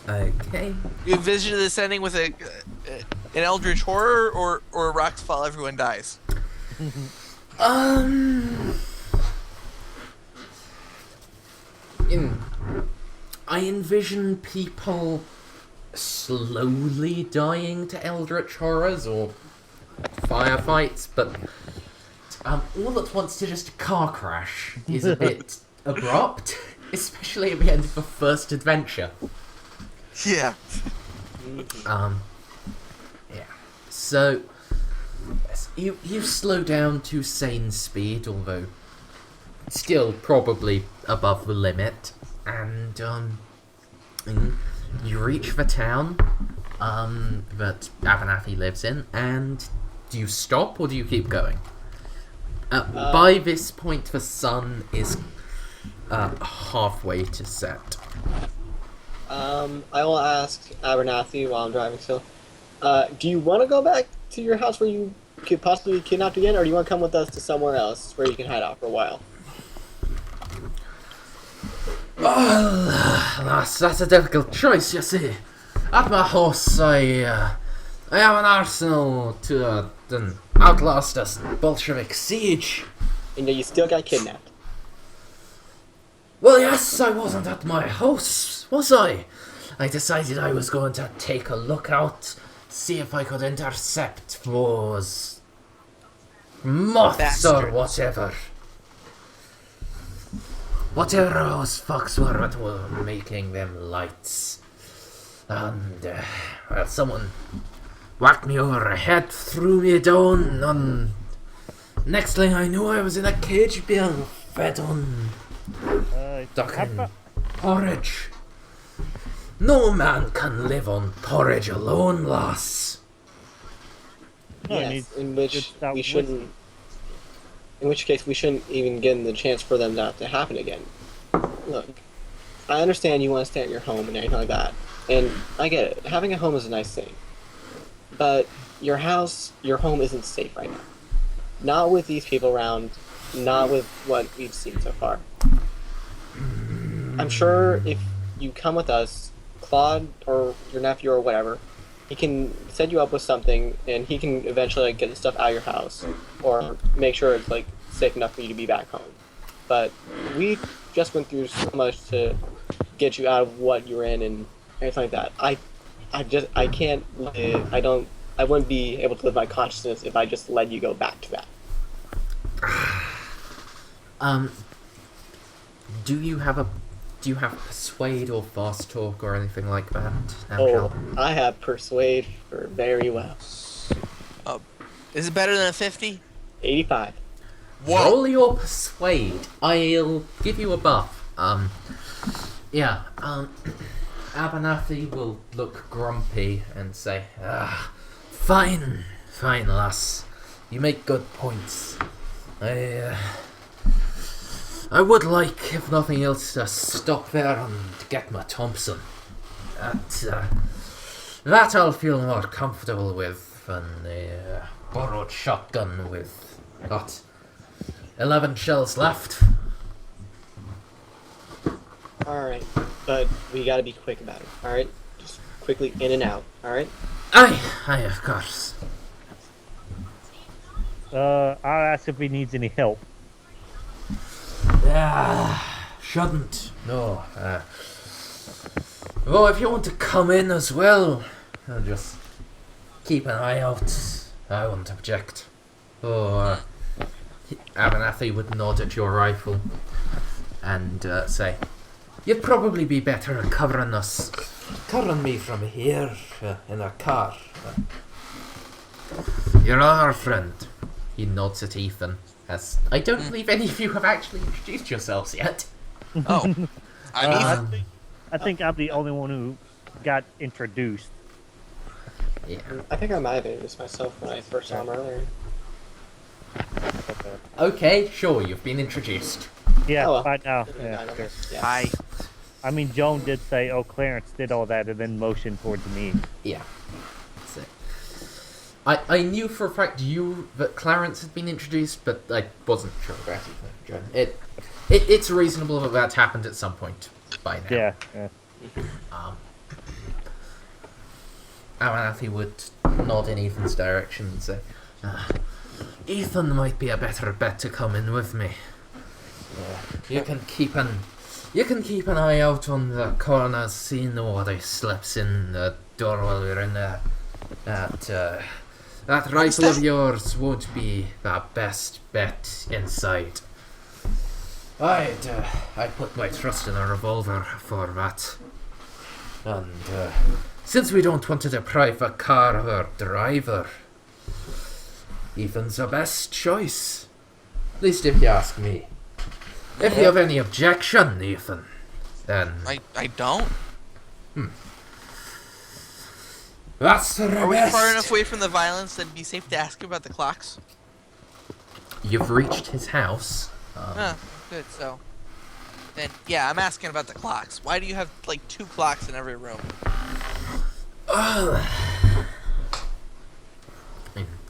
Okay. You envision this ending with an eldritch horror or rocks fall, everyone dies? I envision people slowly dying to eldritch horrors or firefights, but all at once to just a car crash is a bit abrupt, especially at the end of the first adventure. Yeah. Yeah. So, yes, you slow down to sane speed, although still probably above the limit, and you reach the town that Abernathy lives in, and do you stop or do you keep going? By this point, the sun is halfway to set. I will ask Abernathy while I'm driving still. Do you want to go back to your house where you could possibly be kidnapped again, or do you want to come with us to somewhere else where you can hide out for a while? Well, that's a difficult choice, you see. At my house, I have an arsenal to outlast a Bolshevik siege. And you still got kidnapped. Well, yes, I wasn't at my house, was I? I decided I was going to take a look out, see if I could intercept those moths or Bastards. whatever. Whatever those fucks were that were making them lights. And, well, someone whacked me over the head, threw me down, and next thing I knew I was in a cage being fed on ducking porridge. No man can live on porridge alone, lass. No, it Yes, needs in good which stout we whiskey. shouldn't. In which case, we shouldn't even give the chance for them not to happen again. Look, I understand you want to stay at your home and everything like that, and I get it. Having a home is a nice thing, but your house, your home isn't safe right now. Not with these people around. Not with what we've seen so far. I'm sure if you come with us, Claude or your nephew or whatever, he can set you up with something, and he can eventually get the stuff out of your house, or make sure it's like safe enough for you to be back home. But we just went through so much to get you out of what you're in and everything like that. I can't live. I wouldn't be able to live my consciousness if I just let you go back to that. Do you have persuade or fast talk or anything like that? Oh, I have persuade for very well. Is it better than a 50? 85. Roll your persuade. I'll give you a buff. Abernathy will look grumpy and say, fine, lass. You make good points. I would like, if nothing else, to stop there and get my Thompson. That I'll feel more comfortable with than a borrowed shotgun with, 11 shells left. Alright, but we gotta be quick about it, alright? Just quickly in and out, alright? Aye, of course. I'll ask if he needs any help. Shouldn't. No. Well, if you want to come in as well, I'll just keep an eye out. I wouldn't object. Abernathy would nod at your rifle and say, you'd probably be better covering us carrying me from here in a car. You're our friend. He nods at Ethan. As I don't believe any of you have actually introduced yourselves yet. Oh, I'm Ethan. I think I'm the only one who got introduced. Yeah. I think I might have introduced myself when I first saw him earlier. Okay, sure, you've been introduced. Yeah, Oh, well. right now. I Yeah, don't sure. know. Yeah. Hi. I mean, Joan did say, "Oh, Clarence did all that," and then motioned towards me. Yeah. That's it. I knew for a fact that Clarence had been introduced, but I wasn't sure about Ethan. It's reasonable that that happened at some point by now. Yeah, yeah. Abernathy would nod in Ethan's direction and say, Ethan might be a better bet to come in with me. You can keep an eye out on the corner, see nobody slips in the door while we're in there. That rifle of yours won't be the best bet inside. I put my trust in a revolver for that. And since we don't want to deprive a car of our driver, Ethan's the best choice. At least if you ask me. If you have any objection, Ethan, then I don't. that's the Are we best. far enough away from the violence that it'd be safe to ask about the clocks? You've reached his house. Good. So, then yeah, I'm asking about the clocks. Why do you have like 2 clocks in every room?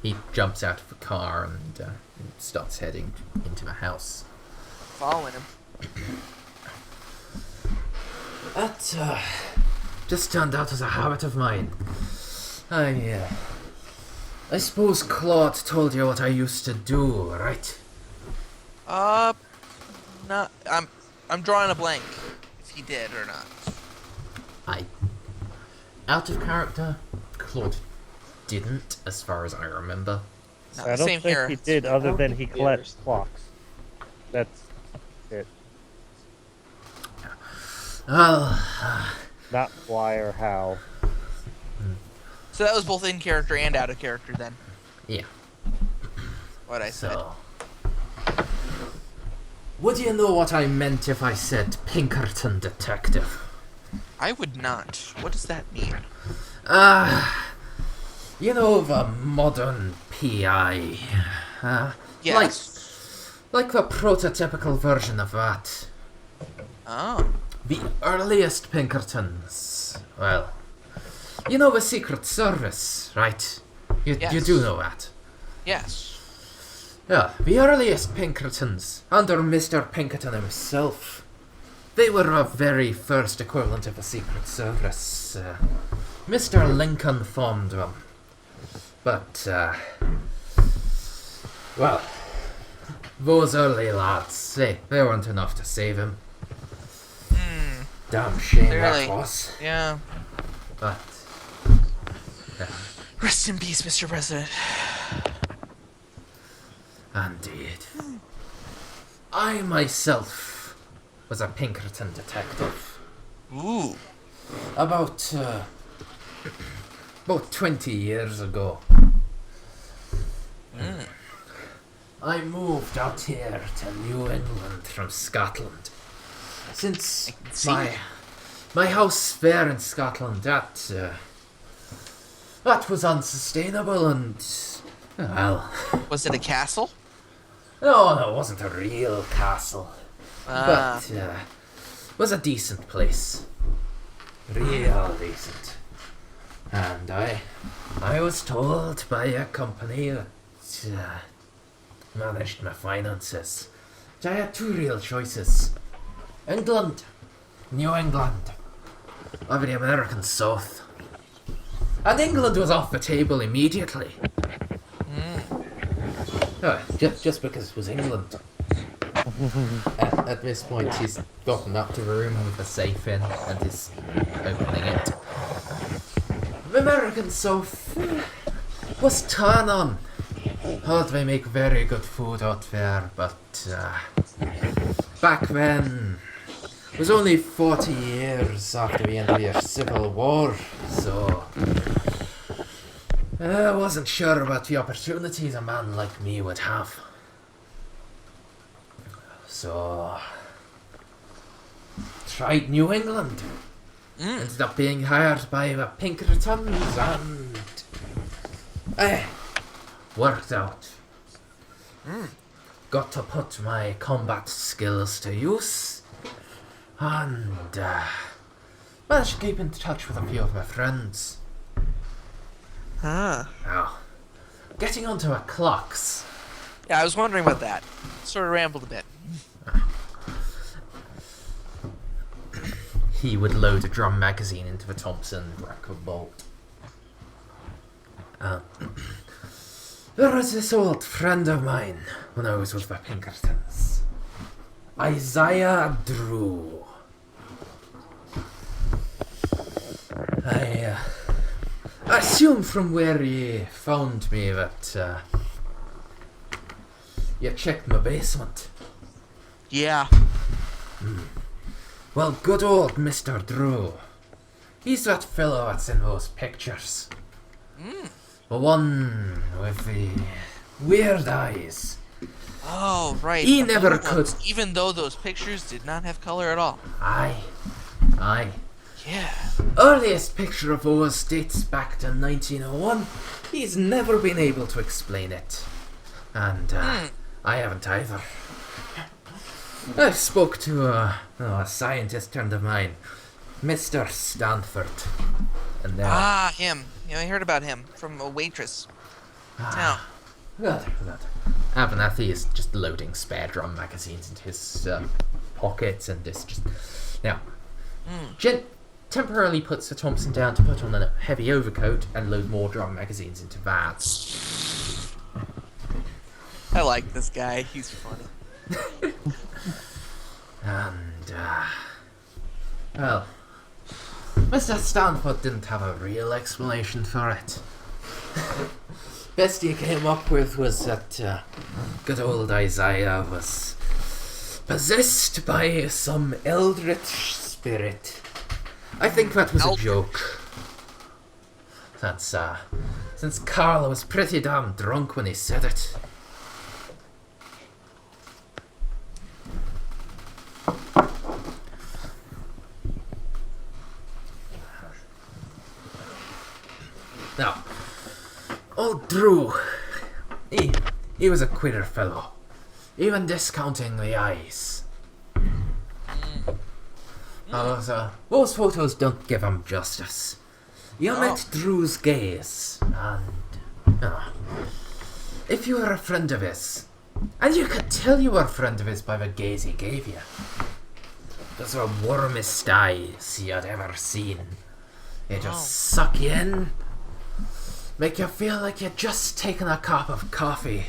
He jumps out of the car and starts heading into the house. Following him. That just turned out as a habit of mine. I suppose Claude told you what I used to do, right? Not. I'm drawing a blank. If he did or not. Out of character, Claude didn't, as far as I remember. No, I don't same think here. he did, other than he collects clocks. That's it. Well, Not why or how. So that was both in character and out of character then. yeah. What I said. So, would you know what I meant if I said Pinkerton detective? I would not. What does that mean? You know the modern PI. Yes. Like the prototypical version of that. Oh. The earliest Pinkertons. Well, you know the Secret Service, right? You Yes. do know that. Yes. Yeah, the earliest Pinkertons, under Mr. Pinkerton himself. They were a very first equivalent of the Secret Service. Mr. Lincoln formed them. But, well, those early lads, they weren't enough to save him. Damn shame Clearly. that was. Yeah. But, Rest in peace, Mr. President. indeed. I myself was a Pinkerton detective. Ooh. About 20 years ago. I moved out here to New England from Scotland. Since my house there in Scotland, that was unsustainable and, well... Was it a castle? No, it wasn't a real castle. Ah. But, it was a decent place. Real decent. And I was told by a company that managed my finances that I had 2 real choices. England, New England, or the American South. And England was off the table immediately. Just because it was England. At this point, he's gotten up to the room with the safe in and is opening it. The American South was turn on. Heard they make very good food out there, but back then It was only 40 years after the end of your civil war, so I wasn't sure about the opportunities a man like me would have. So tried New England. Ended up being hired by the Pinkertons and worked out. Got to put my combat skills to use and managed to keep in touch with a few of my friends. Huh. Now, getting onto our clocks. Yeah, I was wondering about that. Sort of rambled a bit. He would load a drum magazine into the Thompson record bolt. There was this old friend of mine when I was with the Pinkertons. Isaiah Drew. I assume from where you found me that you checked my basement. Yeah. Well, good old Mr. Drew. He's that fellow that's in those pictures. The one with the weird eyes. Oh, right. He the never blue could. ones, even though those pictures did not have color at all. Aye. Yeah. Earliest picture of those dates back to 1901. He's never been able to explain it. And I haven't either. I spoke to a scientist friend of mine, Mr. Stanford. And Him. Yeah, I heard about him from a waitress. Now, Good. Abernathy is just loading spare drum magazines into his pockets and is just... Now, Jen temporarily puts the Thompson down to put on a heavy overcoat and load more drum magazines into that. I like this guy. He's funny. And, well, Mr. Stanford didn't have a real explanation for it. Best he came up with was that good old Isaiah was possessed by some eldritch spirit. I think that was a joke. Since Carl was pretty damn drunk when he said it. Now, old Drew, he was a queer fellow, even discounting the eyes. Those photos don't give him justice. You met Drew's gaze, and if you were a friend of his, and you could tell you were a friend of his by the gaze he gave you, those were warmest eyes you had ever seen. They just suck you in, make you feel like you'd just taken a cup of coffee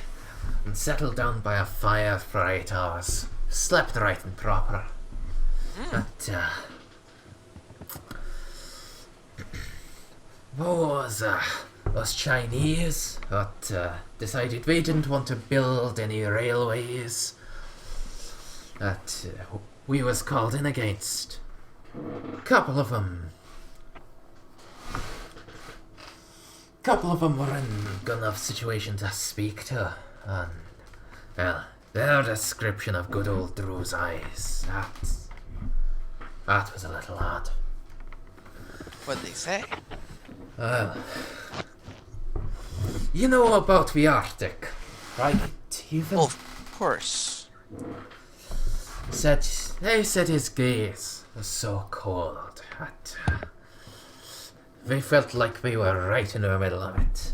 and settled down by a fire for 8 hours. Slept right and proper. But, those Chinese that decided they didn't want to build any railways that we was called in against. Couple of them were in good enough situation to speak to, and, well, their description of good old Drew's eyes, that was a little odd. What'd they say? Well, you know about the Arctic, right, Ethan? Oh, of course. They said his gaze was so cold that they felt like they were right in the middle of it.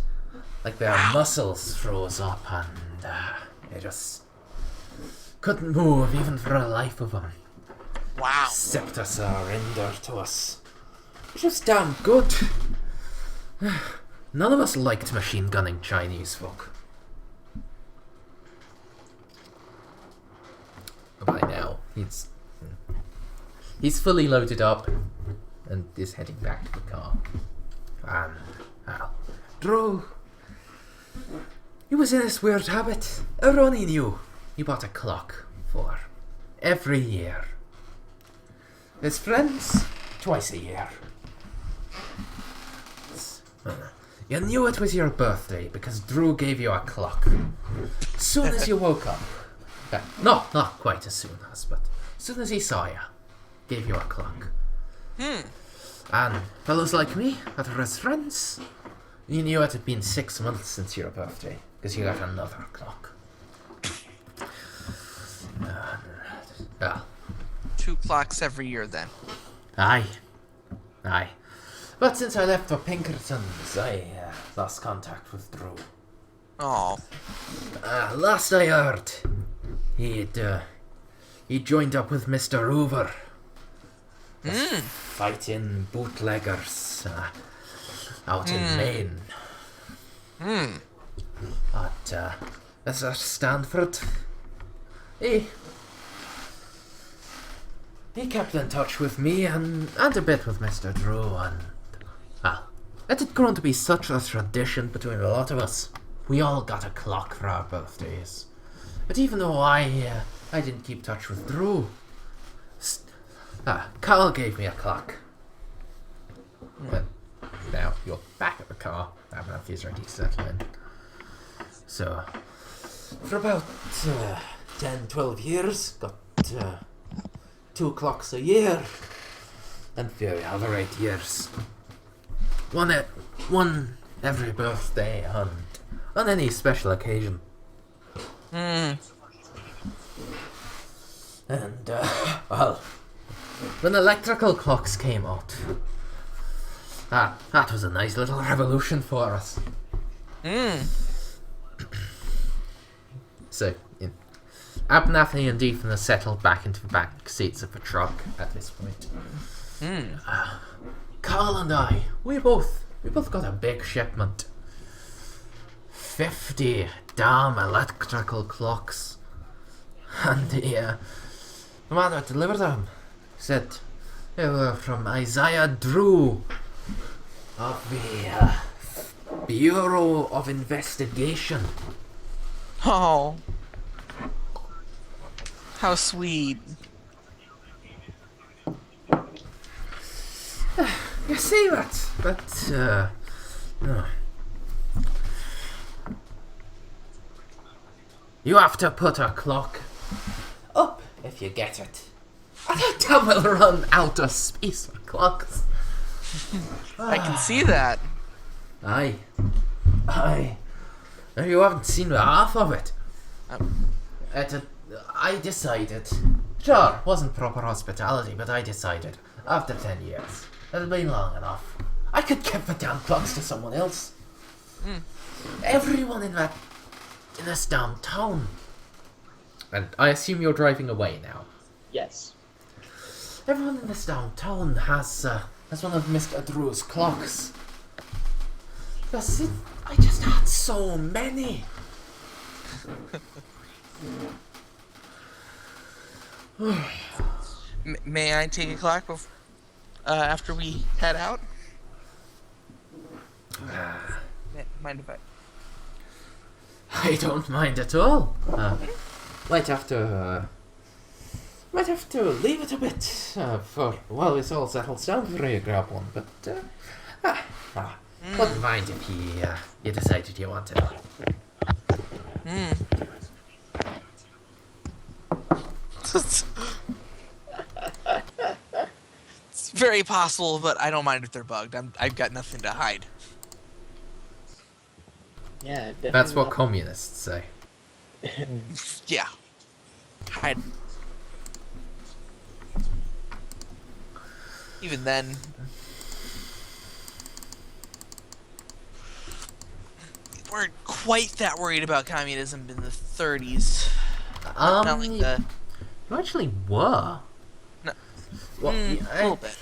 Like their muscles froze up and they just couldn't move even for the life of them. Wow. Except to surrender to us. Which was damn good. None of us liked machine gunning Chinese folk. By now, he's fully loaded up and is heading back to the car. And, well, Drew, he was in this weird habit. Everyone he knew, he bought a clock for every year. His friends, twice a year. You knew it was your birthday because Drew gave you a clock. As soon as you woke up. Not quite as soon as, but as soon as he saw you, gave you a clock. And fellows like me, that are his friends, you knew it had been 6 months since your birthday, because you got another clock. Well, 2 clocks every year then. Aye. But since I left for Pinkerton's, I lost contact with Drew. Oh. Last I heard, he joined up with Mr. Hoover. Fighting bootleggers out in Maine. At Stanford, he kept in touch with me and a bit with Mr. Drew, and it had grown to be such a tradition between a lot of us. We all got a clock for our birthdays. But even though I didn't keep touch with Drew, Carl gave me a clock. Well, now you're back at the car. Abernathy's ready to settle in. So, for about 10, 12 years, got 2 clocks a year. And for the other 8 years, one every birthday and on any special occasion. And, well, when electrical clocks came out, that was a nice little revolution for us. So, Abernathy and Ethan are settled back into the back seats of the truck at this point. Carl and I, we both got a big shipment. 50 damn electrical clocks. And the man who delivered them said they were from Isaiah Drew of the Bureau of Investigation. Oh. How sweet. You see that? But, no. You have to put a clock up if you get it. I think that will run out of space for clocks. I can see that. Aye. You haven't seen the half of it. I decided. Sure, wasn't proper hospitality, but I decided, after 10 years, it had been long enough. I could give the damn clocks to someone else. Everyone in this damn town. And I assume you're driving away now. Yes. Everyone in this damn town has one of Mr. Drew's clocks. Because I just had so many. May I take a clock after we head out? Mind if I don't mind at all. Might have to leave it a bit for while it's all settled down before you grab one. But wouldn't mind if you decided you wanted one. It's very possible, but I don't mind if they're bugged. I've got nothing to hide. Yeah, definitely. That's what communists say. Yeah. Hide. Even then. We weren't quite that worried about communism in the 30s. Not like the... You actually were. No. Well, a little bit.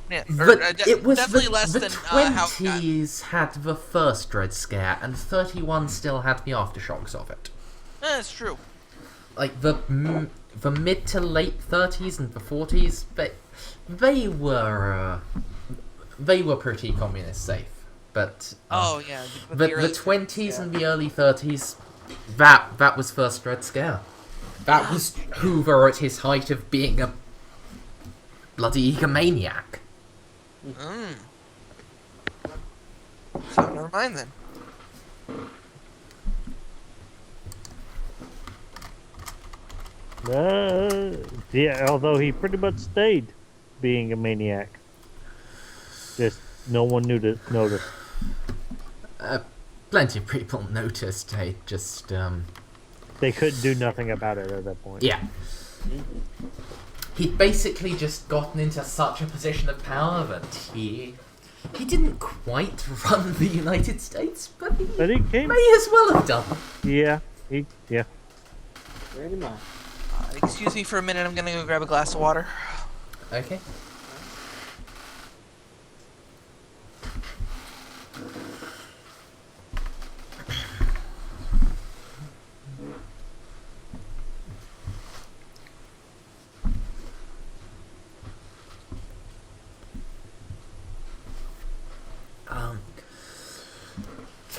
Yeah, it was definitely the less than how it got. 20s had the first Red Scare, and 31 still had the aftershocks of it. That's true. Like the mid to late 30s and the 40s, they were pretty communist safe. But Oh yeah, the early 20s yeah. and the early 30s, that was first Red Scare. That was Hoover at his height of being bloody egomaniac. Mm. So never mind then. Yeah, although he pretty much stayed being a maniac. Just no one knew to notice. Plenty of people noticed. They just, They couldn't do nothing about it at that point. yeah. He'd basically just gotten into such a position of power that he didn't quite run the United States, but he But he came. may as well have done. Yeah, Pretty much. Excuse me for a minute. I'm gonna go grab a glass of water. Okay.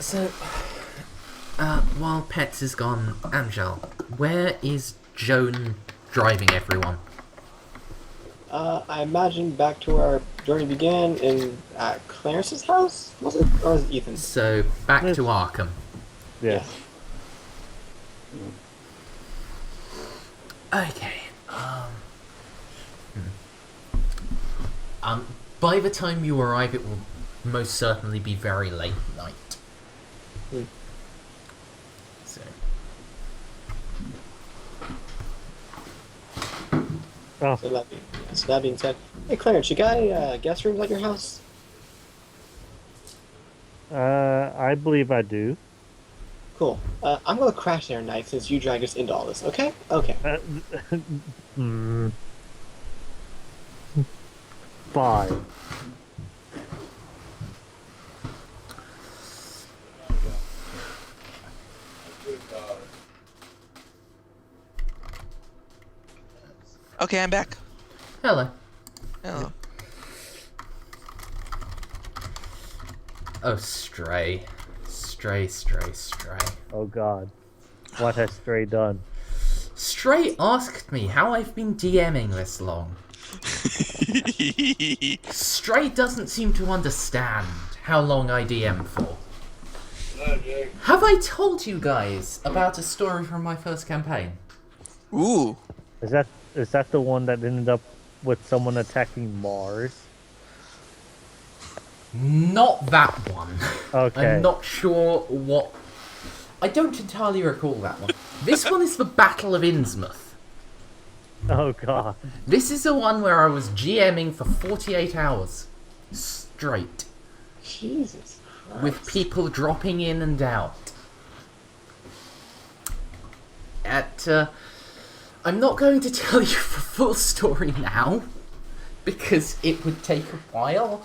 So, while Pets is gone, Amxal, where is Joan driving everyone? I imagine back to where our journey began at Clarence's house? Was it? Or was it Ethan's? So, back to Arkham. yeah. Okay. By the time you arrive, it will most certainly be very late night. Hmm. So, Oh, So that being said, hey Clarence, you got any guest rooms at your house? I believe I do. Cool. I'm gonna crash there tonight since you dragged us into all this. Okay? Okay. Hmm. 5. Okay, I'm back. hello. Hello. Oh, Stray. Stray. Oh God, what has Stray done? Stray asked me how I've been DMing this long. Stray doesn't seem to understand how long I DM for. Have I told you guys about a story from my first campaign? Ooh. Is that the one that ended up with someone attacking Mars? Not that one. Okay. I'm not sure what... I don't entirely recall that one. This one is the Battle of Innsmouth. Oh God. This is the one where I was GMing for 48 hours. Straight. Jesus. With people dropping in and out. I'm not going to tell you the full story now, because it would take a while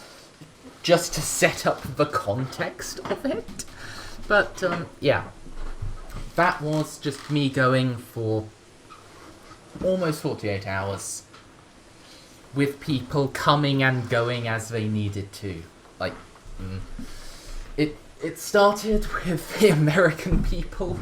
just to set up the context of it. But, yeah. That was just me going for almost 48 hours with people coming and going as they needed to. Like, it started with the American people,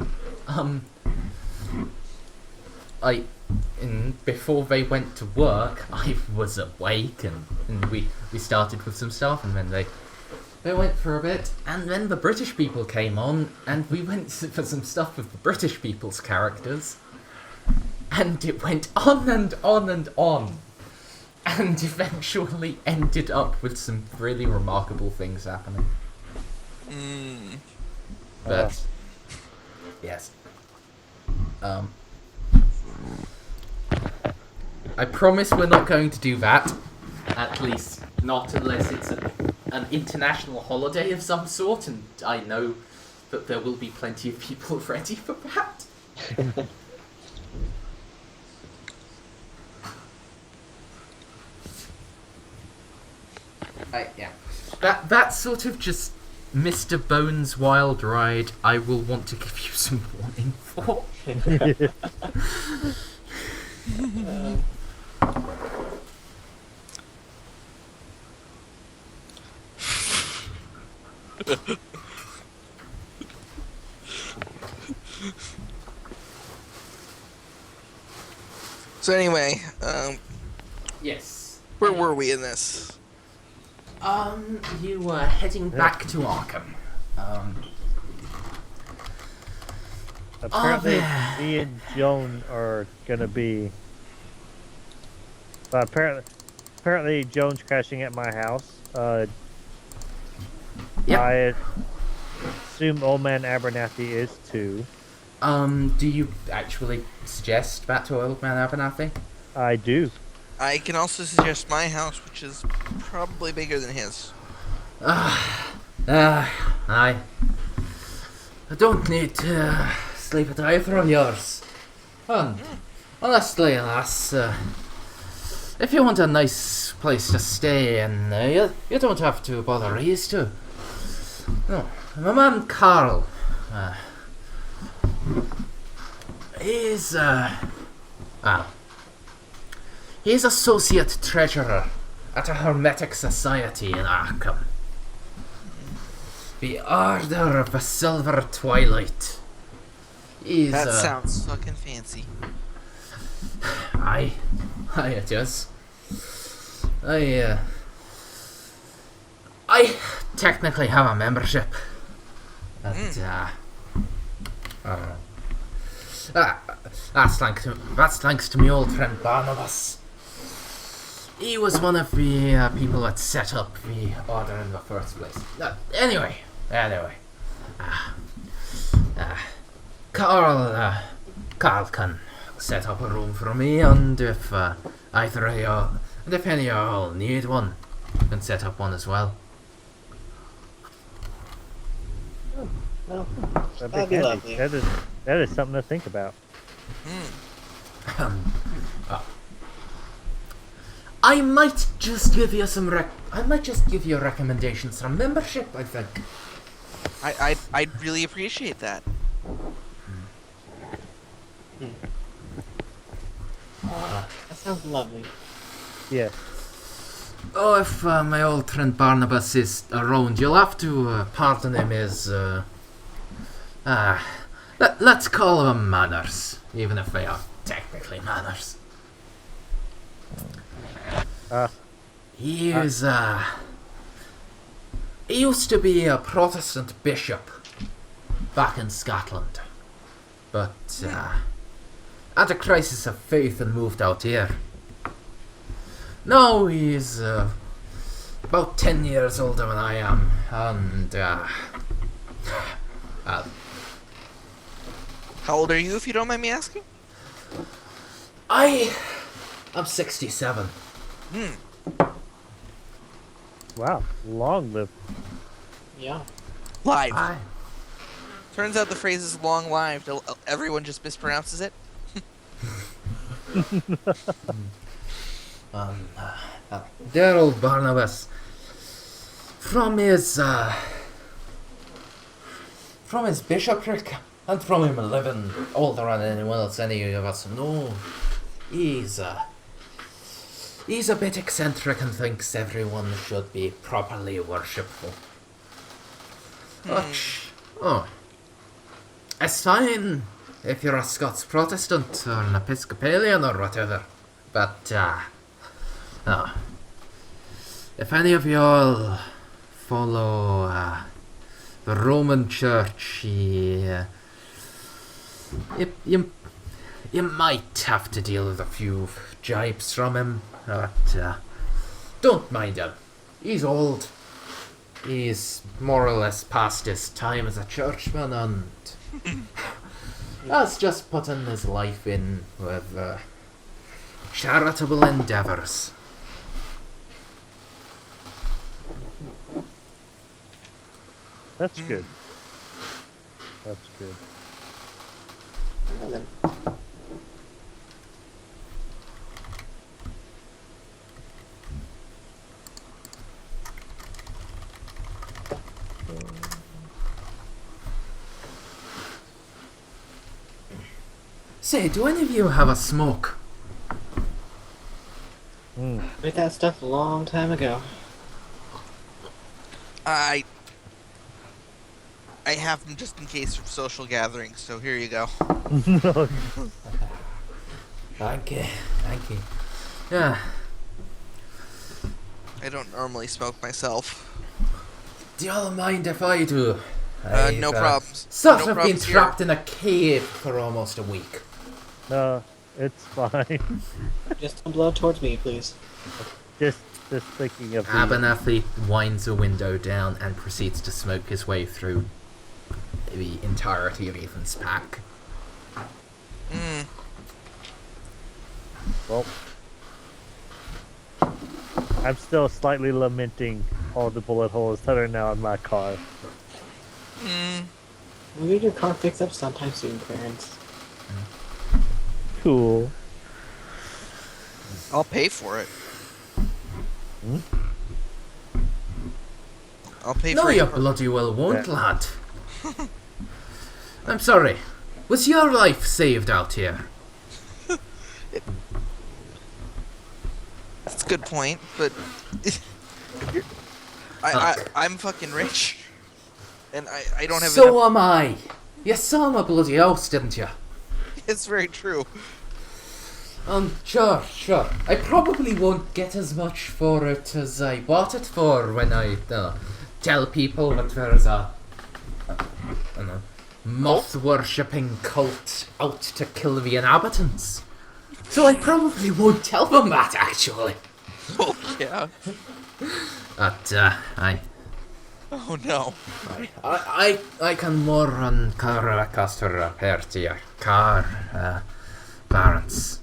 before they went to work, I was awake, and we started with some stuff, and then they went for a bit, and then the British people came on, and we went for some stuff with the British people's characters, and it went on and on and on, and eventually ended up with some really remarkable things happening. But, yes. I promise we're not going to do that. At least not unless it's an international holiday of some sort, and I know that there will be plenty of people ready for that. Yeah. That's sort of just Mr. Bones' wild ride. I will want to give you some warning for. So anyway, Yes. Where were we in this? You were heading back to Arkham. Apparently, man. me and Joan are gonna be. But apparently, Joan's crashing at my house. Yep. I assume Old Man Abernathy is too. Do you actually suggest that to Old Man Abernathy? I do. I can also suggest my house, which is probably bigger than his. I don't need to sleep at either of yours. And honestly, lass, if you want a nice place to stay in, you don't have to bother these two. No, my man Carl, he's associate treasurer at a hermetic society in Arkham. The Order of the Silver Twilight. That sounds fucking fancy. Aye, it is. I technically have a membership, but that's thanks to my old friend Barnabas. He was one of the people that set up the order in the first place. Anyway, Carl can set up a room for me, and if either of y'all, and if any of y'all need one, you can set up one as well. Well, That'd that'd be handy. lovely. That is something to think about. I might just give you recommendations for membership, I think. I'd really appreciate that. That sounds lovely. Yeah. Oh, if my old friend Barnabas is around, you'll have to pardon him his, let's call them manners, even if they are technically manners. He used to be a Protestant bishop back in Scotland, but had a crisis of faith and moved out here. Now he's about 10 years older than I am, and How old are you, if you don't mind me asking? I'm 67. Wow. Long live. Yeah. Live. I Turns out the phrase is long-lived. Everyone just mispronounces it. dear old Barnabas, from his bishopric, and from him living older than anyone else any of us know, he's a bit eccentric and thinks everyone should be properly worshipful. Which, it's fine if you're a Scots Protestant or an Episcopalian or whatever, but if any of y'all follow the Roman Church, you might have to deal with a few jibes from him, but don't mind him. He's old. He's more or less past his time as a churchman, and has just putting his life in with charitable endeavours. That's good. That's good. Well then. Say, do any of you have a smoke? Made that stuff a long time ago. I have them just in case of social gatherings, so here you go. Thank you. Yeah. I don't normally smoke myself. Do y'all mind if I do? No problems. Sort No of been problems here. trapped in a cave for almost a week. No, it's fine. Just don't blow towards me, please. just thinking of the... Abernathy winds a window down and proceeds to smoke his way through the entirety of Ethan's pack. Mm. Well, I'm still slightly lamenting all the bullet holes that are now in my car. Mm. We'll get your car fixed up sometime soon, Clarence. Cool. I'll pay for it. I'll pay No, for you it. bloody well won't, Yeah. lad. I'm sorry. Was your life saved out here? That's a good point, but I'm fucking rich, and I don't have So enough. am I. You saw my bloody house, didn't you? It's very true. Sure. I probably won't get as much for it as I bought it for when I tell people that there's a moth-worshipping cult out to kill the inhabitants. So I probably won't tell them that, actually. Oh yeah. But, Oh no. I can more run car cost to repair to your car, Clarence.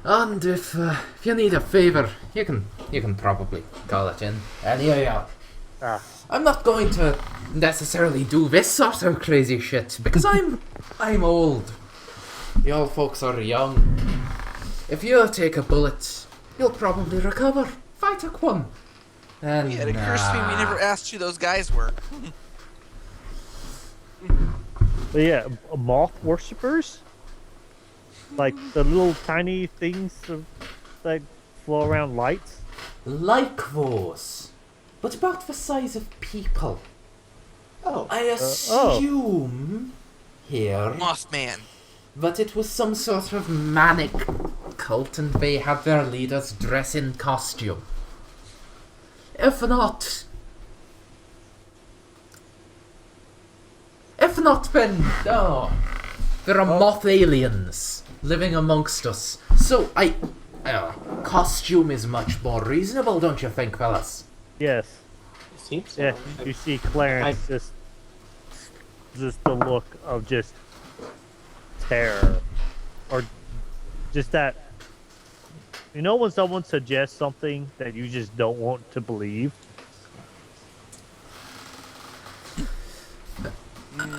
And if you need a favour, you can probably call it in. Anyhow, I'm not going to necessarily do this sort of crazy shit because I'm old. Y'all folks are young. If you take a bullet, you'll probably recover. If I took one, then Yeah, it occurs to me we never asked who those guys were. But yeah, moth worshippers? Like the little tiny things that flow around lights? like those, but about the size of people. Oh, I assume here Mothman. that it was some sort of manic cult and they had their leaders dress in costume. If not, then, there are moth aliens living amongst us. So, costume is much more reasonable, don't you think, fellas? Yes. it seems so. Yeah, you see Clarence just the look of just terror, or just that. You know when someone suggests something that you just don't want to believe?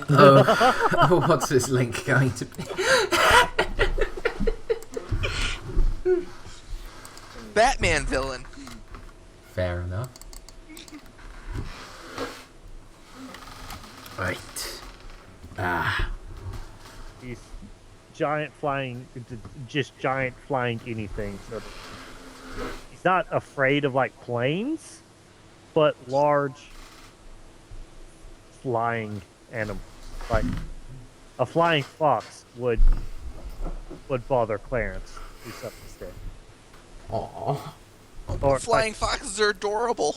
Oh, what's this link going to be? Batman villain. Fair enough. Right. He's giant flying anything. So he's not afraid of like planes, but large flying animals. Like a flying fox would bother Clarence to some extent. Aww. Or Flying foxes are adorable.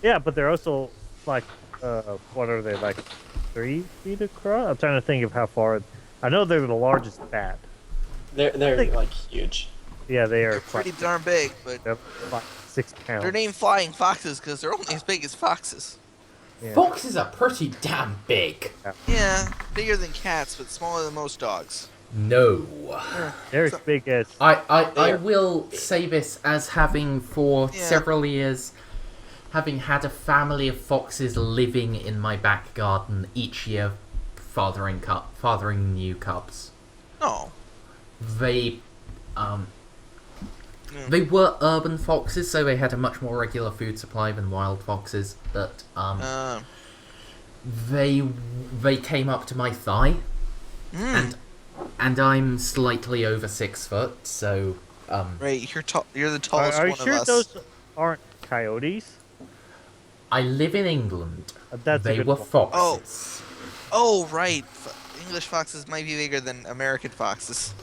yeah, but they're also like what are they, like 3 feet across? I'm trying to think of how far. I know they're the largest bat. They're like huge. Yeah, they are Pretty darn big, but they're like 6 pounds. they're named flying foxes because they're only as big as foxes. Yeah. Foxes are pretty damn big. Yeah, bigger than cats, but smaller than most dogs. No. They're as big as I will say this as having for Yeah. several years, having had a family of foxes living in my back garden each year, fathering new cubs. Oh. They were urban foxes, so they had a much more regular food supply than wild foxes. But they came up to my thigh, and I'm slightly over 6 foot, so Right, you're tall. You're the tallest Are one you sure of us. those aren't coyotes? I live in England. That's a They good were point. foxes. Oh, right. English foxes might be bigger than American foxes.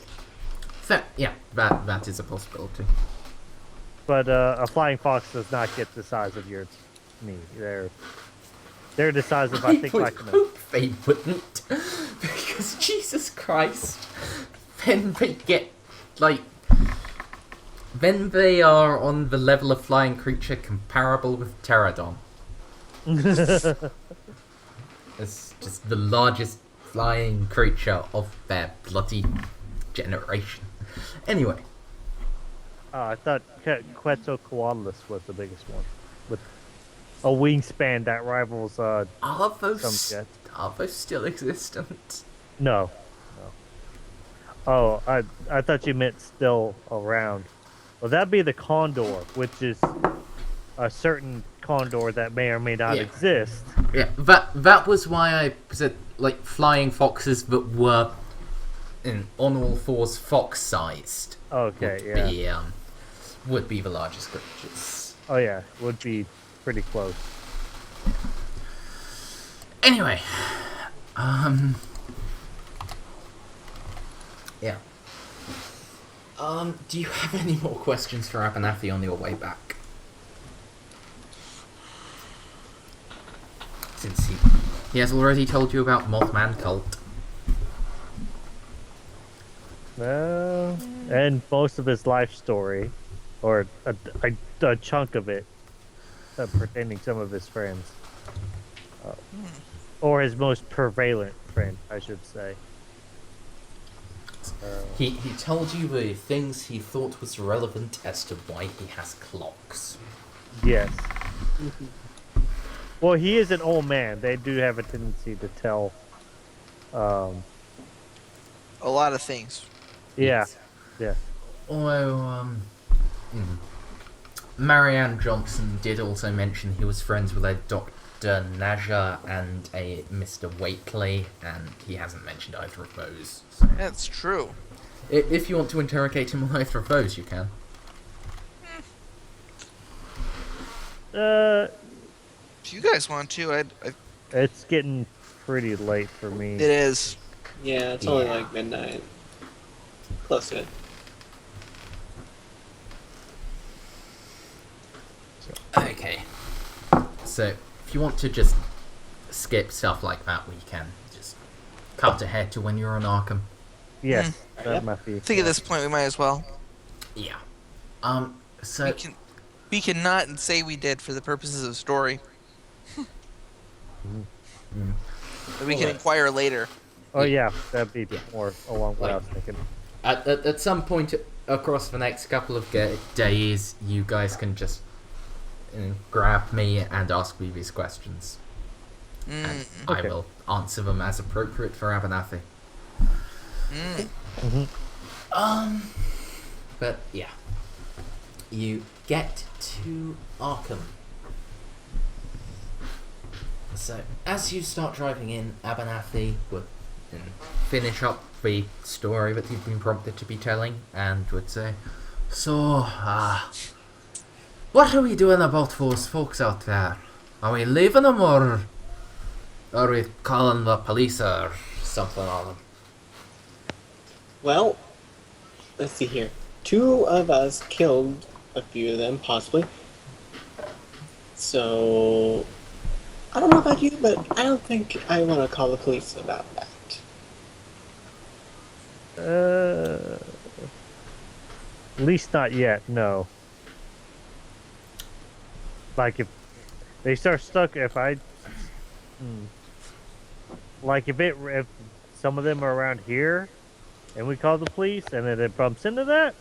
Yeah, that is a possibility. But a flying fox does not get the size of your knee. They're the size of, I think, would like hope they wouldn't, because Jesus Christ, then they get like, then they are on the level of flying creature comparable with pterodon. It's just the largest flying creature of their bloody generation. Anyway, I thought Quetzalcoatlus was the biggest one, with a wingspan that rivals are some those jets. still existent? No. Oh, I thought you meant still around. Well, that'd be the condor, which is a certain condor that may or may not Yeah. exist. Yeah, that was why I said like flying foxes that were on all fours fox-sized. Okay, Would be the largest creatures. Oh yeah, would be pretty close. Anyway, yeah. Do you have any more questions for Abernathy on your way back? Since he has already told you about Mothman cult. And most of his life story, or a chunk of it, pertaining some of his friends, or his most prevalent friend, I should say. He told you the things he thought was relevant as to why he has clocks. Yes. Well, he is an old man. They do have a tendency to tell. A lot of things. Yeah. Yes. Yeah. Although, Marianne Johnson did also mention he was friends with a Dr. Naja and a Mr. Wakely, and he hasn't mentioned either of those. So. That's true. If you want to interrogate him on either of those, you can. If you guys want to, I It's getting pretty late for me. it is. Yeah, it's only Yeah. like midnight. Close to it. Okay. So, if you want to just skip stuff like that, we can just cut ahead to when you're on Arkham. Yes, that Yep. might be. I think at this point we might as well. Yeah. So... We can not and say we did for the purposes of story. But we can Alright. inquire later. Oh yeah, that'd be more along what I was thinking. At some point across the next couple of days, you guys can just grab me and ask me these questions. And I Okay. will answer them as appropriate for Abernathy. But yeah. You get to Arkham. So, as you start driving in, Abernathy would finish up the story that you've been prompted to be telling and would say, So, what are we doing about those folks out there? Are we leaving them or are we calling the police or something on them? Well, let's see here. 2 of us killed a few of them, possibly. So, I don't know about you, but I don't think I want to call the police about that. At least not yet. No. Like if they start stuck, if some of them are around here, and we call the police, and then it bumps into that,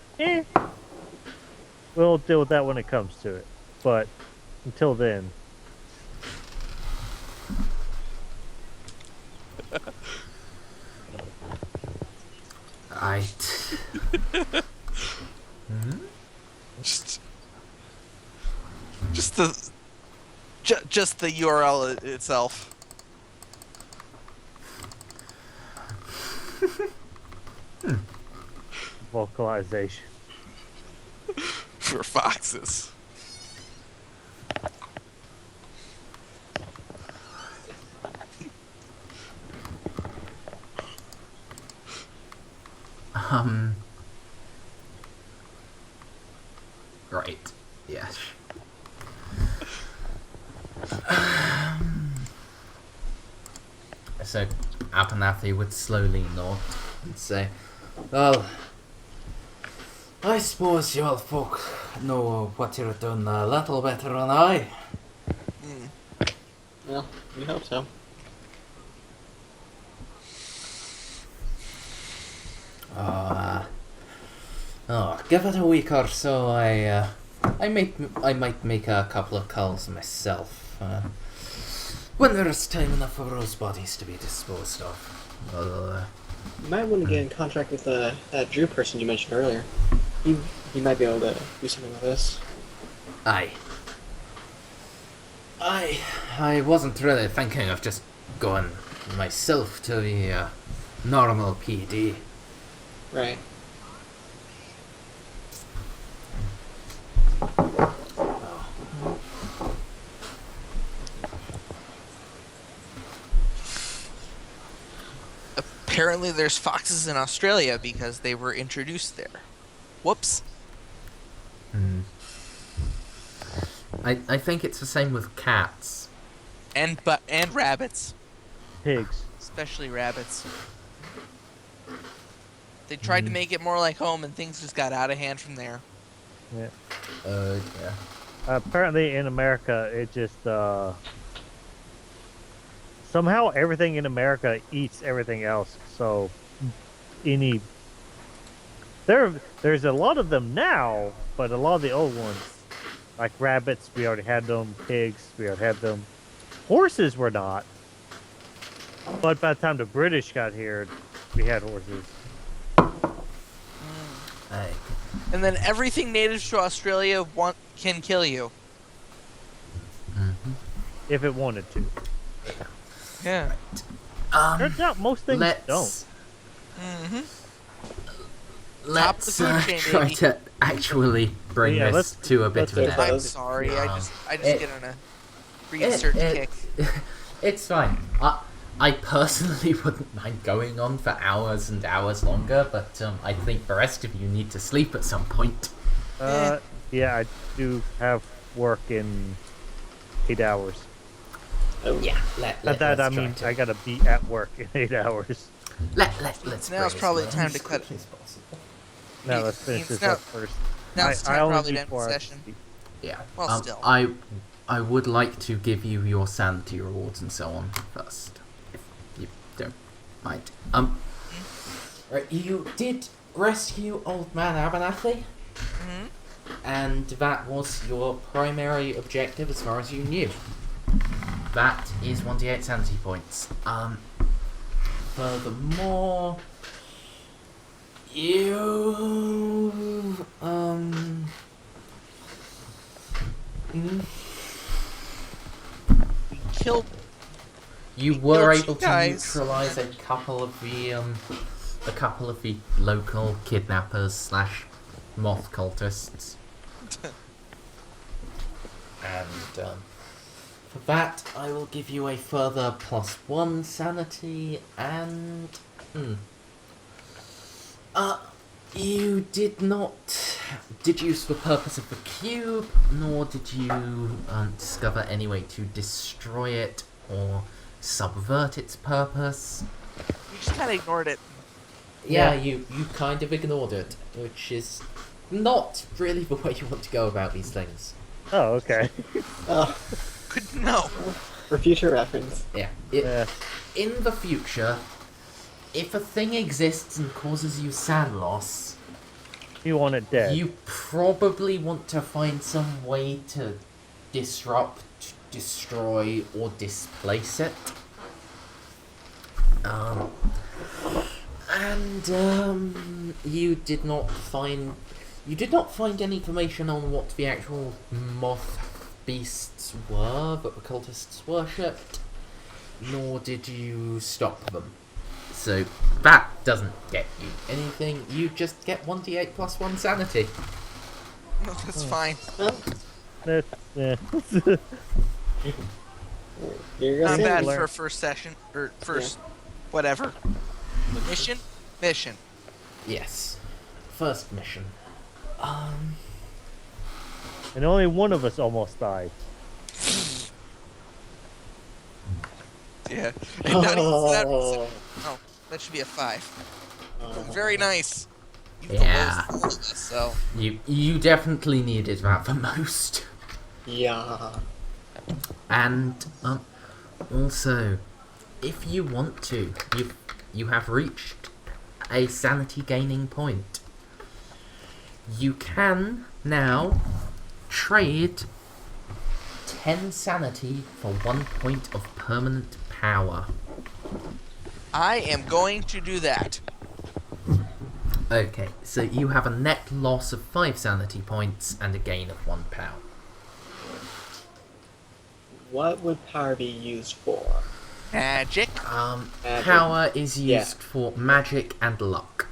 we'll deal with that when it comes to it. But until then. Just the URL itself. Vocalization. For foxes. So Abernathy would slowly nod and say, "Well, I suppose you all folk know what you're doing a little better than I." Well, we hope so. Give it a week or so. I might make a couple of calls myself. When there's time enough for those bodies to be disposed of. You might want to get in contact with that Drew person you mentioned earlier. He might be able to do something with this. Aye. I wasn't really thinking of just going myself to the normal PD. Right. Apparently, there's foxes in Australia because they were introduced there. Whoops. I think it's the same with cats. And rabbits, Pigs. especially rabbits. They tried to make it more like home, and things just got out of hand from there. Yeah. Yeah. Apparently in America, it just somehow everything in America eats everything else. So there's a lot of them now, but a lot of the old ones, like rabbits, we already had them. Pigs, we already had them. Horses were not. But by the time the British got here, we had horses. Aye. And then everything native to Australia can kill you. If it wanted to. Yeah. Turns out most things don't. Top of the Let's food chain, try baby. to actually bring Yeah, this to a bit of let's an do end. I'm sorry. I just It- get on a research kick. It's fine. I personally wouldn't mind going on for hours and hours longer, but I think the rest of you need to sleep at some point. Yeah, I do have work in 8 hours. Yeah, By let's that I try mean to. I gotta be at work in 8 hours. Let's Now's bring probably this time as to cut- quickly as possible. Now let's finish It's this not- up first. Now it's I time only probably need to end 4 the hours. session. Yeah. Well, still. I would like to give you your sanity rewards and so on first, if you don't mind. Right, you did rescue Old Man Abernathy, and that was your primary objective as far as you knew. That is 1d8 sanity points. Furthermore, you Killed. you were killed able you to guys. neutralize a couple of the local kidnappers slash moth cultists. And for that, I will give you a further +1 sanity, and you did not deduce the purpose of the cube, nor did you discover any way to destroy it or subvert its purpose. You just kind of ignored it. Yeah, you kind of ignored it, which is not really the way you want to go about these things. Oh, okay. Good to know. For future reference. Yeah. Yeah. In the future, if a thing exists and causes you sand loss, You want it dead. you probably want to find some way to disrupt, destroy, or displace it. You did not find any information on what the actual moth beasts were that the cultists worshipped, nor did you stop them. So that doesn't get you anything. You just get 1d8 +1 sanity. That's fine. That's, You're Not gonna bad learn. for a first session or first whatever. Mission. Yes. First mission. and only one of us almost died. Yeah. And not even that. Oh. Oh, that should be a 5. Oh. Very nice. You've Yeah. the lowest of all of us, so. You definitely needed that the most. Yeah. And also, if you want to, you have reached a sanity gaining point. You can now trade 10 sanity for 1 point of permanent power. I am going to do that. Okay, so you have a net loss of 5 sanity points and a gain of 1 power. What would power be used for? Magic. Magic. Power is Yeah. used for magic and luck.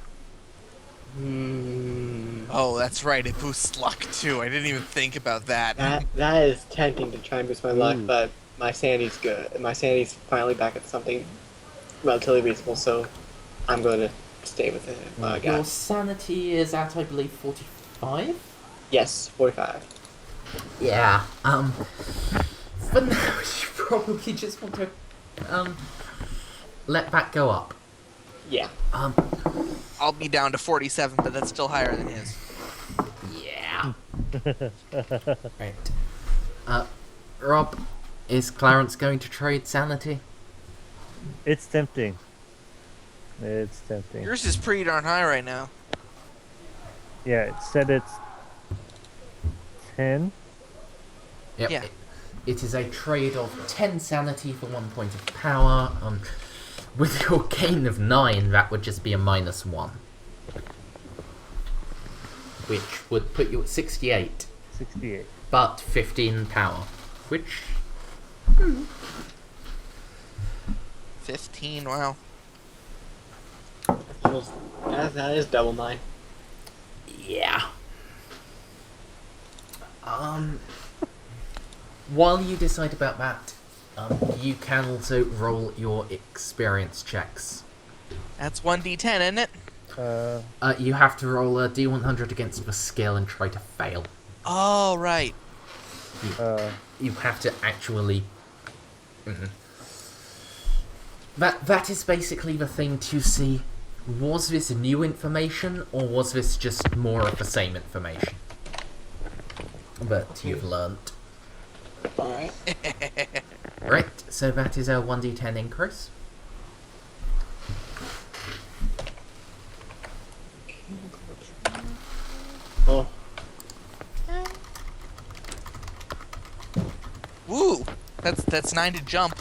Oh, that's right. It boosts luck too. I didn't even think about that. That is tempting to try and boost my luck, Ooh. but my sanity's good. My sanity's finally back at something relatively reasonable, so I'm going to stay with it. Your God. sanity is at, I believe, 45? Yes, 45. Yeah, for now, you probably just want to, let that go up. Yeah. I'll be down to 47, but that's still higher than his. Yeah. Right. Rob, is Clarence going to trade sanity? It's tempting. It's tempting. Yours is pretty darn high right now. Yeah, it said it's 10. Yep. Yeah. It is a trade of 10 sanity for 1 point of power. With your gain of 9, that would just be a -1. Which would put you at 68, 68. but 15 power. Which, 15, wow. That is double mine. yeah. While you decide about that, you can also roll your experience checks. That's 1d10, isn't it? You have to roll a d100 against the skill and try to fail. Oh, right. You have to actually... That is basically the thing to see. Was this new information, or was this just more of the same information? But you've learnt. Alright. Right, so that is a 1d10 increase. Oh, Woo! That's 9 to jump.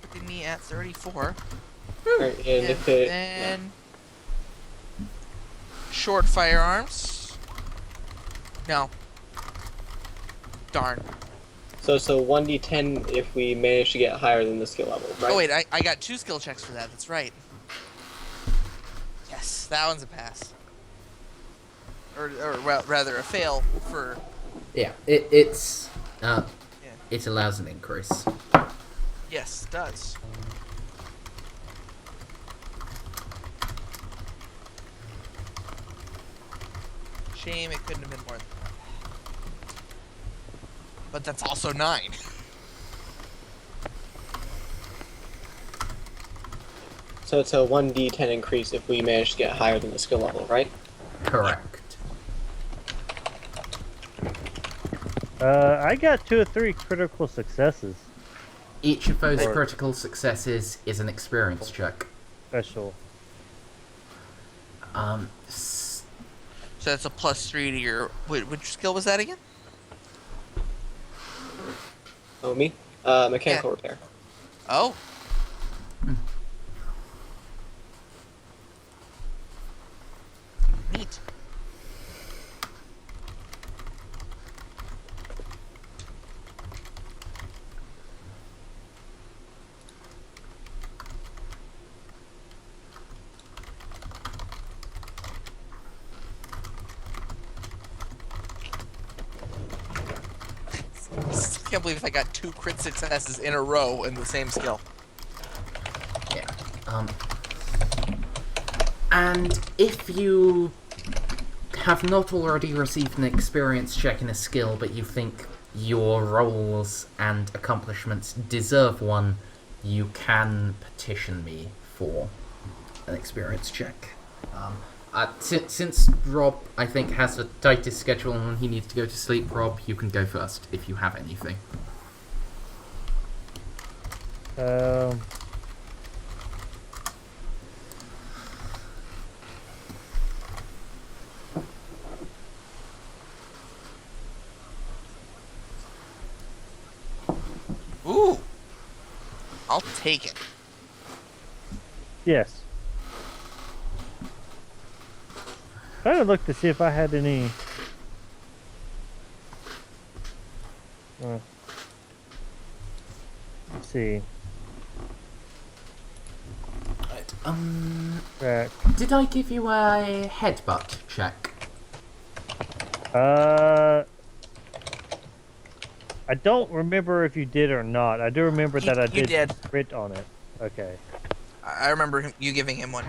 Putting me at 34. alright, and And if it... then... Short firearms. No. Darn. So 1d10 if we manage to get higher than the skill level, right? Oh wait, I got 2 skill checks for that. That's right. Yes, that one's a pass. Or rather, a fail for. Yeah, it allows an increase. Yes, it does. Shame it couldn't have been more than that. But that's also 9. So it's a 1d10 increase if we manage to get higher than the skill level, right? Correct. I got 2 or 3 critical successes. Each of those Or- critical successes is an experience check. Special. S- So that's a +3 to your. Wait, which skill was that again? Oh, me? Mechanical repair. Oh. Neat. I can't believe I got 2 crit successes in a row in the same skill. Yeah. And if you have not already received an experience check in a skill, but you think your roles and accomplishments deserve one, you can petition me for an experience check. Since Rob, I think, has the tightest schedule and he needs to go to sleep, Rob, you can go first if you have anything. Ooh. I'll take it. Yes. Trying to look to see if I had any. Let's see. Right. Did I give you a headbutt check? I don't remember if you did or not. I do remember that I You did. crit on it. Okay. I remember you giving him one.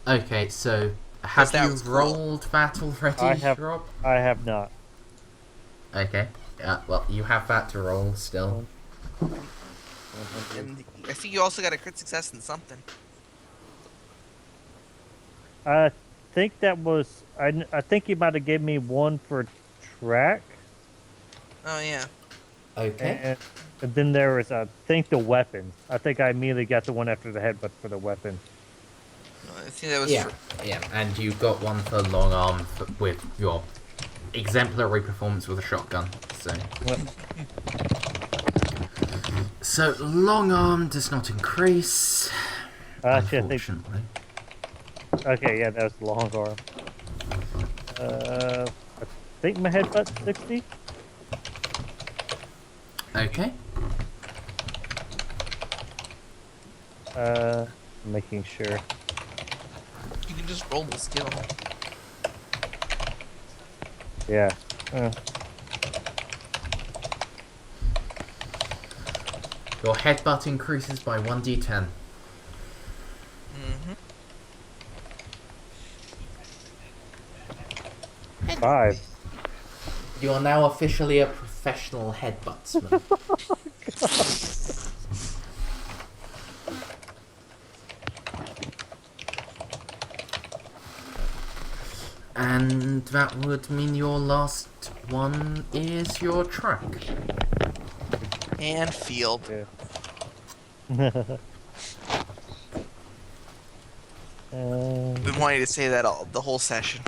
Okay, so have that you was cool. rolled that already, Rob? I have not. Okay. Well, you have that to roll still. And I think you also got a crit success in something. I think that was. I think you might have given me one for track. Oh yeah. Okay. And then there was, I think, the weapon. I think I immediately got the one after the headbutt for the weapon. No, I think that was Yeah, and you got one for long arm with your exemplary performance with a shotgun. So long arm does not increase. Actually, Unfortunately. okay, yeah, that was the long arm. I think my headbutt's 60. Okay. Making sure. You can just roll the skill. Yeah. Your headbutt increases by 1d10. Mm-hmm. 5. You are now officially a professional headbuttsman. And that would mean your last one is your track. And field. Yeah. I've been wanting to say that the whole session.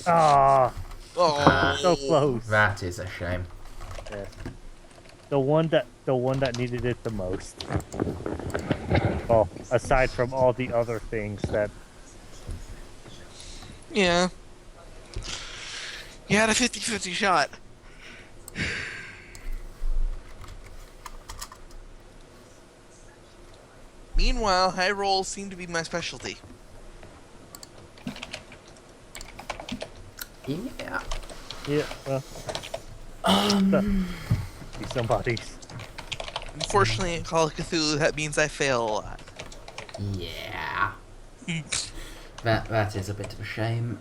Ah, Oh, so close. That is a shame. Yes. The one that needed it the most. Well, aside from all the other things that. Yeah. You had a 50-50 shot. Meanwhile, high rolls seem to be my specialty. Yeah. Yeah. Be somebody's. Unfortunately, in Call of Cthulhu, that means I fail a lot. Yeah. That is a bit of a shame.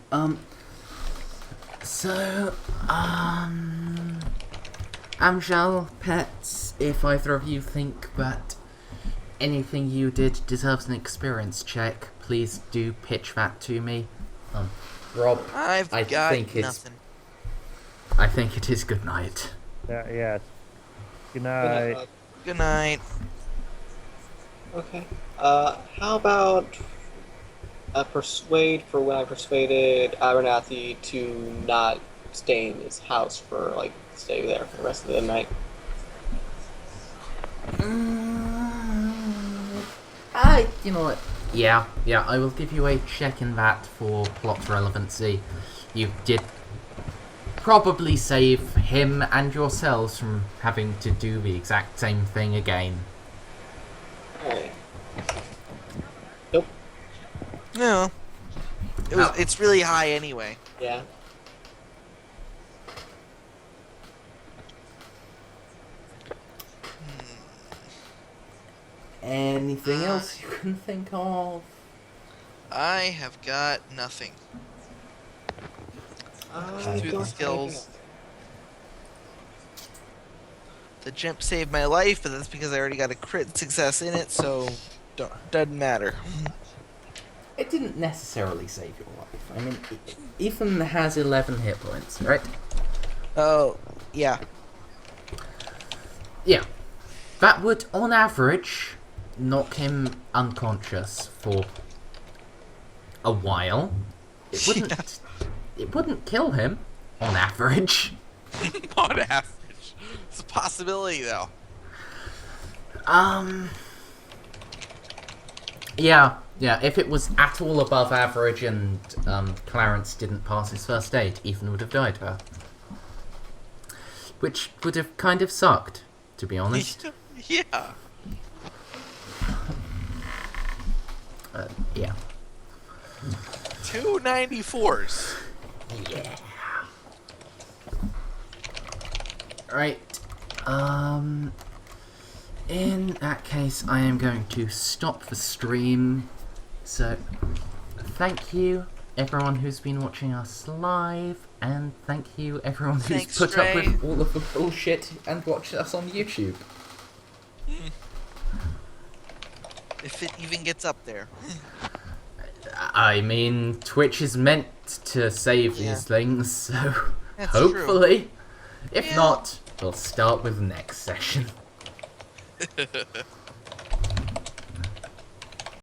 So, Amxal, Pets, if either of you think that anything you did deserves an experience check, please do pitch that to me. Rob, I got think nothing. I think it is good night. Yeah. Good night. Good night. Okay. How about persuade for when I persuaded Abernathy to not stay in his house for, like, stay there for the rest of the night? You know what? Yeah, I will give you a check in that for plot relevancy. You did probably save him and yourselves from having to do the exact same thing again. Alright. Nope. No. It's really high anyway. Yeah. Anything else you can think of? I have got nothing. I Through the don't skills. The gem saved my life, but that's because I already got a crit success in it, so doesn't matter. It didn't necessarily save your life. I mean, Ethan has 11 hit points, right? Oh, yeah. Yeah. That would, on average, knock him unconscious for a while. It wouldn't. It wouldn't kill him, on average. On average. It's a possibility, though. Yeah, if it was at all above average and Clarence didn't pass his first aid, Ethan would have died there. Which would have kind of sucked, to be honest. Yeah. Yeah. 294s. Yeah. Right. In that case, I am going to stop the stream. So, thank you, everyone who's been watching us live, and thank you, everyone who's Thanks, put up Ray. with all of the bullshit and watched us on YouTube. If it even gets up there. I mean, Twitch is meant to save Yeah. these things, so That's hopefully. If Yeah. not, we'll start with the next session. True.